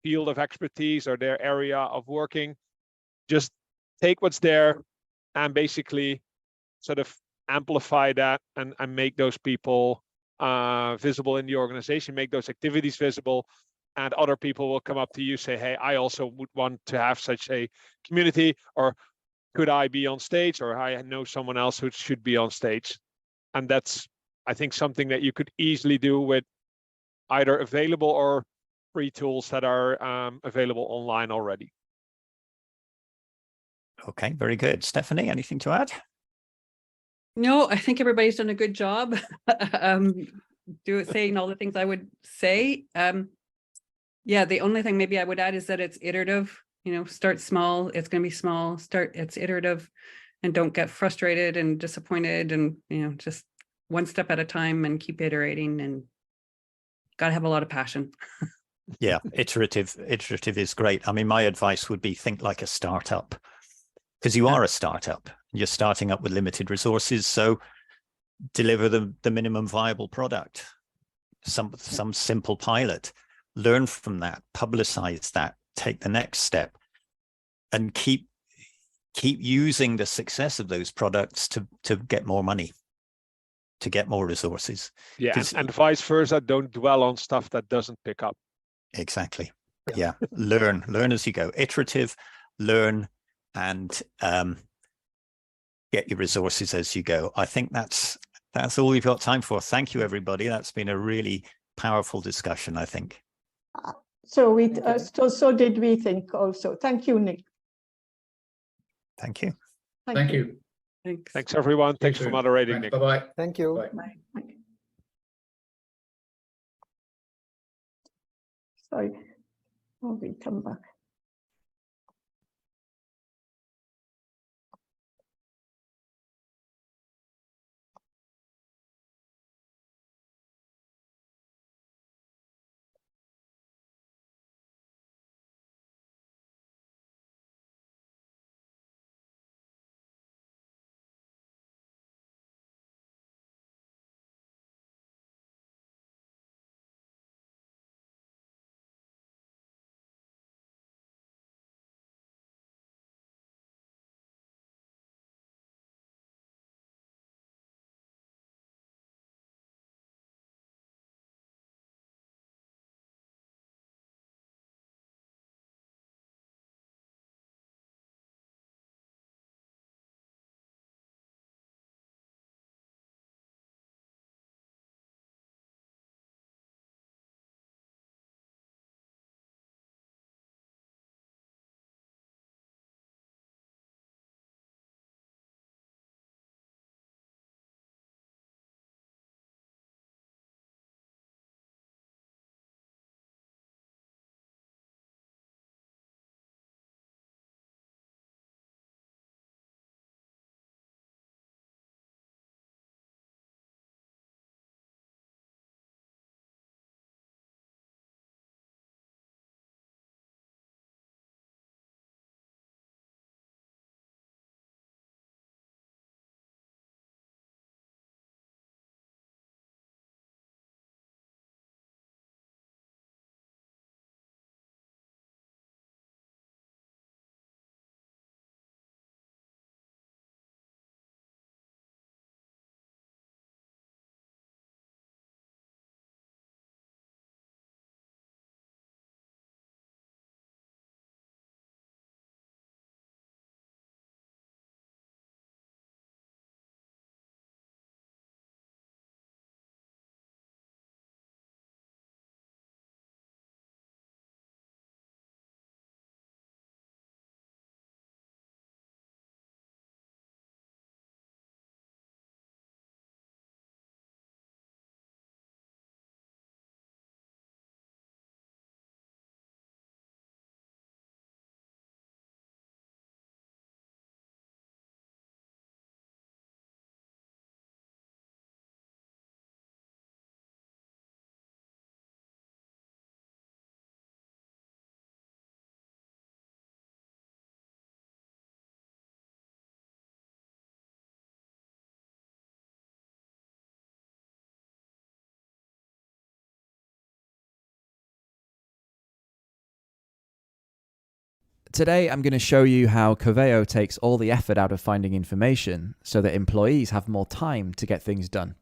S8: field of expertise or their area of working. Just take what's there and basically sort of amplify that and make those people visible in the organization, make those activities visible, and other people will come up to you, say, hey, I also would want to have such a community, or could I be on stage, or I know someone else who should be on stage. And that's, I think, something that you could easily do with either available or free tools that are available online already.
S16: Okay, very good. Stephanie, anything to add?
S7: No, I think everybody's done a good job saying all the things I would say. Yeah, the only thing maybe I would add is that it's iterative. Start small. It's going to be small. It's iterative, and don't get frustrated and disappointed, and just one step at a time and keep iterating, and got to have a lot of passion.
S16: Yeah, iterative is great. I mean, my advice would be think like a startup. because you are a startup. You're starting up with limited resources, so deliver the minimum viable product, some simple pilot, learn from that, publicize that, take the next step, and keep using the success of those products to get more money, to get more resources.
S8: Yeah, and vice versa. Don't dwell on stuff that doesn't pick up.
S16: Exactly. Yeah. Learn as you go. Iterative, learn, and get your resources as you go. I think that's all we've got time for. Thank you, everybody. That's been a really powerful discussion, I think.
S6: So so did we think also. Thank you, Nick.
S16: Thank you.
S13: Thank you.
S8: Thanks everyone. Thanks for moderating, Nick.
S13: Bye-bye.
S17: Thank you.
S13: Bye.
S6: Sorry. Oh, we come back.
S11: Today, I'm going to show you how Coveo takes all the effort out of finding information so that employees have more time to get things done.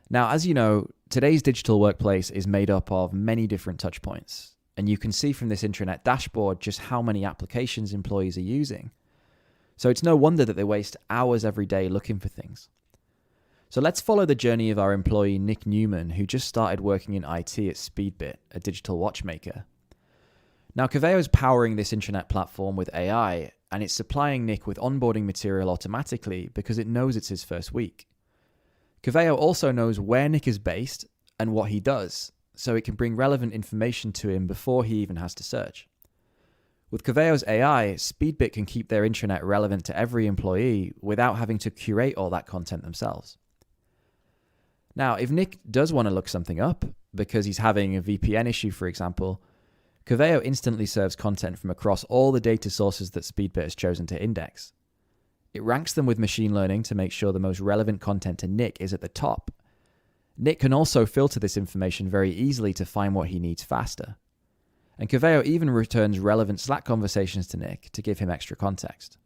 S11: Now, as you know, today's digital workplace is made up of many different touch points, and you can see from this intranet dashboard just how many applications employees are using. So it's no wonder that they waste hours every day looking for things. So let's follow the journey of our employee Nick Newman, who just started working in IT at Speedbit, a digital watchmaker. Now, Coveo is powering this intranet platform with AI, and it's supplying Nick with onboarding material automatically because it knows it's his first week. Coveo also knows where Nick is based and what he does, so it can bring relevant information to him before he even has to search. With Coveo's AI, Speedbit can keep their intranet relevant to every employee without having to curate all that content themselves. Now, if Nick does want to look something up, because he's having a VPN issue, for example, Coveo instantly serves content from across all the data sources that Speedbit has chosen to index. It ranks them with machine learning to make sure the most relevant content to Nick is at the top. Nick can also filter this information very easily to find what he needs faster. And Coveo even returns relevant Slack conversations to Nick to give him extra context.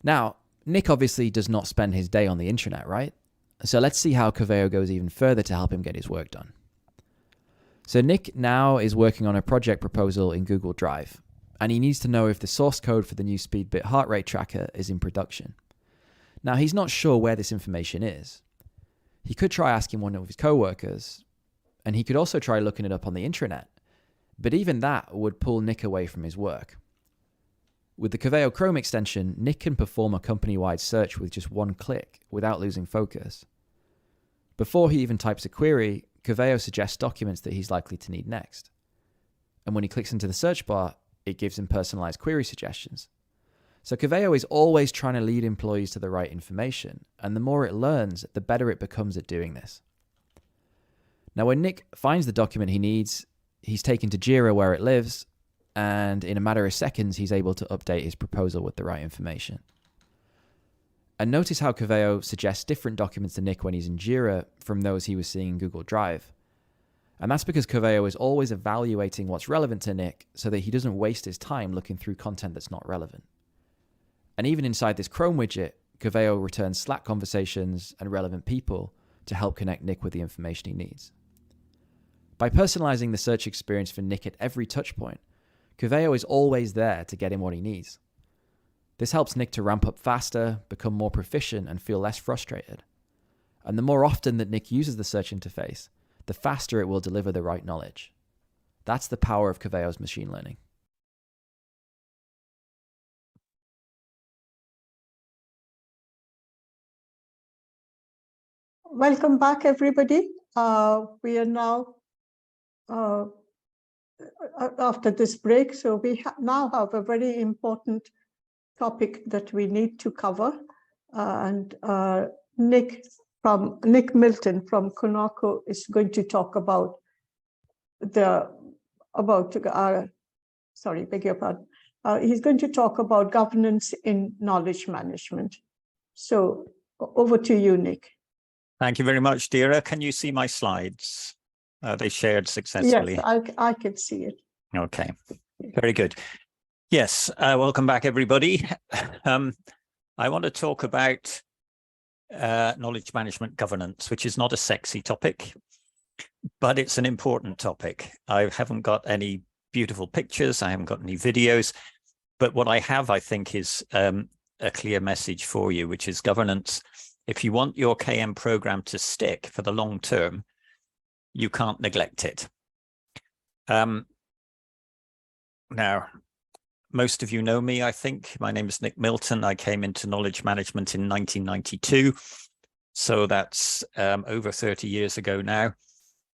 S11: Now, Nick obviously does not spend his day on the intranet, right? So let's see how Coveo goes even further to help him get his work done. So Nick now is working on a project proposal in Google Drive, and he needs to know if the source code for the new Speedbit heart rate tracker is in production. Now, he's not sure where this information is. He could try asking one of his coworkers, and he could also try looking it up on the intranet, but even that would pull Nick away from his work. With the Coveo Chrome extension, Nick can perform a company-wide search with just one click without losing focus. Before he even types a query, Coveo suggests documents that he's likely to need next. And when he clicks into the search bar, it gives him personalized query suggestions. So Coveo is always trying to lead employees to the right information, and the more it learns, the better it becomes at doing this. Now, when Nick finds the document he needs, he's taken to Jira where it lives, and in a matter of seconds, he's able to update his proposal with the right information. And notice how Coveo suggests different documents to Nick when he's in Jira from those he was seeing in Google Drive. And that's because Coveo is always evaluating what's relevant to Nick so that he doesn't waste his time looking through content that's not relevant. And even inside this Chrome widget, Coveo returns Slack conversations and relevant people to help connect Nick with the information he needs. By personalizing the search experience for Nick at every touchpoint, Coveo is always there to get him what he needs. This helps Nick to ramp up faster, become more proficient, and feel less frustrated. And the more often that Nick uses the search interface, the faster it will deliver the right knowledge. That's the power of Coveo's machine learning.
S6: Welcome back, everybody. We are now after this break, so we now have a very important topic that we need to cover, and Nick Milton from Conoco is going to talk about he's going to talk about governance in knowledge management. So over to you, Nick.
S16: Thank you very much, Dira. Can you see my slides? Are they shared successfully?
S6: Yes, I can see it.
S16: Okay, very good. Yes, welcome back, everybody. I want to talk about knowledge management governance, which is not a sexy topic, but it's an important topic. I haven't got any beautiful pictures. I haven't got any videos, but what I have, I think, is a clear message for you, which is governance. If you want your KM program to stick for the long term, you can't neglect it. Now, most of you know me, I think. My name is Nick Milton. I came into knowledge management in 1992. So that's over 30 years ago now.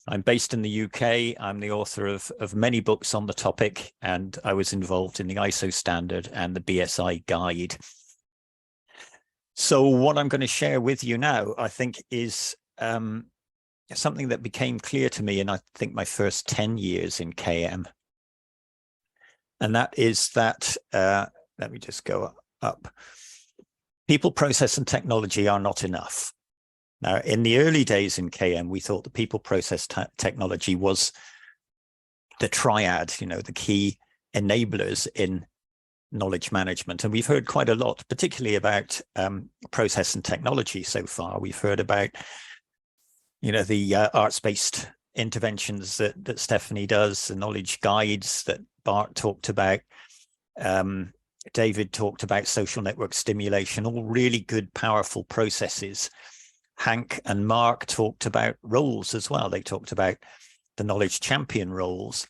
S16: I'm based in the UK. I'm the author of many books on the topic, and I was involved in the ISO standard and the BSI guide. So what I'm going to share with you now, I think, is something that became clear to me in, I think, my first 10 years in KM. And that is that, let me just go up. People, process, and technology are not enough. Now, in the early days in KM, we thought the people, process, technology was the triad, the key enablers in knowledge management. And we've heard quite a lot, particularly about process and technology so far. We've heard about, the arts-based interventions that Stephanie does, the knowledge guides that Bart talked about. David talked about social network stimulation, all really good, powerful processes. Hank and Mark talked about roles as well. They talked about the knowledge champion roles.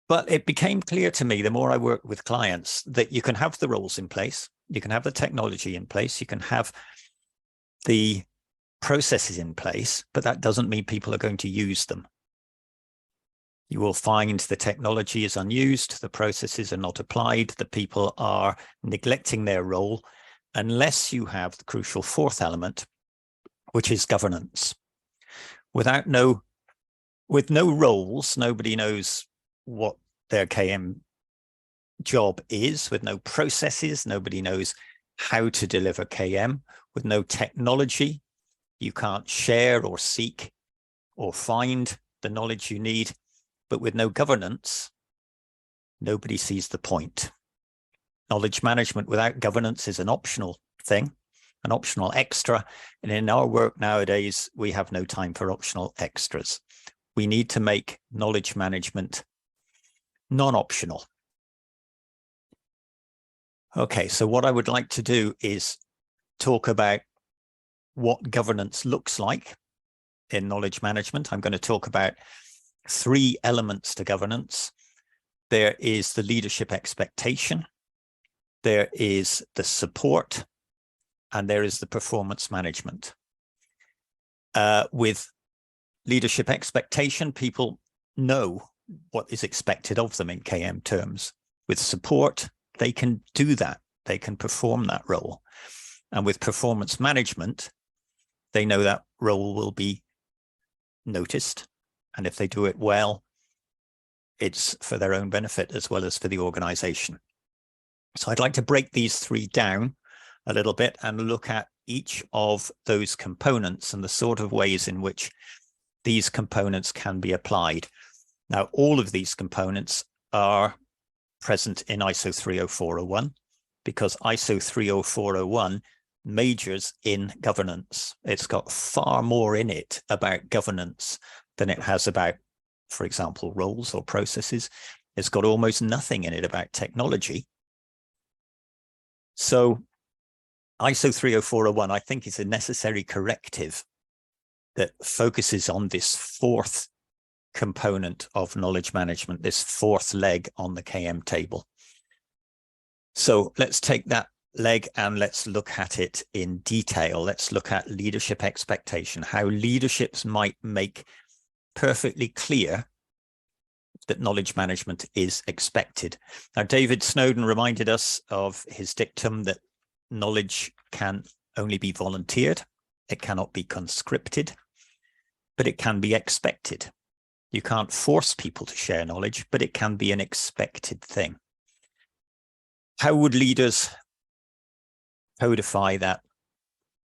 S16: But it became clear to me, the more I worked with clients, that you can have the roles in place, you can have the technology in place, you can have the processes in place, but that doesn't mean people are going to use them. You will find the technology is unused, the processes are not applied, the people are neglecting their role, unless you have the crucial fourth element, which is governance. With no roles, nobody knows what their KM job is, with no processes. Nobody knows how to deliver KM. With no technology, you can't share or seek or find the knowledge you need. But with no governance, nobody sees the point. Knowledge management without governance is an optional thing, an optional extra. And in our work nowadays, we have no time for optional extras. We need to make knowledge management non-optional. Okay, so what I would like to do is talk about what governance looks like in knowledge management. I'm going to talk about 3 elements to governance. There is the leadership expectation, there is the support, and there is the performance management. With leadership expectation, people know what is expected of them in KM terms. With support, they can do that. They can perform that role. And with performance management, they know that role will be noticed. And if they do it well, it's for their own benefit as well as for the organization. So I'd like to break these 3 down a little bit and look at each of those components and the sort of ways in which these components can be applied. Now, all of these components are present in ISO 30401 because ISO 30401 majors in governance. It's got far more in it about governance than it has about, for example, roles or processes. It's got almost nothing in it about technology. So ISO 30401, I think, is a necessary corrective that focuses on this 4th component of knowledge management, this 4th leg on the KM table. So let's take that leg and let's look at it in detail. Let's look at leadership expectation, how leaderships might make perfectly clear that knowledge management is expected. Now, David Snowden reminded us of his dictum that knowledge can only be volunteered. It cannot be conscripted, but it can be expected. You can't force people to share knowledge, but it can be an expected thing. How would leaders codify that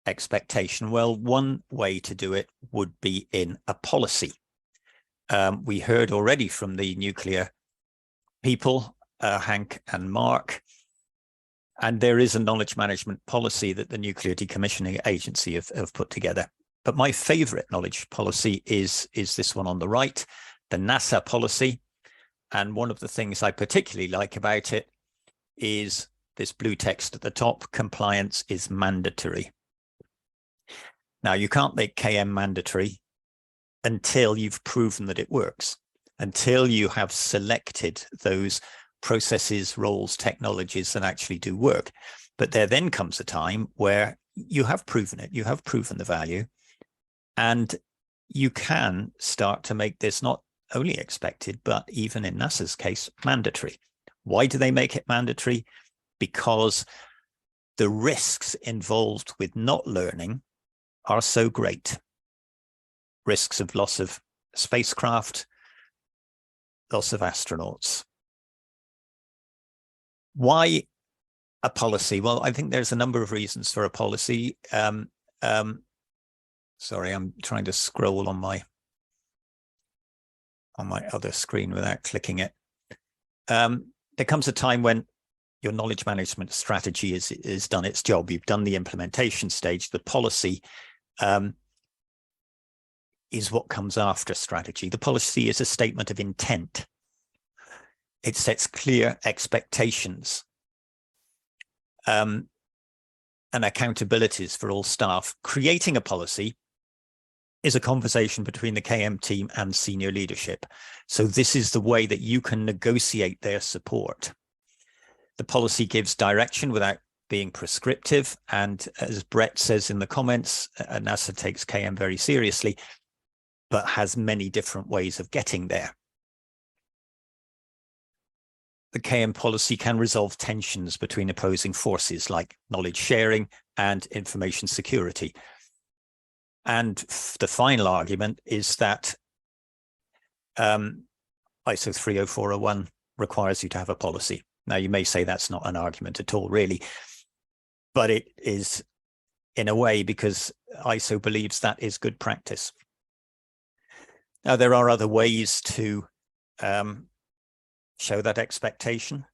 S16: expectation? Well, one way to do it would be in a policy. We heard already from the nuclear people, Hank and Mark, and there is a knowledge management policy that the Nuclear Decommissioning Agency have put together. But my favorite knowledge policy is this one on the right, the NASA policy. And one of the things I particularly like about it is this blue text at the top: compliance is mandatory. Now, you can't make KM mandatory until you've proven that it works, until you have selected those processes, roles, technologies that actually do work. But there then comes a time where you have proven it, you have proven the value, and you can start to make this not only expected, but even in NASA's case, mandatory. Why do they make it mandatory? Because the risks involved with not learning are so great. Risks of loss of spacecraft, loss of astronauts. Why a policy? Well, I think there's a number of reasons for a policy. Sorry, I'm trying to scroll on my other screen without clicking it. There comes a time when your knowledge management strategy is done its job. You've done the implementation stage. The policy is what comes after strategy. The policy is a statement of intent. It sets clear expectations and accountabilities for all staff. Creating a policy is a conversation between the KM team and senior leadership. So this is the way that you can negotiate their support. The policy gives direction without being prescriptive. And as Brett says in the comments, NASA takes KM very seriously, but has many different ways of getting there. The KM policy can resolve tensions between opposing forces like knowledge sharing and information security. And the final argument is that ISO 30401 requires you to have a policy. Now, you may say that's not an argument at all, really, but it is in a way, because ISO believes that is good practice. Now, there are other ways to show that expectation.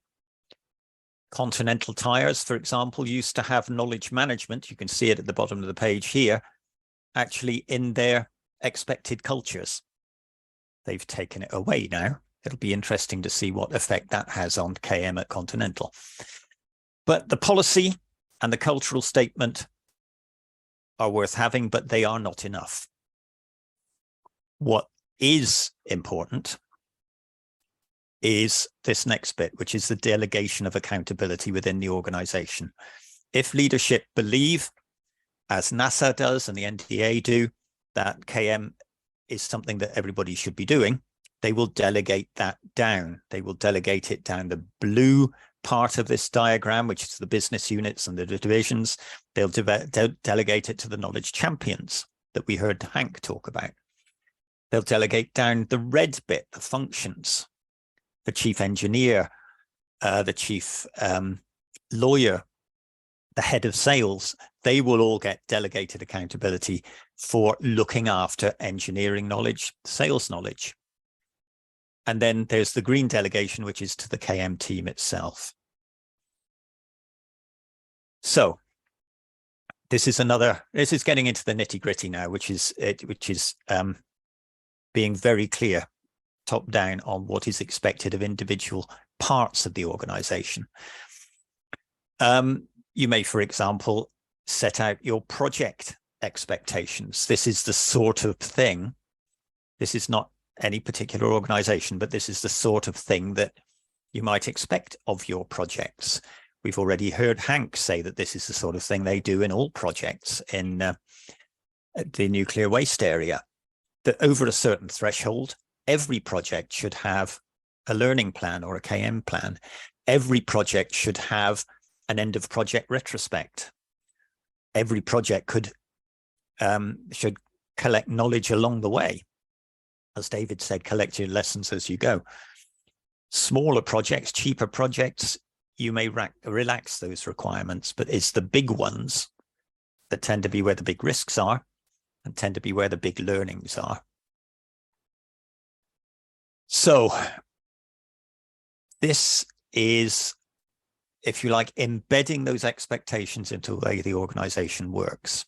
S16: Continental Tires, for example, used to have knowledge management. You can see it at the bottom of the page here, actually in their expected cultures. They've taken it away now. It'll be interesting to see what effect that has on KM at Continental. But the policy and the cultural statement are worth having, but they are not enough. What is important is this next bit, which is the delegation of accountability within the organization. If leadership believe, as NASA does and the NDA do, that KM is something that everybody should be doing, they will delegate that down. They will delegate it down the blue part of this diagram, which is the business units and the divisions. They'll delegate it to the knowledge champions that we heard Hank talk about. They'll delegate down the red bit, the functions, the chief engineer, the chief lawyer, the head of sales. They will all get delegated accountability for looking after engineering knowledge, sales knowledge. And then there's the green delegation, which is to the KM team itself. So this is getting into the nitty-gritty now, which is being very clear top down on what is expected of individual parts of the organization. You may, for example, set out your project expectations. This is the sort of thing, this is not any particular organization, but this is the sort of thing that you might expect of your projects. We've already heard Hank say that this is the sort of thing they do in all projects in the nuclear waste area, that over a certain threshold, every project should have a learning plan or a KM plan. Every project should have an end of project retrospect. Every project should collect knowledge along the way. As David said, collect your lessons as you go. Smaller projects, cheaper projects, you may relax those requirements, but it's the big ones that tend to be where the big risks are and tend to be where the big learnings are. So this is, if you like, embedding those expectations into the way the organization works.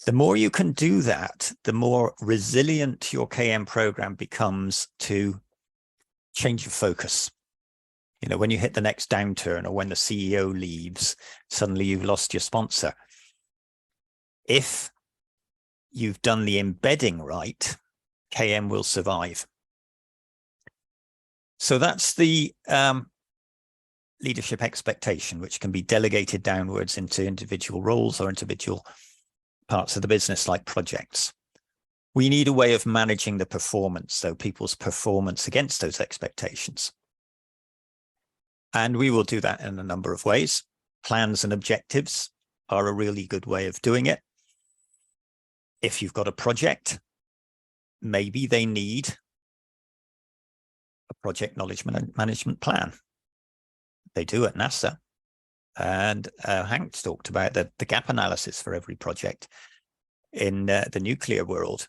S16: The more you can do that, the more resilient your KM program becomes to change your focus. You know, when you hit the next downturn or when the CEO leaves, suddenly you've lost your sponsor. If you've done the embedding right, KM will survive. So that's the leadership expectation, which can be delegated downwards into individual roles or individual parts of the business, like projects. We need a way of managing the performance, so people's performance against those expectations. And we will do that in a number of ways. Plans and objectives are a really good way of doing it. If you've got a project, maybe they need a project knowledge management plan. They do at NASA. And Hank talked about the gap analysis for every project in the nuclear world.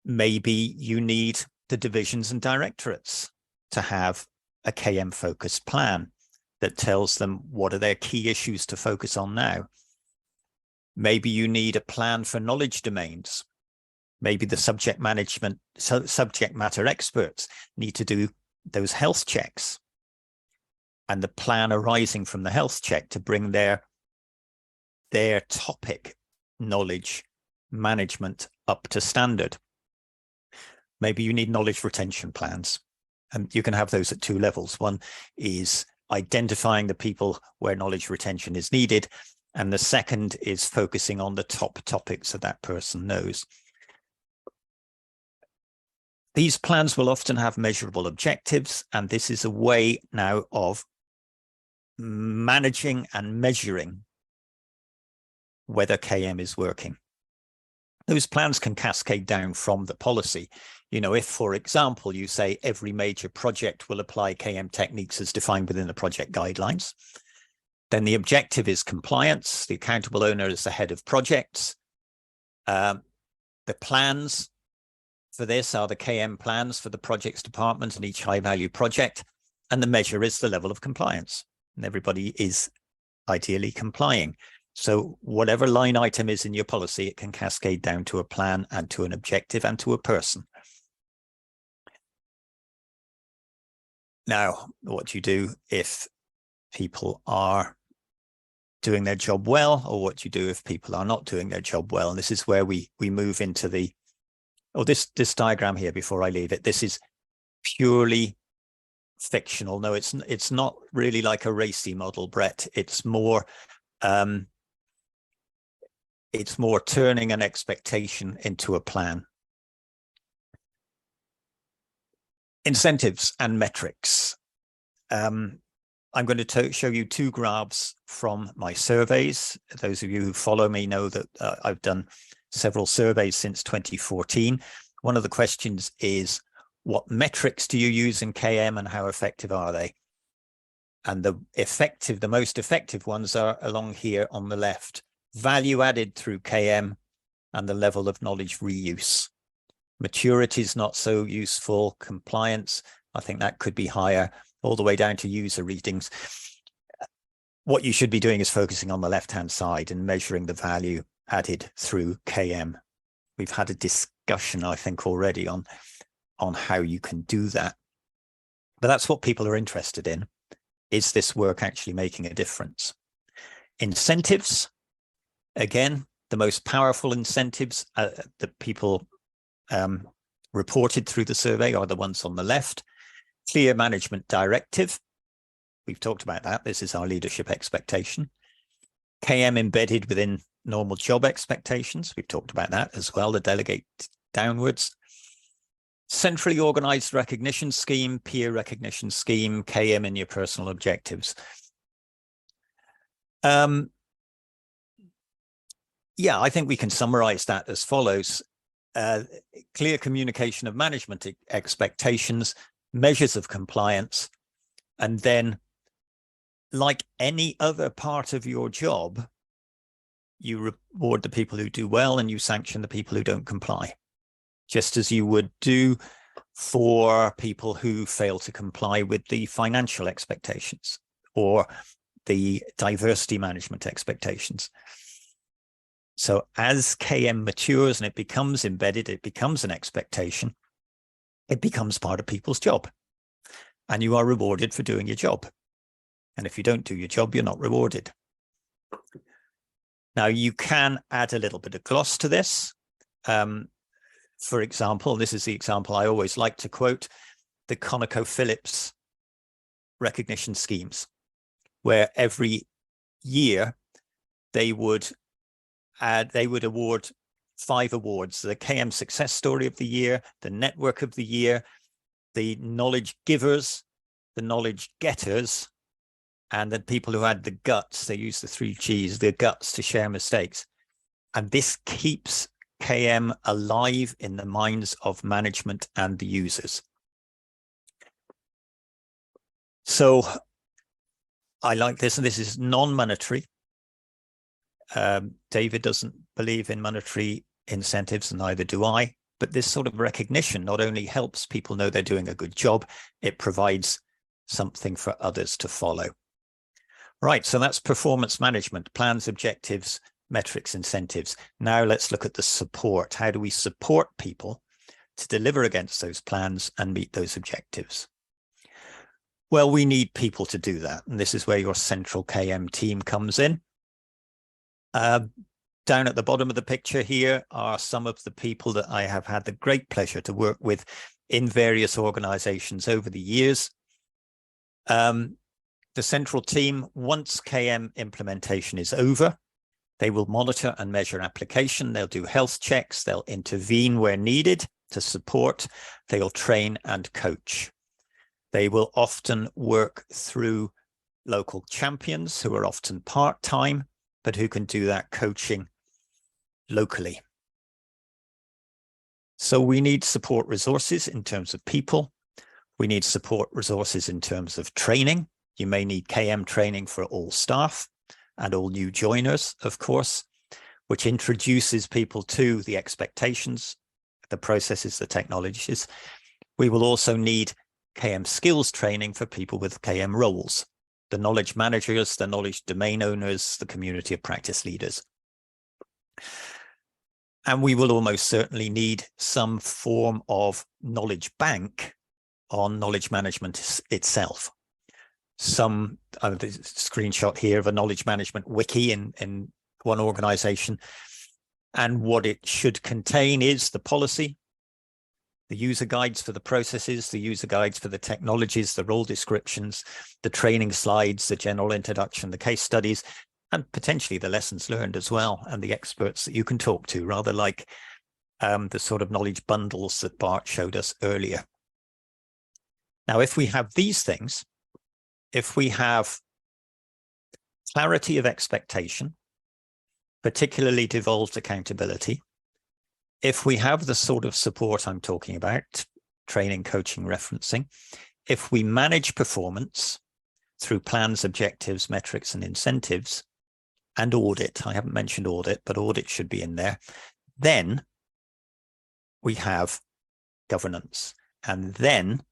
S16: Maybe you need the divisions and directorates to have a KM focused plan that tells them what are their key issues to focus on now. Maybe you need a plan for knowledge domains. Maybe the subject matter experts need to do those health checks, and the plan arising from the health check to bring their topic knowledge management up to standard. Maybe you need knowledge retention plans, and you can have those at two levels. One is identifying the people where knowledge retention is needed, and the second is focusing on the top topics that that person knows. These plans will often have measurable objectives, and this is a way now of managing and measuring whether KM is working. those plans can cascade down from the policy. You know, if, for example, you say every major project will apply KM techniques as defined within the project guidelines, then the objective is compliance. The accountable owner is the head of projects. The plans for this are the KM plans for the projects department and each high value project. And the measure is the level of compliance. And everybody is ideally complying. So whatever line item is in your policy, it can cascade down to a plan and to an objective and to a person. Now, what do you do if people are doing their job well, or what do you do if people are not doing their job well? And this is where we move into the, this diagram here before I leave it. This is purely fictional. No, it's not really like a RACI model, Brett. It's more turning an expectation into a plan. Incentives and metrics. I'm going to show you two graphs from my surveys. Those of you who follow me know that I've done several surveys since 2014. One of the questions is, what metrics do you use in KM and how effective are they? And the most effective ones are along here on the left. Value added through KM and the level of knowledge reuse. Maturity is not so useful. Compliance, I think that could be higher, all the way down to user readings. What you should be doing is focusing on the left-hand side and measuring the value added through KM. We've had a discussion, I think, already on how you can do that. But that's what people are interested in. Is this work actually making a difference? Incentives, again, the most powerful incentives that people reported through the survey are the ones on the left. Clear management directive. We've talked about that. This is our leadership expectation. KM embedded within normal job expectations. We've talked about that as well, the delegate downwards. Centrally organized recognition scheme, peer recognition scheme, KM in your personal objectives. Yeah, I think we can summarize that as follows. Clear communication of management expectations, measures of compliance, and then, like any other part of your job, you reward the people who do well and you sanction the people who don't comply, just as you would do for people who fail to comply with the financial expectations or the diversity management expectations. So as KM matures and it becomes embedded, it becomes an expectation, it becomes part of people's job. And you are rewarded for doing your job. And if you don't do your job, you're not rewarded. Now, you can add a little bit of gloss to this. For example, this is the example I always like to quote, the ConocoPhillips recognition schemes, where every year they would award 5 awards: the KM Success Story of the Year, the Network of the Year, the Knowledge Givers, the Knowledge Getters, and the people who had the guts. They use the 3 Gs, the guts to share mistakes. And this keeps KM alive in the minds of management and the users. So I like this, and this is non-monetary. David doesn't believe in monetary incentives, and neither do I. But this sort of recognition not only helps people know they're doing a good job, it provides something for others to follow. Right, so that's performance management, plans, objectives, metrics, incentives. Now let's look at the support. How do we support people to deliver against those plans and meet those objectives? Well, we need people to do that. And this is where your central KM team comes in. Down at the bottom of the picture here are some of the people that I have had the great pleasure to work with in various organizations over the years. The central team, once KM implementation is over, they will monitor and measure application. They'll do health checks. They'll intervene where needed to support. They'll train and coach. They will often work through local champions who are often part-time, but who can do that coaching locally. So we need support resources in terms of people. We need support resources in terms of training. You may need KM training for all staff and all new joiners, of course, which introduces people to the expectations, the processes, the technologies. We will also need KM skills training for people with KM roles, the knowledge managers, the knowledge domain owners, the community of practice leaders. And we will almost certainly need some form of knowledge bank on knowledge management itself. The screenshot here of a knowledge management wiki in one organization. And what it should contain is the policy, the user guides for the processes, the user guides for the technologies, the role descriptions, the training slides, the general introduction, the case studies, and potentially the lessons learned as well, and the experts that you can talk to, rather like the sort of knowledge bundles that Bart showed us earlier. Now, if we have these things, if we have clarity of expectation, particularly devolved accountability, if we have the sort of support I'm talking about, training, coaching, referencing, if we manage performance through plans, objectives, metrics, and incentives, and audit, I haven't mentioned audit, but audit should be in there, then we have governance. And then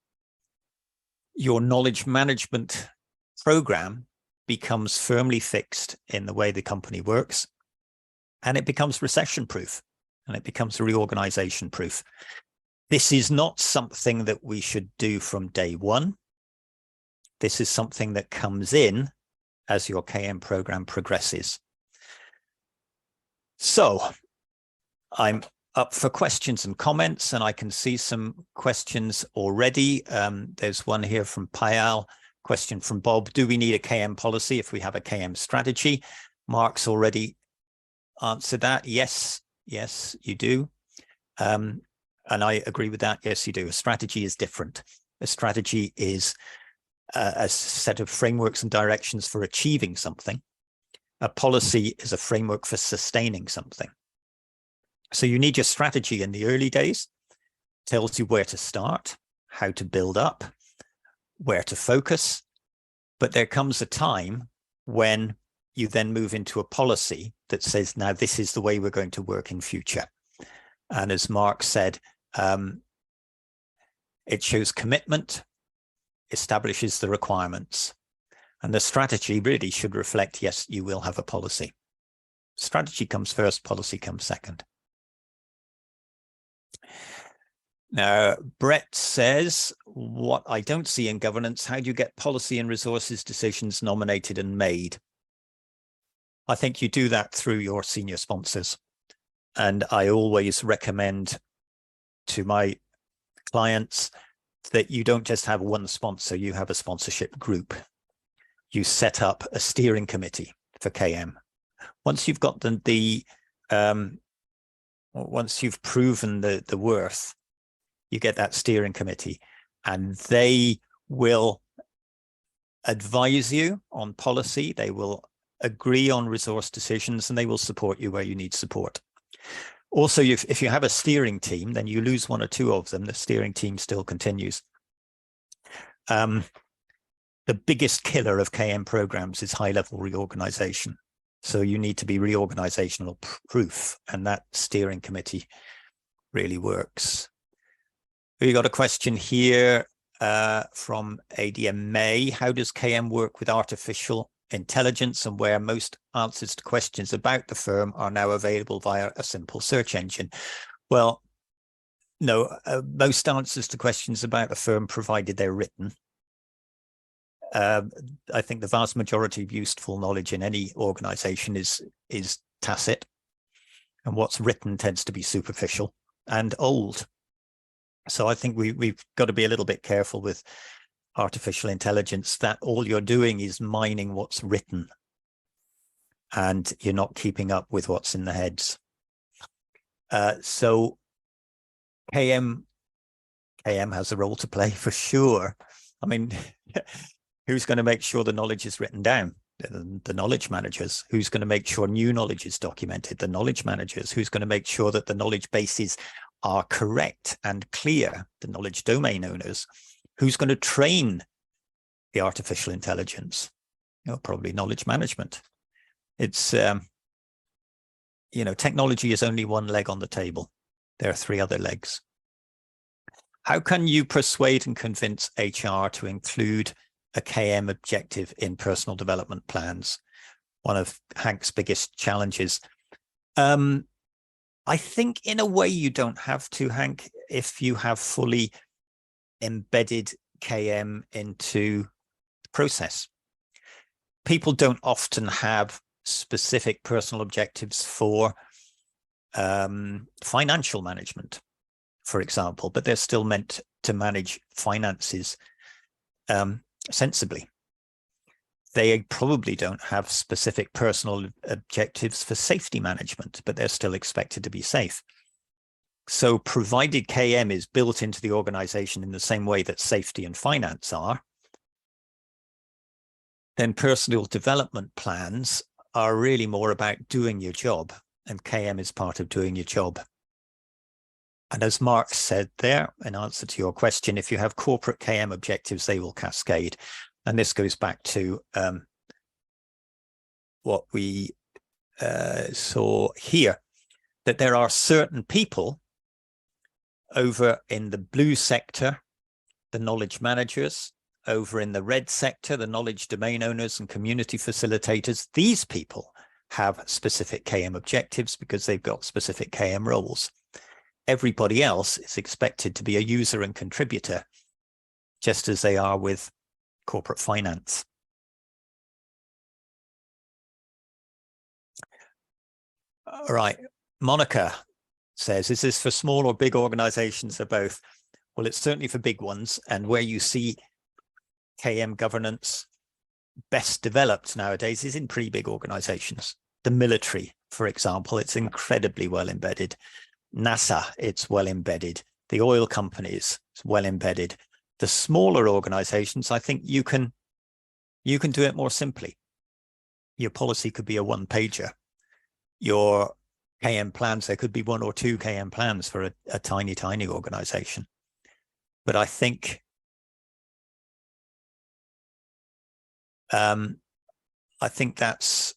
S16: your knowledge management program becomes firmly fixed in the way the company works, and it becomes recession proof, and it becomes reorganization proof. This is not something that we should do from day one. This is something that comes in as your KM program progresses. So I'm up for questions and comments, and I can see some questions already. There's one here from Payal, question from Bob. Do we need a KM policy if we have a KM strategy? Mark's already answered that. Yes, you do. And I agree with that. Yes, you do. A strategy is different. A strategy is a set of frameworks and directions for achieving something. A policy is a framework for sustaining something. So you need your strategy in the early days, tells you where to start, how to build up, where to focus. But there comes a time when you then move into a policy that says, now this is the way we're going to work in future. And as Mark said, it shows commitment, establishes the requirements. And the strategy really should reflect, yes, you will have a policy. Strategy comes first, policy comes second. Now, Brett says, what I don't see in governance, how do you get policy and resources decisions nominated and made? I think you do that through your senior sponsors. And I always recommend to my clients that you don't just have one sponsor, you have a sponsorship group. You set up a steering committee for KM. Once you've got once you've proven the worth, you get that steering committee, and they will advise you on policy. They will agree on resource decisions, and they will support you where you need support. Also, if you have a steering team, then you lose one or two of them, the steering team still continues. The biggest killer of KM programs is high-level reorganization. So you need to be reorganizational proof, and that steering committee really works. We got a question here from ADM May. How does KM work with artificial intelligence, and where most answers to questions about the firm are now available via a simple search engine? Well, no, most answers to questions about the firm, provided they're written. I think the vast majority of useful knowledge in any organization is tacit, and what's written tends to be superficial and old. So I think we've got to be a little bit careful with artificial intelligence, that all you're doing is mining what's written and you're not keeping up with what's in the heads. So KM has a role to play for sure. I mean, who's going to make sure the knowledge is written down? The knowledge managers. Who's going to make sure new knowledge is documented? The knowledge managers. Who's going to make sure that the knowledge bases are correct and clear, the knowledge domain owners, who's going to train the artificial intelligence? Probably knowledge management. It's, technology is only one leg on the table. There are 3 other legs. How can you persuade and convince HR to include a KM objective in personal development plans? One of Hank's biggest challenges. I think in a way you don't have to, Hank, if you have fully embedded KM into the process. People don't often have specific personal objectives for financial management, for example, but they're still meant to manage finances sensibly. They probably don't have specific personal objectives for safety management, but they're still expected to be safe. So provided KM is built into the organization in the same way that safety and finance are, then personal development plans are really more about doing your job, and KM is part of doing your job. And as Mark said there, in answer to your question, if you have corporate KM objectives, they will cascade. And this goes back to what we saw here, that there are certain people over in the blue sector, the knowledge managers, over in the red sector, the knowledge domain owners and community facilitators. These people have specific KM objectives because they've got specific KM roles. Everybody else is expected to be a user and contributor, just as they are with corporate finance. All right, Monica says, is this for small or big organizations or both? Well, it's certainly for big ones, and where you see KM governance best developed nowadays is in pretty big organizations. The military, for example, it's incredibly well embedded. NASA, it's well embedded. The oil companies, it's well embedded. The smaller organizations, I think you can do it more simply. Your policy could be a one-pager. Your KM plans, there could be 1 or 2 KM plans for a tiny, tiny organization. But I think that's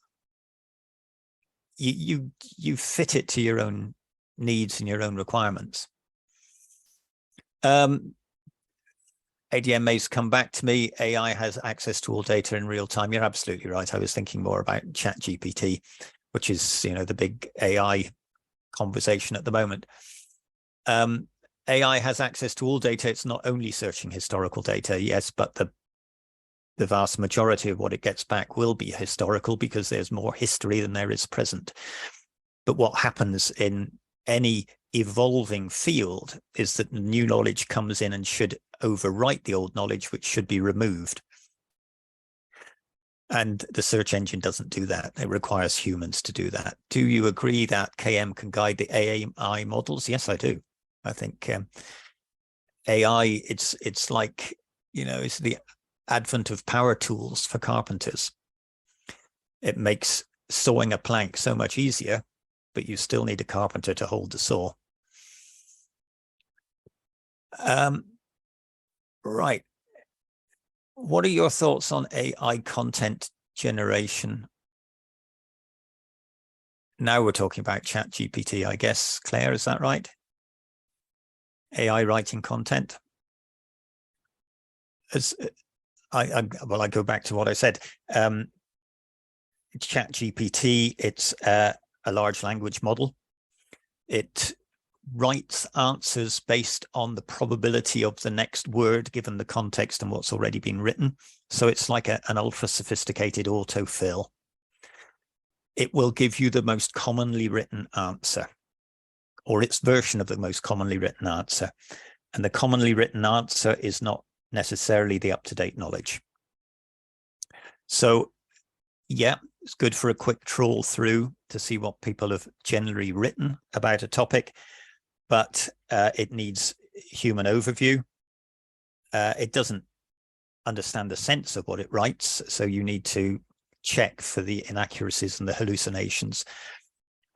S16: you fit it to your own needs and your own requirements. ADMA's come back to me. AI has access to all data in real time. You're absolutely right. I was thinking more about ChatGPT, which is, the big AI conversation at the moment. AI has access to all data. It's not only searching historical data, yes, but the vast majority of what it gets back will be historical because there's more history than there is present. But what happens in any evolving field is that new knowledge comes in and should overwrite the old knowledge, which should be removed. And the search engine doesn't do that. It requires humans to do that. Do you agree that KM can guide the AI models? Yes, I do. I think AI, it's like, it's the advent of power tools for carpenters. It makes sawing a plank so much easier, but you still need a carpenter to hold the saw. Right. What are your thoughts on AI content generation? Now we're talking about ChatGPT, I guess. Claire, is that right? AI writing content? Well, I go back to what I said. ChatGPT, it's a large language model. It writes answers based on the probability of the next word given the context and what's already been written. So it's like an ultra sophisticated autofill. It will give you the most commonly written answer, or its version of the most commonly written answer. And the commonly written answer is not necessarily the up-to-date knowledge. So yeah, it's good for a quick trawl through to see what people have generally written about a topic, but it needs human overview. It doesn't understand the sense of what it writes, so you need to check for the inaccuracies and the hallucinations.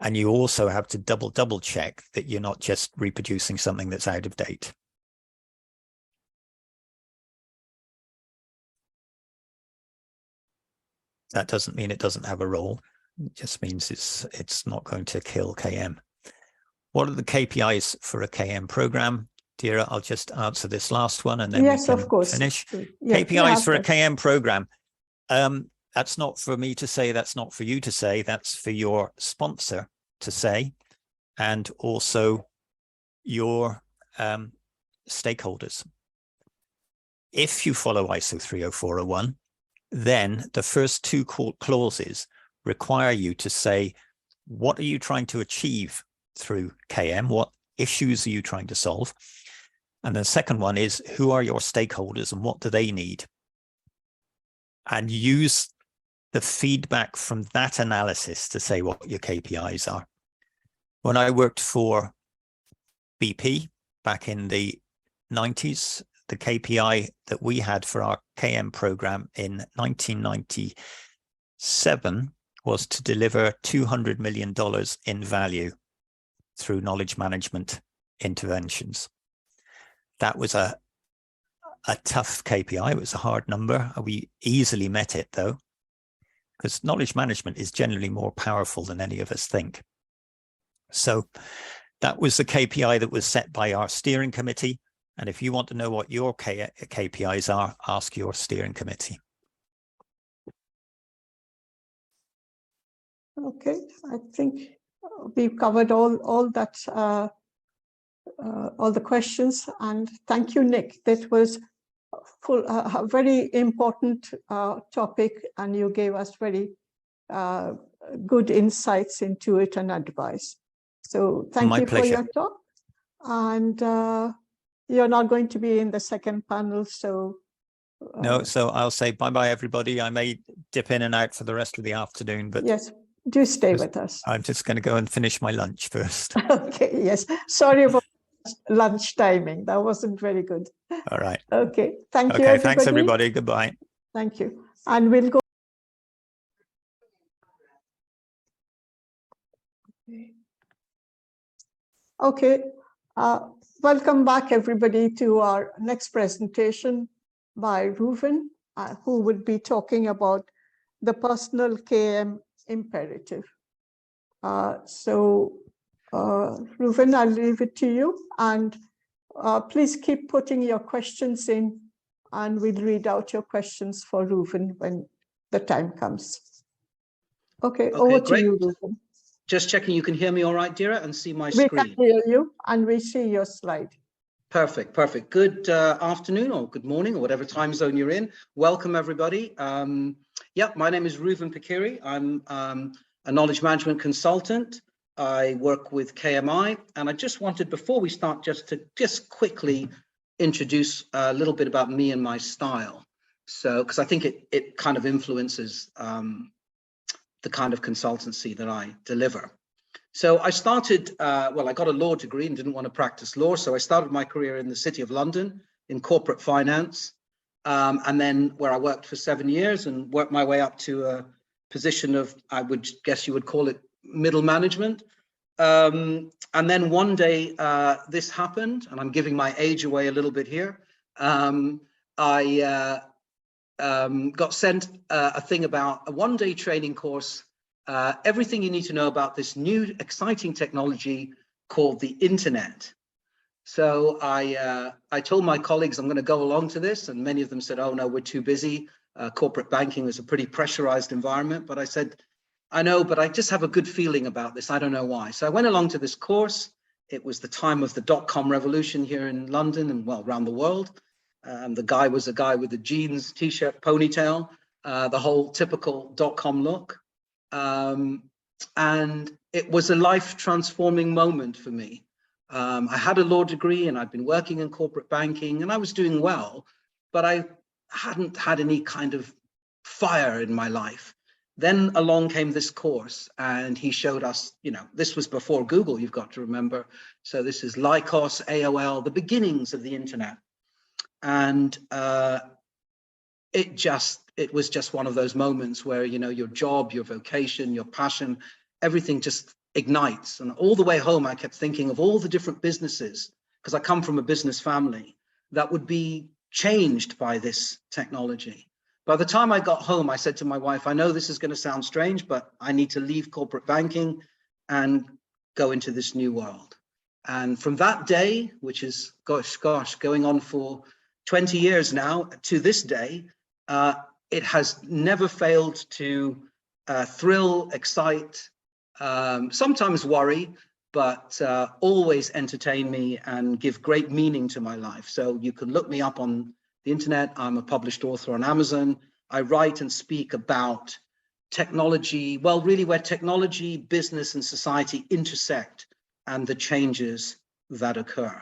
S16: And you also have to double check that you're not just reproducing something that's out of date. That doesn't mean it doesn't have a role. It just means it's not going to kill KM. What are the KPIs for a KM program? Dira, I'll just answer this last one and then
S6: yes,
S16: we can
S6: of course.
S16: finish.
S6: Yeah,
S16: KPIs for a KM program. That's not for me to say, that's not for you to say, that's for your sponsor to say, and also your stakeholders. If you follow ISO 30401, then the first two clauses require you to say, what are you trying to achieve through KM? What issues are you trying to solve? And the second one is, who are your stakeholders and what do they need? And use the feedback from that analysis to say what your KPIs are. When I worked for BP back in the 90s, the KPI that we had for our KM program in 1997 was to deliver $200 million in value through knowledge management interventions. That was a tough KPI. It was a hard number. We easily met it though, because knowledge management is generally more powerful than any of us think. So that was the KPI that was set by our steering committee. And if you want to know what your KPIs are, ask your steering committee.
S6: Okay, I think we've covered all that, all the questions, and thank you, Nick. That was a very important topic, and you gave us very good insights into it and advice. So thank you for your talk. And you're not going to be in the second panel, so.
S16: No, so I'll say bye-bye, everybody. I may dip in and out for the rest of the afternoon, but.
S6: Yes, do stay with us.
S16: I'm just going to go and finish my lunch first.
S6: Okay, yes. Sorry about lunch timing. That wasn't very good.
S16: All right.
S6: Okay, thank you,
S16: Okay,
S6: everybody.
S16: thanks, everybody. Goodbye.
S6: Thank you. And we'll go. Okay, welcome back, everybody, to our next presentation by Reuven, who will be talking about the personal KM imperative. Reuven, I'll leave it to you, and please keep putting your questions in, and we'll read out your questions for Reuven when the time comes. Okay, over to you, Reuven.
S18: Just checking you can hear me all right, Dira, and see my
S6: We
S18: screen.
S6: can hear you, and we see your slide.
S18: Perfect, perfect. Good afternoon or good morning or whatever time zone you're in. Welcome, everybody. Yeah, my name is Reuven Pikiri. I'm a knowledge management consultant. I work with KMI, and I just wanted, before we start, just quickly introduce a little bit about me and my style. So, because I think it kind of influences the kind of consultancy that I deliver. So I started, well, I got a law degree and didn't want to practice law. So I started my career in the City of London in corporate finance. And then where I worked for 7 years and worked my way up to a position of, I would guess you would call it middle management. And then one day this happened, and I'm giving my age away a little bit here. I got sent a thing about a one-day training course, everything you need to know about this new exciting technology called the internet. So I told my colleagues I'm going to go along to this, and many of them said, oh no, we're too busy. Corporate banking is a pretty pressurized environment. But I said, I know, but I just have a good feeling about this. I don't know why. So I went along to this course. It was the time of the dot-com revolution here in London and, well, around the world. The guy was a guy with a jeans, t-shirt, ponytail, the whole typical dot-com look. And it was a life-transforming moment for me. I had a law degree and I'd been working in corporate banking and I was doing well, but I hadn't had any kind of fire in my life. Then along came this course and he showed us, you know, this was before Google, you've got to remember. So this is Lycos, AOL, the beginnings of the internet. And it was just one of those moments where, you know, your job, your vocation, your passion, everything just ignites. And all the way home, I kept thinking of all the different businesses, because I come from a business family, that would be changed by this technology. By the time I got home, I said to my wife, I know this is going to sound strange, but I need to leave corporate banking and go into this new world. And from that day, which is, gosh, going on for 20 years now, to this day, it has never failed to thrill, excite, sometimes worry, but always entertain me and give great meaning to my life. So you can look me up on the internet. I'm a published author on Amazon. I write and speak about technology, well, really where technology, business, and society intersect and the changes that occur.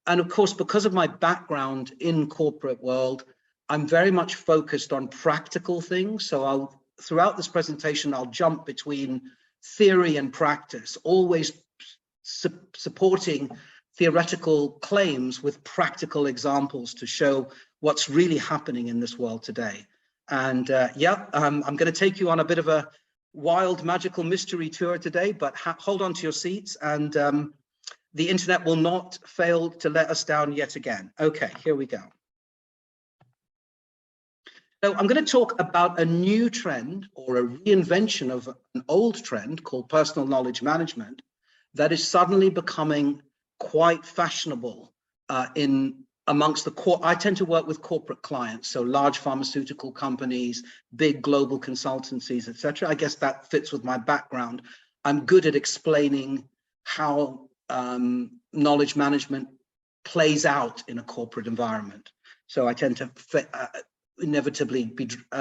S18: And of course, because of my background in corporate world, I'm very much focused on practical things. So throughout this presentation, I'll jump between theory and practice, always supporting theoretical claims with practical examples to show what's really happening in this world today. And I'm going to take you on a bit of a wild, magical mystery tour today, but hold on to your seats, and the internet will not fail to let us down yet again. Okay, here we go. So I'm going to talk about a new trend, or a reinvention of an old trend called personal knowledge management, that is suddenly becoming quite fashionable amongst the core. I tend to work with corporate clients, so large pharmaceutical companies, big global consultancies, etc. I guess that fits with my background. I'm good at explaining how knowledge management plays out in a corporate environment. So I tend to inevitably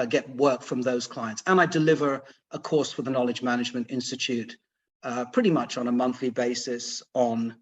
S18: get work from those clients. And I deliver a course for the Knowledge Management Institute pretty much on a monthly basis on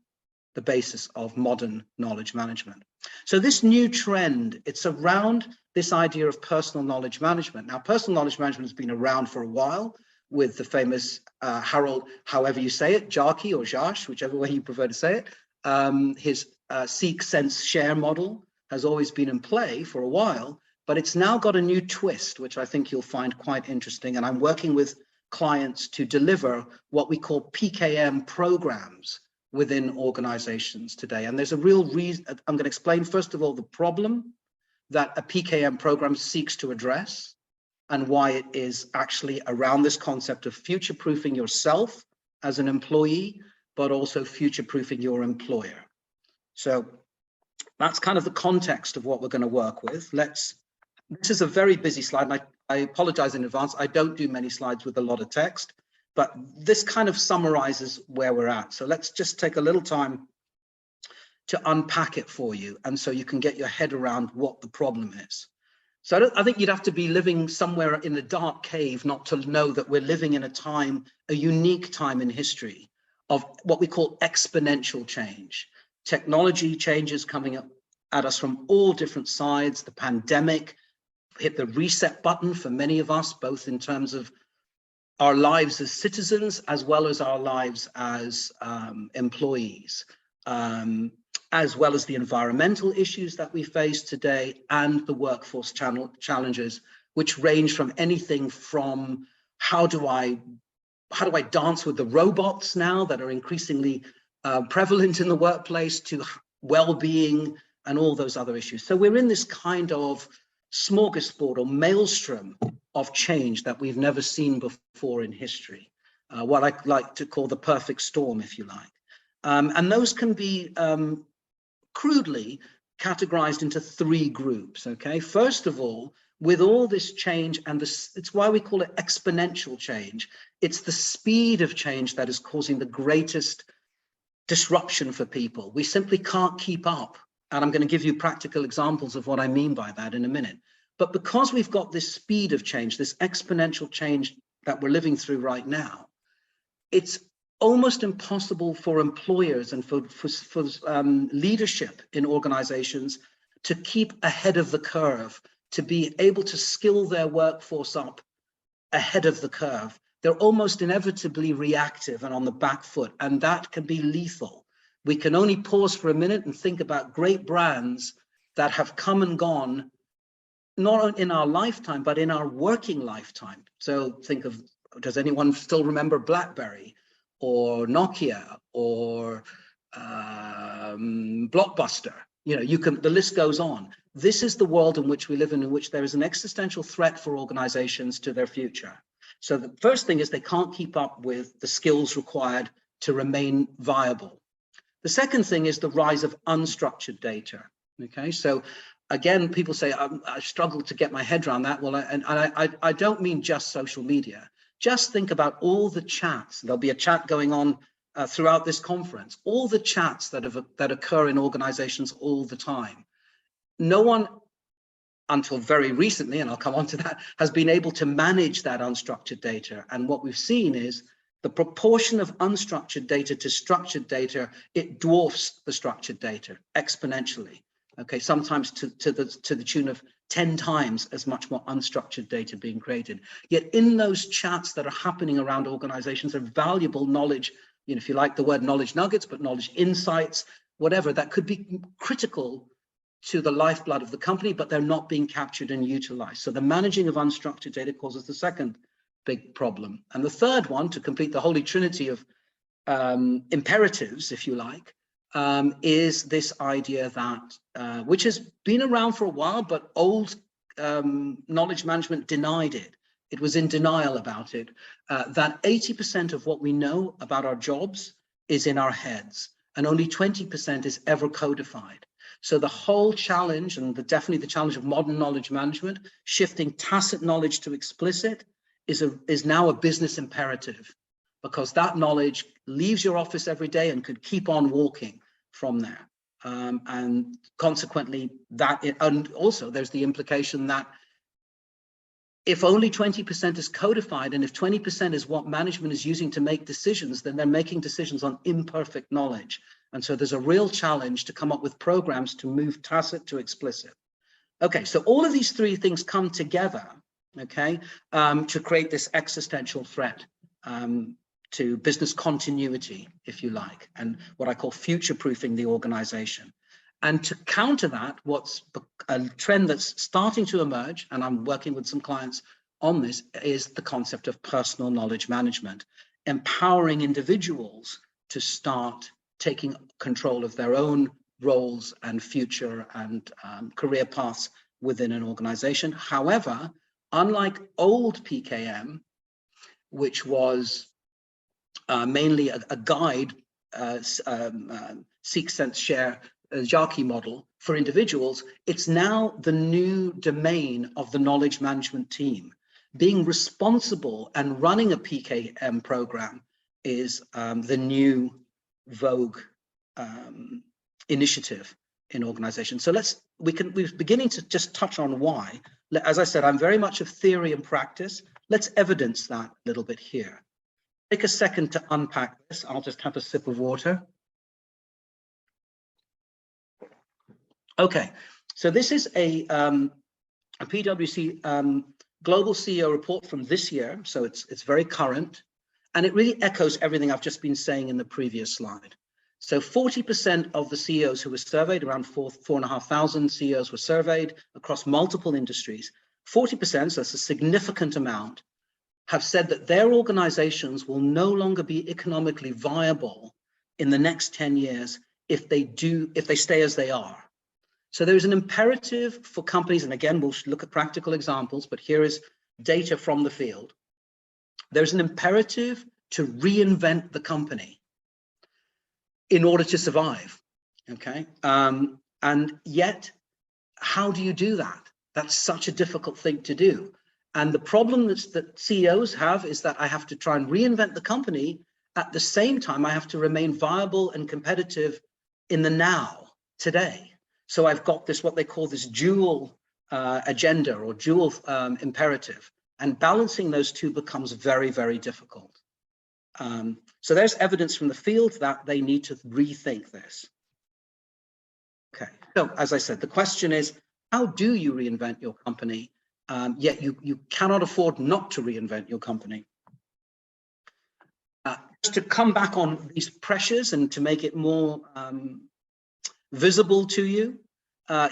S18: the basis of modern knowledge management. So this new trend, it's around this idea of personal knowledge management. Now, personal knowledge management has been around for a while with the famous Harold, however you say it, Jarkey or Jash, whichever way you prefer to say it. His seek, sense, share model has always been in play for a while, but it's now got a new twist, which I think you'll find quite interesting. And I'm working with clients to deliver what we call PKM programs within organizations today. And there's a real reason. I'm going to explain, first of all, the problem that a PKM program seeks to address and why it is actually around this concept of future-proofing yourself as an employee, but also future-proofing your employer. So that's kind of the context of what we're going to work with. This is a very busy slide, and I apologize in advance. I don't do many slides with a lot of text, but this kind of summarizes where we're at. So let's just take a little time to unpack it for you, and so you can get your head around what the problem is. So I think you'd have to be living somewhere in a dark cave not to know that we're living in a unique time in history of what we call exponential change. Technology changes coming up at us from all different sides. The pandemic hit the reset button for many of us, both in terms of our lives as citizens, as well as our lives as employees, as well as the environmental issues that we face today and the workforce challenges, which range from anything from how do I dance with the robots now that are increasingly prevalent in the workplace, to well-being and all those other issues. So we're in this kind of smorgasbord or maelstrom of change that we've never seen before in history, what I like to call the perfect storm, if you like. And those can be crudely categorized into three groups, okay? First of all, with all this change, and it's why we call it exponential change, it's the speed of change that is causing the greatest disruption for people. We simply can't keep up. And I'm going to give you practical examples of what I mean by that in a minute. But because we've got this speed of change, this exponential change that we're living through right now, it's almost impossible for employers and for leadership in organizations to keep ahead of the curve, to be able to skill their workforce up ahead of the curve. They're almost inevitably reactive and on the back foot, and that can be lethal. We can only pause for a minute and think about great brands that have come and gone, not in our lifetime, but in our working lifetime. So think of, does anyone still remember BlackBerry or Nokia or Blockbuster. You know, you can, the list goes on. This is the world in which we live in which there is an existential threat for organizations to their future. So the first thing is they can't keep up with the skills required to remain viable. The second thing is the rise of unstructured data. Okay, so again, people say, I struggle to get my head around that. Well, I don't mean just social media. Just think about all the chats. There'll be a chat going on throughout this conference, all the chats that occur in organizations all the time. No one, until very recently, and I'll come on to that, has been able to manage that unstructured data. And what we've seen is the proportion of unstructured data to structured data, it dwarfs the structured data exponentially. Okay, sometimes to the tune of 10 times as much more unstructured data being created. Yet in those chats that are happening around organizations are valuable knowledge, you know, if you like the word knowledge nuggets, but knowledge insights, whatever, that could be critical to the lifeblood of the company, but they're not being captured and utilized. So the managing of unstructured data causes the second big problem. And the third one, to complete the holy trinity of imperatives, if you like, is this idea that, which has been around for a while, but old knowledge management denied it. It was in denial about it, that 80% of what we know about our jobs is in our heads, and only 20% is ever codified. So the whole challenge, and definitely the challenge of modern knowledge management, shifting tacit knowledge to explicit, is now a business imperative, because that knowledge leaves your office every day and could keep on walking from there. And consequently, and also there's the implication that if only 20% is codified, and if 20% is what management is using to make decisions, then they're making decisions on imperfect knowledge. And so there's a real challenge to come up with programs to move tacit to explicit. Okay, so all of these three things come together, okay, to create this existential threat to business continuity, if you like, and what I call future-proofing the organization. And to counter that, what's a trend that's starting to emerge, and I'm working with some clients on this, is the concept of personal knowledge management, empowering individuals to start taking control of their own roles and future and career paths within an organization. However, unlike old PKM, which was mainly a guide, seek, sense, share, Jaki model for individuals, it's now the new domain of the knowledge management team. Being responsible and running a PKM program is the new vogue initiative in organizations. So we're beginning to just touch on why. As I said, I'm very much of theory and practice. Let's evidence that a little bit here. Take a second to unpack this. I'll just have a sip of water. Okay, so this is a PwC Global CEO report from this year, so it's very current, and it really echoes everything I've just been saying in the previous slide. So 40% of the CEOs who were surveyed, around 4,500 CEOs were surveyed across multiple industries. 40%, so that's a significant amount, have said that their organizations will no longer be economically viable in the next 10 years if they stay as they are. So there's an imperative for companies, and again, we'll look at practical examples, but here is data from the field. There's an imperative to reinvent the company in order to survive, okay? And yet, how do you do that? That's such a difficult thing to do. And the problem that CEOs have is that I have to try and reinvent the company. At the same time, I have to remain viable and competitive in the now, today. So I've got this, what they call this dual agenda or dual imperative, and balancing those two becomes very, very difficult. So there's evidence from the field that they need to rethink this. Okay, so as I said, the question is, how do you reinvent your company, yet you cannot afford not to reinvent your company? Just to come back on these pressures and to make it more visible to you,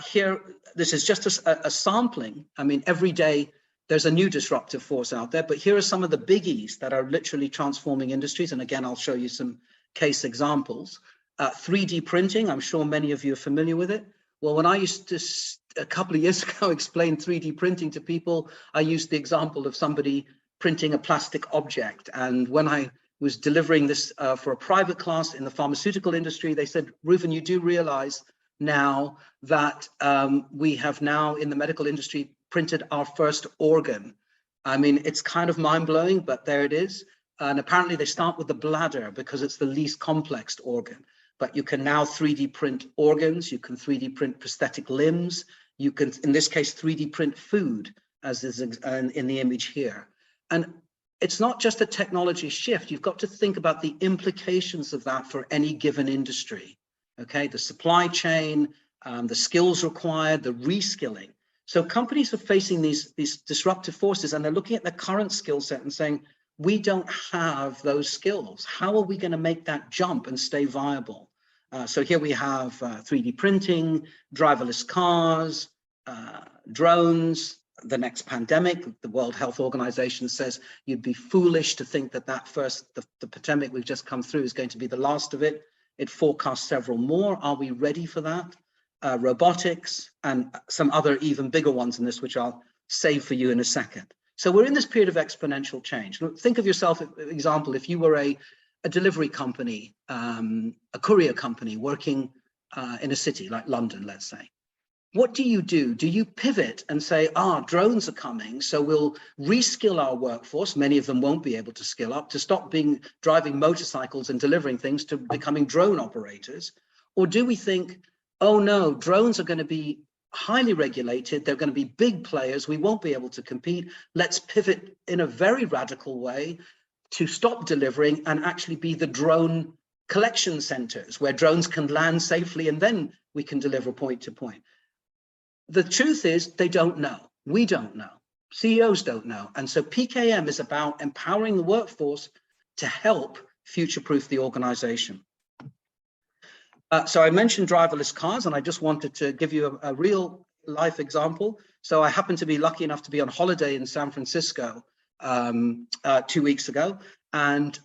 S18: here, this is just a sampling. I mean, every day there's a new disruptive force out there, but here are some of the biggies that are literally transforming industries. And again, I'll show you some case examples. 3D printing, I'm sure many of you are familiar with it. Well, when I used to, a couple of years ago, explain 3D printing to people, I used the example of somebody printing a plastic object. And when I was delivering this for a private class in the pharmaceutical industry, they said, Reuven, you do realize now that we have now in the medical industry printed our first organ. I mean, it's kind of mind-blowing, but there it is. And apparently they start with the bladder because it's the least complex organ. But you can now 3D print organs, you can 3D print prosthetic limbs, you can, in this case, 3D print food, as is in the image here. And it's not just a technology shift, you've got to think about the implications of that for any given industry. Okay, the supply chain, the skills required, the reskilling. So companies are facing these disruptive forces, and they're looking at their current skill set and saying, we don't have those skills. How are we going to make that jump and stay viable? So here we have 3D printing, driverless cars, drones, the next pandemic. The World Health Organization says you'd be foolish to think that the pandemic we've just come through is going to be the last of it. It forecasts several more. Are we ready for that? Robotics, and some other even bigger ones in this, which I'll save for you in a second. So we're in this period of exponential change. Think of yourself, for example, if you were a delivery company, a courier company working in a city like London, let's say. What do? Do you pivot and say, drones are coming, so we'll reskill our workforce, many of them won't be able to skill up, to stop driving motorcycles and delivering things to becoming drone operators? Or do we think, oh no, drones are going to be highly regulated, they're going to be big players, we won't be able to compete, let's pivot in a very radical way to stop delivering and actually be the drone collection centers where drones can land safely and then we can deliver point to point. The truth is they don't know. We don't know. CEOs don't know. And so PKM is about empowering the workforce to help future-proof the organization. So I mentioned driverless cars, and I just wanted to give you a real life example. So I happened to be lucky enough to be on holiday in San Francisco 2 weeks ago, and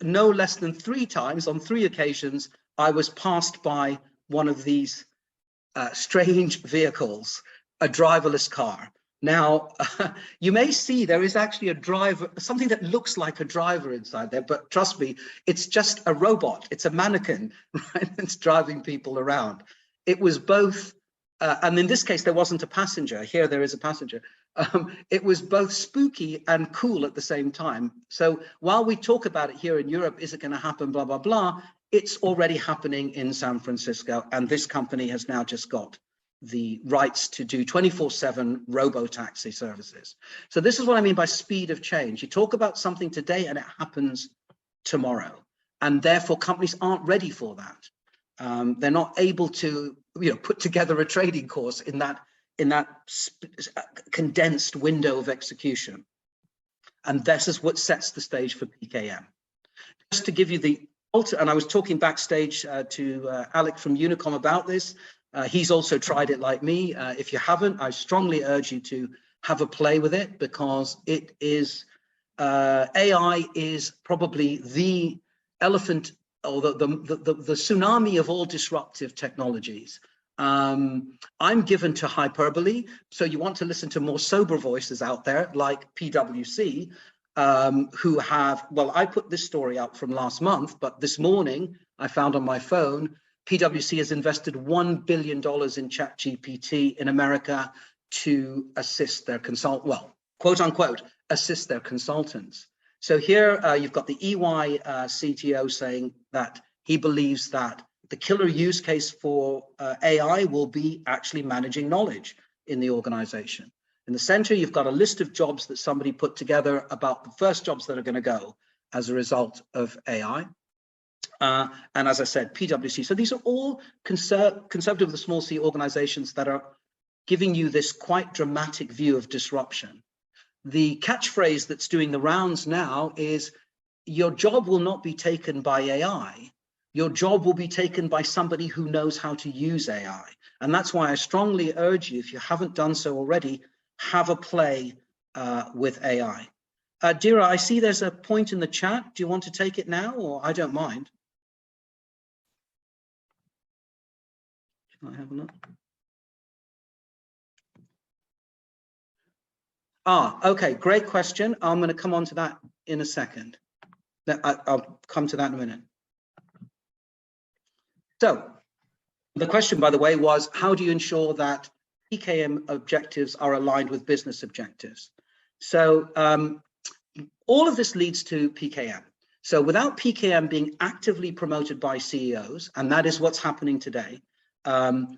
S18: no less than 3 times, on 3 occasions, I was passed by one of these strange vehicles, a driverless car. Now, you may see there is actually a driver, something that looks like a driver inside there, but trust me, it's just a robot. It's a mannequin, right? It's driving people around. It was both, and in this case, there wasn't a passenger. Here, there is a passenger. It was both spooky and cool at the same time. So while we talk about it here in Europe, is it going to happen, blah, blah, blah, it's already happening in San Francisco. And this company has now just got the rights to do 24/7 robo-taxi services. So this is what I mean by speed of change. You talk about something today and it happens tomorrow. And therefore companies aren't ready for that. They're not able to, put together a trading course in that condensed window of execution. And this is what sets the stage for PKM. Just to give you the and I was talking backstage to Alec from Unicom about this. He's also tried it like me. If you haven't, I strongly urge you to have a play with it, because it is, AI is probably the elephant or the tsunami of all disruptive technologies. I'm given to hyperbole, so you want to listen to more sober voices out there like PwC, who have, well, I put this story out from last month, but this morning I found on my phone, PwC has invested $1 billion in ChatGPT in America to assist their quote unquote, assist their consultants. So here you've got the EY CTO saying that he believes that the killer use case for AI will be actually managing knowledge in the organization. In the center, you've got a list of jobs that somebody put together about the first jobs that are going to go as a result of AI. And as I said, PwC. So these are all conservative, the small c organizations that are giving you this quite dramatic view of disruption. The catchphrase that's doing the rounds now is, your job will not be taken by AI. Your job will be taken by somebody who knows how to use AI. And that's why I strongly urge you, if you haven't done so already, have a play with AI. Dira, I see there's a point in the chat. Do you want to take it now, or I don't mind? Can I have a look? Okay, great question. I'm going to come on to that in a second. I'll come to that in a minute. So the question, by the way, was how do you ensure that PKM objectives are aligned with business objectives? So all of this leads to PKM. So without PKM being actively promoted by CEOs, and that is what's happening today,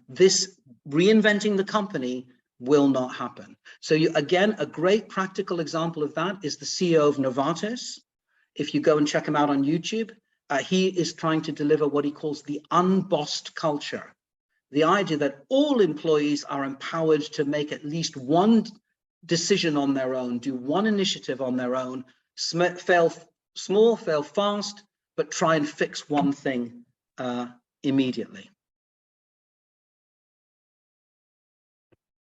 S18: this reinventing the company will not happen. So again, a great practical example of that is the CEO of Novartis. If you go and check him out on YouTube, he is trying to deliver what he calls the unbossed culture. The idea that all employees are empowered to make at least one decision on their own, do one initiative on their own, fail small, fail fast, but try and fix one thing immediately.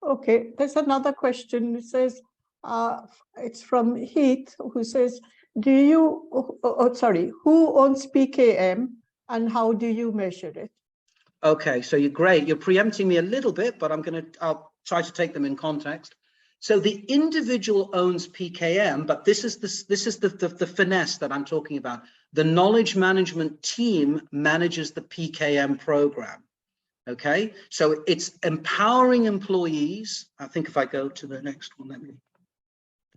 S6: Okay, there's another question. It says, it's from Heath, who says, who owns PKM and how do you measure it?
S18: Okay, so you're great. You're preempting me a little bit, but I'll try to take them in context. So the individual owns PKM, but this is the finesse that I'm talking about. The knowledge management team manages the PKM program. Okay, so it's empowering employees. I think if I go to the next one,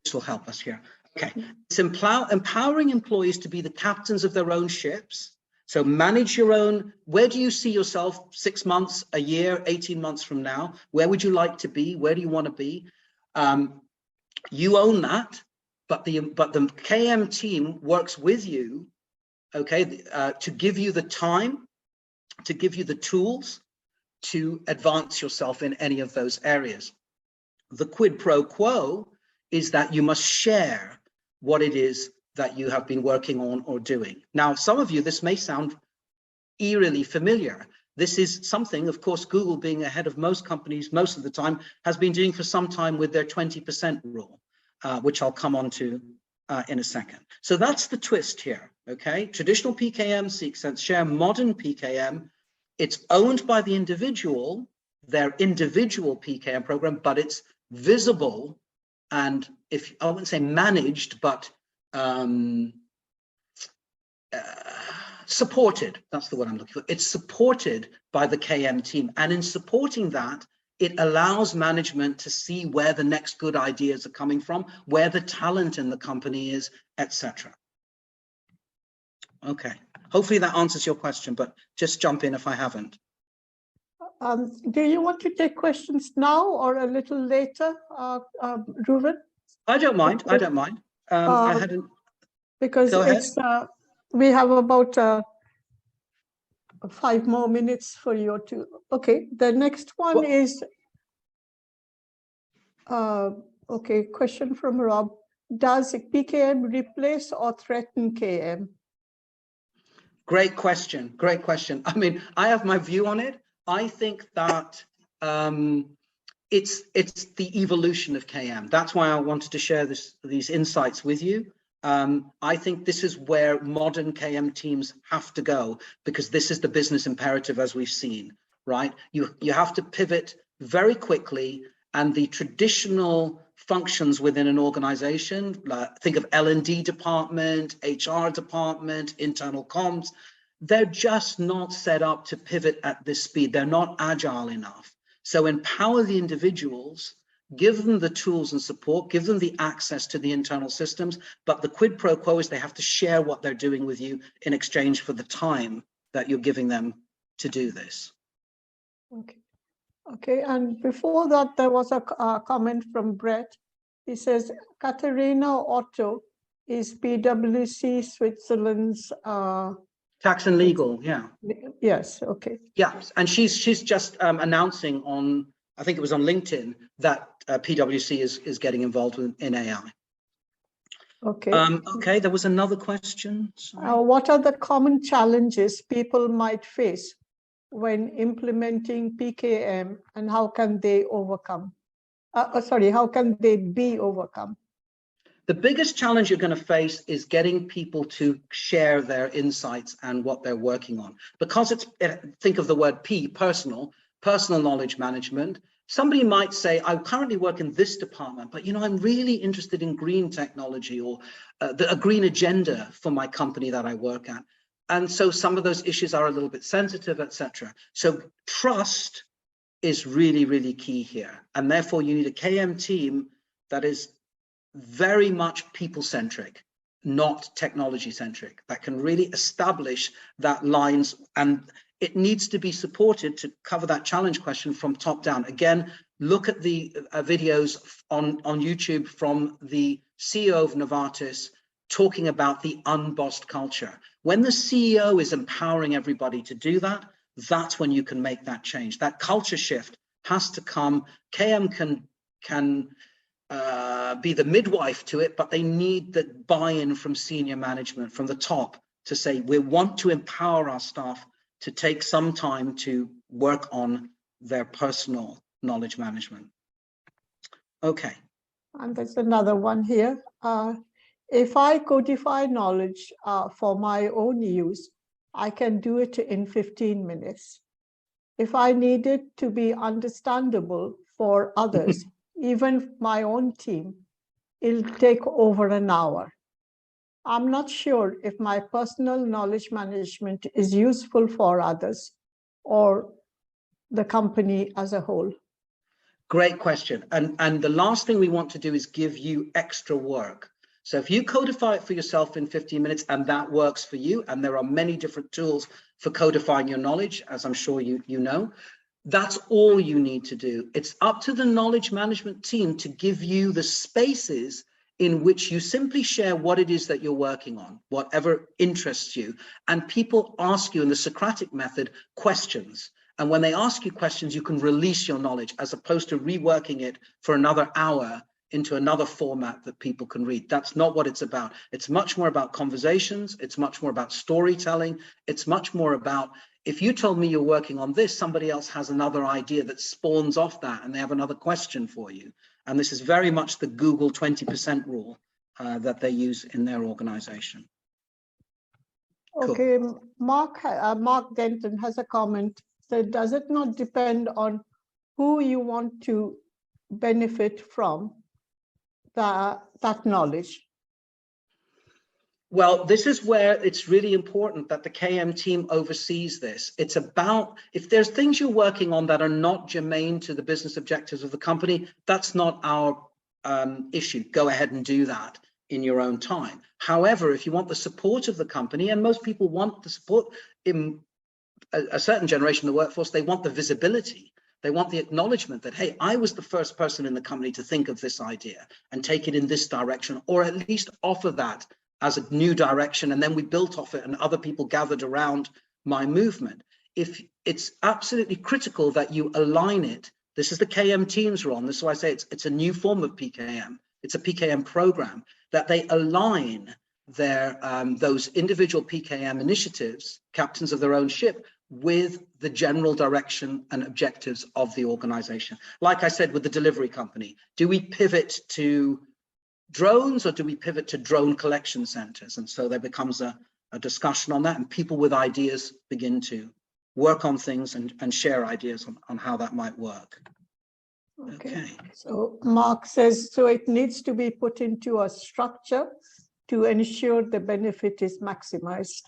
S18: this will help us here. Okay, it's empowering employees to be the captains of their own ships. So manage your own. Where do you see yourself 6 months, a year, 18 months from now? Where would you like to be? Where do you want to be? You own that, but the KM team works with you, okay, to give you the time, to give you the tools to advance yourself in any of those areas. The quid pro quo is that you must share what it is that you have been working on or doing. Now, some of you, this may sound eerily familiar. This is something, of course, Google, being ahead of most companies most of the time, has been doing for some time with their 20% rule, which I'll come on to in a second. So that's the twist here, okay? Traditional PKM, Seek, Sense, Share, modern PKM, it's owned by the individual, their individual PKM program, but it's visible and, if I wouldn't say managed, but supported. That's the word I'm looking for. It's supported by the KM team. And in supporting that, it allows management to see where the next good ideas are coming from, where the talent in the company is, etc. Okay. Hopefully that answers your question, but just jump in if I haven't.
S6: Do you want to take questions now or a little later, Reuven?
S18: I don't mind. I don't mind. I hadn't.
S6: Because it's we have about 5 more minutes for you to. Okay, the next one is. Okay, question from Rob. Does PKM replace or threaten KM?
S18: Great question. Great question. I mean, I have my view on it. I think that it's the evolution of KM. That's why I wanted to share these insights with you. I think this is where modern KM teams have to go, because this is the business imperative, as we've seen, right? You have to pivot very quickly, and the traditional functions within an organization, think of L&D department, HR department, internal comms, they're just not set up to pivot at this speed. They're not agile enough. So empower the individuals, give them the tools and support, give them the access to the internal systems, but the quid pro quo is they have to share what they're doing with you in exchange for the time that you're giving them to do this.
S6: Okay. Okay, and before that, there was a comment from Brett. He says, Katerina Otto is PwC Switzerland's
S18: tax and legal, yeah.
S6: Yes, okay.
S18: Yeah, and she's just announcing on, I think it was on LinkedIn, that PwC is getting involved in AI.
S6: Okay.
S18: Okay, there was another question.
S6: What are the common challenges people might face when implementing PKM, and how can they overcome? How can they be overcome?
S18: The biggest challenge you're going to face is getting people to share their insights and what they're working on. Because think of the word P, personal knowledge management. Somebody might say, I currently work in this department, but I'm really interested in green technology or a green agenda for my company that I work at. And so some of those issues are a little bit sensitive, etc. So trust is really, really key here. And therefore you need a KM team that is very much people-centric, not technology-centric, that can really establish that lines, and it needs to be supported to cover that challenge question from top down. Again, look at the videos on YouTube from the CEO of Novartis talking about the unbossed culture. When the CEO is empowering everybody to do that, that's when you can make that change. That culture shift has to come. KM can be the midwife to it, but they need the buy-in from senior management, from the top, to say, we want to empower our staff to take some time to work on their personal knowledge management. Okay.
S6: And there's another one here. If I codify knowledge for my own use, I can do it in 15 minutes. If I need it to be understandable for others, even my own team, it'll take over an hour. I'm not sure if my personal knowledge management is useful for others or the company as a whole.
S18: Great question. And the last thing we want to do is give you extra work. So if you codify it for yourself in 15 minutes and that works for you, and there are many different tools for codifying your knowledge, as I'm sure you know, that's all you need to do. It's up to the knowledge management team to give you the spaces in which you simply share what it is that you're working on, whatever interests you. And people ask you in the Socratic method questions. And when they ask you questions, you can release your knowledge as opposed to reworking it for another hour into another format that people can read. That's not what it's about. It's much more about conversations. It's much more about storytelling. It's much more about, if you told me you're working on this, somebody else has another idea that spawns off that and they have another question for you. And this is very much the Google 20% rule that they use in their organization.
S6: Okay, cool. Mark Denton has a comment. So does it not depend on who you want to benefit from that knowledge?
S18: Well, this is where it's really important that the KM team oversees this. It's about, if there's things you're working on that are not germane to the business objectives of the company, that's not our issue. Go ahead and do that in your own time. However, if you want the support of the company, and most people want the support in a certain generation of the workforce, they want the visibility. They want the acknowledgement that, hey, I was the first person in the company to think of this idea and take it in this direction, or at least offer that as a new direction, and then we built off it and other people gathered around my movement. If it's absolutely critical that you align it, this is the KM team's role. This is why I say it's a new form of PKM. It's a PKM program, that they align their those individual PKM initiatives, captains of their own ship, with the general direction and objectives of the organization. Like I said, with the delivery company, do we pivot to drones or do we pivot to drone collection centers? And so there becomes a discussion on that, and people with ideas begin to work on things and share ideas on how that might work.
S6: Okay. So Mark says, so it needs to be put into a structure to ensure the benefit is maximized.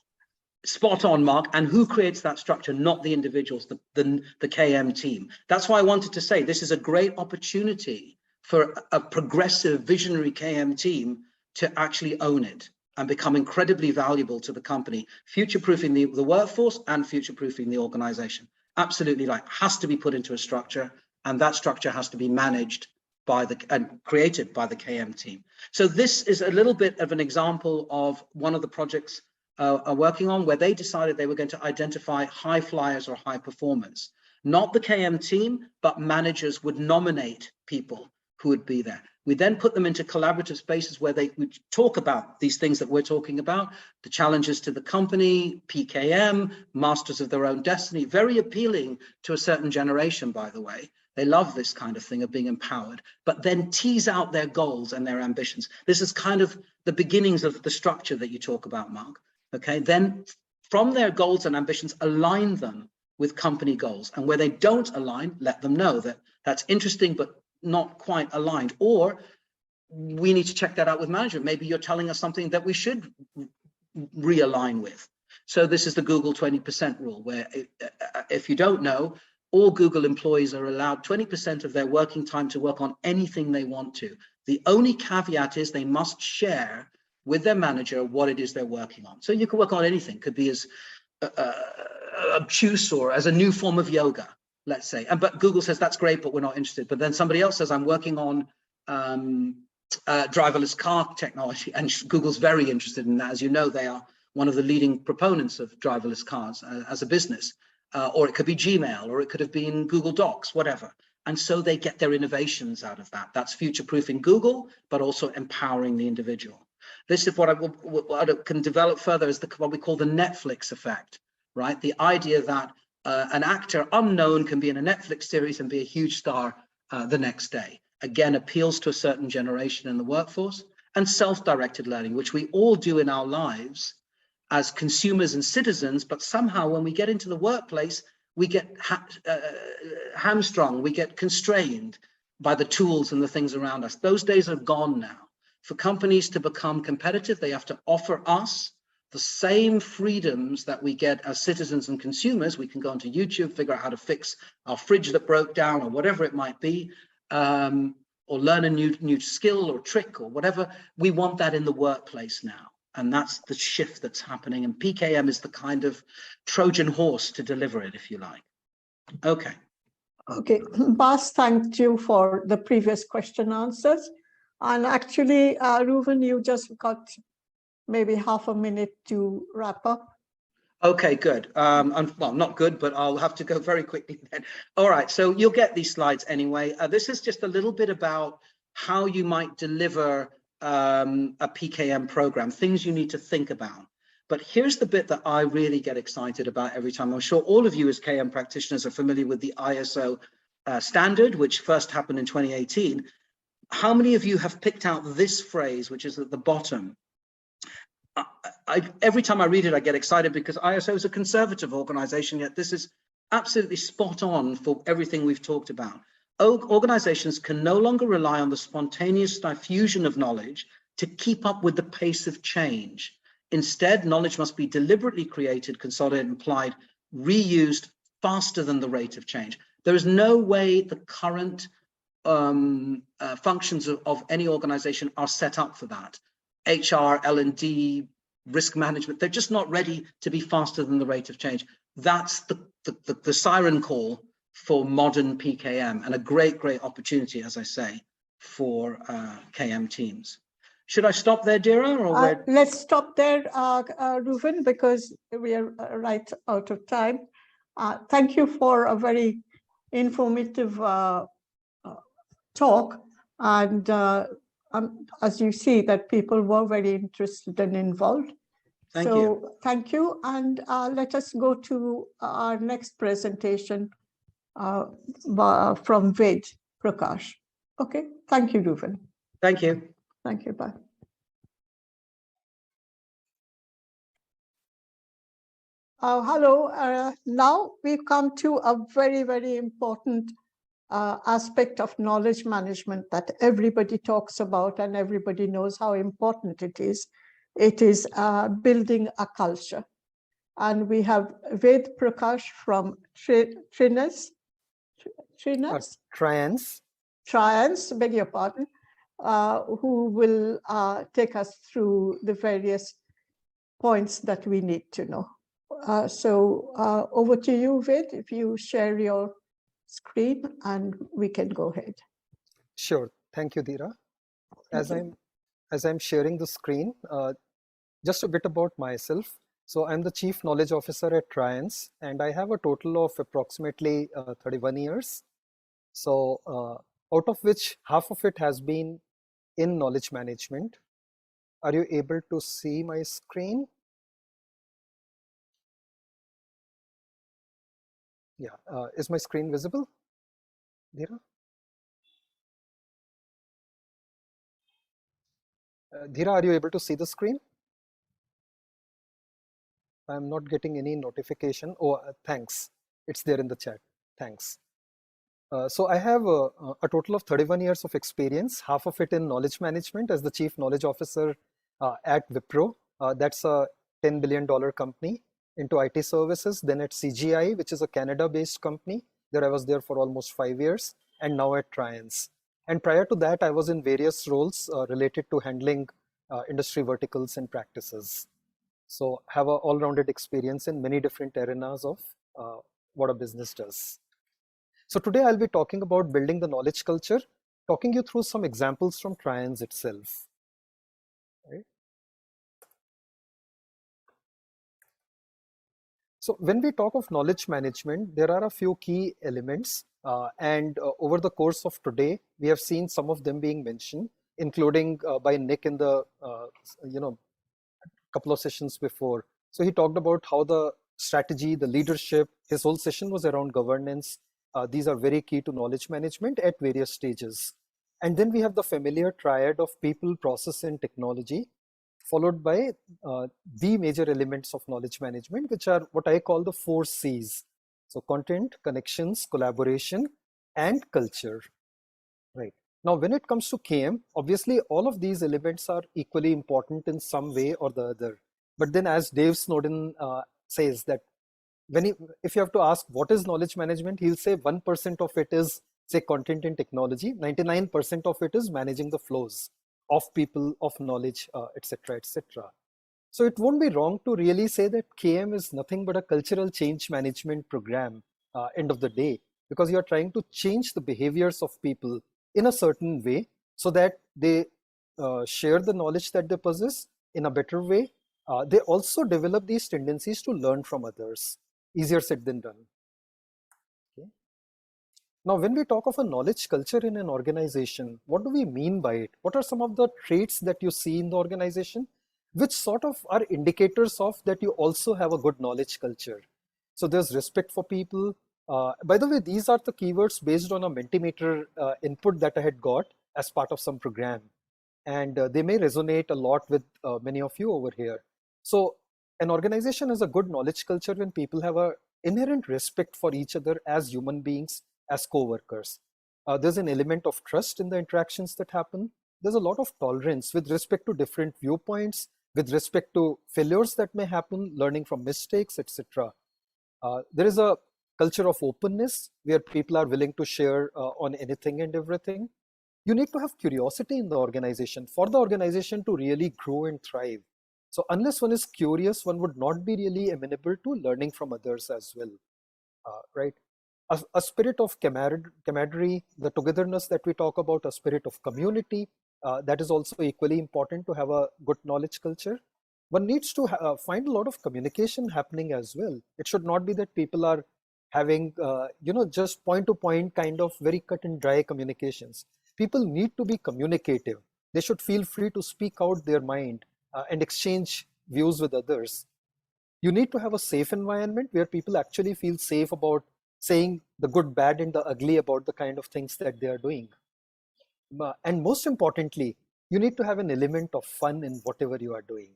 S18: Spot on, Mark. And who creates that structure? Not the individuals, the KM team. That's why I wanted to say this is a great opportunity for a progressive, visionary KM team to actually own it and become incredibly valuable to the company, future-proofing the workforce and future-proofing the organization. Absolutely right. Has to be put into a structure, and that structure has to be managed by and created by the KM team. So this is a little bit of an example of one of the projects are working on, where they decided they were going to identify high flyers or high performers. Not the KM team, but managers would nominate people who would be there. We then put them into collaborative spaces where they would talk about these things that we're talking about, the challenges to the company, PKM, masters of their own destiny, very appealing to a certain generation, by the way. They love this kind of thing of being empowered, but then tease out their goals and their ambitions. This is kind of the beginnings of the structure that you talk about, Mark. Okay, then from their goals and ambitions, align them with company goals. And where they don't align, let them know that that's interesting, but not quite aligned. Or we need to check that out with management. Maybe you're telling us something that we should realign with. So this is the Google 20% rule, where if you don't know, all Google employees are allowed 20% of their working time to work on anything they want to. The only caveat is they must share with their manager what it is they're working on. So you can work on anything. Could be as obtuse or as a new form of yoga, let's say. But Google says that's great, but we're not interested. But then somebody else says I'm working on driverless car technology, and Google's very interested in that. As you know, they are one of the leading proponents of driverless cars as a business. Or it could be Gmail, or it could have been Google Docs, whatever. And so they get their innovations out of that. That's future-proofing Google, but also empowering the individual. This is what I can develop further is what we call the Netflix effect, right? The idea that an actor unknown can be in a Netflix series and be a huge star the next day. Again, appeals to a certain generation in the workforce. And self-directed learning, which we all do in our lives as consumers and citizens, but somehow when we get into the workplace, we get hamstrung, we get constrained by the tools and the things around us. Those days are gone now. For companies to become competitive, they have to offer us the same freedoms that we get as citizens and consumers. We can go onto YouTube, figure out how to fix our fridge that broke down or whatever it might be, or learn a new skill or trick or whatever. We want that in the workplace now. And that's the shift that's happening. And PKM is the kind of Trojan horse to deliver it, if you like. Okay.
S6: Okay, Bas, thank you for the previous question answers. And actually, Reuven, you just got maybe half a minute to wrap up.
S18: Okay, good. Well, not good, but I'll have to go very quickly then. All right, so you'll get these slides anyway. This is just a little bit about how you might deliver a PKM program, things you need to think about. But here's the bit that I really get excited about every time. I'm sure all of you as KM practitioners are familiar with the ISO standard, which first happened in 2018. How many of you have picked out this phrase, which is at the bottom? Every time I read it, I get excited because ISO is a conservative organization, yet this is absolutely spot on for everything we've talked about. Organizations can no longer rely on the spontaneous diffusion of knowledge to keep up with the pace of change. Instead, knowledge must be deliberately created, consolidated, applied, reused faster than the rate of change. There is no way the current functions of any organization are set up for that. HR, L&D, risk management, they're just not ready to be faster than the rate of change. That's the siren call for modern PKM, and a great opportunity, as I say, for KM teams. Should I stop there, Dira? Or
S6: let's stop there, Reuven, because we are right out of time. Thank you for a very informative talk. And as you see, that people were very interested and involved.
S18: Thank you.
S6: Thank you. And let us go to our next presentation from Ved Prakash. Okay, thank you, Reuven.
S18: Thank you.
S6: Thank you, bye. Hello, now we've come to a very important aspect of knowledge management that everybody talks about and everybody knows how important it is. It is building a culture. And we have Ved Prakash from Triance, beg your pardon, who will take us through the various points that we need to know. Over to you, Ved, if you share your screen and we can go ahead.
S17: Sure, thank you, Dira. As I'm sharing the screen, just a bit about myself. So I'm the Chief Knowledge Officer at Triance, and I have a total of approximately 31 years. So out of which half of it has been in knowledge management. Are you able to see my screen? Yeah, is my screen visible? Dhira? Dhira, are you able to see the screen? I'm not getting any notification. Oh, thanks. It's there in the chat. Thanks. So I have a total of 31 years of experience, half of it in knowledge management as the Chief Knowledge Officer at Wipro. That's a $10 billion company into IT services. Then at CGI, which is a Canada-based company. There I was there for almost 5 years, and now at Triance. And prior to that, I was in various roles related to handling industry verticals and practices. So have an all-rounded experience in many different arenas of what a business does. So today I'll be talking about building the knowledge culture, talking you through some examples from Triance itself. Right? So when we talk of knowledge management, there are a few key elements, and over the course of today, we have seen some of them being mentioned, including by Nick in the couple of sessions before. So he talked about how the strategy, the leadership, his whole session was around governance. These are very key to knowledge management at various stages. And then we have the familiar triad of people, process, and technology, followed by the major elements of knowledge management, which are what I call the 4 C's. So content, connections, collaboration, and culture. Right. Now, when it comes to KM, obviously all of these elements are equally important in some way or the other. But then as Dave Snowden says that if you have to ask what is knowledge management, he'll say 1% of it is, say, content and technology, 99% of it is managing the flows of people, of knowledge, etc., etc. So it won't be wrong to really say that KM is nothing but a cultural change management program, end of the day, because you're trying to change the behaviors of people in a certain way so that they share the knowledge that they possess in a better way. They also develop these tendencies to learn from others. Easier said than done. Okay. Now, when we talk of a knowledge culture in an organization, what do we mean by it? What are some of the traits that you see in the organization, which sort of are indicators of that you also have a good knowledge culture? So there's respect for people. By the way, these are the keywords based on a Mentimeter input that I had got as part of some program. And they may resonate a lot with many of you over here. So an organization has a good knowledge culture when people have an inherent respect for each other as human beings, as co-workers. There's an element of trust in the interactions that happen. There's a lot of tolerance with respect to different viewpoints, with respect to failures that may happen, learning from mistakes, etc. There is a culture of openness where people are willing to share on anything and everything. You need to have curiosity in the organization for the organization to really grow and thrive. So unless one is curious, one would not be really amenable to learning from others as well, right? A spirit of camaraderie, the togetherness that we talk about, a spirit of community, that is also equally important to have a good knowledge culture. One needs to find a lot of communication happening as well. It should not be that people are having, just point-to-point kind of very cut and dry communications. People need to be communicative. They should feel free to speak out their mind and exchange views with others. You need to have a safe environment where people actually feel safe about saying the good, bad, and the ugly about the kind of things that they are doing. And most importantly, you need to have an element of fun in whatever you are doing.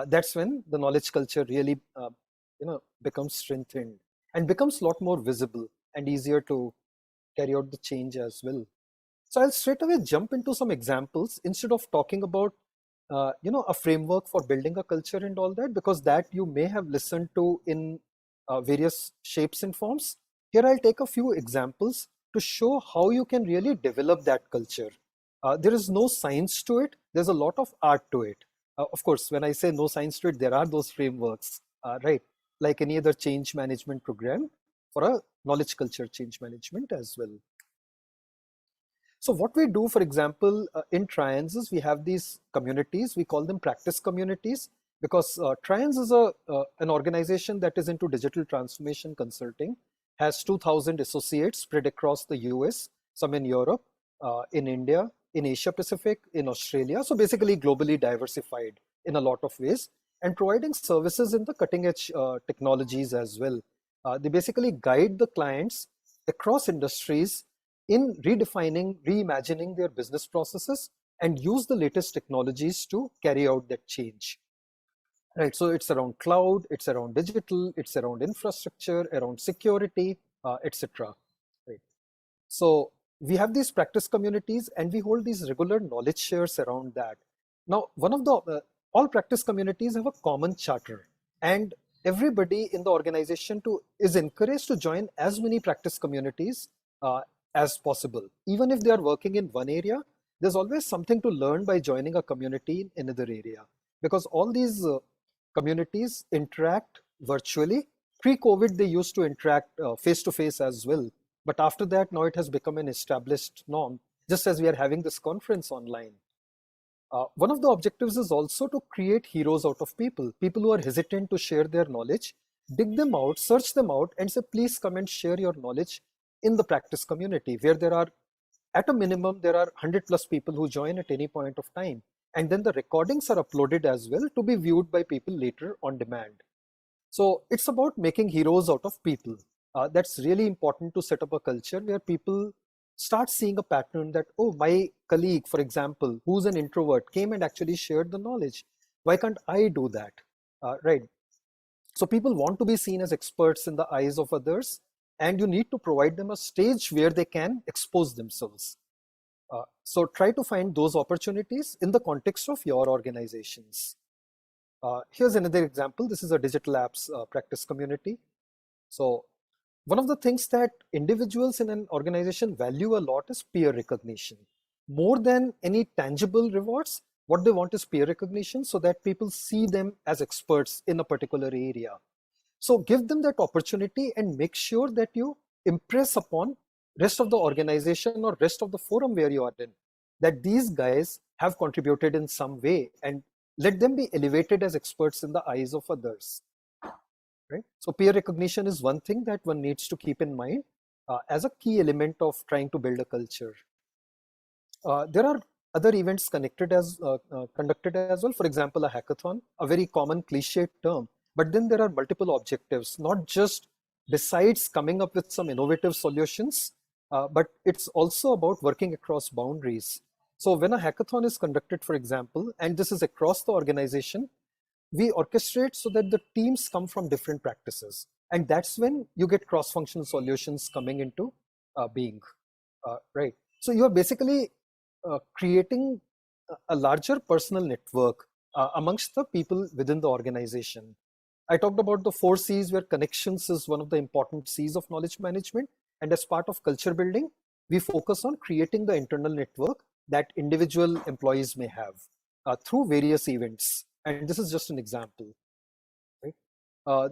S17: That's when the knowledge culture really becomes strengthened and becomes a lot more visible and easier to carry out the change as well. So I'll straight away jump into some examples instead of talking about a framework for building a culture and all that, because that you may have listened to in various shapes and forms. Here I'll take a few examples to show how you can really develop that culture. There is no science to it. There's a lot of art to it. Of course, when I say no science to it, there are those frameworks, right? Like any other change management program for a knowledge culture change management as well. So what we do, for example, in Triance is we have these communities. We call them practice communities because Triance is an organization that is into digital transformation consulting, has 2,000 associates spread across the US, some in Europe, in India, in Asia Pacific, in Australia. So basically globally diversified in a lot of ways and providing services in the cutting edge technologies as well. They basically guide the clients across industries in redefining, reimagining their business processes and use the latest technologies to carry out that change. Right, so it's around cloud, it's around digital, it's around infrastructure, around security, etc. Right. So we have these practice communities and we hold these regular knowledge shares around that. Now, one of the all practice communities have a common charter, and everybody in the organization is encouraged to join as many practice communities as possible. Even if they are working in one area, there's always something to learn by joining a community in another area, because all these communities interact virtually. Pre-COVID, they used to interact face-to-face as well. But after that, now it has become an established norm, just as we are having this conference online. One of the objectives is also to create heroes out of people who are hesitant to share their knowledge, dig them out, search them out, and say, please come and share your knowledge in the practice community, where there are, at a minimum, there are 100+ people who join at any point of time. And then the recordings are uploaded as well to be viewed by people later on demand. So it's about making heroes out of people. That's really important to set up a culture where people start seeing a pattern that, oh, my colleague, for example, who's an introvert, came and actually shared the knowledge. Why can't I do that? Right. So people want to be seen as experts in the eyes of others, and you need to provide them a stage where they can expose themselves. So try to find those opportunities in the context of your organizations. Here's another example. This is a digital apps practice community. So one of the things that individuals in an organization value a lot is peer recognition. More than any tangible rewards, what they want is peer recognition, so that people see them as experts in a particular area. So give them that opportunity and make sure that you impress upon rest of the organization or rest of the forum where you are in, that these guys have contributed in some way, and let them be elevated as experts in the eyes of others. Right? So peer recognition is one thing that one needs to keep in mind as a key element of trying to build a culture. There are other events conducted as well. For example, a hackathon, a very common cliched term, but then there are multiple objectives, not just besides coming up with some innovative solutions, but it's also about working across boundaries. So when a hackathon is conducted, for example, and this is across the organization, we orchestrate so that the teams come from different practices. And that's when you get cross-functional solutions coming into being, right? So you are basically creating a larger personal network amongst the people within the organization. I talked about the 4 C's, where connections is one of the important C's of knowledge management. And as part of culture building, we focus on creating the internal network that individual employees may have through various events. And this is just an example. Right?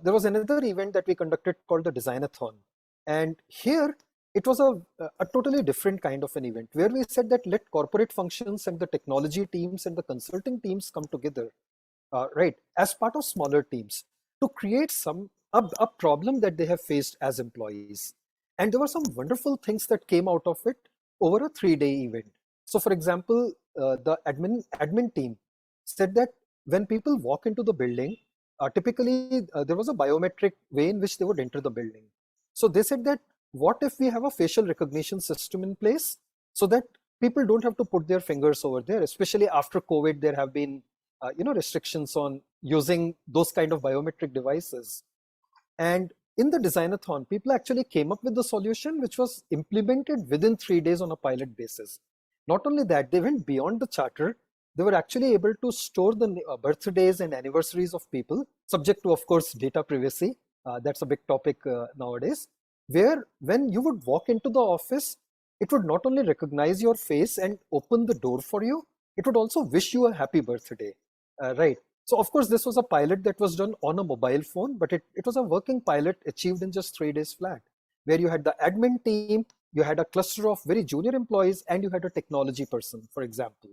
S17: There was another event that we conducted called the Designathon. And here, it was a totally different kind of an event, where we said that let corporate functions and the technology teams and the consulting teams come together, right, as part of smaller teams to create a problem that they have faced as employees. And there were some wonderful things that came out of it over a 3-day event. So for example, the admin team said that when people walk into the building, typically there was a biometric way in which they would enter the building. So they said that, what if we have a facial recognition system in place so that people don't have to put their fingers over there, especially after COVID, there have been restrictions on using those kind of biometric devices. And in the Designathon, people actually came up with the solution, which was implemented within 3 days on a pilot basis. Not only that, they went beyond the charter. They were actually able to store the birthdays and anniversaries of people, subject to, of course, data privacy. That's a big topic nowadays, where when you would walk into the office, it would not only recognize your face and open the door for you, it would also wish you a happy birthday, right? So of course, this was a pilot that was done on a mobile phone, but it was a working pilot achieved in just 3 days flat, where you had the admin team, you had a cluster of very junior employees, and you had a technology person, for example.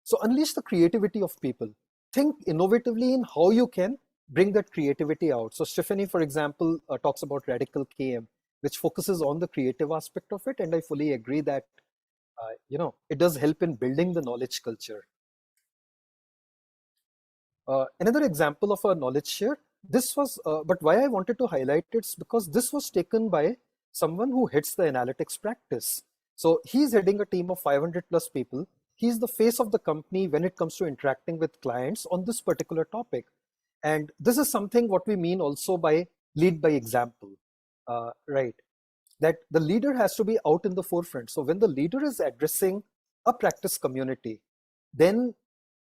S17: So unleash the creativity of people. Think innovatively in how you can bring that creativity out. So Stephanie, for example, talks about Radical KM, which focuses on the creative aspect of it. And I fully agree that, it does help in building the knowledge culture. Another example of a knowledge share, this was, but why I wanted to highlight it's because this was taken by someone who heads the analytics practice. So he's heading a team of 500 plus people. He's the face of the company when it comes to interacting with clients on this particular topic. And this is something what we mean also by lead by example, right? That the leader has to be out in the forefront. So when the leader is addressing a practice community, then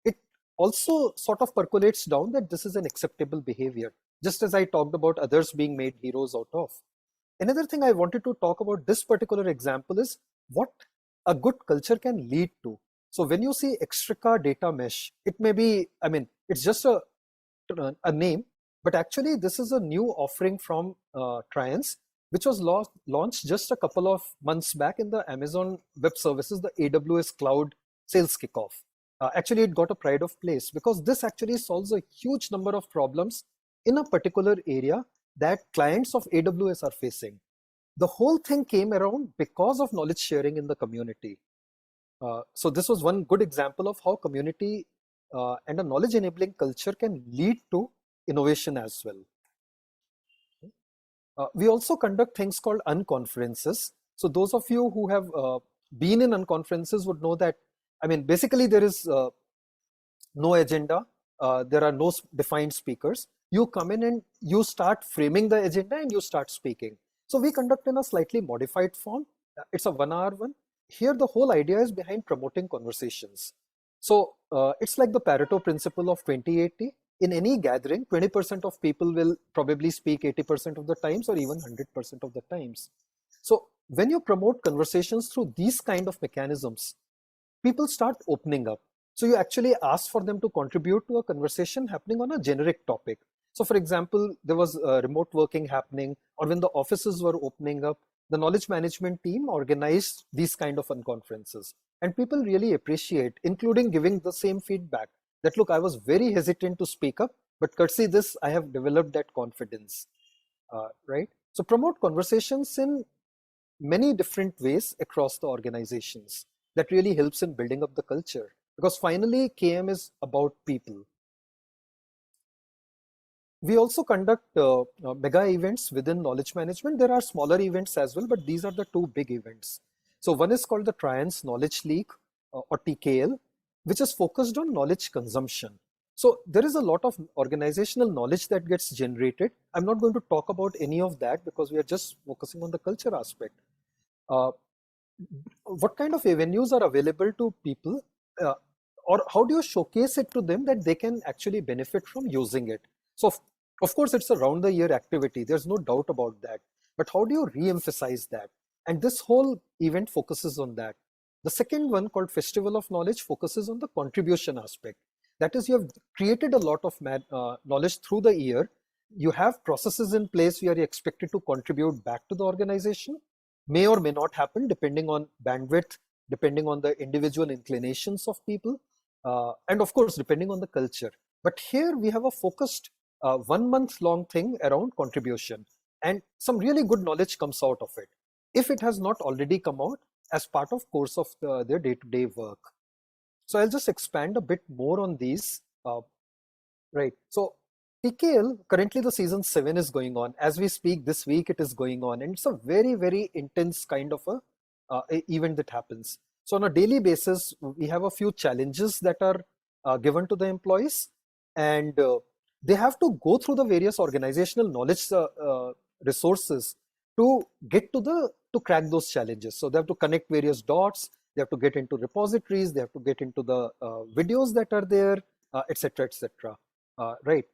S17: it also sort of percolates down that this is an acceptable behavior, just as I talked about others being made heroes out of. Another thing I wanted to talk about this particular example is what a good culture can lead to. So when you see Extrica Data Mesh, it may be, I mean, it's just a name, but actually this is a new offering from Triance, which was launched just a couple of months back in the Amazon Web Services, the AWS Cloud Sales Kickoff. Actually, it got a pride of place because this actually solves a huge number of problems in a particular area that clients of AWS are facing. The whole thing came around because of knowledge sharing in the community. So this was one good example of how community and a knowledge enabling culture can lead to innovation as well. We also conduct things called unconferences. So those of you who have been in unconferences would know that, I mean, basically there is no agenda. There are no defined speakers. You come in and you start framing the agenda and you start speaking. So we conduct in a slightly modified form. It's a 1 hour one. Here, the whole idea is behind promoting conversations. So it's like the Pareto principle of 20-80. In any gathering, 20% of people will probably speak 80% of the times or even 100% of the times. So when you promote conversations through these kind of mechanisms, people start opening up. So you actually ask for them to contribute to a conversation happening on a generic topic. So for example, there was remote working happening, or when the offices were opening up, the knowledge management team organized these kind of unconferences. And people really appreciate, including giving the same feedback that, look, I was very hesitant to speak up, but courtesy this, I have developed that confidence, right? So promote conversations in many different ways across the organizations. That really helps in building up the culture, because finally KM is about people. We also conduct mega events within knowledge management. There are smaller events as well, but these are the two big events. So one is called the Triance Knowledge League or TKL, which is focused on knowledge consumption. So there is a lot of organizational knowledge that gets generated. I'm not going to talk about any of that because we are just focusing on the culture aspect. What kind of avenues are available to people, or how do you showcase it to them that they can actually benefit from using it? So of course, it's a round the year activity. There's no doubt about that. But how do you re-emphasize that? And this whole event focuses on that. The second one, called Festival of Knowledge, focuses on the contribution aspect. That is, you have created a lot of knowledge through the year. You have processes in place where you're expected to contribute back to the organization. May or may not happen depending on bandwidth, depending on the individual inclinations of people, and of course, depending on the culture. But here we have a focused 1 month long thing around contribution, and some really good knowledge comes out of it, if it has not already come out as part of course of their day-to-day work. So I'll just expand a bit more on these. Right. So TKL, currently the season 7 is going on. As we speak this week, it is going on, and it's a very, very intense kind of a event that happens. So on a daily basis, we have a few challenges that are given to the employees, and they have to go through the various organizational knowledge resources to get to crack those challenges. So they have to connect various dots, they have to get into repositories, they have to get into the videos that are there, etc., etc. Right.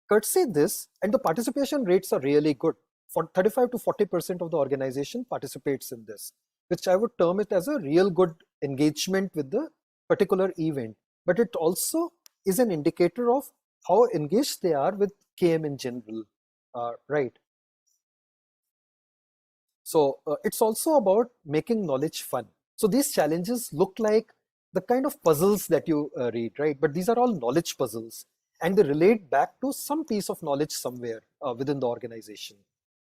S17: Courtesy this, and the participation rates are really good. For 35 to 40% of the organization participates in this, which I would term it as a real good engagement with the particular event. But it also is an indicator of how engaged they are with KM in general, right? So it's also about making knowledge fun. So these challenges look like the kind of puzzles that you read, right? But these are all knowledge puzzles, and they relate back to some piece of knowledge somewhere within the organization.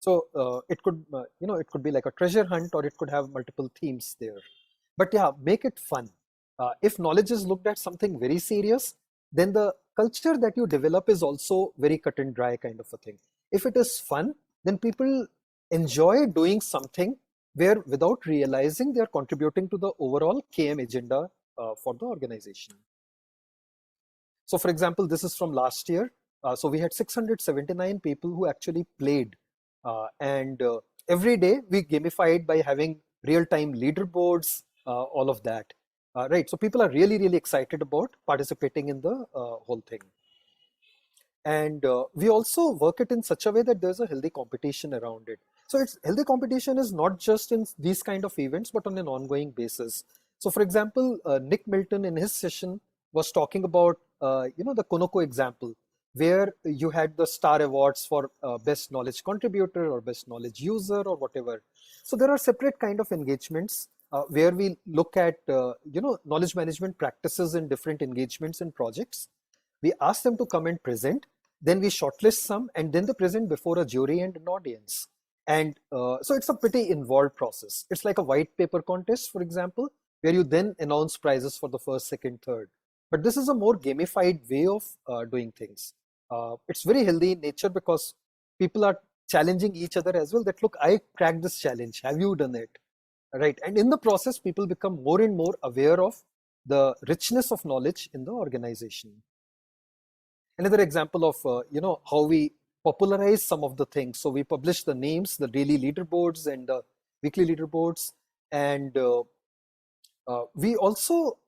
S17: So it could, it could be like a treasure hunt, or it could have multiple themes there. But yeah, make it fun. If knowledge is looked at something very serious, then the culture that you develop is also very cut and dry kind of a thing. If it is fun, then people enjoy doing something where without realizing they're contributing to the overall KM agenda for the organization. So for example, this is from last year. So we had 679 people who actually played, and every day we gamified by having real-time leaderboards, all of that. Right, so people are really, really excited about participating in the whole thing. And we also work it in such a way that there's a healthy competition around it. So it's healthy competition is not just in these kind of events, but on an ongoing basis. So for example, Nick Milton in his session was talking about, the Konoko example, where you had the star awards for best knowledge contributor or best knowledge user or whatever. So there are separate kind of engagements where we look at, knowledge management practices in different engagements and projects. We ask them to come and present, then we shortlist some, and then they present before a jury and an audience. And so it's a pretty involved process. It's like a white paper contest, for example, where you then announce prizes for the first, second, third. But this is a more gamified way of doing things. It's very healthy in nature because people are challenging each other as well, that look, I cracked this challenge, have you done it? Right. And in the process, people become more and more aware of the richness of knowledge in the organization. Another example of how we popularize some of the things. So we publish the names, the daily leaderboards and the weekly leaderboards, and we also,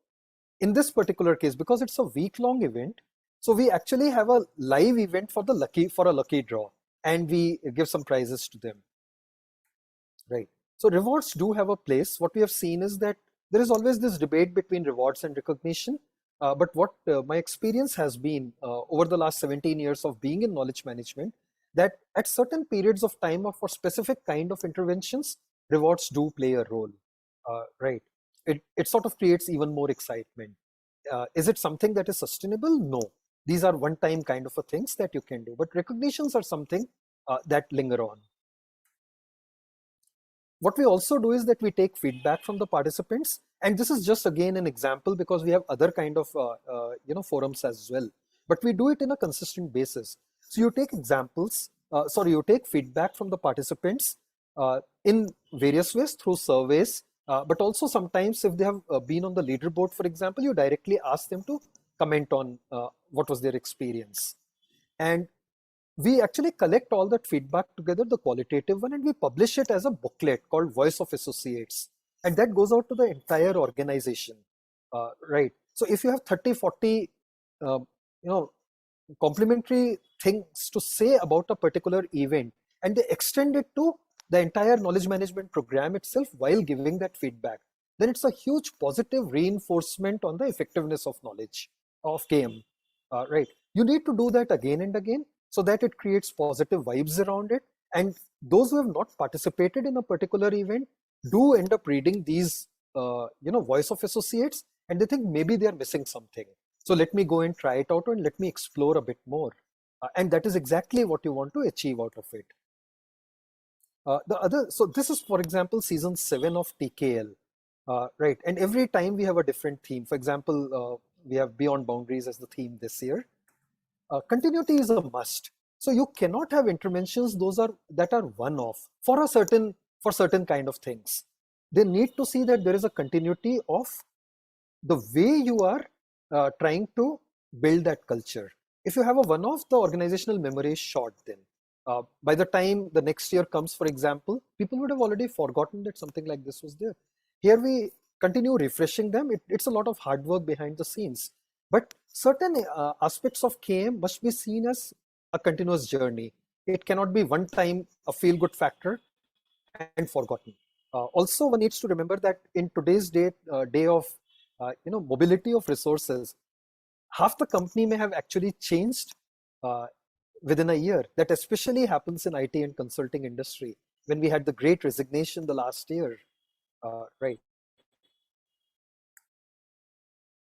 S17: in this particular case, because it's a week-long event, so we actually have a live event for a lucky draw, and we give some prizes to them. Right. So rewards do have a place. What we have seen is that there is always this debate between rewards and recognition. But what my experience has been over the last 17 years of being in knowledge management, that at certain periods of time or for specific kind of interventions, rewards do play a role. Right. It sort of creates even more excitement. Is it something that is sustainable? No. These are one-time kind of things that you can do. But recognitions are something that linger on. What we also do is that we take feedback from the participants, and this is just again an example because we have other kind of forums as well. But we do it in a consistent basis. So you take you take feedback from the participants in various ways through surveys, but also sometimes if they have been on the leaderboard, for example, you directly ask them to comment on what was their experience. And we actually collect all that feedback together, the qualitative one, and we publish it as a booklet called Voice of Associates. And that goes out to the entire organization, right? So if you have 30, 40, complimentary things to say about a particular event, and they extend it to the entire knowledge management program itself while giving that feedback, then it's a huge positive reinforcement on the effectiveness of knowledge, of KM, right? You need to do that again and again, so that it creates positive vibes around it. And those who have not participated in a particular event do end up reading these, Voice of Associates, and they think maybe they're missing something. So let me go and try it out and let me explore a bit more. And that is exactly what you want to achieve out of it. So this is, for example, season 7 of TKL, right? And every time we have a different theme. For example, we have Beyond Boundaries as the theme this year. Continuity is a must. So you cannot have interventions that are one-off for certain kind of things. They need to see that there is a continuity of the way you are trying to build that culture. If you have a one-off, the organizational memory is short then. By the time the next year comes, for example, people would have already forgotten that something like this was there. Here we continue refreshing them. It's a lot of hard work behind the scenes. But certain aspects of KM must be seen as a continuous journey. It cannot be one time a feel-good factor and forgotten. Also, one needs to remember that in today's day of mobility of resources, half the company may have actually changed within a year. That especially happens in IT and consulting industry when we had the Great Resignation the last year, right?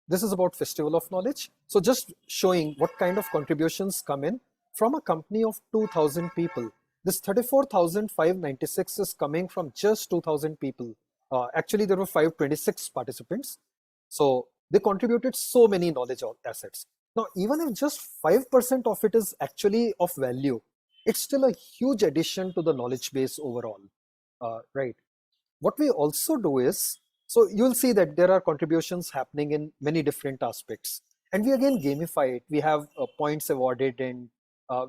S17: This is about Festival of Knowledge. So just showing what kind of contributions come in from a company of 2,000 people. This 34,596 is coming from just 2,000 people. Actually, there were 526 participants. So they contributed so many knowledge assets. Now, even if just 5% of it is actually of value, it's still a huge addition to the knowledge base overall, right? What we also do is, so you'll see that there are contributions happening in many different aspects. And we again gamify it. We have points awarded, and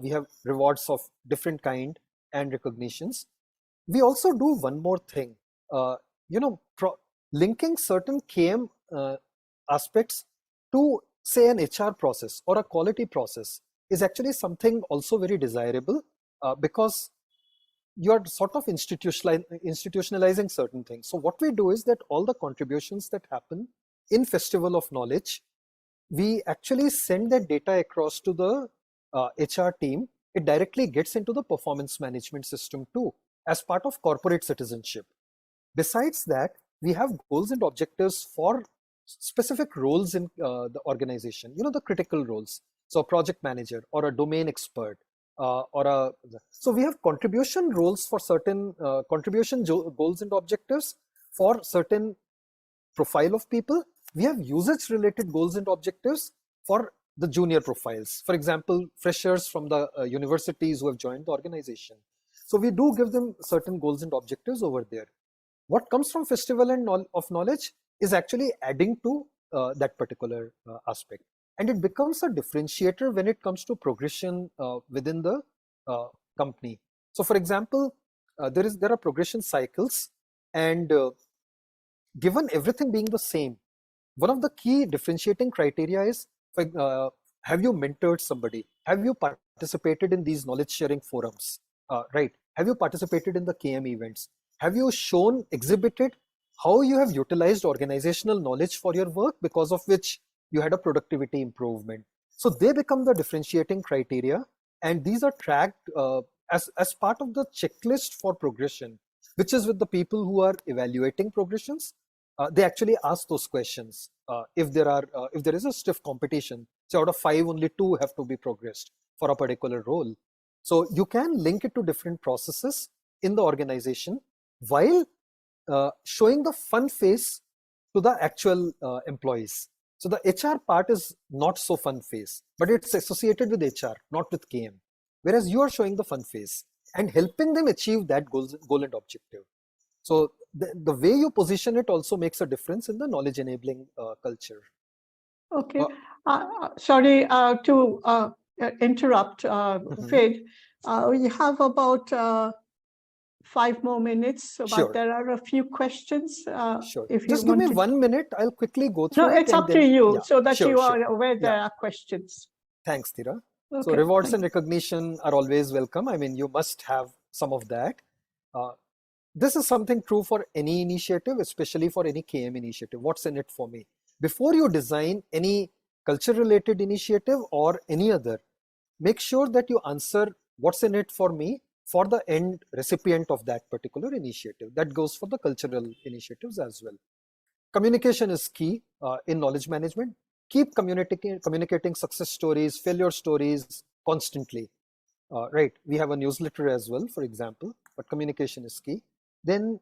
S17: we have rewards of different kind and recognitions. We also do one more thing, linking certain KM aspects to, say, an HR process or a quality process is actually something also very desirable, because you're sort of institutionalizing certain things. So what we do is that all the contributions that happen in Festival of Knowledge, we actually send that data across to the HR team. It directly gets into the performance management system too, as part of corporate citizenship. Besides that, we have goals and objectives for specific roles in the organization, the critical roles. So a project manager or a domain expert, so we have contribution roles for certain contribution goals and objectives for certain profile of people. We have usage related goals and objectives for the junior profiles. For example, freshers from the universities who have joined the organization. So we do give them certain goals and objectives over there. What comes from Festival of Knowledge is actually adding to that particular aspect. And it becomes a differentiator when it comes to progression within the company. So for example, there are progression cycles, and given everything being the same, one of the key differentiating criteria is, have you mentored somebody? Have you participated in these knowledge sharing forums? Right? Have you participated in the KM events? Have you exhibited how you have utilized organizational knowledge for your work, because of which you had a productivity improvement? So they become the differentiating criteria, and these are tracked as part of the checklist for progression, which is with the people who are evaluating progressions. They actually ask those questions. If there is a stiff competition, so out of 5, only 2 have to be progressed for a particular role. So you can link it to different processes in the organization while showing the fun face to the actual employees. So the HR part is not so fun face, but it's associated with HR, not with KM. Whereas you are showing the fun face and helping them achieve that goal and objective. So the way you position it also makes a difference in the knowledge enabling culture.
S6: Okay. Sorry to interrupt, Ved. We have about 5 more minutes, but
S17: Sure.
S6: there are a few questions.
S17: Sure.
S6: If
S17: Just
S6: you
S17: give me
S6: want
S17: 1 minute. I'll quickly go through
S6: No,
S17: it.
S6: it's up to you, so that
S17: Sure,
S6: you are
S17: sure.
S6: aware there
S17: Yeah.
S6: are questions.
S17: Thanks, Tira. So
S6: Okay,
S17: rewards and
S6: thanks.
S17: recognition are always welcome. I mean, you must have some of that. This is something true for any initiative, especially for any KM initiative. What's in it for me? Before you design any culture-related initiative or any other, make sure that you answer what's in it for me for the end recipient of that particular initiative. That goes for the cultural initiatives as well. Communication is key in knowledge management. Keep communicating success stories, failure stories constantly. Right, we have a newsletter as well, for example, but communication is key. Then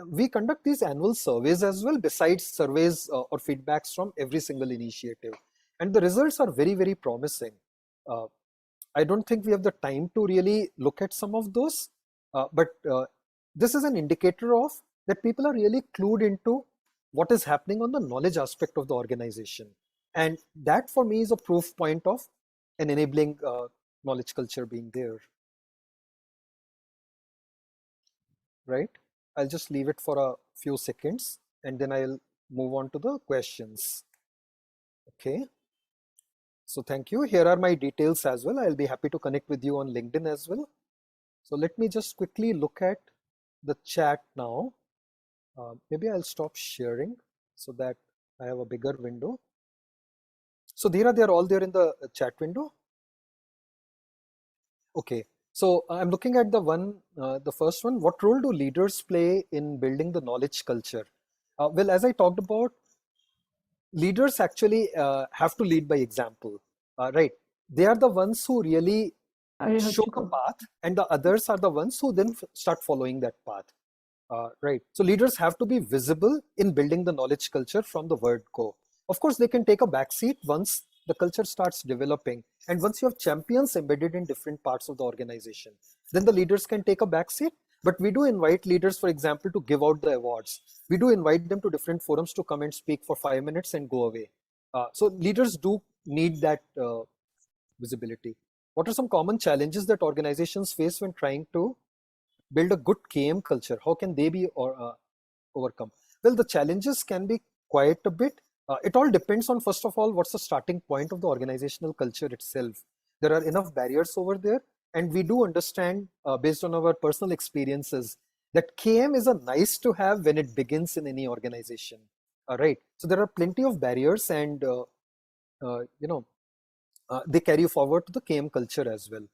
S17: we conduct these annual surveys as well, besides surveys or feedbacks from every single initiative. And the results are very, very promising. I don't think we have the time to really look at some of those, but this is an indicator of that people are really clued into what is happening on the knowledge aspect of the organization. And that for me is a proof point of an enabling knowledge culture being there. Right? I'll just leave it for a few seconds and then I'll move on to the questions. Okay. So thank you. Here are my details as well. I'll be happy to connect with you on LinkedIn as well. So let me just quickly look at the chat now. Maybe I'll stop sharing so that I have a bigger window. So Dhira, they're all there in the chat window. Okay. So I'm looking at the first one. What role do leaders play in building the knowledge culture? Well, as I talked about, leaders actually have to lead by example, right? They are the ones who really show the path, and the others are the ones who then start following that path, right? So leaders have to be visible in building the knowledge culture from the word go. Of course, they can take a back seat once the culture starts developing. And once you have champions embedded in different parts of the organization, then the leaders can take a back seat. But we do invite leaders, for example, to give out the awards. We do invite them to different forums to come and speak for 5 minutes and go away. So leaders do need that visibility. What are some common challenges that organizations face when trying to build a good KM culture? How can they be overcome? Well, the challenges can be quite a bit. It all depends on, first of all, what's the starting point of the organizational culture itself. There are enough barriers over there. And we do understand, based on our personal experiences, that KM is a nice to have when it begins in any organization. Right. So there are plenty of barriers, and they carry forward to the KM culture as well.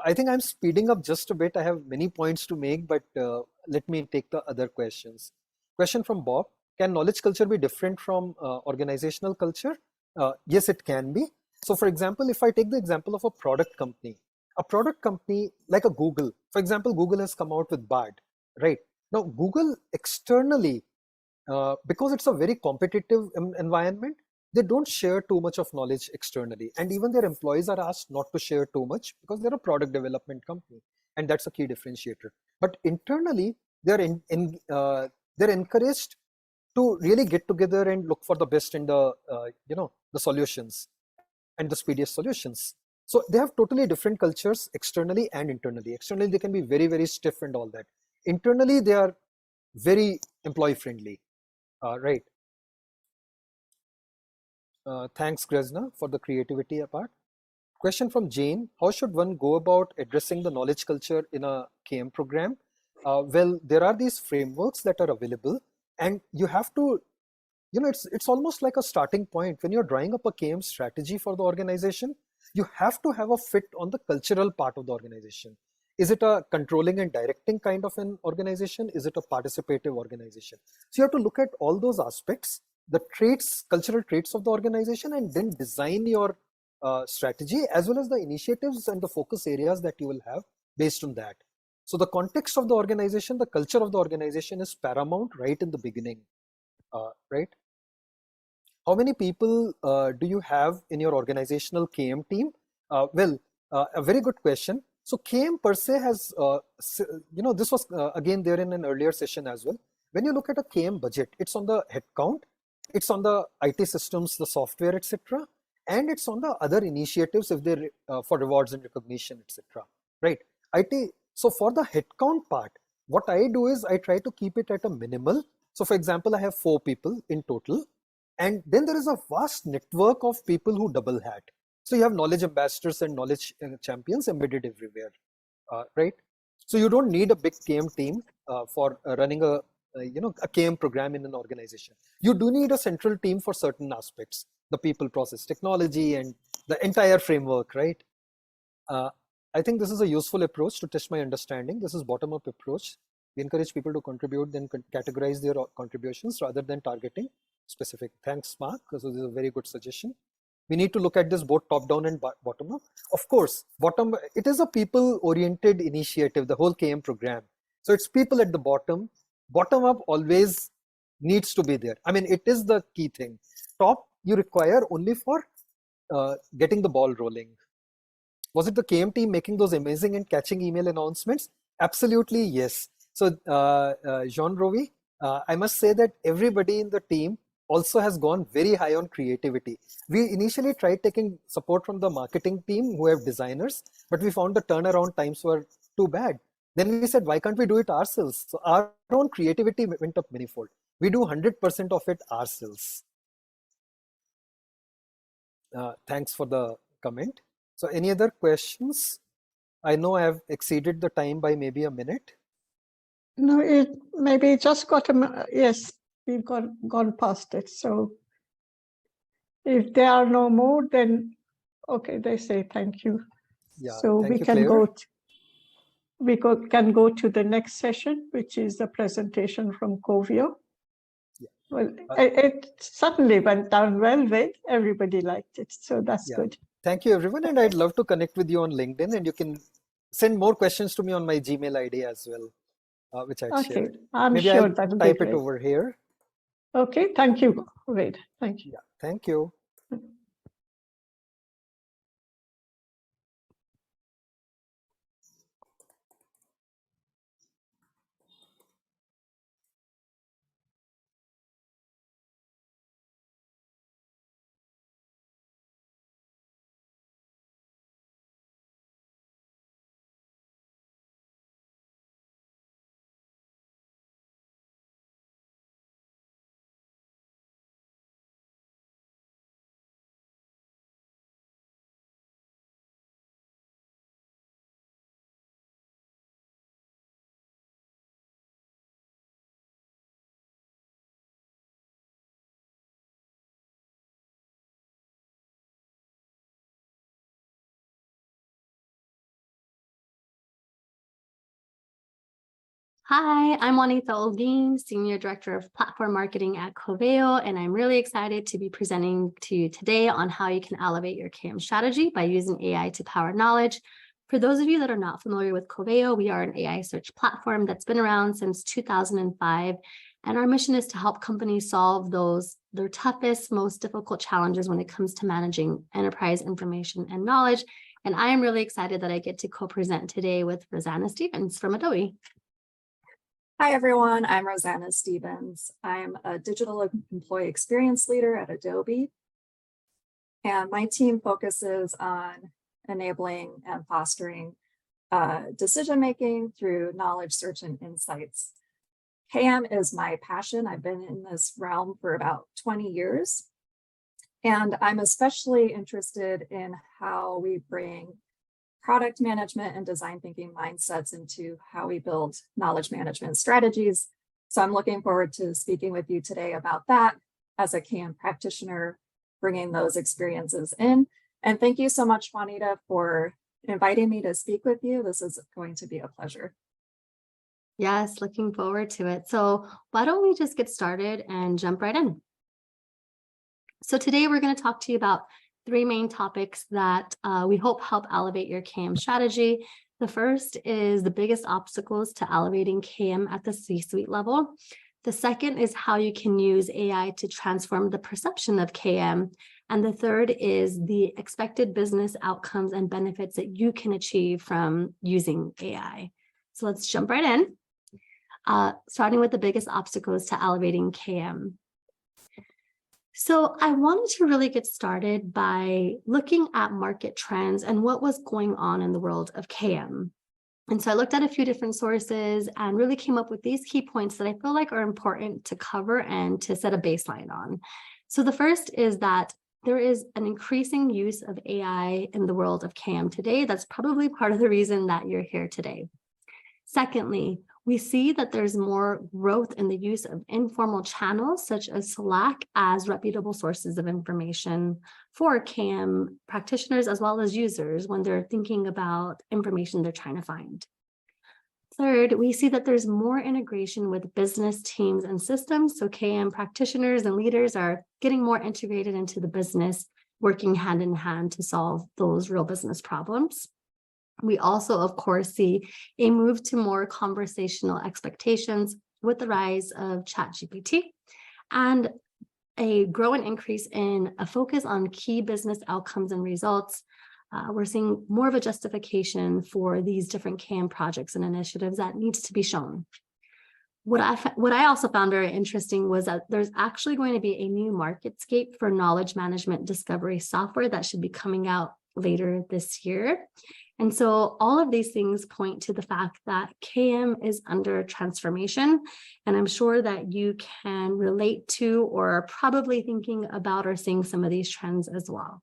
S17: I think I'm speeding up just a bit. I have many points to make, but let me take the other questions. Question from Bob: can knowledge culture be different from organizational culture? Yes, it can be. So, for example, if I take the example of a product company like a Google, for example, Google has come out with Bard, right? Now, Google externally, because it's a very competitive environment, they don't share too much of knowledge externally. And even their employees are asked not to share too much because they're a product development company. And that's a key differentiator. But internally, they're encouraged to really get together and look for the best in the solutions and the speediest solutions. So they have totally different cultures externally and internally. Externally, they can be very, very stiff and all that. Internally, they are very employee friendly, right? Thanks, Gresna, for the creativity part. Question from Jane: how should one go about addressing the knowledge culture in a KM program? Well, there are these frameworks that are available, and you have to, it's almost like a starting point. When you're drawing up a KM strategy for the organization, you have to have a fit on the cultural part of the organization. Is it a controlling and directing kind of an organization? Is it a participative organization? So you have to look at all those aspects, the traits, cultural traits of the organization, and then design your strategy as well as the initiatives and the focus areas that you will have based on that. So the context of the organization, the culture of the organization is paramount right in the beginning, right? How many people do you have in your organizational KM team? Well, a very good question. So KM per se has, this was again there in an earlier session as well. When you look at a KM budget, it's on the headcount, it's on the IT systems, the software, etc., and it's on the other initiatives if they for rewards and recognition, etc. Right? IT. So for the headcount part, what I do is I try to keep it at a minimal. So for example, I have 4 people in total. And then there is a vast network of people who double hat. So you have knowledge ambassadors and knowledge champions embedded everywhere, right? So you don't need a big KM team for running a KM program in an organization. You do need a central team for certain aspects, the people, process, technology, and the entire framework, right? I think this is a useful approach to test my understanding. This is bottom-up approach. We encourage people to contribute, then categorize their contributions rather than targeting specific. Thanks, Mark. So this is a very good suggestion. We need to look at this both top-down and bottom-up. Of course, it is a people-oriented initiative, the whole KM program. So it's people at the bottom. Bottom-up always needs to be there. I mean, it is the key thing. Top, you require only for getting the ball rolling. Was it the KM team making those amazing and catching email announcements? Absolutely, yes. So, Jean Rovi, I must say that everybody in the team also has gone very high on creativity. We initially tried taking support from the marketing team who have designers, but we found the turnaround times were too bad. Then we said, why can't we do it ourselves? So our own creativity went up manifold. We do 100% of it ourselves. Thanks for the comment. So any other questions? I know I have exceeded the time by maybe a minute.
S6: No, it maybe just got yes, we've gone past it. So if there are no more, then okay, they say thank you.
S17: Yeah,
S6: so
S17: thank
S6: we
S17: you,
S6: can
S17: Claire.
S6: can go to the next session, which is the presentation from Coveo.
S17: Yeah.
S6: Well, it certainly went down well with everybody liked it, so that's good.
S17: Thank you, everyone, and I'd love to connect with you on LinkedIn, and you can send more questions to me on my Gmail ID as well, which I'd shared.
S6: I'm
S17: Maybe
S6: sure
S17: I'll
S6: that'll
S17: type
S6: be
S17: it
S6: great.
S17: over here.
S6: Okay, thank you, Wade. Thank you.
S17: Yeah, thank you.
S3: Hi, I'm Juanita Olguin, Senior Director of Platform Marketing at Coveo, and I'm really excited to be presenting to you today on how you can elevate your KM strategy by using AI to power knowledge. For those of you that are not familiar with Coveo, we are an AI search platform that's been around since 2005, and our mission is to help companies solve their toughest, most difficult challenges when it comes to managing enterprise information and knowledge. And I am really excited that I get to co-present today with Rosanna Stevens from Adobe.
S4: Hi, everyone. I'm Rosanna Stevens. I'm a digital employee experience leader at Adobe. And my team focuses on enabling and fostering decision-making through knowledge search and insights. KM is my passion. I've been in this realm for about 20 years. And I'm especially interested in how we bring product management and design thinking mindsets into how we build knowledge management strategies. So I'm looking forward to speaking with you today about that as a KM practitioner, bringing those experiences in. And thank you so much, Juanita, for inviting me to speak with you. This is going to be a pleasure.
S3: Yes, looking forward to it. So why don't we just get started and jump right in? So today we're going to talk to you about three main topics that we hope help elevate your KM strategy. The first is the biggest obstacles to elevating KM at the C-suite level. The second is how you can use AI to transform the perception of KM. And the third is the expected business outcomes and benefits that you can achieve from using AI. So let's jump right in, starting with the biggest obstacles to elevating KM. So I wanted to really get started by looking at market trends and what was going on in the world of KM. And so I looked at a few different sources and really came up with these key points that I feel like are important to cover and to set a baseline on. So the first is that there is an increasing use of AI in the world of KM today. That's probably part of the reason that you're here today. Secondly, we see that there's more growth in the use of informal channels such as Slack as reputable sources of information for KM practitioners as well as users when they're thinking about information they're trying to find. Third, we see that there's more integration with business teams and systems. So KM practitioners and leaders are getting more integrated into the business, working hand in hand to solve those real business problems. We also, of course, see a move to more conversational expectations with the rise of ChatGPT and a growing increase in a focus on key business outcomes and results. We're seeing more of a justification for these different KM projects and initiatives that needs to be shown. What I also found very interesting was that there's actually going to be a new marketscape for knowledge management discovery software that should be coming out later this year. And so all of these things point to the fact that KM is under transformation, and I'm sure that you can relate to or are probably thinking about or seeing some of these trends as well.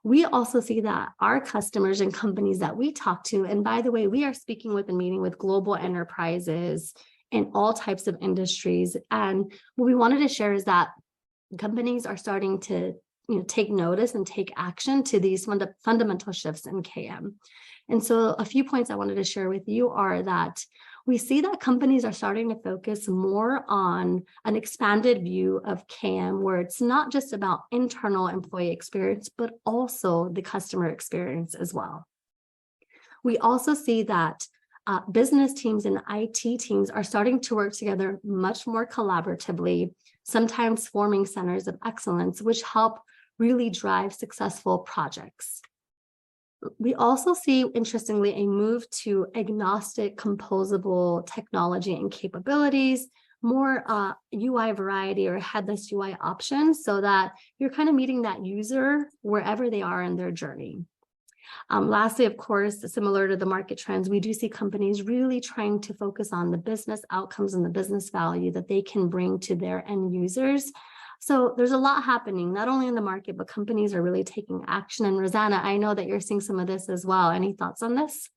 S3: We also see that our customers and companies that we talk to, and by the way, we are speaking with and meeting with global enterprises in all types of industries. And what we wanted to share is that companies are starting to take notice and take action to these fundamental shifts in KM. And so a few points I wanted to share with you are that we see that companies are starting to focus more on an expanded view of KM, where it's not just about internal employee experience, but also the customer experience as well. We also see that business teams and IT teams are starting to work together much more collaboratively, sometimes forming centers of excellence, which help really drive successful projects. We also see, interestingly, a move to agnostic composable technology and capabilities, more UI variety or headless UI options, so that you're kind of meeting that user wherever they are in their journey. Lastly, of course, similar to the market trends, we do see companies really trying to focus on the business outcomes and the business value that they can bring to their end users. So there's a lot happening, not only in the market, but companies are really taking action. And Rosanna, I know that you're seeing some of this as well. Any thoughts on this?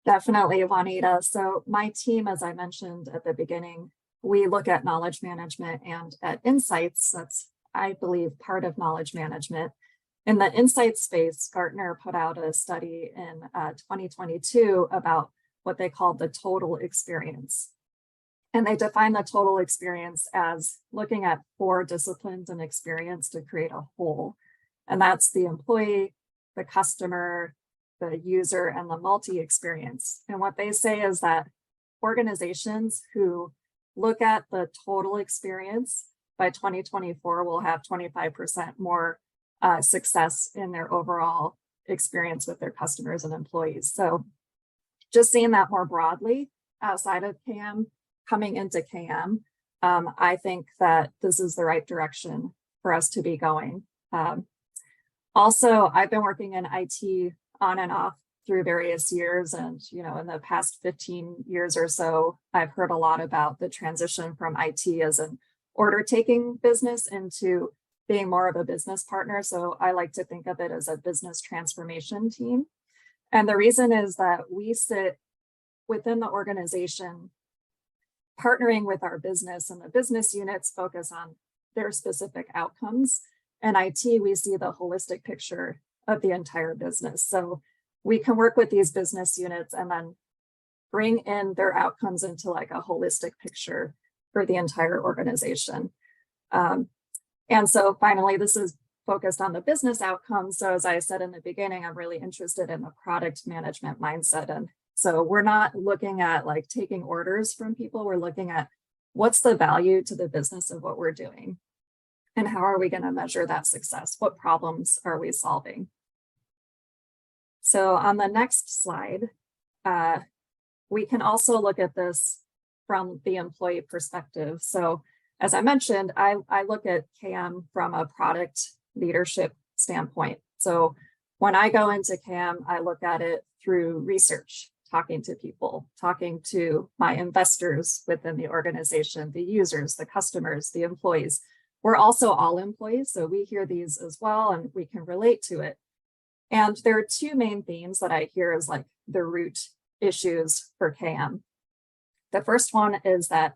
S4: Definitely, Juanita. So my team, as I mentioned at the beginning, we look at knowledge management and at insights. That's, I believe, part of knowledge management. In the insight space, Gartner put out a study in 2022 about what they call the total experience. And they define the total experience as looking at 4 disciplines and experience to create a whole. And that's the employee, the customer, the user, and the multi-experience. And what they say is that organizations who look at the total experience by 2024 will have 25% more success in their overall experience with their customers and employees. So just seeing that more broadly outside of KM, coming into KM, I think that this is the right direction for us to be going. Also, I've been working in IT on and off through various years. And, you know, in the past 15 years or so, I've heard a lot about the transition from IT as an order taking business into being more of a business partner. So I like to think of it as a business transformation team. And the reason is that we sit within the organization partnering with our business, and the business units focus on their specific outcomes. And IT, we see the holistic picture of the entire business. So we can work with these business units and then bring in their outcomes into like a holistic picture for the entire organization. And so finally, this is focused on the business outcomes. So as I said in the beginning, I'm really interested in the product management mindset. And so we're not looking at like taking orders from people. We're looking at what's the value to the business of what we're doing and how are we going to measure that success? What problems are we solving? So on the next slide, we can also look at this from the employee perspective. So as I mentioned, I look at KM from a product leadership standpoint. So when I go into KM, I look at it through research, talking to people, talking to my investors within the organization, the users, the customers, the employees. We're also all employees, so we hear these as well and we can relate to it. And there are 2 main themes that I hear as like the root issues for KM. The first one is that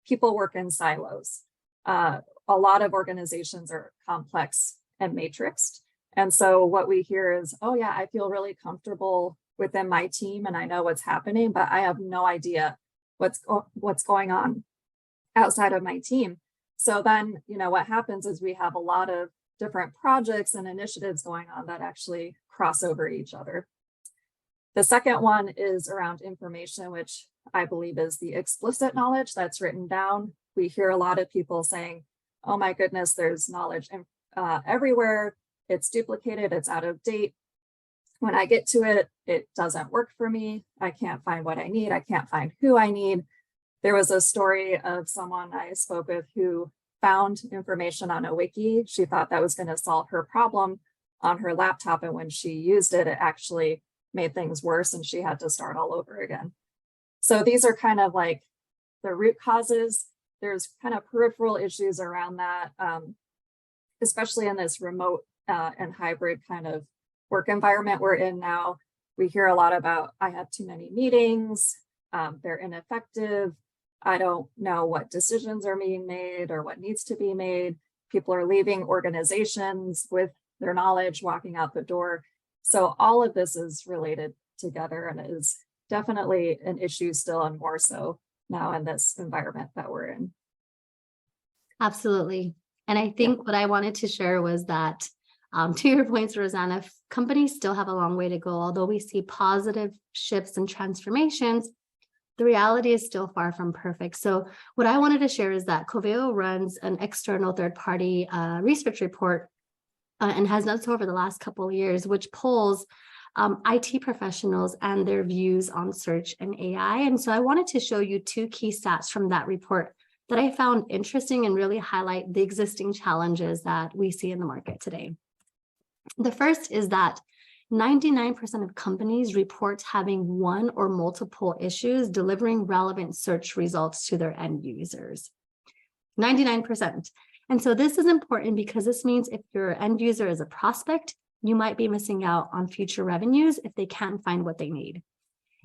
S4: people work in silos. A lot of organizations are complex and matrixed. And so what we hear is, oh yeah, I feel really comfortable within my team and I know what's happening, but I have no idea what's going on outside of my team. So then, you know, what happens is we have a lot of different projects and initiatives going on that actually cross over each other. The second one is around information, which I believe is the explicit knowledge that's written down. We hear a lot of people saying, oh my goodness, there's knowledge everywhere. It's duplicated, it's out of date. When I get to it, it doesn't work for me. I can't find what I need. I can't find who I need. There was a story of someone I spoke with who found information on a wiki. She thought that was going to solve her problem on her laptop. And when she used it, it actually made things worse and she had to start all over again. So these are kind of like the root causes. There's kind of peripheral issues around that, especially in this remote and hybrid kind of work environment we're in now. We hear a lot about, I have too many meetings, they're ineffective. I don't know what decisions are being made or what needs to be made. People are leaving organizations with their knowledge, walking out the door. So all of this is related together and is definitely an issue still, and more so now in this environment that we're in.
S3: Absolutely. And I think what I wanted to share was that to your points, Rosanna, companies still have a long way to go. Although we see positive shifts and transformations, the reality is still far from perfect. So what I wanted to share is that Coveo runs an external third-party research report and has done so over the last couple of years, which polls IT professionals and their views on search and AI. And so I wanted to show you 2 key stats from that report that I found interesting and really highlight the existing challenges that we see in the market today. The first is that 99% of companies report having one or multiple issues delivering relevant search results to their end users. 99%. And so this is important because this means if your end user is a prospect, you might be missing out on future revenues if they can't find what they need.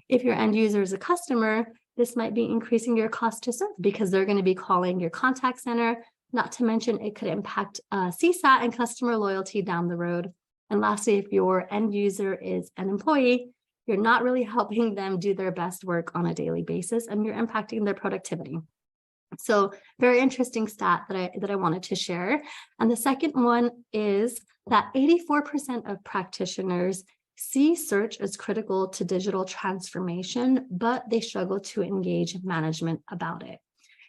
S3: If your end user is a customer, this might be increasing your cost to serve because they're going to be calling your contact center, not to mention it could impact CSAT and customer loyalty down the road. And lastly, if your end user is an employee, you're not really helping them do their best work on a daily basis, and you're impacting their productivity. So very interesting stat that I wanted to share. And the second one is that 84% of practitioners see search as critical to digital transformation, but they struggle to engage management about it.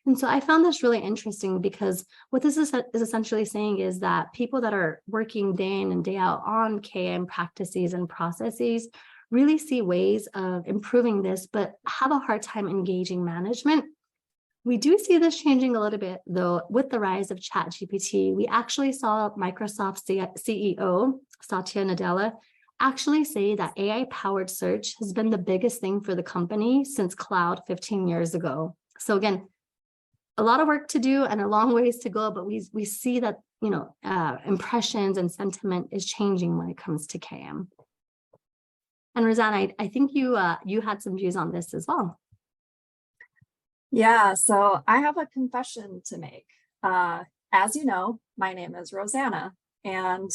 S3: And so I found this really interesting because what this is essentially saying is that people that are working day in and day out on KM practices and processes really see ways of improving this, but have a hard time engaging management. We do see this changing a little bit, though, with the rise of ChatGPT. We actually saw Microsoft CEO, Satya Nadella, actually say that AI-powered search has been the biggest thing for the company since cloud 15 years ago. So again, a lot of work to do and a long ways to go, but we see that, impressions and sentiment is changing when it comes to KM. And Rosanna, I think you had some views on this as well.
S4: Yeah, so I have a confession to make. As you know, my name is Rosanna. And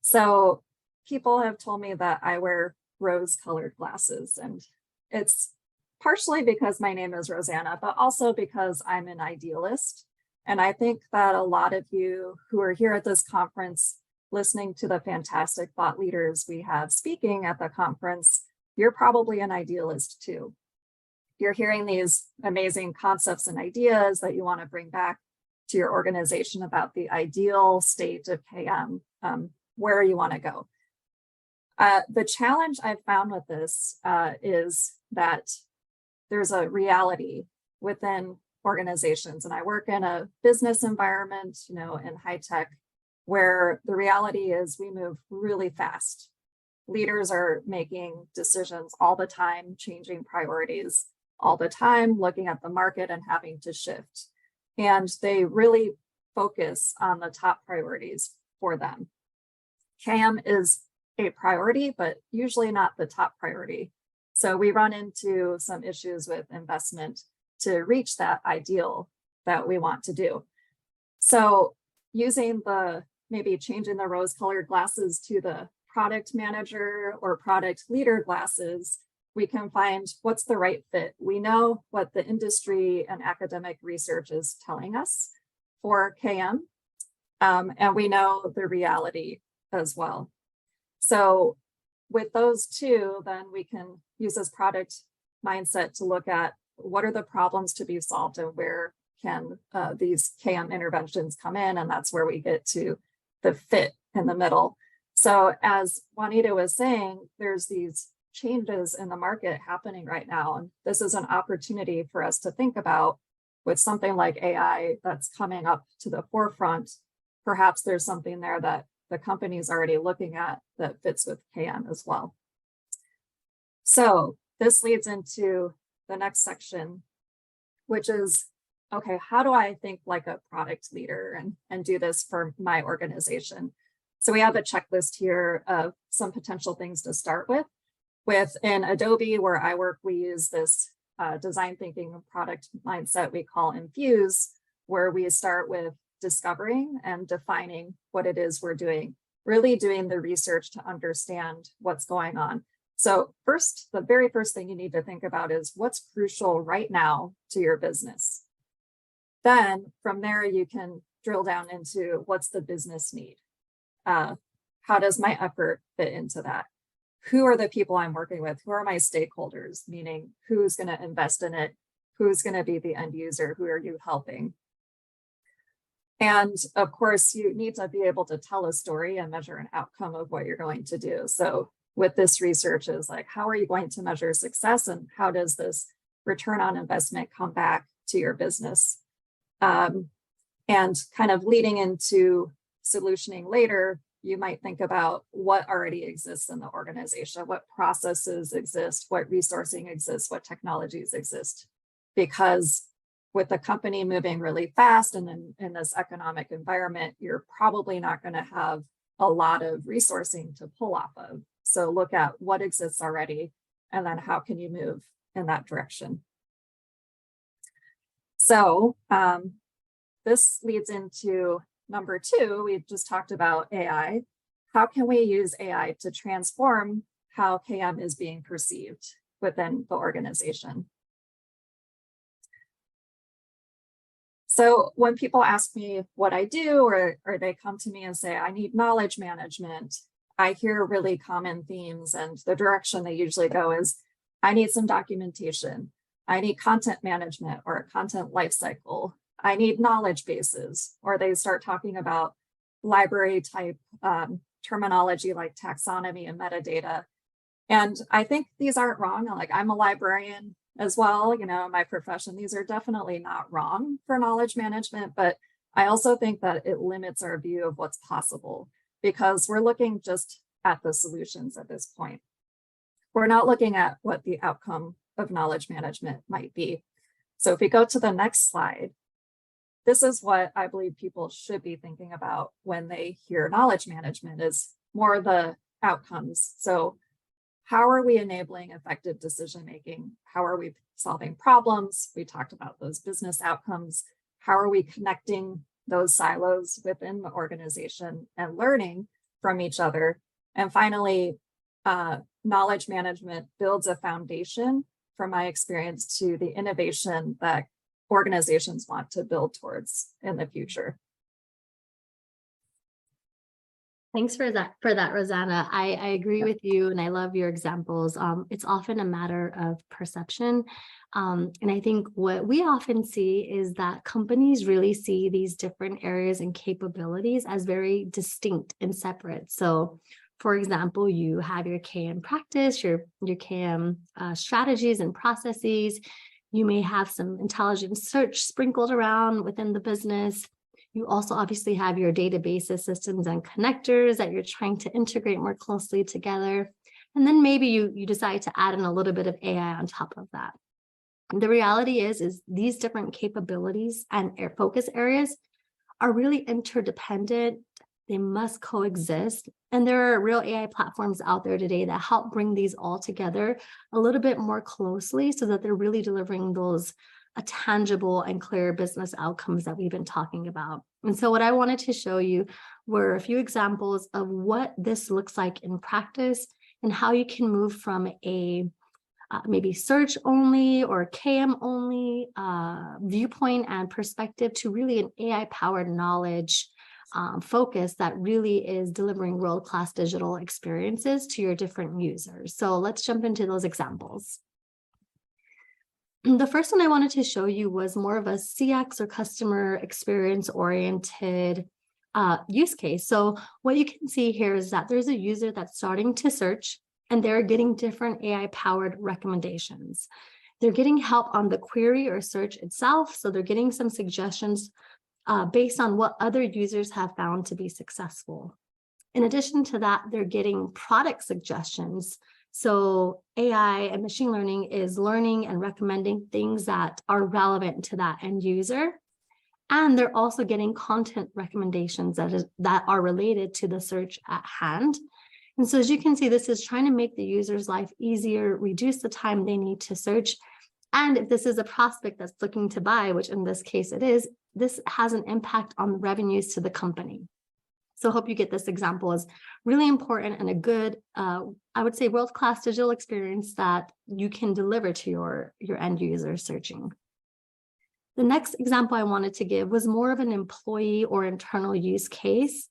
S4: so people have told me that I wear rose-colored glasses. And it's partially because my name is Rosanna, but also because I'm an idealist. And I think that a lot of you who are here at this conference, listening to the fantastic thought leaders we have speaking at the conference, you're probably an idealist too. You're hearing these amazing concepts and ideas that you want to bring back to your organization about the ideal state of KM, where you want to go. The challenge I've found with this is that there's a reality within organizations, and I work in a business environment, in high tech, where the reality is we move really fast. Leaders are making decisions all the time, changing priorities all the time, looking at the market and having to shift. And they really focus on the top priorities for them. KM is a priority, but usually not the top priority. So we run into some issues with investment to reach that ideal that we want to do. So using maybe changing the rose-colored glasses to the product manager or product leader glasses, we can find what's the right fit. We know what the industry and academic research is telling us for KM, and we know the reality as well. So with those two, then we can use this product mindset to look at what are the problems to be solved and where can these KM interventions come in, and that's where we get to the fit in the middle. So as Juanita was saying, there's these changes in the market happening right now. And this is an opportunity for us to think about with something like AI that's coming up to the forefront. Perhaps there's something there that the company is already looking at that fits with KM as well. So this leads into the next section, which is, okay, how do I think like a product leader and do this for my organization? So we have a checklist here of some potential things to start with. Within Adobe, where I work, we use this design thinking product mindset we call Infuse, where we start with discovering and defining what it is we're doing, really doing the research to understand what's going on. So first, the very first thing you need to think about is what's crucial right now to your business. Then from there, you can drill down into what's the business need. How does my effort fit into that? Who are the people I'm working with? Who are my stakeholders? Meaning who's going to invest in it? Who's going to be the end user? Who are you helping? And of course, you need to be able to tell a story and measure an outcome of what you're going to do. So with this research is like, how are you going to measure success and how does this return on investment come back to your business? And kind of leading into solutioning later, you might think about what already exists in the organization, what processes exist, what resourcing exists, what technologies exist. Because with the company moving really fast and in this economic environment, you're probably not going to have a lot of resourcing to pull off of. So look at what exists already, and then how can you move in that direction? So this leads into number two. We just talked about AI. How can we use AI to transform how KM is being perceived within the organization. So when people ask me what I do, or they come to me and say, I need knowledge management, I hear really common themes, and the direction they usually go is, I need some documentation. I need content management or a content lifecycle. I need knowledge bases, or they start talking about library type terminology like taxonomy and metadata. And I think these aren't wrong. Like, I'm a librarian as well, you know, in my profession. These are definitely not wrong for knowledge management, but I also think that it limits our view of what's possible, because we're looking just at the solutions at this point. We're not looking at what the outcome of knowledge management might be. So if we go to the next slide, this is what I believe people should be thinking about when they hear knowledge management, is more the outcomes. So how are we enabling effective decision-making? How are we solving problems? We talked about those business outcomes. How are we connecting those silos within the organization and learning from each other? And finally, knowledge management builds a foundation, from my experience, to the innovation that organizations want to build towards in the future.
S3: Thanks for that, Rosanna. I agree with you, and I love your examples. It's often a matter of perception. And I think what we often see is that companies really see these different areas and capabilities as very distinct and separate. So, for example, you have your KM practice, your KM strategies and processes. You may have some intelligent search sprinkled around within the business. You also obviously have your databases, systems, and connectors that you're trying to integrate more closely together. And then maybe you decide to add in a little bit of AI on top of that. And the reality is these different capabilities and focus areas are really interdependent. They must coexist. And there are real AI platforms out there today that help bring these all together a little bit more closely, so that they're really delivering those tangible and clear business outcomes that we've been talking about. And so what I wanted to show you were a few examples of what this looks like in practice, and how you can move from a maybe search only or KM only viewpoint and perspective to really an AI powered knowledge focus that really is delivering world-class digital experiences to your different users. So let's jump into those examples. The first one I wanted to show you was more of a CX or customer experience oriented use case. So what you can see here is that there's a user that's starting to search, and they're getting different AI powered recommendations. They're getting help on the query or search itself. So they're getting some suggestions based on what other users have found to be successful. In addition to that, they're getting product suggestions. So AI and machine learning is learning and recommending things that are relevant to that end user. And they're also getting content recommendations that are related to the search at hand. And so as you can see, this is trying to make the user's life easier, reduce the time they need to search. And if this is a prospect that's looking to buy, which in this case it is, this has an impact on the revenues to the company. So I hope you get this example as really important and a good, I would say, world-class digital experience that you can deliver to your end user searching. The next example I wanted to give was more of an employee or internal use case.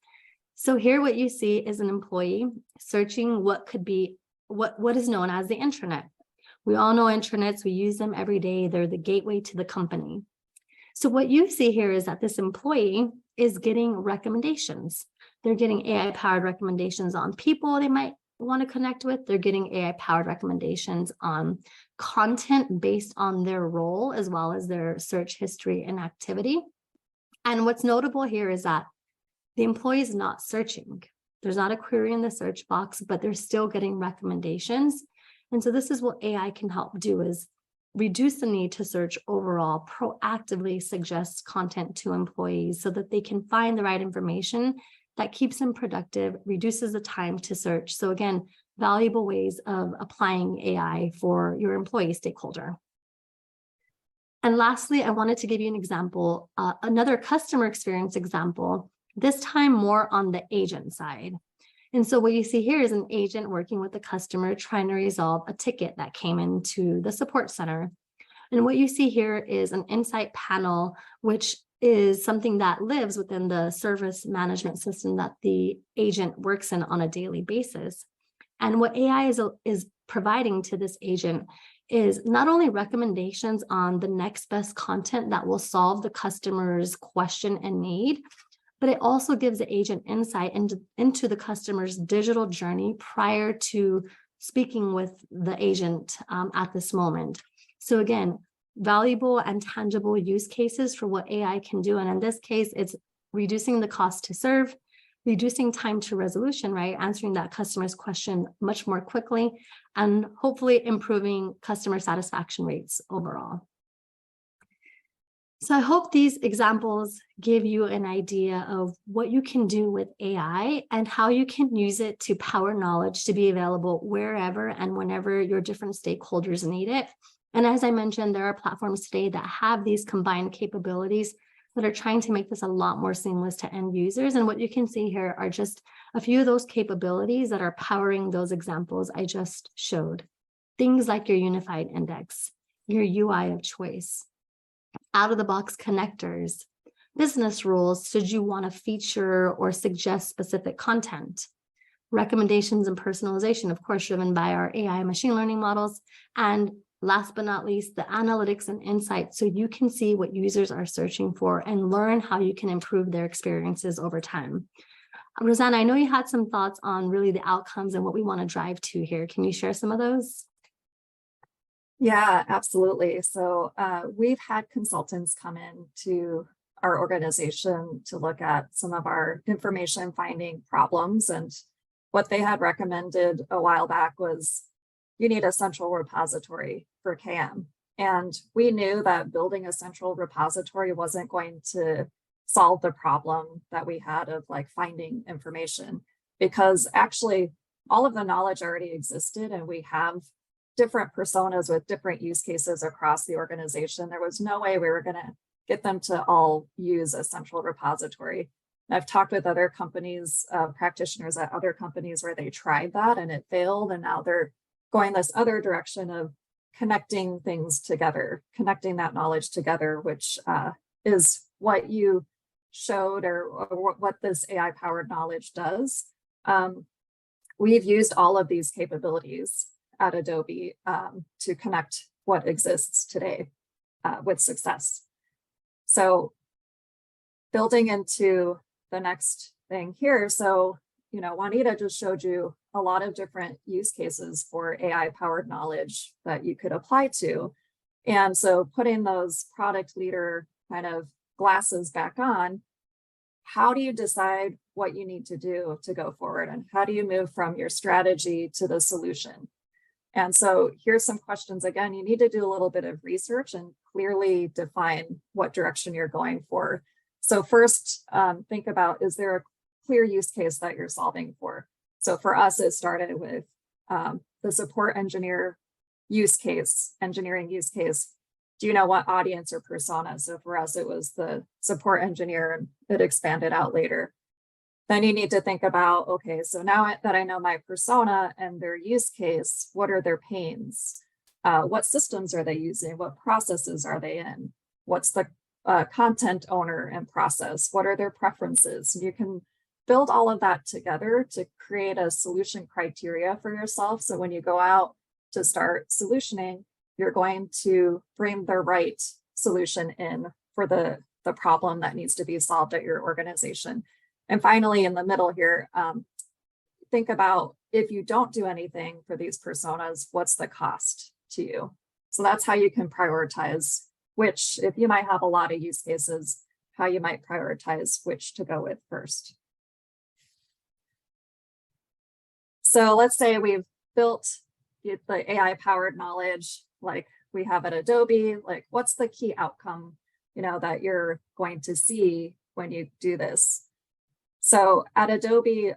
S3: So here what you see is an employee searching what could be what is known as the intranet. We all know intranets, we use them every day. They're the gateway to the company. So what you see here is that this employee is getting recommendations. They're getting AI-powered recommendations on people they might want to connect with. They're getting AI-powered recommendations on content based on their role, as well as their search history and activity. And what's notable here is that the employee is not searching. There's not a query in the search box, but they're still getting recommendations. And so this is what AI can help do, is reduce the need to search overall, proactively suggest content to employees so that they can find the right information that keeps them productive, reduces the time to search. So again, valuable ways of applying AI for your employee stakeholder. And lastly, I wanted to give you an example, another customer experience example, this time more on the agent side. And so what you see here is an agent working with the customer trying to resolve a ticket that came into the support center. And what you see here is an insight panel, which is something that lives within the service management system that the agent works in on a daily basis. And what AI is providing to this agent is not only recommendations on the next best content that will solve the customer's question and need, but it also gives the agent insight into the customer's digital journey prior to speaking with the agent at this moment. So again, valuable and tangible use cases for what AI can do. And in this case, it's reducing the cost to serve, reducing time to resolution, right? Answering that customer's question much more quickly, and hopefully improving customer satisfaction rates overall. So I hope these examples give you an idea of what you can do with AI and how you can use it to power knowledge to be available wherever and whenever your different stakeholders need it. And as I mentioned, there are platforms today that have these combined capabilities that are trying to make this a lot more seamless to end users. And what you can see here are just a few of those capabilities that are powering those examples I just showed. Things like your unified index, your UI of choice, out-of-the-box connectors, business rules should you want to feature or suggest specific content, recommendations and personalization, of course, driven by our AI machine learning models, and last but not least, the analytics and insights so you can see what users are searching for and learn how you can improve their experiences over time. Rosanna, I know you had some thoughts on really the outcomes and what we want to drive to here. Can you share some of those?
S4: Yeah, absolutely. So we've had consultants come in to our organization to look at some of our information finding problems. And what they had recommended a while back was you need a central repository for KM. And we knew that building a central repository wasn't going to solve the problem that we had of like finding information, because actually all of the knowledge already existed and we have different personas with different use cases across the organization. There was no way we were going to get them to all use a central repository. And I've talked with other companies, practitioners at other companies where they tried that and it failed. And now they're going this other direction of connecting things together, connecting that knowledge together, which is what you showed or what this AI-powered knowledge does. We've used all of these capabilities at Adobe to connect what exists today with success. So building into the next thing here. So, you know, Juanita just showed you a lot of different use cases for AI-powered knowledge that you could apply to. And so putting those product leader kind of glasses back on, how do you decide what you need to do to go forward? And how do you move from your strategy to the solution? And so here's some questions. Again, you need to do a little bit of research and clearly define what direction you're going for. So first, think about, is there a clear use case that you're solving for? So for us, it started with the support engineer use case, engineering use case. Do you know what audience or persona? So for us, it was the support engineer, and it expanded out later. Then you need to think about, okay, so now that I know my persona and their use case, what are their pains? What systems are they using? What processes are they in? What's the content owner and process? What are their preferences? You can build all of that together to create a solution criteria for yourself. So when you go out to start solutioning, you're going to bring the right solution in for the problem that needs to be solved at your organization. And finally, in the middle here, think about, if you don't do anything for these personas, what's the cost to you? So that's how you can prioritize which, if you might have a lot of use cases, how you might prioritize which to go with first. So let's say we've built the AI-powered knowledge like we have at Adobe. Like, what's the key outcome, you know, that you're going to see when you do this? So at Adobe,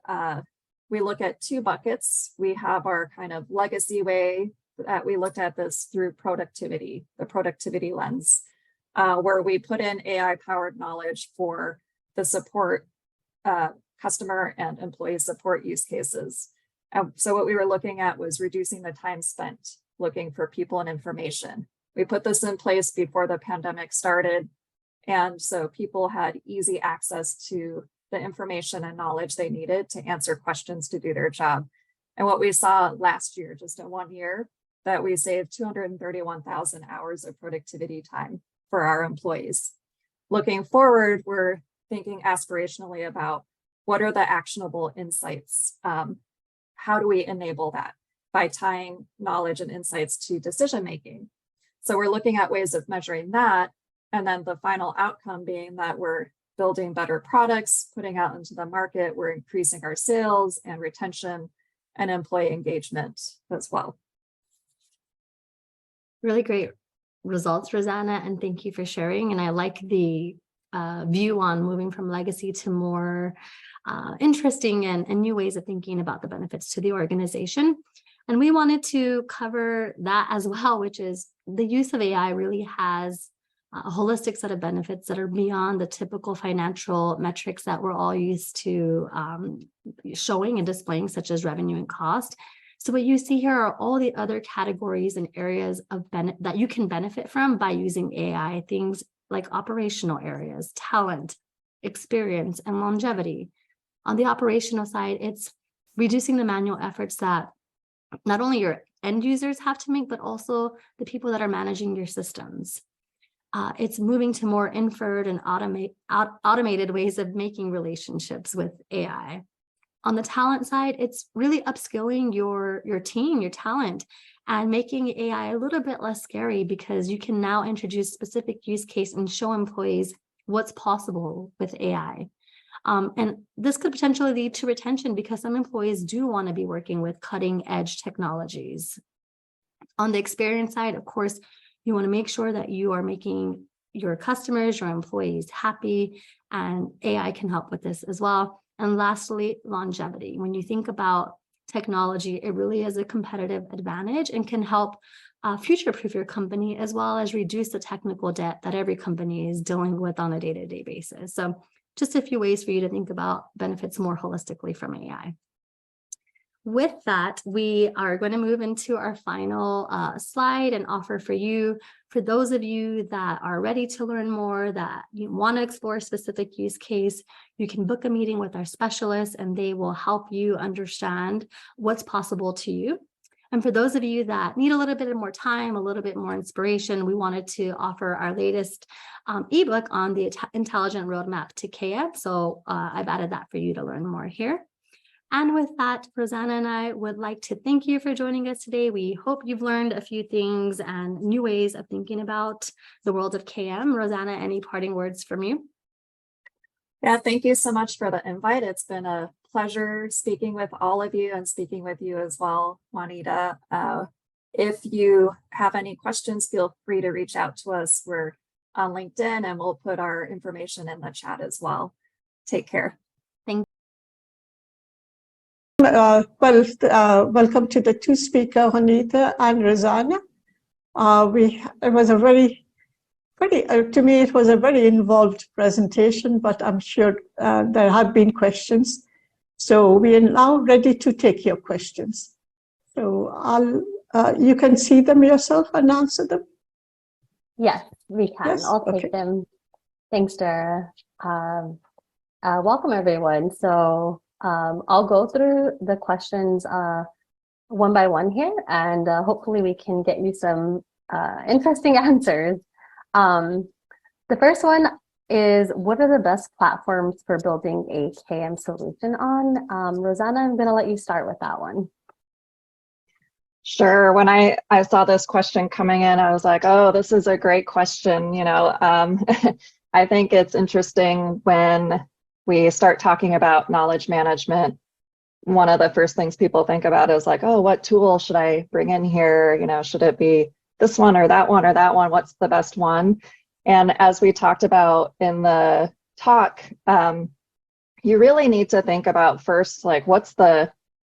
S4: we look at two buckets. We have our kind of legacy way that we looked at this through productivity, the productivity lens, where we put in AI-powered knowledge for the support customer and employee support use cases. So what we were looking at was reducing the time spent looking for people and information. We put this in place before the pandemic started. And so people had easy access to the information and knowledge they needed to answer questions to do their job. And what we saw last year, just in 1 year, that we saved 231,000 hours of productivity time for our employees. Looking forward, we're thinking aspirationally about what are the actionable insights? How do we enable that by tying knowledge and insights to decision-making? So we're looking at ways of measuring that. And then the final outcome being that we're building better products, putting out into the market, we're increasing our sales and retention and employee engagement as well.
S3: Really great results, Rosanna, and thank you for sharing. And I like the view on moving from legacy to more interesting and new ways of thinking about the benefits to the organization. And we wanted to cover that as well, which is the use of AI really has a holistic set of benefits that are beyond the typical financial metrics that we're all used to showing and displaying, such as revenue and cost. So what you see here are all the other categories and areas of that you can benefit from by using AI, things like operational areas, talent, experience, and longevity. On the operational side, it's reducing the manual efforts that not only your end users have to make, but also the people that are managing your systems. It's moving to more inferred and automated ways of making relationships with AI. On the talent side, it's really upskilling your team, your talent, and making AI a little bit less scary because you can now introduce specific use case and show employees what's possible with AI. And this could potentially lead to retention because some employees do want to be working with cutting edge technologies. On the experience side, of course, you want to make sure that you are making your customers, your employees happy, and AI can help with this as well. And lastly, longevity. When you think about technology, it really is a competitive advantage and can help future-proof your company as well as reduce the technical debt that every company is dealing with on a day-to-day basis. So just a few ways for you to think about benefits more holistically from AI. With that, we are going to move into our final slide and offer for you, for those of you that are ready to learn more, that you want to explore a specific use case, you can book a meeting with our specialists and they will help you understand what's possible to you. And for those of you that need a little bit more time, a little bit more inspiration, we wanted to offer our latest ebook on the Intelligent Roadmap to KM. So I've added that for you to learn more here. And with that, Rosanna and I would like to thank you for joining us today. We hope you've learned a few things and new ways of thinking about the world of KM. Rosanna, any parting words from you?
S4: Yeah, thank you so much for the invite. It's been a pleasure speaking with all of you and speaking with you as well, Juanita. If you have any questions, feel free to reach out to us. We're on LinkedIn and we'll put our information in the chat as well. Take care.
S6: Welcome to the two speakers, Juanita and Rosanna. It was a to me, it was a very involved presentation, but I'm sure there have been questions. So we are now ready to take your questions. So you can see them yourself and answer them.
S3: Yes, we can. Yes? I'll take them. Thanks, Dara. Welcome, everyone. So I'll go through the questions one by one here, and hopefully we can get you some interesting answers. The first one is, what are the best platforms for building a KM solution on? Rosanna, I'm going to let you start with that one.
S4: Sure. When I saw this question coming in, I was like, oh, this is a great question. You know, I think it's interesting when we start talking about knowledge management. One of the first things people think about is like, oh, what tool should I bring in here? You know, should it be this one or that one or that one? What's the best one? And as we talked about in the talk, you really need to think about first, like, what's the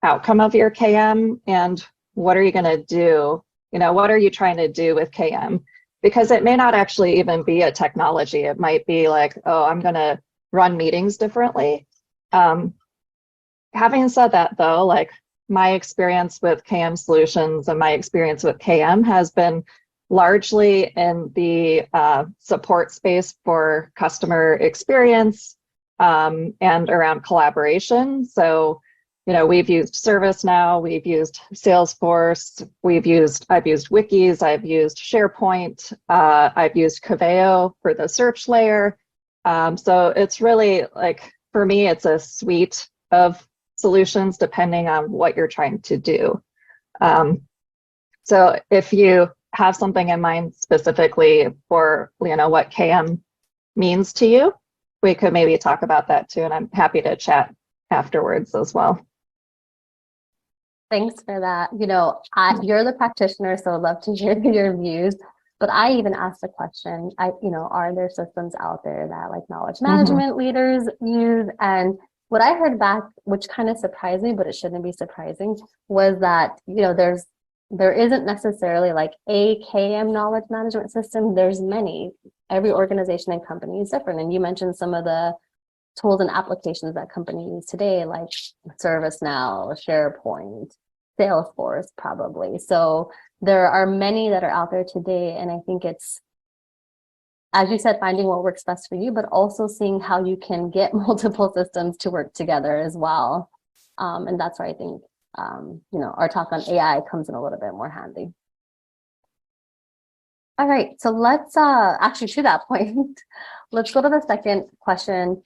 S4: outcome of your KM and what are you going to do? You know, what are you trying to do with KM? Because it may not actually even be a technology. It might be like, oh, I'm going to run meetings differently.
S19: Having said that, though, like my experience with KM Solutions and my experience with KM has been largely in the support space for customer experience and around collaboration. So, you know, we've used ServiceNow, we've used Salesforce, I've used Wikis, I've used SharePoint, I've used Coveo for the search layer. So it's really like, for me, it's a suite of solutions depending on what you're trying to do. So if you have something in mind specifically for, you know, what KM means to you, we could maybe talk about that too. And I'm happy to chat afterwards as well.
S3: Thanks for that. You know, you're the practitioner, so I'd love to hear your views. But I even asked the question, are there systems out there that like knowledge management leaders use? And what I heard back, which kind of surprised me, but it shouldn't be surprising, was that, you know, there isn't necessarily like a KM knowledge management system. There's many. Every organization and company is different. And you mentioned some of the tools and applications that companies use today, like ServiceNow, SharePoint, Salesforce, probably. So there are many that are out there today. And I think it's, as you said, finding what works best for you, but also seeing how you can get multiple systems to work together as well. And that's where I think, our talk on AI comes in a little bit more handy. All right, so let's actually, to that point, let's go to the second question,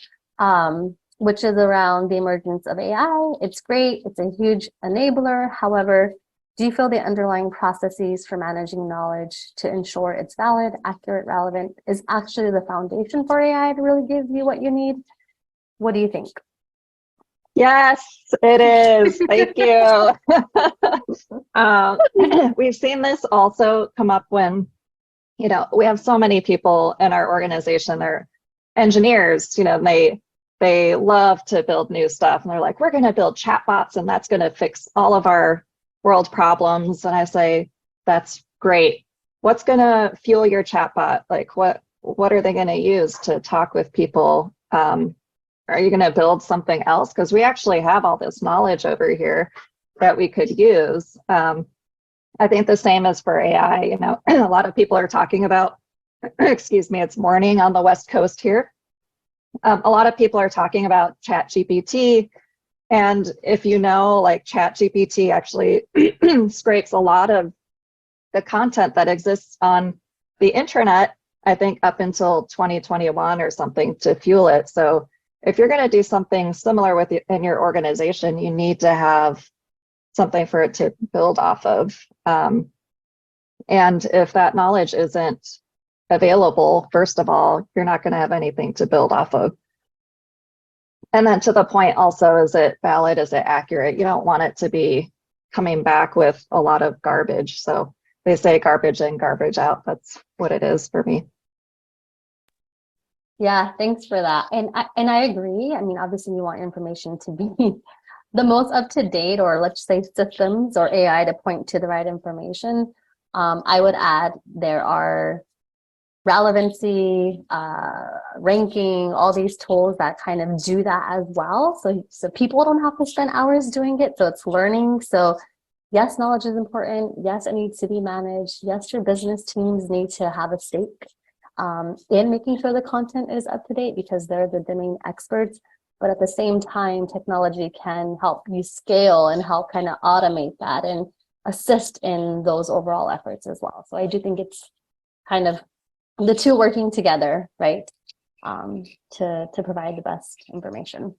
S3: which is around the emergence of AI. It's great, it's a huge enabler. However, do you feel the underlying processes for managing knowledge to ensure it's valid, accurate, relevant is actually the foundation for AI to really give you what you need? What do you think?
S19: Yes, it is. Thank you. We've seen this also come up when, you know, we have so many people in our organization, they're engineers, you know, and they love to build new stuff. And they're like, we're going to build chatbots and that's going to fix all of our world problems. And I say, that's great. What's going to fuel your chatbot? Like what are they going to use to talk with people? Are you going to build something else? Because we actually have all this knowledge over here that we could use. I think the same is for AI. You know, a lot of people are talking about, excuse me, it's morning on the West Coast here. A lot of people are talking about ChatGPT. And if you know, like ChatGPT actually scrapes a lot of the content that exists on the internet, I think up until 2021 or something to fuel it. So if you're going to do something similar in your organization, you need to have something for it to build off of. And if that knowledge isn't available, first of all, you're not going to have anything to build off of. And then to the point also, is it valid? Is it accurate? You don't want it to be coming back with a lot of garbage. So they say garbage in, garbage out. That's what it is for me.
S3: Yeah, thanks for that. And I agree. I mean, obviously you want information to be the most up to date, or let's say systems or AI to point to the right information. I would add there are relevancy, ranking, all these tools that kind of do that as well. So people don't have to spend hours doing it. So it's learning. So yes, knowledge is important. Yes, it needs to be managed. Yes, your business teams need to have a stake in making sure the content is up to date because they're the domain experts. But at the same time, technology can help you scale and help kind of automate that and assist in those overall efforts as well. So I do think it's kind of the two working together, right, to provide the best information.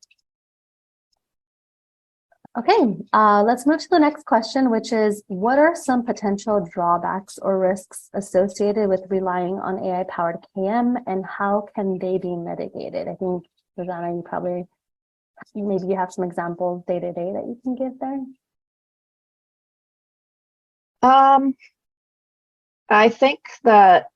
S3: Okay, let's move to the next question, which is, what are some potential drawbacks or risks associated with relying on AI-powered KM, and how can they be mitigated? I think, Rosanna, maybe you have some examples day-to-day that you can give there.
S19: I think that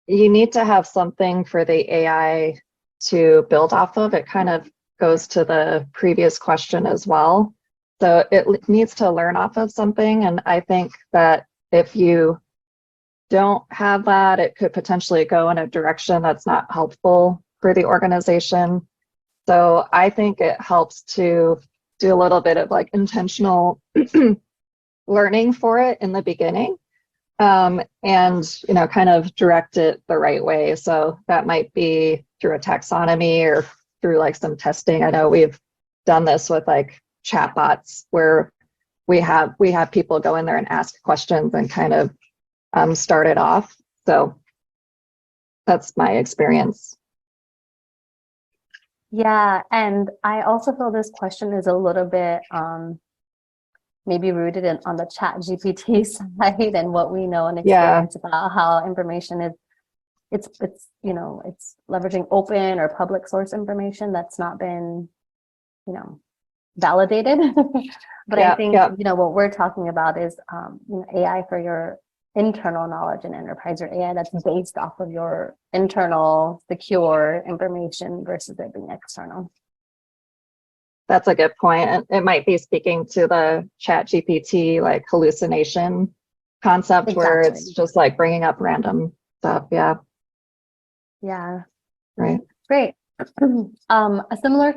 S19: you need to have something for the AI to build off of. It kind of goes to the previous question as well. So it needs to learn off of something. And I think that if you don't have that, it could potentially go in a direction that's not helpful for the organization. So I think it helps to do a little bit of like intentional learning for it in the beginning, and kind of direct it the right way. So that might be through a taxonomy or through like some testing. I know we've done this with like chatbots where we have people go in there and ask questions and kind of start it off. So that's my experience.
S3: Yeah, and I also feel this question is a little bit maybe rooted on the ChatGPT side and what we know and experience about how information is. It's leveraging open or public source information that's not been validated. But I think what we're talking about is AI for your internal knowledge and enterprise, or AI that's based off of your internal secure information versus it being external.
S19: That's a good point. It might be speaking to the ChatGPT like hallucination concept where it's just like bringing up random stuff. Yeah.
S3: Yeah.
S19: Right.
S3: Great. A similar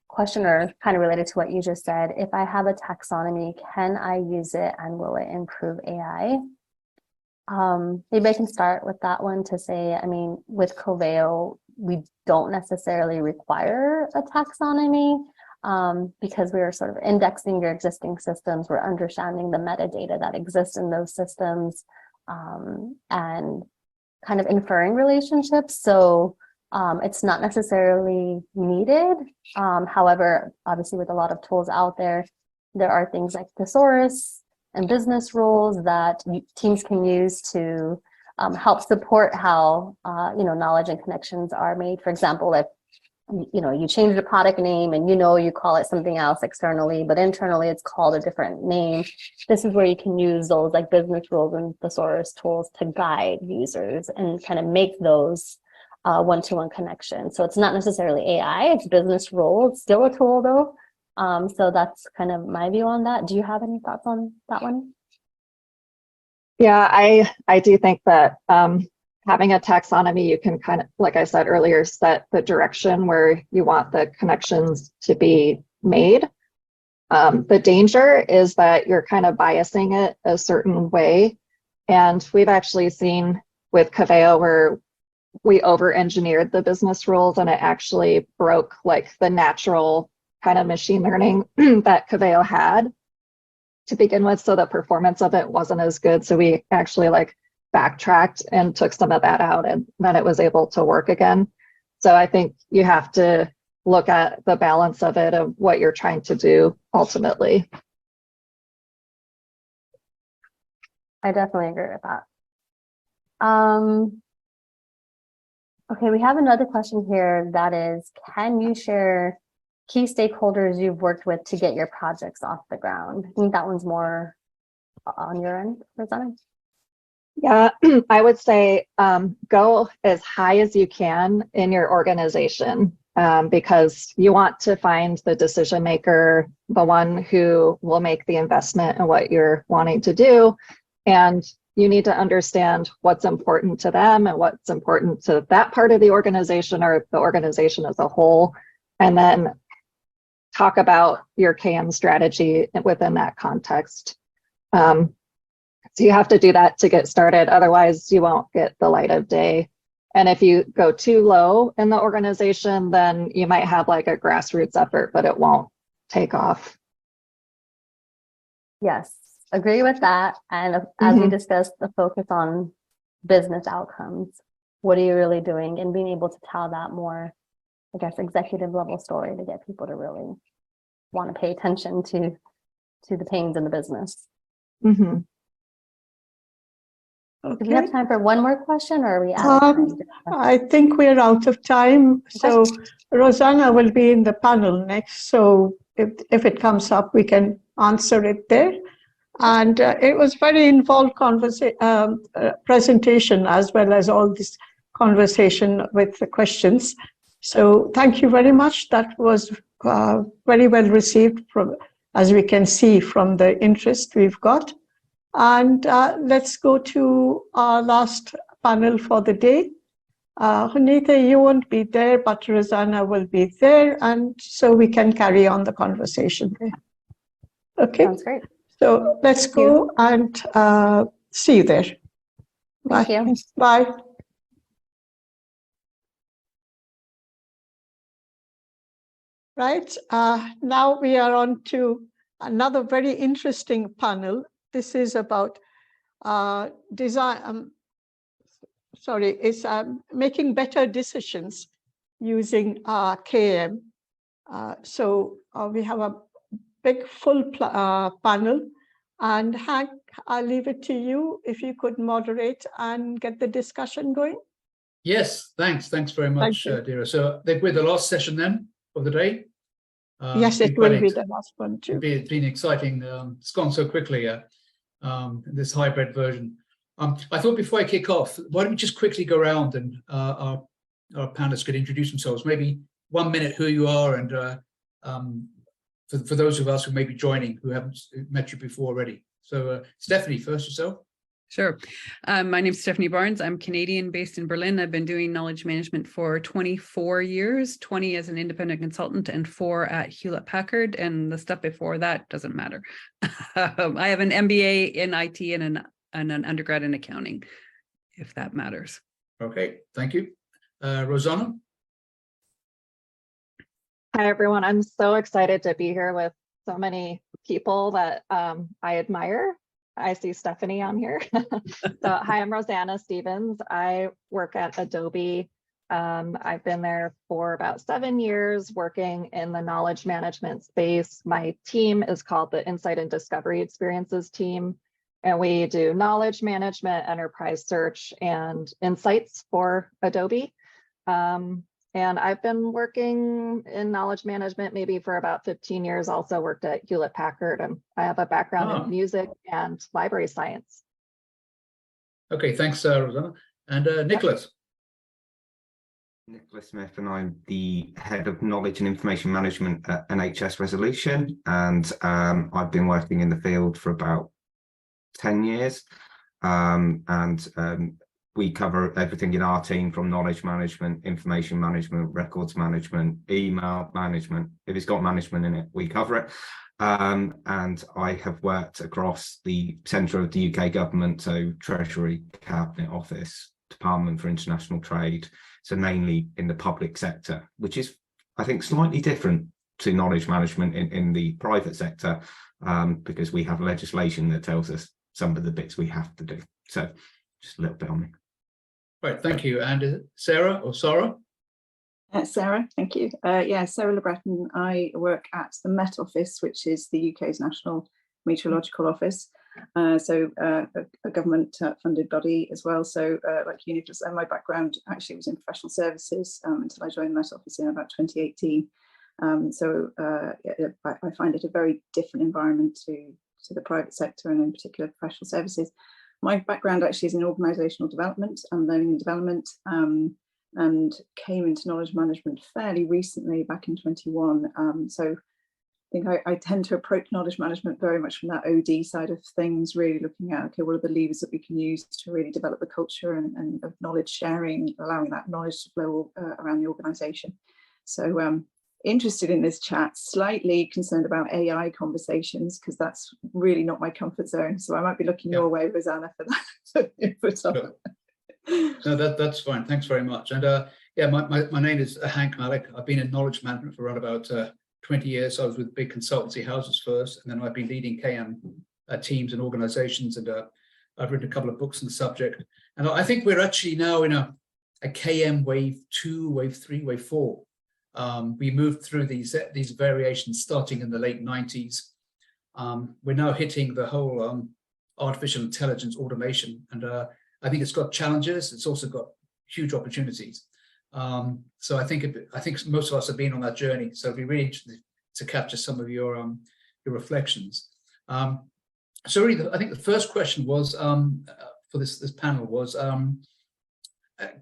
S3: question, or kind of related to what you just said, if I have a taxonomy, can I use it and will it improve AI? Maybe I can start with that one to say, I mean, with Coveo, we don't necessarily require a taxonomy because we are sort of indexing your existing systems. We're understanding the metadata that exists in those systems and kind of inferring relationships. So it's not necessarily needed. However, obviously with a lot of tools out there, there are things like thesaurus and business rules that teams can use to help support how knowledge and connections are made. For example, if you change the product name and you call it something else externally, but internally it's called a different name. This is where you can use those like business rules and thesaurus tools to guide users and kind of make those one-to-one connections. So it's not necessarily AI, it's business rules, still a tool though. So that's kind of my view on that. Do you have any thoughts on that one?
S19: Yeah, I do think that having a taxonomy, you can kind of, like I said earlier, set the direction where you want the connections to be made. The danger is that you're kind of biasing it a certain way. And we've actually seen with Coveo where we over-engineered the business rules and it actually broke like the natural kind of machine learning that Coveo had to begin with. So the performance of it wasn't as good. So we actually like backtracked and took some of that out and then it was able to work again. So I think you have to look at the balance of it, of what you're trying to do ultimately.
S3: I definitely agree with that. Okay, we have another question here that is, can you share key stakeholders you've worked with to get your projects off the ground? I think that one's more on your end, Rosanna.
S19: Yeah, I would say go as high as you can in your organization because you want to find the decision maker, the one who will make the investment in what you're wanting to do. And you need to understand what's important to them and what's important to that part of the organization or the organization as a whole. And then talk about your KM strategy within that context. So you have to do that to get started. Otherwise, you won't get the light of day. And if you go too low in the organization, then you might have like a grassroots effort, but it won't take off.
S3: Yes, agree with that. And as we discussed, the focus on business outcomes. What are you really doing? And being able to tell that more, I guess, executive level story to get people to really want to pay attention to the pains in the business.
S19: Mm-hmm.
S6: Okay.
S3: Do we have time for one more question, or are we out of time?
S6: I think we're out of time. So Rosanna will be in the panel next. So if it comes up, we can answer it there. And it was very involved presentation as well as all this conversation with the questions. So thank you very much. That was very well received, as we can see from the interest we've got. And let's go to our last panel for the day. Hunita, you won't be there, but Rosanna will be there, and so we can carry on the conversation there. Okay.
S20: Sounds great.
S6: So let's go and see you there. Bye.
S20: Thank you.
S6: Bye. Right. Now we are on to another very interesting panel. This is about design. It's making better decisions using KM. So we have a big full panel, and Hank, I'll leave it to you if you could moderate and get the discussion going.
S13: Yes, thanks very much, Dira. So we're the last session then of the day.
S6: Yes, it will be the last one too.
S13: It's been exciting. It's gone so quickly, this hybrid version. I thought before I kick off, why don't we just quickly go around and our panelists could introduce themselves, maybe 1 minute who you are, and for those of us who may be joining who haven't met you before already. So Stephanie, first yourself.
S7: Sure. My name is Stephanie Barnes. I'm Canadian, based in Berlin. I've been doing knowledge management for 24 years, 20 as an independent consultant and 4 at Hewlett Packard. And the stuff before that doesn't matter. I have an MBA in IT and an undergrad in accounting, if that matters.
S13: Okay, thank you. Rosanna?
S19: Hi, everyone. I'm so excited to be here with so many people that I admire. I see Stephanie on here. So hi, I'm Rosanna Stevens. I work at Adobe. I've been there for about 7 years working in the knowledge management space. My team is called the Insight and Discovery Experiences team, and we do knowledge management, enterprise search, and insights for Adobe. And I've been working in knowledge management maybe for about 15 years, also worked at Hewlett Packard, and I have a background in music and library science.
S13: Okay, thanks, Rosanna. And Nicholas.
S21: Nicholas Smith, and I'm the head of knowledge and information management at NHS Resolution. And I've been working in the field for about 10 years. We cover everything in our team, from knowledge management, information management, records management, email management. If it's got management in it, we cover it. And I have worked across the centre of the UK government, so Treasury, Cabinet Office, Department for International Trade, so mainly in the public sector, which is, I think, slightly different to knowledge management in the private sector, because we have legislation that tells us some of the bits we have to do. So just a little bit on me.
S13: Right, thank you. And Sarah or Sarah?
S22: Sarah, thank you. Yeah, Sarah Le Breton. I work at the Met Office, which is the UK's National Meteorological Office. So a government funded body as well. So like you, Nicholas, my background actually was in professional services until I joined the Met Office in about 2018. I find it a very different environment to the private sector, and in particular professional services. My background actually is in organisational development and learning and development, and came into knowledge management fairly recently, back in 21. So I think I tend to approach knowledge management very much from that OD side of things, really looking at, okay, what are the levers that we can use to really develop the culture and of knowledge sharing, allowing that knowledge to flow around the organisation. So interested in this chat, slightly concerned about AI conversations, because that's really not my comfort zone. So I might be looking your way, Rosanna, for that.
S13: No, that's fine. Thanks very much. And yeah, my name is Hank Malik. I've been in knowledge management for around about 20 years. I was with big consultancy houses first, and then I've been leading KM teams and organizations, and I've written a couple of books on the subject. And I think we're actually now in a KM wave 2, wave 3, wave 4. We moved through these variations starting in the late 90s. We're now hitting the whole artificial intelligence automation, and I think it's got challenges. It's also got huge opportunities. So I think most of us have been on that journey. So it'd be really interesting to capture some of your reflections. So really, I think the first question was for this panel was,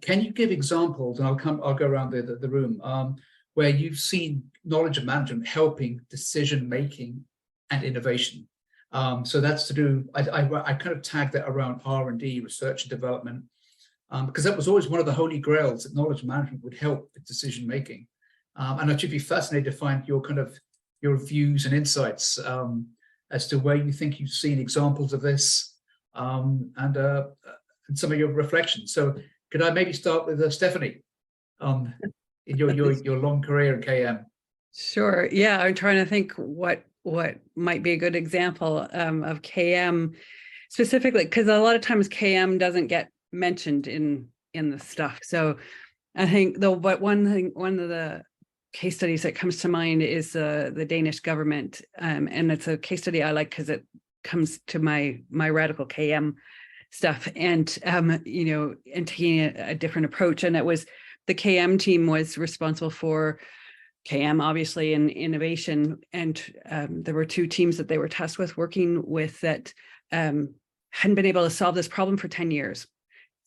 S13: can you give examples? And I'll go around the room where you've seen knowledge and management helping decision making and innovation. So that's to do. I kind of tag that around R&D, research and development. because that was always one of the holy grails that knowledge management would help with decision making. And I should be fascinated to find your views and insights as to where you think you've seen examples of this, and some of your reflections. So could I maybe start with Stephanie, in your long career in KM?
S7: Sure. Yeah, I'm trying to think what might be a good example of KM specifically, because a lot of times KM doesn't get mentioned in the stuff. So I think one of the case studies that comes to mind is the Danish government, and it's a case study I like because it comes to my radical KM stuff, and you know, and taking a different approach. And it was the KM team was responsible for KM, obviously, in innovation, and there were two teams that they were tasked with working with that hadn't been able to solve this problem for 10 years,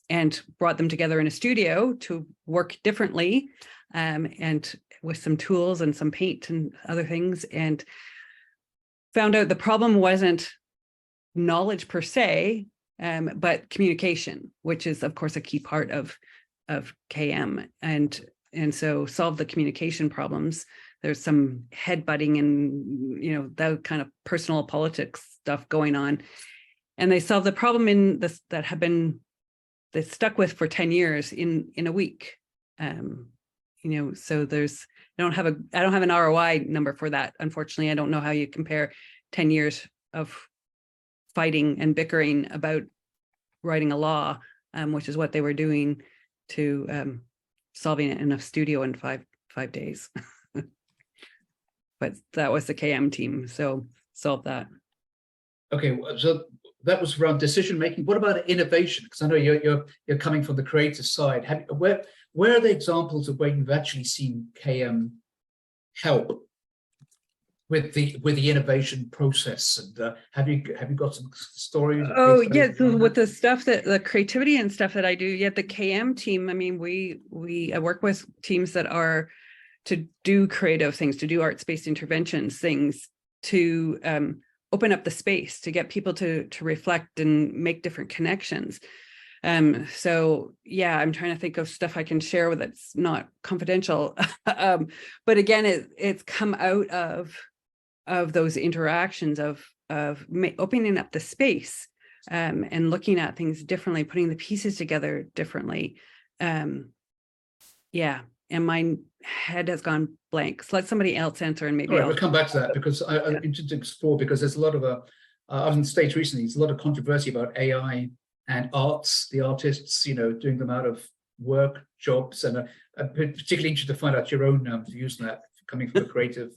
S7: and brought them together in a studio to work differently, and with some tools and some paint and other things, and found out the problem wasn't knowledge per se, but communication, which is of course a key part of KM, and so solve the communication problems. There's some headbutting and, you know, that kind of personal politics stuff going on, and they solved the problem in this that had been they stuck with for 10 years in a week. You know, so I don't have an ROI number for that. Unfortunately, I don't know how you compare 10 years of fighting and bickering about writing a law, which is what they were doing, to solving it in a studio in five days. But that was the KM team, so solved that.
S13: Okay, so that was around decision making. What about innovation? Because I know you're coming from the creative side. Where are the examples of where you've actually seen KM help with the innovation process? And have you got some stories?
S7: Oh yeah, so with the stuff the creativity and stuff that I do, the KM team, I mean, I work with teams that are to do creative things, to do arts-based interventions, things to open up the space, to get people to reflect and make different connections. So yeah, I'm trying to think of stuff I can share with that's not confidential. But again, it's come out of those interactions of opening up the space, and looking at things differently, putting the pieces together differently. Yeah, and my head has gone blank. So let somebody else answer, and maybe
S13: all right, we'll come back to that, because I'm interested to explore, because there's a lot of I was in the States recently, there's a lot of controversy about AI and arts, the artists, you know, doing them out of work, jobs, and I'm particularly interested to find out your own views on that, coming from a creative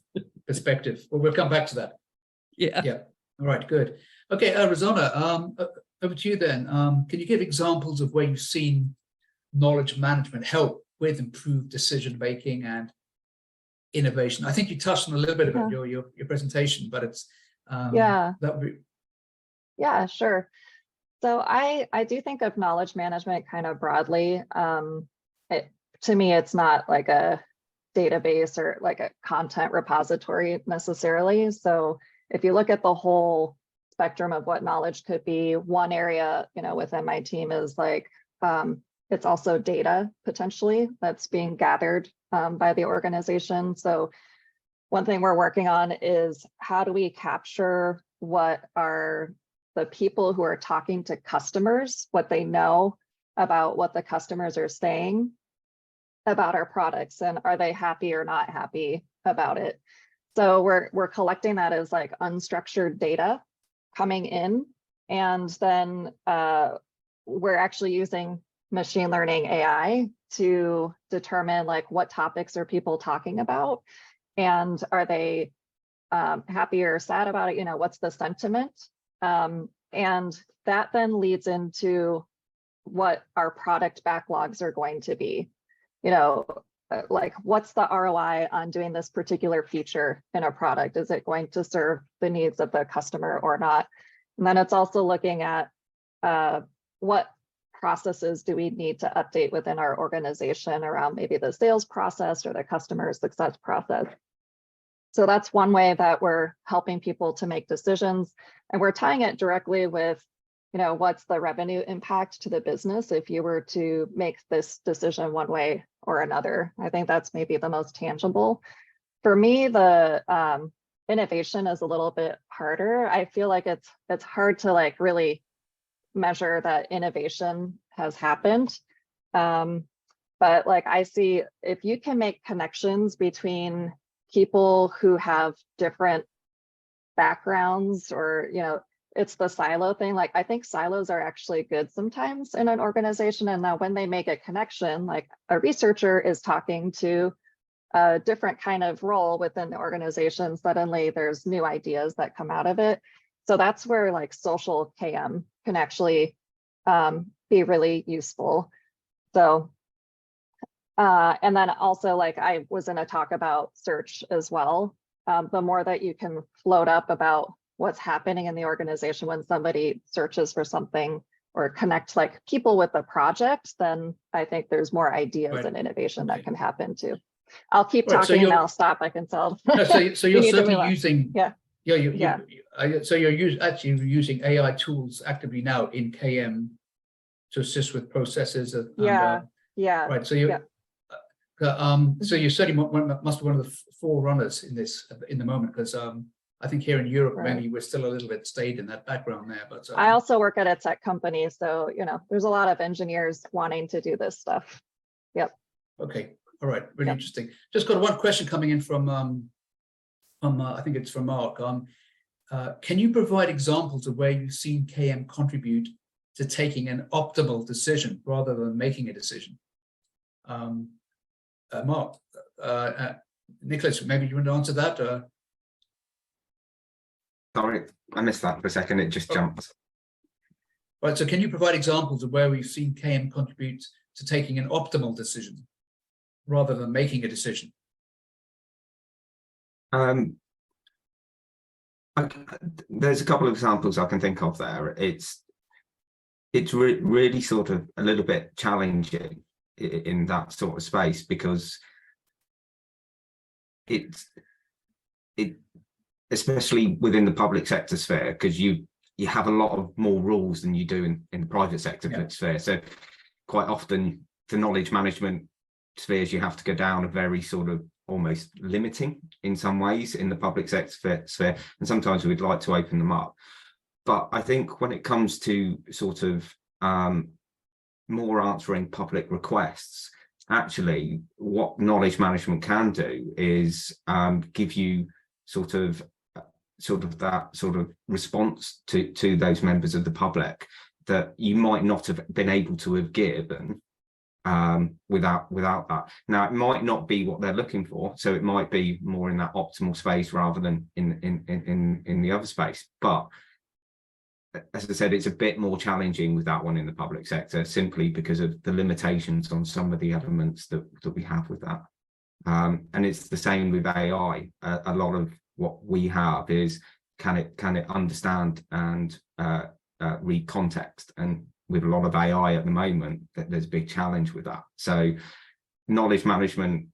S13: perspective. Well, we'll come back to that.
S7: Yeah.
S13: All right, good. Okay, Rosanna, over to you then. Can you give examples of where you've seen knowledge management help with improved decision making and innovation? I think you touched on a little bit about your presentation, but it's that would be.
S19: Yeah, sure. So I do think of knowledge management kind of broadly. To me, it's not like a database or like a content repository necessarily. So if you look at the whole spectrum of what knowledge could be, one area, you know, within my team is like, it's also data potentially that's being gathered by the organization. So one thing we're working on is how do we capture what are the people who are talking to customers, what they know about what the customers are saying about our products, and are they happy or not happy about it? So we're collecting that as like unstructured data coming in, and then we're actually using machine learning AI to determine like what topics are people talking about, and are they happy or sad about it? You know, what's the sentiment? And that then leads into what our product backlogs are going to be. You know, like what's the ROI on doing this particular feature in a product? Is it going to serve the needs of the customer or not? And then it's also looking at what processes do we need to update within our organization around maybe the sales process or the customer success process. So that's one way that we're helping people to make decisions, and we're tying it directly with what's the revenue impact to the business if you were to make this decision one way or another. I think that's maybe the most tangible. For me, the innovation is a little bit harder. I feel like it's hard to like really measure that innovation has happened. But like I see, if you can make connections between people who have different backgrounds, or it's the silo thing. Like I think silos are actually good sometimes in an organization. And now when they make a connection, like a researcher is talking to a different kind of role within the organization, suddenly there's new ideas that come out of it. So that's where like social KM can actually be really useful. So, and then also like I was in a talk about search as well. The more that you can float up about what's happening in the organization when somebody searches for something or connect like people with the project, then I think there's more ideas and innovation that can happen too. I'll keep talking and I'll stop. I can tell.
S13: No, so you're certainly using,
S19: yeah.
S13: So you're actually using AI tools actively now in KM to assist with processes.
S19: Yeah.
S13: Right. So you, so you certainly must be one of the forerunners in this in the moment, because I think here in Europe, maybe we're still a little bit staid in that background there. But
S19: I also work at a tech company, so there's a lot of engineers wanting to do this stuff. Yep.
S13: Okay. All right. Really interesting. Just got one question coming in from I think it's from Mark. Can you provide examples of where you've seen KM contribute to taking an optimal decision rather than making a decision? Mark, Nicholas, maybe you want to answer that?
S21: Sorry, I missed that for a second. It just jumped.
S13: Right. So can you provide examples of where we've seen KM contribute to taking an optimal decision rather than making a decision?
S21: There's a couple of examples I can think of there. It's really sort of a little bit challenging in that sort of space, because it especially within the public sector sphere, because you have a lot of more rules than you do in the private sector sphere. So quite often the knowledge management spheres you have to go down a very sort of almost limiting in some ways in the public sector sphere, and sometimes we'd like to open them up. But I think when it comes to sort of more answering public requests, actually what knowledge management can do is give you sort of that sort of response to those members of the public that you might not have been able to have given without that. Now, it might not be what they're looking for, so it might be more in that optimal space rather than in the other space. But as I said, it's a bit more challenging with that one in the public sector, simply because of the limitations on some of the elements that we have with that. And it's the same with AI. A lot of what we have is can it understand and read context, and with a lot of AI at the moment, there's a big challenge with that. So knowledge management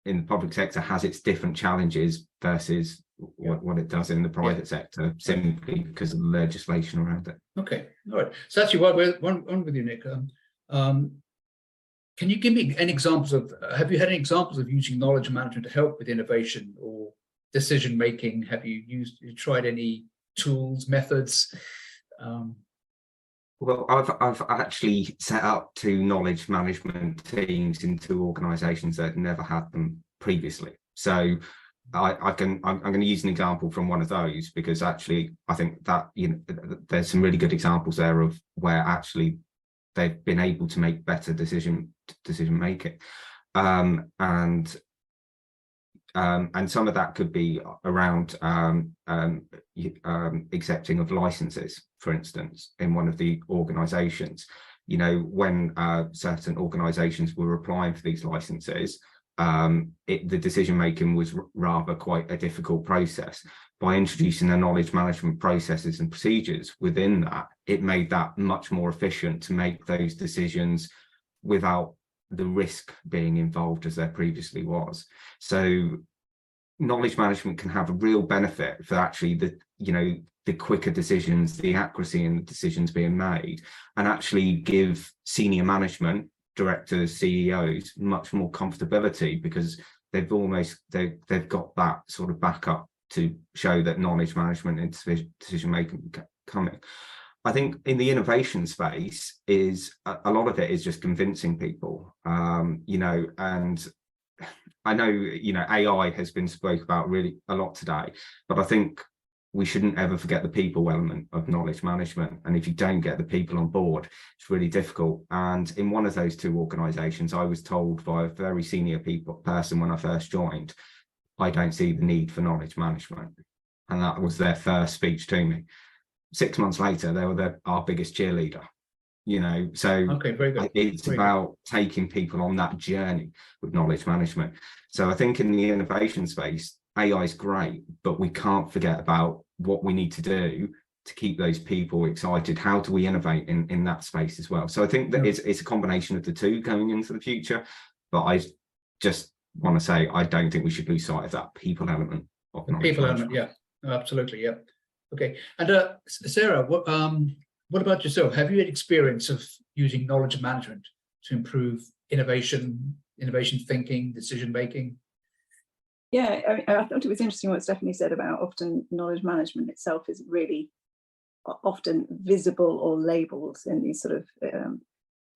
S21: in the public sector has its different challenges versus what it does in the private sector, simply because of the legislation around it.
S13: Okay, all right. So actually, while we're on with you, Nick, can you give me any examples of, have you had any examples of using knowledge management to help with innovation or decision making? Have you tried any tools, methods?
S21: Well, I've actually set up 2 knowledge management teams in 2 organisations that never had them previously. So I'm going to use an example from one of those, because actually I think that there's some really good examples there of where actually they've been able to make better decision making, and some of that could be around accepting of licenses, for instance, in one of the organisations. When certain organisations were applying for these licenses, the decision making was rather quite a difficult process. By introducing the knowledge management processes and procedures within that, it made that much more efficient to make those decisions without the risk being involved as there previously was. So knowledge management can have a real benefit for actually you know, the quicker decisions, the accuracy in the decisions being made, and actually give senior management, directors, CEOs, much more comfortability, because they've got that sort of backup to show that knowledge management and decision making coming. I think in the innovation space is a lot of it is just convincing people, you know, and I know, you know, AI has been spoke about really a lot today, but I think we shouldn't ever forget the people element of knowledge management. And if you don't get the people on board, it's really difficult. And in one of those two organizations, I was told by a very senior person when I first joined, I don't see the need for knowledge management. And that was their first speech to me. 6 months later, they were our biggest cheerleader. You know, so
S13: okay, very good.
S21: It's
S13: very
S21: about
S13: good.
S21: taking people on that journey with knowledge management. So I think in the innovation space, AI is great, but we can't forget about what we need to do to keep those people excited. How do we innovate in that space as well? So I think that it's a combination of the two going into the future. But I just want to say, I don't think we should lose sight of that people element of knowledge
S13: People
S21: management.
S13: element, yeah, absolutely, yeah. Okay, and Sarah, what about yourself? Have you had experience of using knowledge management to improve innovation thinking, decision making?
S22: Yeah, I mean, I thought it was interesting what Stephanie said about often knowledge management itself is really often visible or labeled in these sort of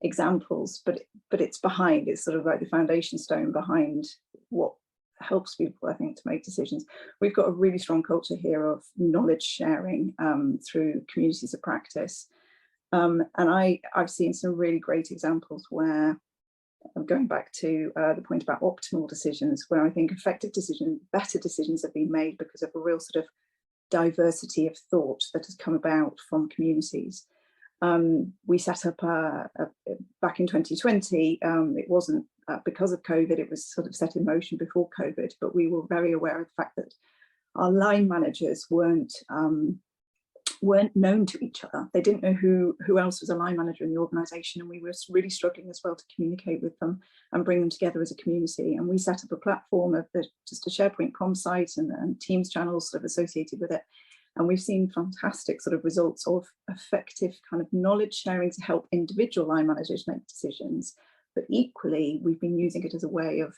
S22: examples, but it's behind, it's sort of like the foundation stone behind what helps people, I think, to make decisions. We've got a really strong culture here of knowledge sharing through communities of practice. And I've seen some really great examples where, going back to the point about optimal decisions, where I think effective decisions, better decisions have been made because of a real sort of diversity of thought that has come about from communities. We set up back in 2020, it wasn't because of COVID, it was sort of set in motion before COVID, but we were very aware of the fact that our line managers weren't known to each other. They didn't know who else was a line manager in the organization, and we were really struggling as well to communicate with them and bring them together as a community. And we set up a platform of just a SharePoint com site and Teams channels sort of associated with it. And we've seen fantastic sort of results of effective kind of knowledge sharing to help individual line managers make decisions. But equally, we've been using it as a way of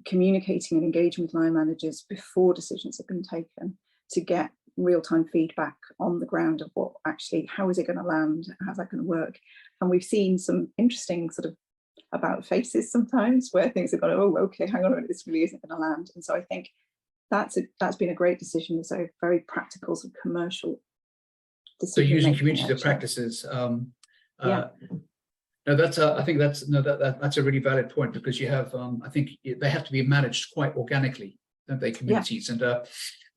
S22: communicating and engaging with line managers before decisions have been taken to get real-time feedback on the ground of what actually, how is it going to land, how's that going to work. And we've seen some interesting sort of about faces sometimes where things have gone, oh, okay, hang on a minute, this really isn't going to land. And so I think that's been a great decision. So very practical, sort of commercial decision.
S13: So using communities of practices.
S22: Yeah.
S13: No, that's I think that's a really valid point, because you have I think they have to be managed quite organically, don't they, communities? Yeah.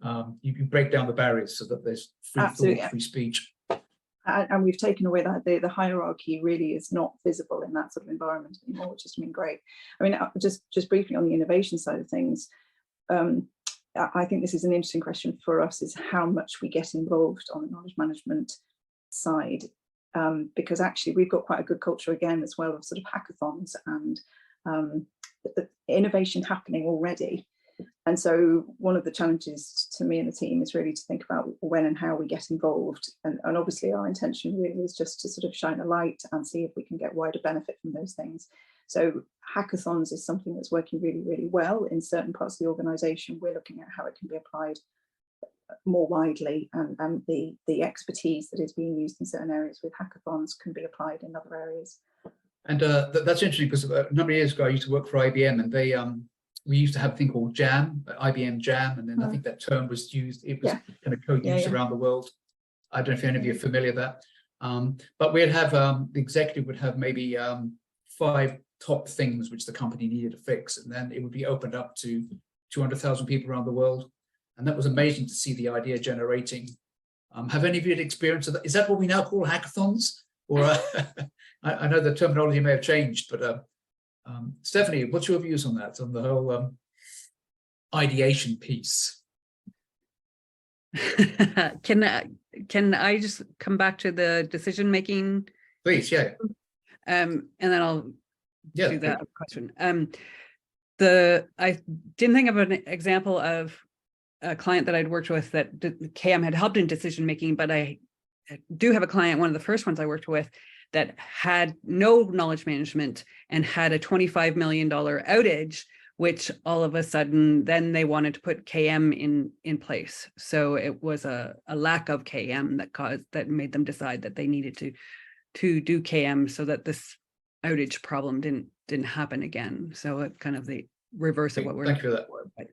S13: And you can break down the barriers so that there's free thought, free speech.
S22: And we've taken away that the hierarchy really is not visible in that sort of environment anymore, which has been great. I mean, just briefly on the innovation side of things, I think this is an interesting question for us, is how much we get involved on the knowledge management side, because actually we've got quite a good culture again as well of sort of hackathons and the innovation happening already. And so one of the challenges to me and the team is really to think about when and how we get involved. And obviously our intention really is just to sort of shine a light and see if we can get wider benefit from those things. So hackathons is something that's working really, really well in certain parts of the organisation. We're looking at how it can be applied more widely, and the expertise that is being used in certain areas with hackathons can be applied in other areas.
S13: And that's interesting, because a number of years ago I used to work for IBM, and they we used to have a thing called Jam, IBM Jam, and then I think that term was used, it was kind of co-used around the world. I don't know if any of you are familiar with that. But we'd have, the executive would have maybe 5 top things which the company needed to fix, and then it would be opened up to 200,000 people around the world. And that was amazing to see the idea generating. Have any of you had experience of that? Is that what we now call hackathons? Or I know the terminology may have changed, but Stephanie, what's your views on that, on the whole ideation piece?
S7: Can I just come back to the decision making?
S13: Please, yeah.
S7: And then I'll do that question. I didn't think of an example of a client that I'd worked with that KM had helped in decision making, but I do have a client, one of the first ones I worked with, that had no knowledge management and had a $25 million outage, which all of a sudden then they wanted to put KM in place. So it was a lack of KM that made them decide that they needed to do KM so that this outage problem didn't happen again. So it kind of the reverse of what we're
S13: Thank you for that.
S7: But,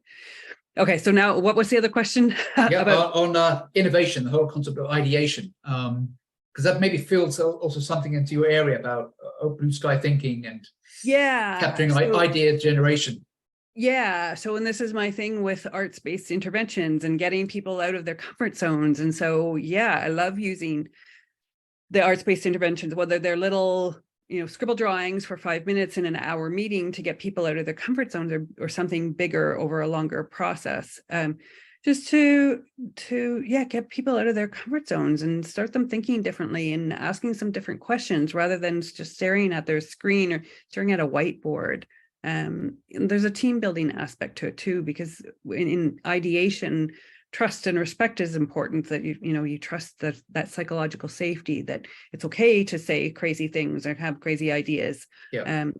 S7: okay, so now what was the other question?
S13: Yeah,
S7: about
S13: on innovation, the whole concept of ideation, because that maybe feels also something into your area about blue sky thinking and capturing idea generation.
S7: Yeah, so and this is my thing with arts-based interventions and getting people out of their comfort zones. And so, yeah, I love using the arts-based interventions, whether they're little, scribble drawings for 5 minutes in an hour meeting to get people out of their comfort zones, or something bigger over a longer process. Just to get people out of their comfort zones and start them thinking differently and asking some different questions rather than just staring at their screen or staring at a whiteboard. And there's a team building aspect to it too, because in ideation, trust and respect is important, that you trust that psychological safety, that it's okay to say crazy things or have crazy ideas. And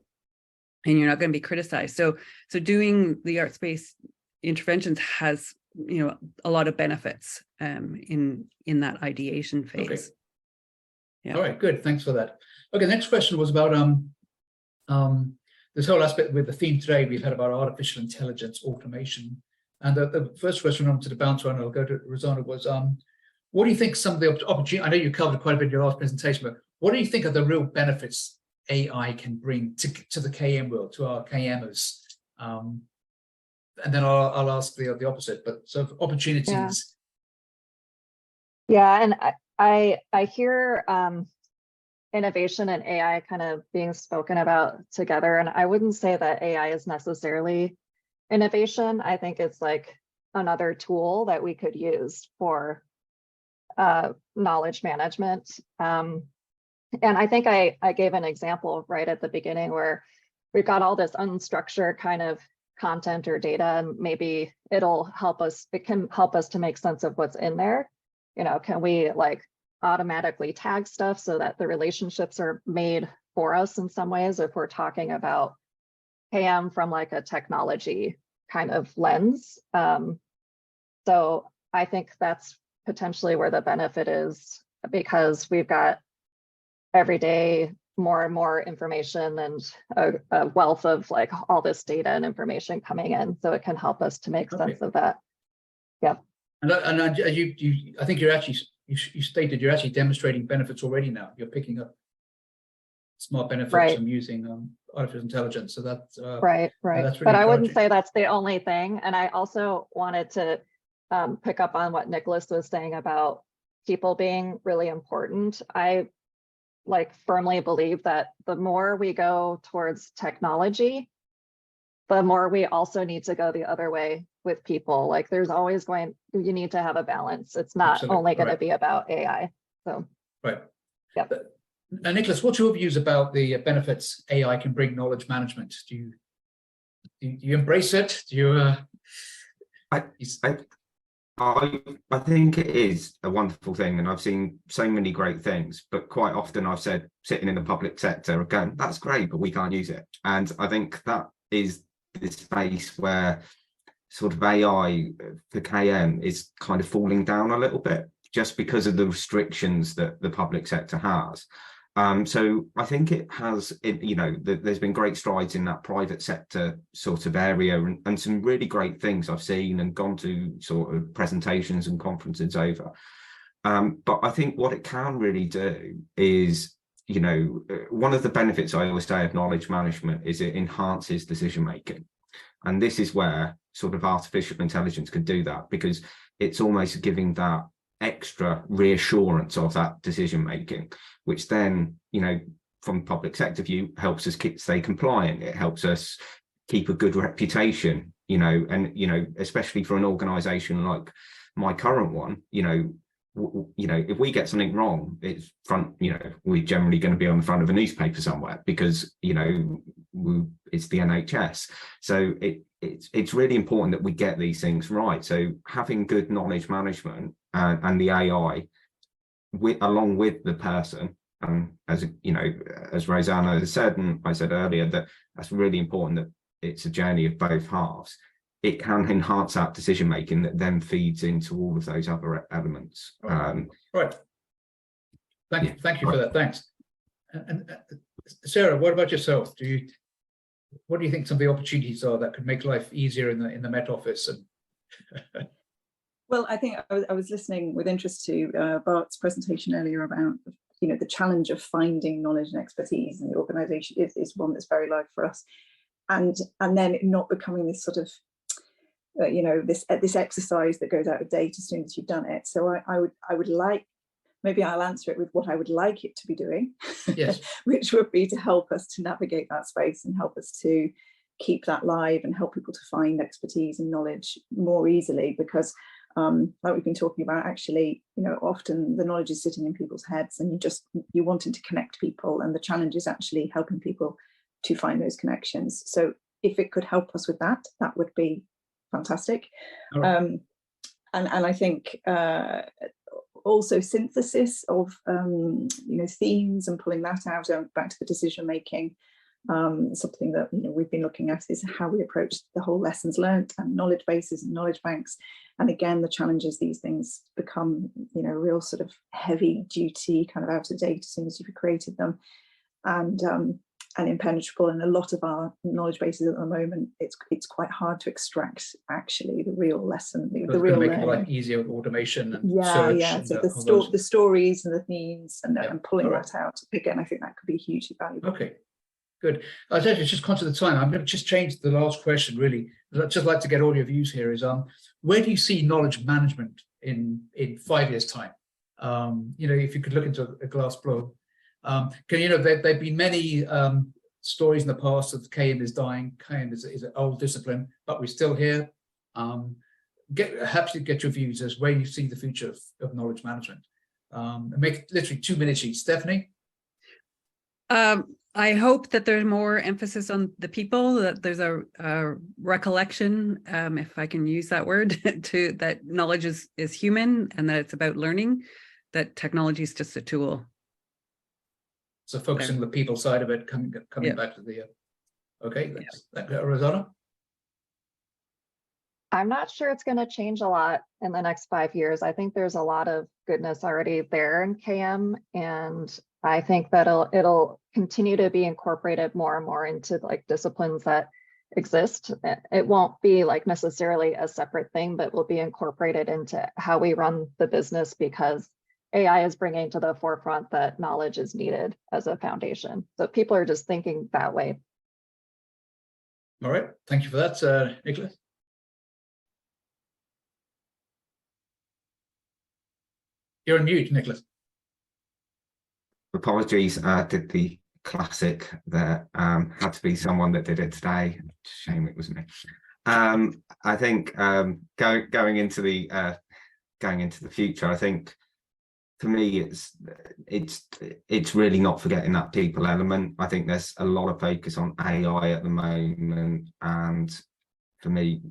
S7: you're not going to be criticized. So doing the arts-based interventions has a lot of benefits in that ideation phase.
S13: Okay. Yeah. All right, good. Thanks for that. Okay, the next question was about this whole aspect with the theme today we've had about artificial intelligence, automation. And the first question I wanted to bounce on, I'll go to Rosanna, was what do you think some of the opportunity, I know you covered quite a bit in your last presentation, but what do you think are the real benefits AI can bring to the KM world, to our KMers? And then I'll ask the opposite, but so opportunities.
S19: Yeah, and I hear innovation and AI kind of being spoken about together, and I wouldn't say that AI is necessarily innovation. I think it's like another tool that we could use for knowledge management. And I think I gave an example right at the beginning where we've got all this unstructured kind of content or data, and maybe it can help us to make sense of what's in there. Can we like automatically tag stuff so that the relationships are made for us in some ways if we're talking about KM from like a technology kind of lens. So I think that's potentially where the benefit is, because we've got every day more and more information and a wealth of like all this data and information coming in, so it can help us to make sense of that. Yeah.
S13: And I think you stated you're actually demonstrating benefits already now. You're picking up smart benefits from using artificial intelligence. So that's
S19: right.
S13: That's really
S19: but I wouldn't say that's the only thing. And I also wanted to pick up on what Nicholas was saying about people being really important. I firmly believe that the more we go towards technology, the more we also need to go the other way with people. Like there's always you need to have a balance. It's not only going to be about AI. So yeah.
S13: And Nicholas, what's your views about the benefits AI can bring knowledge management? Do you embrace it? Do you?
S21: I think it is a wonderful thing, and I've seen so many great things, but quite often I've said, sitting in the public sector, going, that's great, but we can't use it. And I think that is the space where sort of AI for KM is kind of falling down a little bit, just because of the restrictions that the public sector has. So I think it has, there's been great strides in that private sector sort of area, and some really great things I've seen and gone to sort of presentations and conferences over. But I think what it can really do is, one of the benefits I always say of knowledge management is it enhances decision making. And this is where sort of artificial intelligence can do that, because it's almost giving that extra reassurance of that decision making, which then, from public sector view, helps us stay compliant. It helps us keep a good reputation, and especially for an organization like my current one, if we get something wrong, it's we're generally going to be on the front of a newspaper somewhere, because it's the NHS. So it's really important that we get these things right. So having good knowledge management and the AI along with the person, as you know, as Rosanna has said, and I said earlier, that that's really important, that it's a journey of both halves. It can enhance that decision making that then feeds into all of those other elements.
S13: Right. Thank you for that. Thanks. And Sarah, what about yourself? What do you think some of the opportunities are that could make life easier in the Met Office? And
S22: well, I think I was listening with interest to Bart's presentation earlier about, you know, the challenge of finding knowledge and expertise in the organisation is one that's very live for us, and then it not becoming this sort of you know, this exercise that goes out of date as soon as you've done it. So I would like, maybe I'll answer it with what I would like it to be doing,
S13: yes,
S22: which would be to help us to navigate that space and help us to keep that live and help people to find expertise and knowledge more easily, because like we've been talking about, actually, you know, often the knowledge is sitting in people's heads and you wanting to connect people, and the challenge is actually helping people to find those connections. So if it could help us with that, that would be fantastic. Right. And I think also synthesis of you know, themes and pulling that out back to the decision making. Something that, you know, we've been looking at is how we approach the whole lessons learned and knowledge bases and knowledge banks. And again, the challenge is these things become, you know, real sort of heavy duty, kind of out of date as soon as you've created them, and impenetrable. And a lot of our knowledge bases at the moment, it's quite hard to extract actually the real lesson, the real
S13: make it like easier with automation and search.
S22: So the stories and the themes and pulling that out again, I think that could be hugely valuable.
S13: Okay, good. I was actually just conscious of the time. I'm going to just change the last question. Really, I'd just like to get all your views here. Is where do you see knowledge management in 5 years' time? You know, if you could look into a glass globe. You know, there've been many stories in the past that KM is dying. KM is an old discipline, but we're still here. Happy to get your views as where you see the future of knowledge management. And make it literally 2 minutes each. Stephanie?
S7: I hope that there's more emphasis on the people, that there's a recollection, if I can use that word, to that knowledge is human and that it's about learning, that technology is just a tool.
S13: So focusing on the people side of it, coming back to the, okay, Rosanna?
S19: I'm not sure it's going to change a lot in the next 5 years. I think there's a lot of goodness already there in KM, and I think that it'll continue to be incorporated more and more into like disciplines that exist. It won't be like necessarily a separate thing, but will be incorporated into how we run the business, because AI is bringing to the forefront that knowledge is needed as a foundation. So people are just thinking that way.
S13: All right, thank you for that, Nicholas. You're on mute, Nicholas.
S21: Apologies, did the classic there. Had to be someone that did it today. Shame it was me. I think going into the future, I think for me it's really not forgetting that people element. I think there's a lot of focus on AI at the moment, and for me,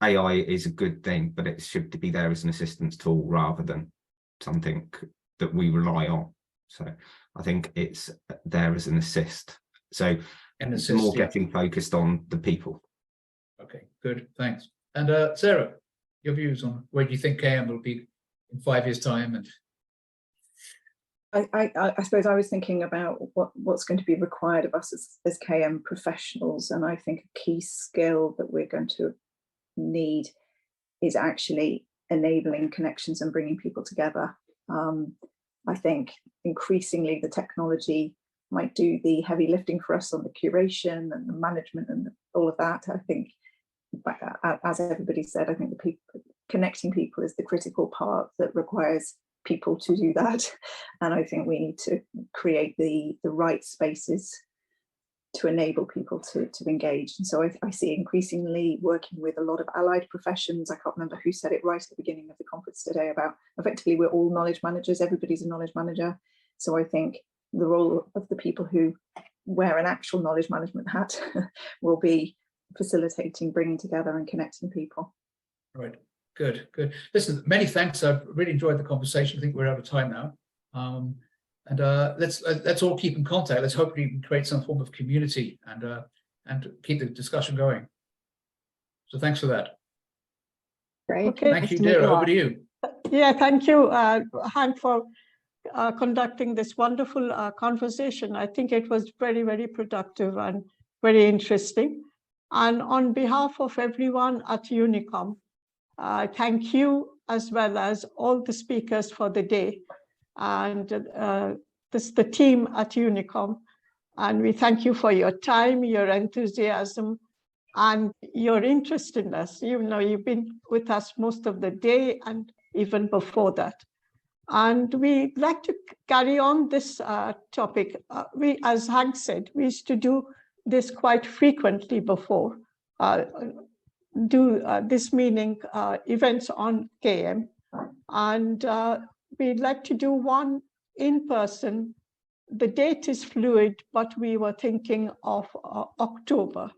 S21: AI is a good thing, but it should be there as an assistance tool rather than something that we rely on. So I think it's there as an assist. So more getting focused on the people.
S13: Okay, good, thanks. And Sarah, your views on where do you think KM will be in 5 years' time? And
S22: I suppose I was thinking about what's going to be required of us as KM professionals, and I think a key skill that we're going to need is actually enabling connections and bringing people together. I think increasingly the technology might do the heavy lifting for us on the curation and the management and all of that. I think, as everybody said, I think connecting people is the critical part that requires people to do that. And I think we need to create the right spaces to enable people to engage. And so I see increasingly working with a lot of allied professions. I can't remember who said it right at the beginning of the conference today about effectively we're all knowledge managers, everybody's a knowledge manager. So I think the role of the people who wear an actual knowledge management hat will be facilitating, bringing together and connecting people.
S13: Right, good. Listen, many thanks. I've really enjoyed the conversation. I think we're out of time now. And let's all keep in contact. Let's hope we can create some form of community and keep the discussion going. So thanks for that.
S19: Great.
S6: Okay.
S13: Thank you, Deirdre. Over to you.
S6: Yeah, thank you, Hank, for conducting this wonderful conversation. I think it was very, very productive and very interesting. And on behalf of everyone at Unicom, thank you as well as all the speakers for the day. And this is the team at Unicom. And we thank you for your time, your enthusiasm, and your interest in us. You know, you've been with us most of the day and even before that. And we'd like to carry on this topic. We, as Hank said, we used to do this quite frequently before, this meaning events on KM. And we'd like to do one in person. The date is fluid, but we were thinking of October.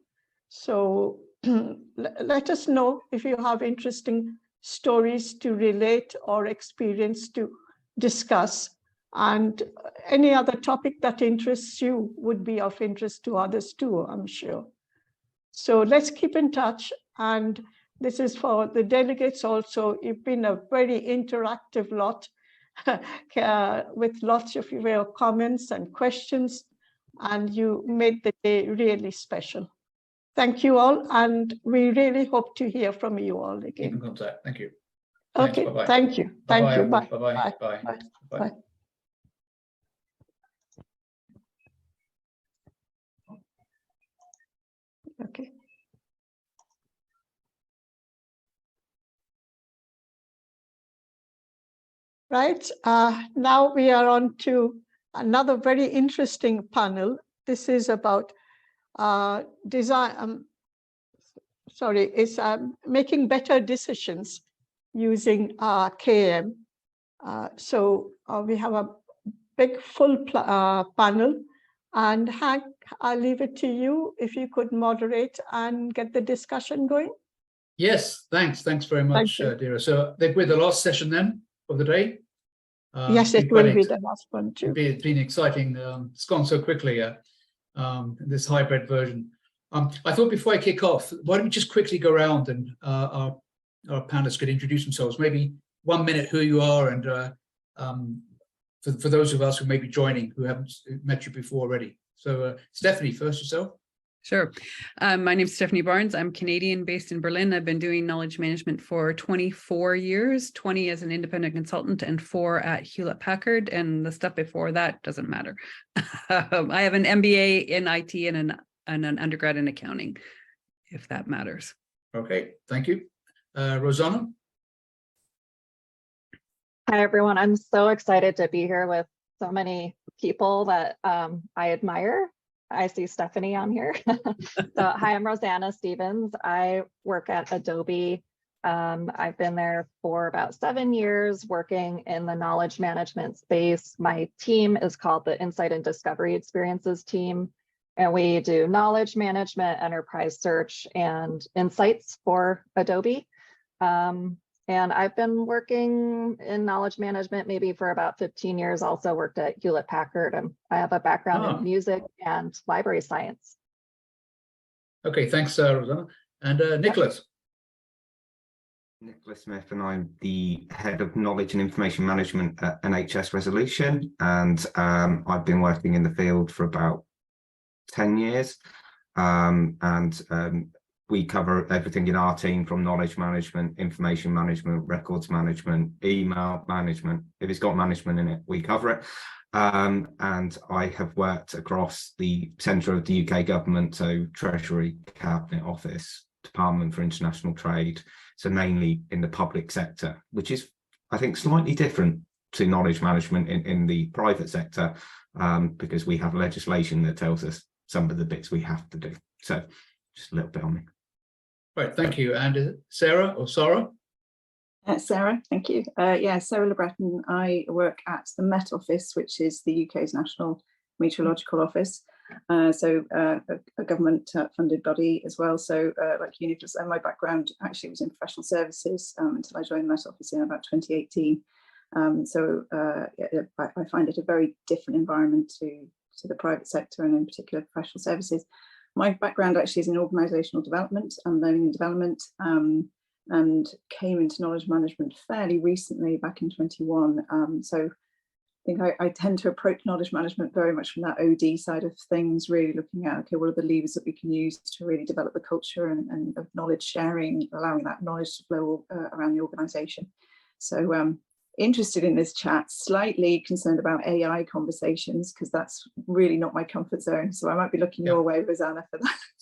S6: So let us know if you have interesting stories to relate or experience to discuss. And any other topic that interests you would be of interest to others too, I'm sure. So let's keep in touch. And this is for the delegates also. You've been a very interactive lot with lots of your comments and questions, and you made the day really special. Thank you all, and we really hope to hear from you all again.
S13: Keep in contact. Thank you.
S6: Okay,
S13: Thanks,
S6: thank you. Thank you. Bye.
S13: Bye.
S6: Bye. Okay. Right, now we are on to another very interesting panel. This is about making better decisions using KM. So we have a big full panel, and Hank, I'll leave it to you if you could moderate and get the discussion going.
S13: Yes, thanks very much, Deirdre. So we're the last session then of the day.
S6: Yes, it will be the last one too.
S13: It's been exciting. It's gone so quickly, this hybrid version. I thought before I kick off, why don't we just quickly go around and our panelists could introduce themselves, maybe 1 minute who you are, and for those of us who may be joining who haven't met you before already. So Stephanie, first yourself.
S7: Sure. My name is Stephanie Barnes. I'm Canadian, based in Berlin. I've been doing knowledge management for 24 years, 20 as an independent consultant and 4 at Hewlett Packard. And the stuff before that doesn't matter. I have an MBA in IT and an undergrad in accounting, if that matters.
S13: Okay, thank you. Rosanna?
S19: Hi, everyone. I'm so excited to be here with so many people that I admire. I see Stephanie on here. So, hi, I'm Rosanna Stevens. I work at Adobe. I've been there for about 7 years working in the knowledge management space. My team is called the Insight and Discovery Experiences team, and we do knowledge management, enterprise search, and insights for Adobe. And I've been working in knowledge management maybe for about 15 years, also worked at Hewlett Packard, and I have a background in music and library science.
S13: Okay, thanks, Rosanna. And Nicholas.
S21: Nicholas Smith, and I'm the head of knowledge and information management at NHS Resolution. And I've been working in the field for about 10 years. We cover everything in our team, from knowledge management, information management, records management, email management. If it's got management in it, we cover it. And I have worked across the centre of the UK government, so Treasury, Cabinet Office, Department for International Trade, so mainly in the public sector, which is, I think, slightly different to knowledge management in the private sector, because we have legislation that tells us some of the bits we have to do. So just a little bit on me.
S13: Right, thank you. And Sarah or Sarah?
S22: Sarah, thank you. Yeah, Sarah Le Breton. I work at the Met Office, which is the UK's National Meteorological Office. A government funded body as well. So like Unifus, and my background actually was in professional services until I joined the Met Office in about 2018. I find it a very different environment to the private sector, and in particular professional services. My background actually is in organisational development and learning and development, and came into knowledge management fairly recently, back in 21. So I think I tend to approach knowledge management very much from that OD side of things, really looking at, okay, what are the levers that we can use to really develop the culture and of knowledge sharing, allowing that knowledge to flow around the organisation. So interested in this chat, slightly concerned about AI conversations, because that's really not my comfort zone. So I might be looking your way, Rosanna, for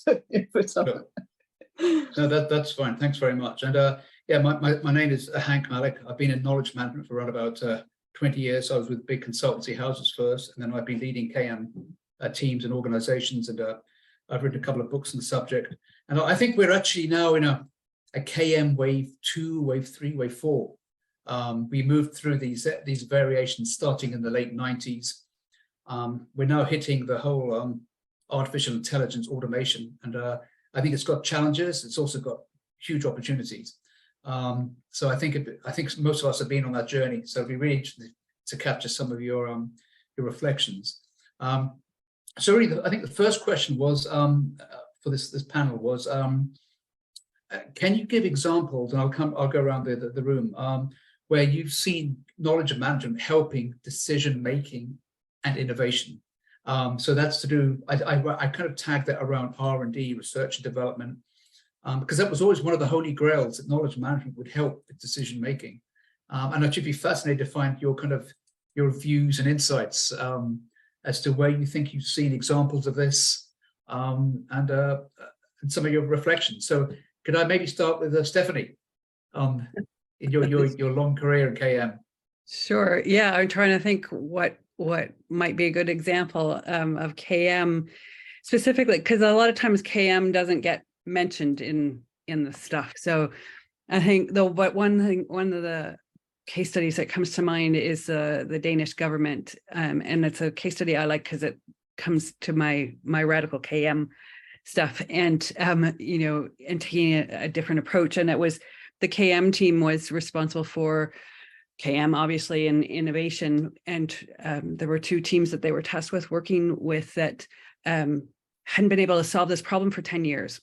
S22: that input on it.
S13: No, that's fine. Thanks very much. And yeah, my name is Hank Malik. I've been in knowledge management for around about 20 years. I was with big consultancy houses first, and then I've been leading KM teams and organizations, and I've written a couple of books on the subject. And I think we're actually now in a KM wave 2, wave 3, wave 4. We moved through these variations starting in the late 90s. We're now hitting the whole artificial intelligence automation, and I think it's got challenges. It's also got huge opportunities. So I think most of us have been on that journey. So it'd be really interesting to capture some of your reflections. So really, I think the first question was for this panel was, can you give examples? And I'll go around the room where you've seen knowledge management helping decision making and innovation. So that's to do, I kind of tagged that around R&D, research and development, because that was always one of the holy grails, that knowledge management would help with decision making. And I should be fascinated to find your views and insights as to where you think you've seen examples of this, and some of your reflections. So could I maybe start with Stephanie, in your long career in KM?
S7: Sure. Yeah, I'm trying to think what might be a good example of KM specifically, because a lot of times KM doesn't get mentioned in the stuff. So I think one of the case studies that comes to mind is the Danish government, and it's a case study I like because it comes to my radical KM stuff, and and taking a different approach. And it was the KM team was responsible for KM, obviously, in innovation, and there were 2 teams that they were tasked with working with that hadn't been able to solve this problem for 10 years,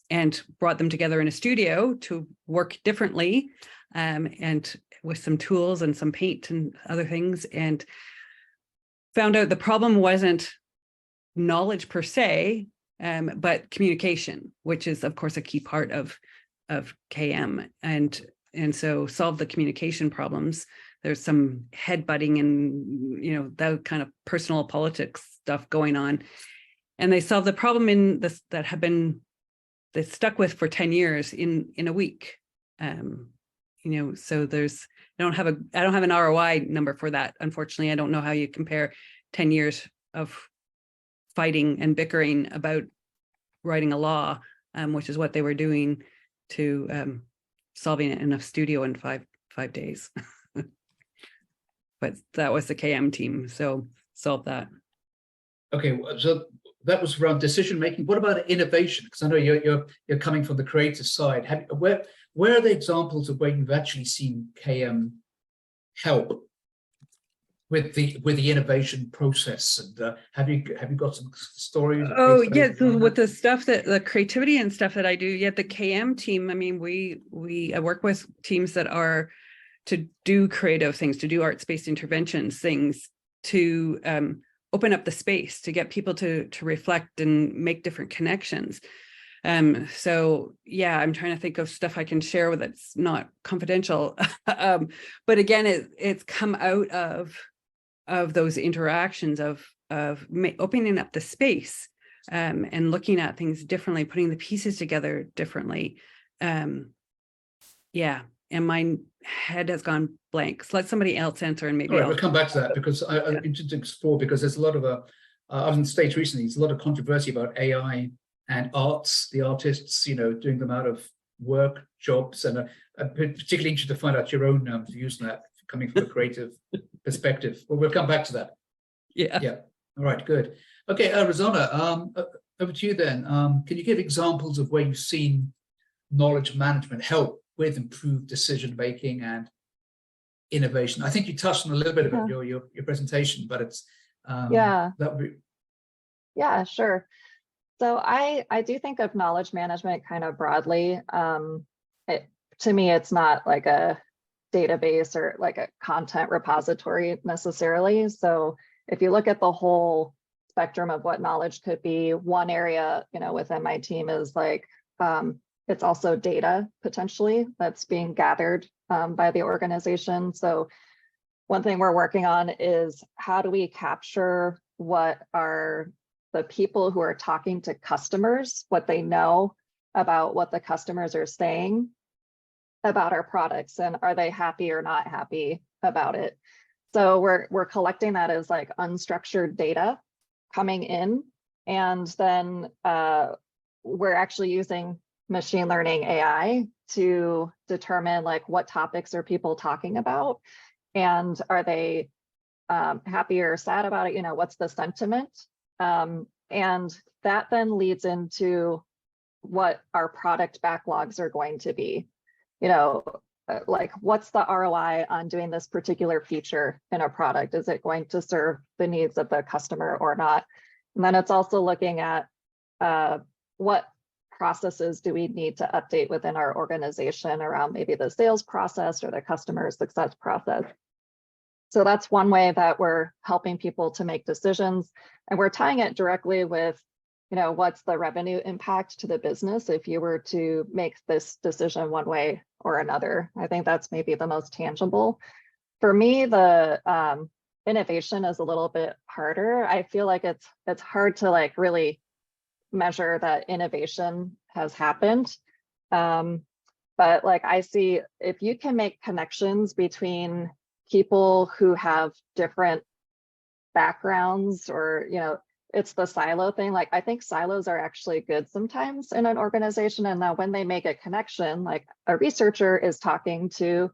S7: and brought them together in a studio to work differently, and with some tools and some paint and other things, and found out the problem wasn't knowledge per se, but communication, which is of course a key part of KM, and so solve the communication problems. There's some headbutting and that kind of personal politics stuff going on, and they solved the problem in this that have been they stuck with for 10 years in a week. So I don't have an ROI number for that, unfortunately. I don't know how you compare 10 years of fighting and bickering about writing a law, which is what they were doing, to solving it in a studio in five days. But that was the KM team, so solve that.
S13: Okay, so that was around decision making. What about innovation? Because I know you're coming from the creative side. Where are the examples of where you've actually seen KM help with the innovation process? And have you got some stories?
S7: Oh yeah, so with the stuff the creativity and stuff that I do, the KM team, I mean, we work with teams that are to do creative things, to do arts-based interventions, things to open up the space, to get people to reflect and make different connections. So yeah, I'm trying to think of stuff I can share that's not confidential. But again, it's come out of those interactions of opening up the space, and looking at things differently, putting the pieces together differently. Yeah, and my head has gone blank. So let somebody else answer, and maybe
S13: we'll come back to that, because I'm interested to explore, because there's a lot of I was in the States recently, there's a lot of controversy about AI and arts, the artists, doing them out of work, jobs, and I'm particularly interested to find out your own views on that, coming from a creative perspective. Well, we'll come back to that.
S7: Yeah.
S13: All right, good. Okay, Rosanna, over to you then. Can you give examples of where you've seen knowledge management help with improved decision making and innovation? I think you touched on a little bit about your presentation, but it's
S19: yeah,
S13: that would be.
S19: Yeah, sure. So I do think of knowledge management kind of broadly. To me, it's not like a database or like a content repository necessarily. So if you look at the whole spectrum of what knowledge could be, one area, within my team is like, it's also data potentially that's being gathered by the organization. So one thing we're working on is how do we capture what are the people who are talking to customers, what they know about what the customers are saying about our products, and are they happy or not happy about it? So we're collecting that as like unstructured data coming in, and then we're actually using machine learning AI to determine like what topics are people talking about, and are they happy or sad about it? What's the sentiment? And that then leads into what our product backlogs are going to be. Like what's the ROI on doing this particular feature in a product? Is it going to serve the needs of the customer or not? And then it's also looking at what processes do we need to update within our organization around maybe the sales process or the customer success process. So that's one way that we're helping people to make decisions, and we're tying it directly with, what's the revenue impact to the business if you were to make this decision one way or another. I think that's maybe the most tangible. For me, the innovation is a little bit harder. I feel like it's hard to like really measure that innovation has happened. But like I see, if you can make connections between people who have different backgrounds, or it's the silo thing. Like I think silos are actually good sometimes in an organization, and now when they make a connection, like a researcher is talking to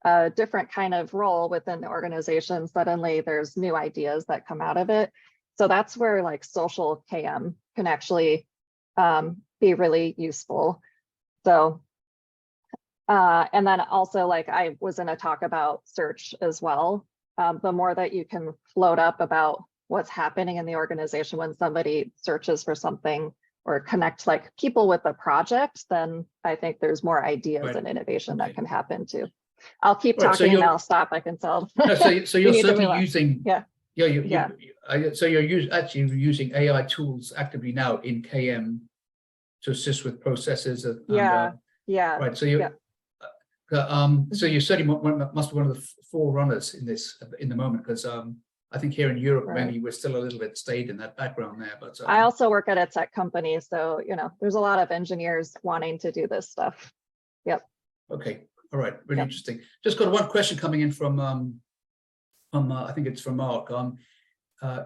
S19: a different kind of role within the organization, suddenly there's new ideas that come out of it. So that's where like social KM can actually be really useful. So and then also, like I was in a talk about search as well. The more that you can float up about what's happening in the organization when somebody searches for something or connect like people with the project, then I think there's more ideas and innovation that can happen too. I'll keep talking and I'll stop. I can tell.
S13: No, so you're certainly using,
S19: so
S13: you're actually using AI tools actively now in KM to assist with processes.
S19: Right.
S13: So you're, so you certainly must be one of the forerunners in this in the moment, because I think here in Europe, maybe we're still a little bit stayed in that background there. But
S19: I also work at a tech company, so there's a lot of engineers wanting to do this stuff. Yep.
S13: Okay. All right. Really interesting. Just got one question coming in from I think it's from Mark.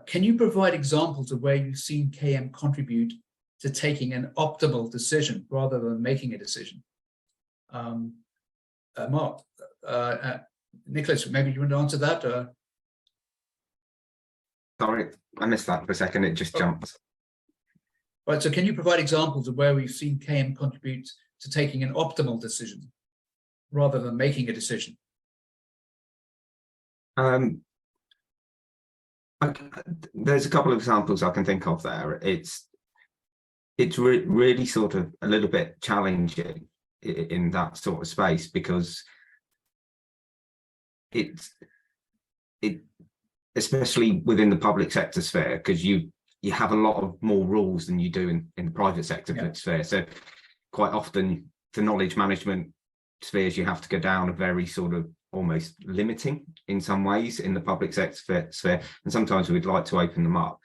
S13: Can you provide examples of where you've seen KM contribute to taking an optimal decision rather than making a decision? Mark, Nicholas, maybe you want to answer that?
S21: Sorry, I missed that for a second. It just jumped.
S13: Right. So can you provide examples of where we've seen KM contribute to taking an optimal decision rather than making a decision?
S21: There's a couple of examples I can think of there. It's really sort of a little bit challenging in that sort of space, because it especially within the public sector sphere, because you have a lot of more rules than you do in the private sector sphere. So quite often the knowledge management spheres, you have to go down a very sort of almost limiting in some ways in the public sector sphere, and sometimes we'd like to open them up.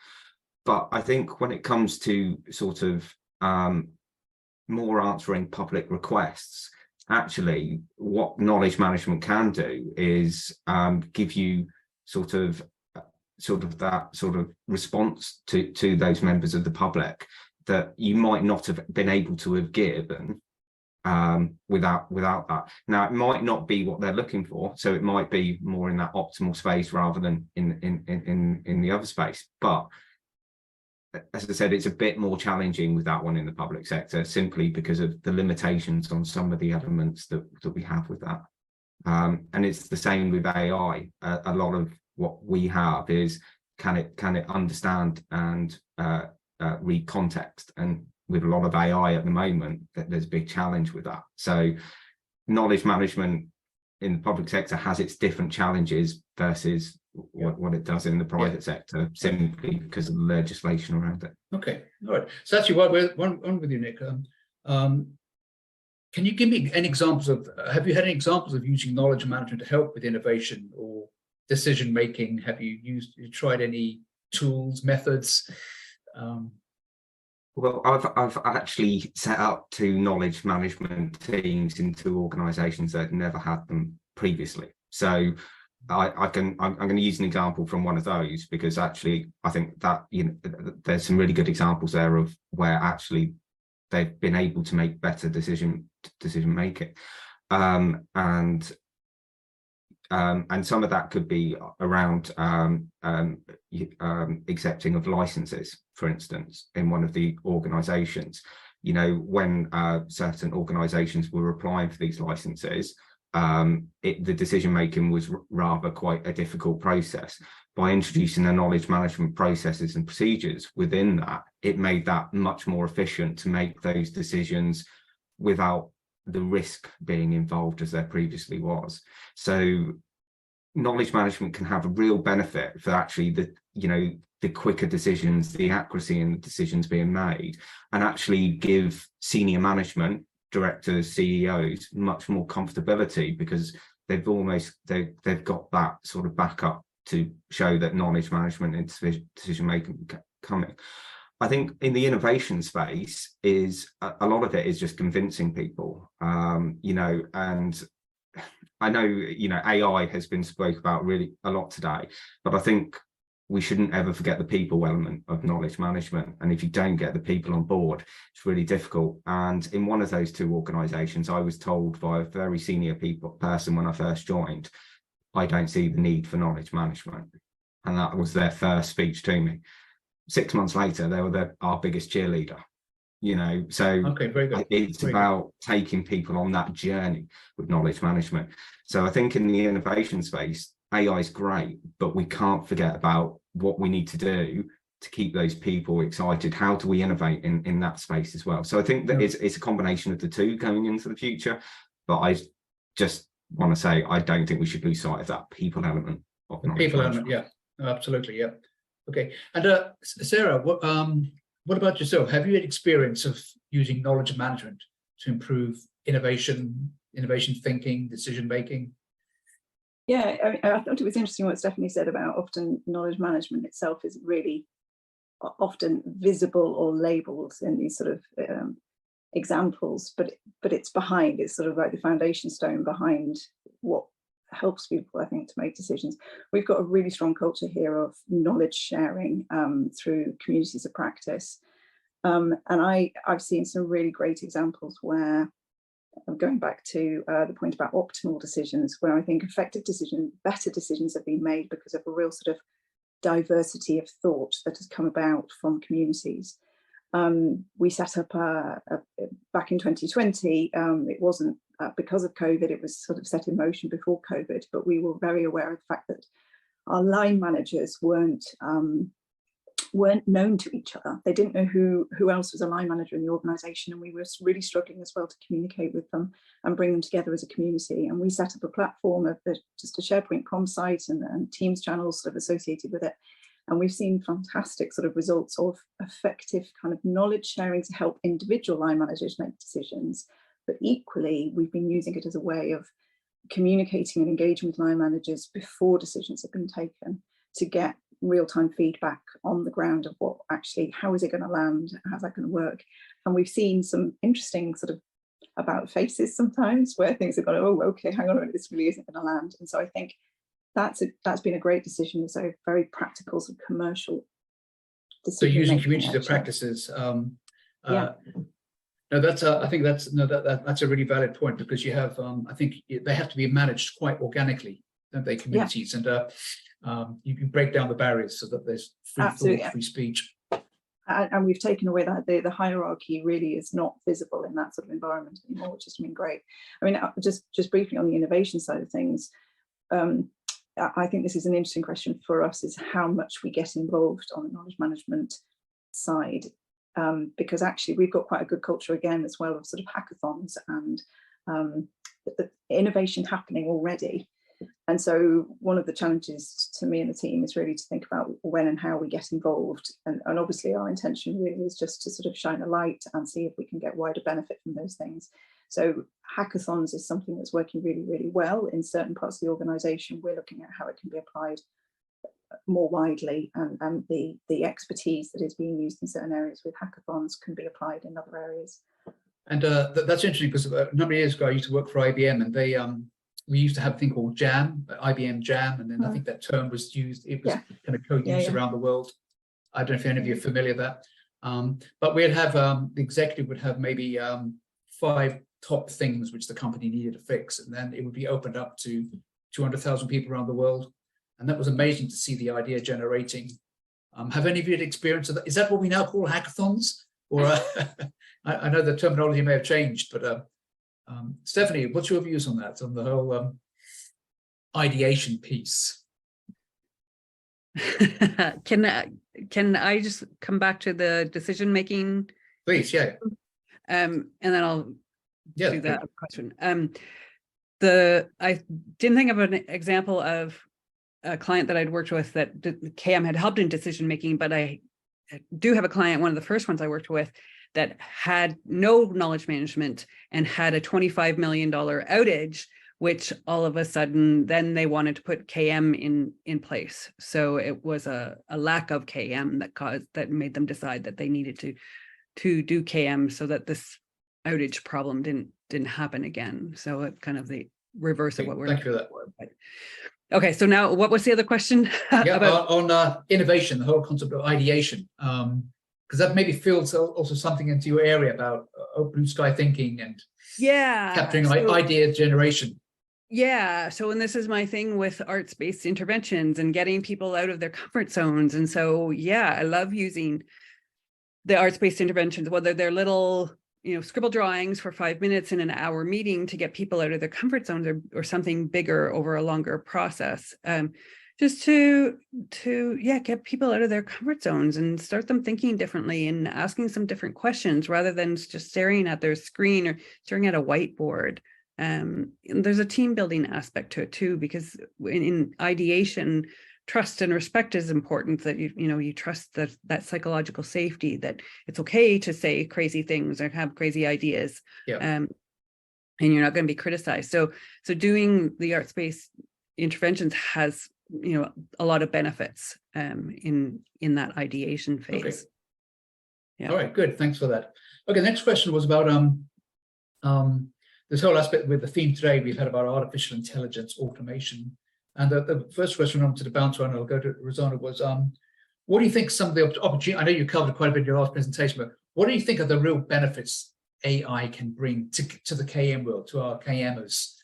S21: But I think when it comes to sort of more answering public requests, actually what knowledge management can do is give you sort of that sort of response to those members of the public that you might not have been able to have given without that. Now, it might not be what they're looking for, so it might be more in that optimal space rather than in the other space, but as I said, it's a bit more challenging with that one in the public sector, simply because of the limitations on some of the elements that we have with that. And it's the same with AI. A lot of what we have is can it understand and read context, and with a lot of AI at the moment, there's a big challenge with that. So knowledge management in the public sector has its different challenges versus what it does in the private sector, simply because of the legislation around it.
S13: Okay, all right. So actually, while we're on with you, Nick, can you give me any examples of, have you had any examples of using knowledge management to help with innovation or decision making? Have you tried any tools, methods?
S21: Well, I've actually set up 2 knowledge management teams in 2 organisations that had never had them previously. So I'm going to use an example from one of those, because actually I think that, you know, there's some really good examples there of where actually they've been able to make better decision making, and some of that could be around accepting of licenses, for instance, in one of the organisations. You know, when certain organisations were applying for these licenses, the decision making was rather quite a difficult process. By introducing the knowledge management processes and procedures within that, it made that much more efficient to make those decisions without the risk being involved as there previously was. So knowledge management can have a real benefit for actually the quicker decisions, the accuracy in the decisions being made, and actually give senior management, directors, CEOs, much more comfortability, because they've got that sort of backup to show that knowledge management and decision making coming. I think in the innovation space is a lot of it is just convincing people, you know, and I know, you know, AI has been spoke about really a lot today, but I think we shouldn't ever forget the people element of knowledge management. And if you don't get the people on board, it's really difficult. And in one of those 2 organisations, I was told by a very senior person when I first joined, I don't see the need for knowledge management. And that was their first speech to me. 6 months later, they were our biggest cheerleader. You know, so
S13: okay, very good.
S21: It's
S13: very
S21: about
S13: good.
S21: taking people on that journey with knowledge management. So I think in the innovation space, AI is great, but we can't forget about what we need to do to keep those people excited. How do we innovate in that space as well? So I think that it's a combination of the 2 going into the future, but I just want to say I don't think we should lose sight of that people element of knowledge
S13: People
S21: management.
S13: element, yeah, absolutely, yeah. Okay, and Sarah, what about yourself? Have you had experience of using knowledge management to improve innovation thinking, decision making?
S22: Yeah, I thought it was interesting what Stephanie said about often knowledge management itself is really often visible or labeled in these sort of examples, but it's behind, it's sort of like the foundation stone behind what helps people, I think, to make decisions. We've got a really strong culture here of knowledge sharing through communities of practice. And I've seen some really great examples where, going back to the point about optimal decisions, where I think effective decisions, better decisions have been made because of a real sort of diversity of thought that has come about from communities. We set up back in 2020, it wasn't because of COVID, it was sort of set in motion before COVID, but we were very aware of the fact that our line managers weren't known to each other. They didn't know who else was a line manager in the organisation, and we were really struggling as well to communicate with them and bring them together as a community. And we set up a platform of just a SharePoint com site and Teams channels sort of associated with it. And we've seen fantastic sort of results of effective kind of knowledge sharing to help individual line managers make decisions. But equally, we've been using it as a way of communicating and engaging with line managers before decisions have been taken to get real-time feedback on the ground of what actually, how is it going to land, how's that going to work. And we've seen some interesting sort of about faces sometimes where things have gone, oh, okay, hang on a minute, this really isn't going to land. And so I think that's been a great decision. It's a very practical sort of commercial decision.
S13: So using communities of practices.
S22: Yeah.
S13: No, that's I think that's that's a really valid point, because you have I think they have to be managed quite organically, don't they, communities? Yeah. And you can break down the barriers so that there's free thought, free speech.
S22: And we've taken away that the hierarchy really is not visible in that sort of environment anymore, which has been great. I mean, just briefly on the innovation side of things, I think this is an interesting question for us, is how much we get involved on the knowledge management side, because actually we've got quite a good culture again as well of sort of hackathons and innovation happening already. And so one of the challenges to me and the team is really to think about when and how we get involved. And obviously our intention really is just to sort of shine a light and see if we can get wider benefit from those things. So hackathons is something that's working really, really well in certain parts of the organization. We're looking at how it can be applied more widely, and the expertise that is being used in certain areas with hackathons can be applied in other areas.
S13: And that's interesting, because a number of years ago I used to work for IBM, and they we used to have a thing called Jam, IBM Jam, and then I think that term was used, it was kind of co-used around the world. I don't know if any of you are familiar with that. But we'd have, the executive would have maybe 5 top things which the company needed to fix, and then it would be opened up to 200,000 people around the world. And that was amazing to see the idea generating. Have any of you had experience of that? Is that what we now call hackathons? Or I know the terminology may have changed, but Stephanie, what's your views on that, on the whole ideation piece?
S7: Can I just come back to the decision making?
S13: Please, yeah.
S7: And then I'll do that question. I didn't think of an example of a client that I'd worked with that KM had helped in decision making, but I do have a client, one of the first ones I worked with, that had no knowledge management and had a $25 million outage, which all of a sudden then they wanted to put KM in place. So it was a lack of KM that made them decide that they needed to do KM so that this outage problem didn't happen again. So it kind of the reverse of what we're looking for. But, okay, so now what was the other question?
S13: About on innovation, the whole concept of ideation, because that maybe feels also something into your area about blue sky thinking and capturing idea generation.
S7: Yeah, so and this is my thing with arts-based interventions and getting people out of their comfort zones. And so, yeah, I love using the arts-based interventions, whether they're little, scribble drawings for 5 minutes in an hour meeting to get people out of their comfort zones, or something bigger over a longer process. Just to get people out of their comfort zones and start them thinking differently and asking some different questions rather than just staring at their screen or staring at a whiteboard. And there's a team building aspect to it too, because in ideation, trust and respect is important, that you trust that psychological safety, that it's okay to say crazy things or have crazy ideas, and you're not going to be criticized. So doing the arts-based interventions has a lot of benefits in that ideation phase.
S13: Okay. Yeah. All right, good. Thanks for that. Okay, the next question was about this whole aspect with the theme today we've had about artificial intelligence, automation. And the first question I wanted to bounce on, and I'll go to Rosanna, was what do you think some of the opportunity, I know you covered quite a bit in your last presentation, but what do you think are the real benefits AI can bring to the KM world, to our KMers?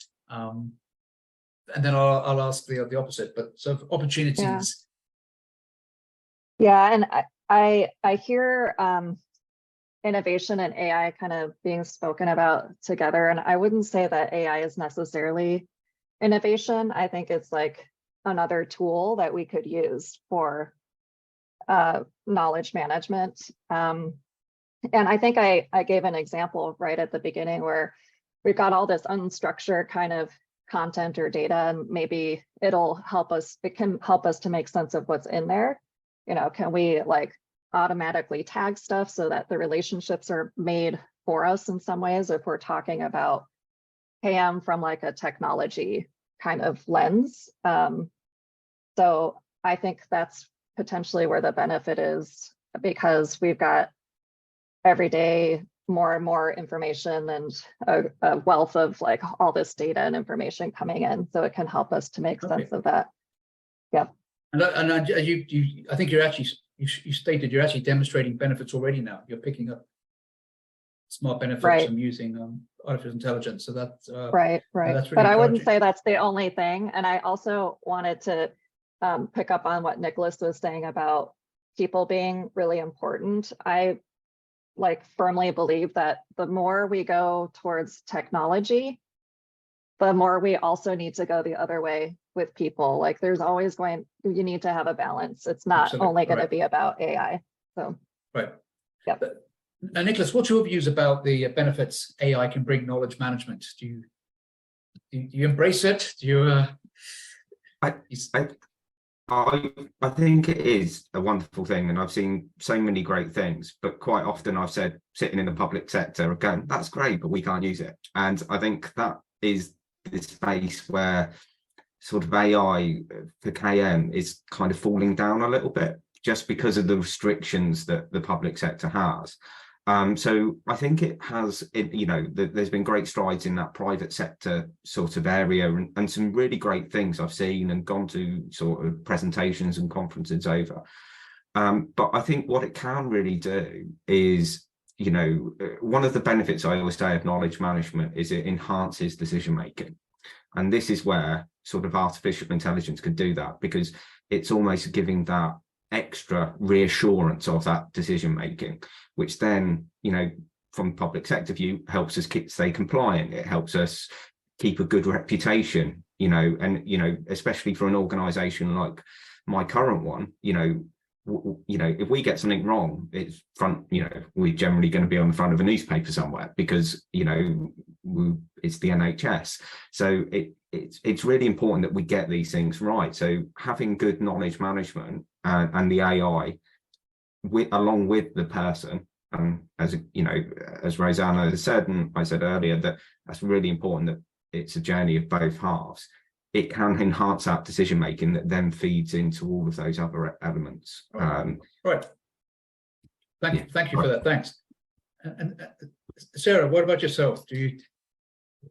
S13: And then I'll ask the opposite, but so opportunities.
S19: Yeah, and I hear innovation and AI kind of being spoken about together, and I wouldn't say that AI is necessarily innovation. I think it's like another tool that we could use for knowledge management. And I think I gave an example right at the beginning where we've got all this unstructured kind of content or data, and maybe it can help us to make sense of what's in there. Can we like automatically tag stuff so that the relationships are made for us in some ways, if we're talking about KM from like a technology kind of lens. So I think that's potentially where the benefit is, because we've got every day more and more information and a wealth of like all this data and information coming in, so it can help us to make sense of that. Yeah.
S13: And I think you stated you're actually demonstrating benefits already now. You're picking up smart benefits from using artificial intelligence. So that's
S19: right.
S13: That's really
S19: but I wouldn't say that's the only thing. And I also wanted to pick up on what Nicholas was saying about people being really important. I like firmly believe that the more we go towards technology, the more we also need to go the other way with people. Like there's always you need to have a balance. It's not
S13: Absolutely.
S19: only going to
S13: Right.
S19: be about AI. So,
S13: Right.
S19: Yep.
S13: And Nicholas, what's your views about the benefits AI can bring knowledge management? Do you embrace it? Do you?
S21: I think it is a wonderful thing, and I've seen so many great things, but quite often I've said, sitting in the public sector, going, that's great, but we can't use it. And I think that is the space where sort of AI for KM is kind of falling down a little bit, just because of the restrictions that the public sector has. So I think it has, there's been great strides in that private sector sort of area, and some really great things I've seen and gone to sort of presentations and conferences over. But I think what it can really do is, one of the benefits I always say of knowledge management is it enhances decision making. And this is where sort of artificial intelligence can do that, because it's almost giving that extra reassurance of that decision making, which then, from public sector view, helps us stay compliant. It helps us keep a good reputation, and especially for an organization like my current one, if we get something wrong, it's we're generally going to be on the front of a newspaper somewhere, because it's the NHS. So it's really important that we get these things right. So having good knowledge management and the AI along with the person, as Rosanna has said, and I said earlier, that's really important, that it's a journey of both halves. It can enhance that decision making that then feeds into all of those other elements.
S13: Right. Thank you for that. Thanks. And Sarah, what about yourself?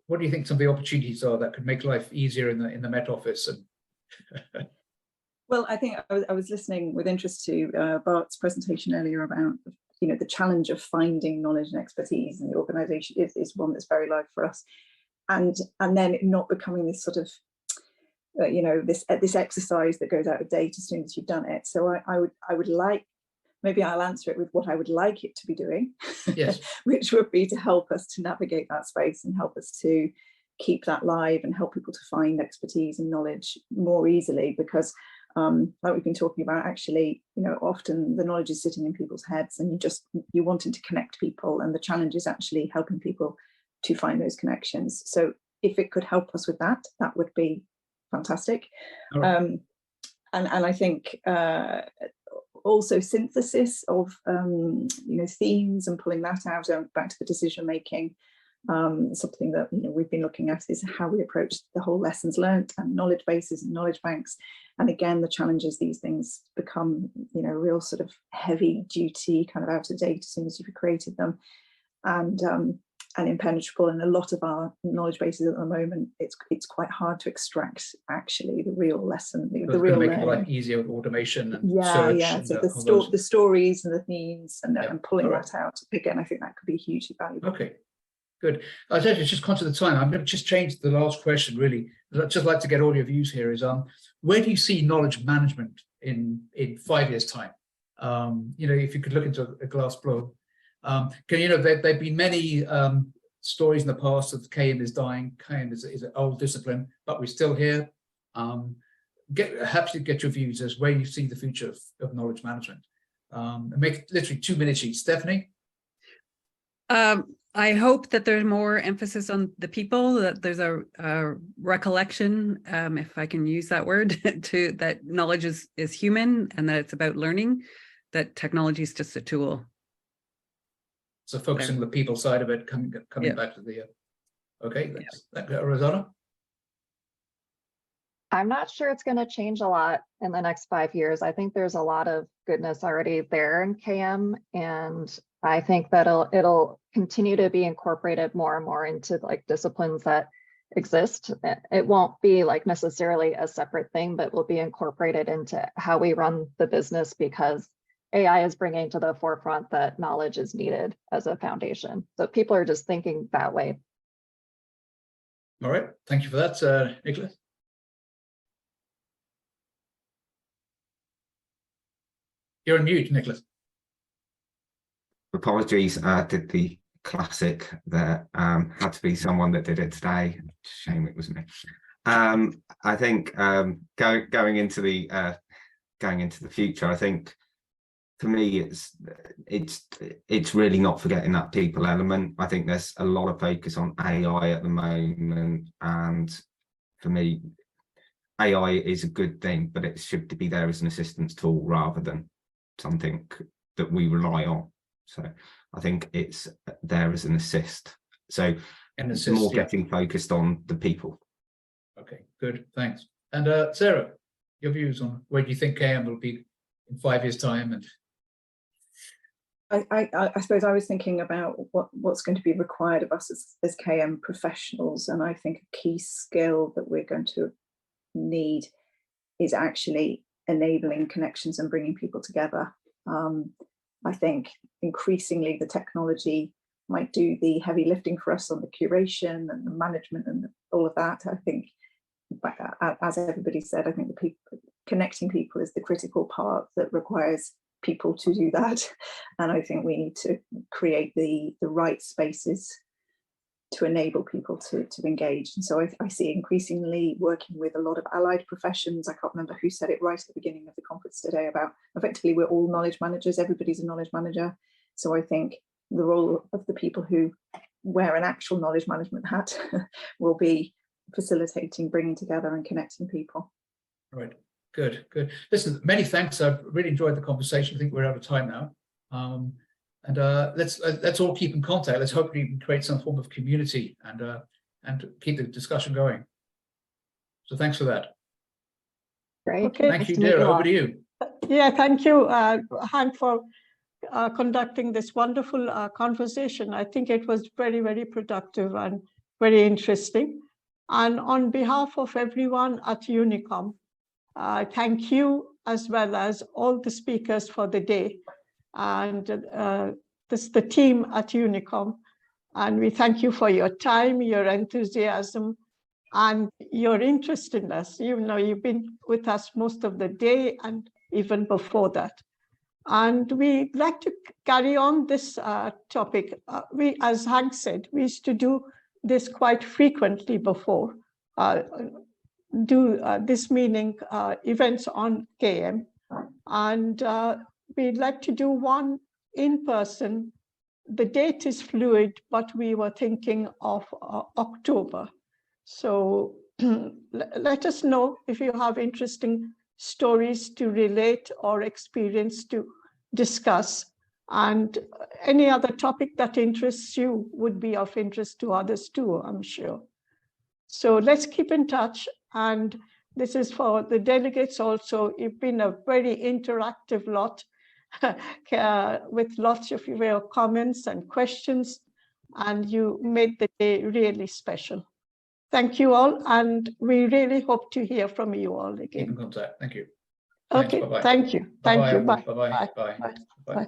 S13: What do you think some of the opportunities are that could make life easier in the Met Office? And
S22: well, I think I was listening with interest to Bart's presentation earlier about the challenge of finding knowledge and expertise in the organisation is one that's very live for us, and then it not becoming this sort of this exercise that goes out of date as soon as you've done it. So I would like, maybe I'll answer it with what I would like it to be doing,
S13: yes,
S22: which would be to help us to navigate that space and help us to keep that live and help people to find expertise and knowledge more easily, because like we've been talking about, actually, often the knowledge is sitting in people's heads, and you wanting to connect people, and the challenge is actually helping people to find those connections. So if it could help us with that, that would be fantastic. Right. And I think also synthesis of themes and pulling that out back to the decision making. Something that we've been looking at is how we approach the whole lessons learned and knowledge bases and knowledge banks. And again, the challenges, these things become real sort of heavy duty, kind of out of date as soon as you've created them, and impenetrable. And a lot of our knowledge bases at the moment, it's quite hard to extract actually the real lesson, the real
S13: make it life easier with automation and
S22: search.
S13: And
S22: so the stories and the themes and pulling that out again, I think that could be hugely valuable.
S13: Okay. Good. I was actually just conscious of the time. I'm going to just change the last question, really. I'd just like to get all your views here is, where do you see knowledge management in 5 years' time? If you could look into a glass blow. There've been many stories in the past of KM is dying. KM is an old discipline, but we're still here. Happy to get your views as where you see the future of knowledge management. And make it literally 2 minutes each. Stephanie?
S7: I hope that there's more emphasis on the people, that there's a recollection, if I can use that word, to that knowledge is human and that it's about learning, that technology is just a tool.
S13: So focusing on the people side of it, coming back to the, okay, Rosanna?
S19: I'm not sure it's going to change a lot in the next 5 years. I think there's a lot of goodness already there in KM, and I think that it'll continue to be incorporated more and more into like disciplines that exist. It won't be like necessarily a separate thing, but will be incorporated into how we run the business, because AI is bringing to the forefront that knowledge is needed as a foundation. So people are just thinking that way.
S13: All right, thank you for that, Nicholas. You're on mute, Nicholas.
S21: Apologies, I did the classic there. Had to be someone that did it today. Shame it was me. I think going into the future, I think for me it's really not forgetting that people element. I think there's a lot of focus on AI at the moment, and for me, AI is a good thing, but it should be there as an assistance tool rather than something that we rely on. So I think it's there as an assist. So more getting focused on the people.
S13: Okay, good, thanks. And Sarah, your views on where do you think KM will be in 5 years' time? And
S22: I suppose I was thinking about what's going to be required of us as KM professionals, and I think a key skill that we're going to need is actually enabling connections and bringing people together. I think increasingly the technology might do the heavy lifting for us on the curation and the management and all of that. I think, as everybody said, I think connecting people is the critical part that requires people to do that. And I think we need to create the right spaces to enable people to engage. And so I see increasingly working with a lot of allied professions. I can't remember who said it right at the beginning of the conference today about effectively we're all knowledge managers, everybody's a knowledge manager. So I think the role of the people who wear an actual knowledge management hat will be facilitating, bringing together and connecting people.
S13: Right, good. Listen, many thanks. I've really enjoyed the conversation. I think we're out of time now. And let's all keep in contact. Let's hope we can create some form of community and keep the discussion going. So thanks for that.
S19: Great.
S22: Okay.
S13: Thank you, Deirdre. Over to you.
S6: Yeah, thank you, Hank, for conducting this wonderful conversation. I think it was very, very productive and very interesting. And on behalf of everyone at Unicom, thank you as well as all the speakers for the day. And this is the team at Unicom. And we thank you for your time, your enthusiasm, and your interest in us. You know, you've been with us most of the day and even before that. And we'd like to carry on this topic. We, as Hank said, we used to do this quite frequently before, this meaning events on KM. And we'd like to do one in person. The date is fluid, but we were thinking of October. So let us know if you have interesting stories to relate or experience to discuss. And any other topic that interests you would be of interest to others too, I'm sure. So let's keep in touch. And this is for the delegates also. You've been a very interactive lot with lots of your comments and questions, and you made the day really special. Thank you all, and we really hope to hear from you all again.
S13: Keep in contact. Thank you.
S6: Okay,
S13: Thanks, bye-bye.
S6: thank you. Thank you. Bye.
S13: Bye-bye.
S6: Bye.
S13: Bye.
S6: Bye.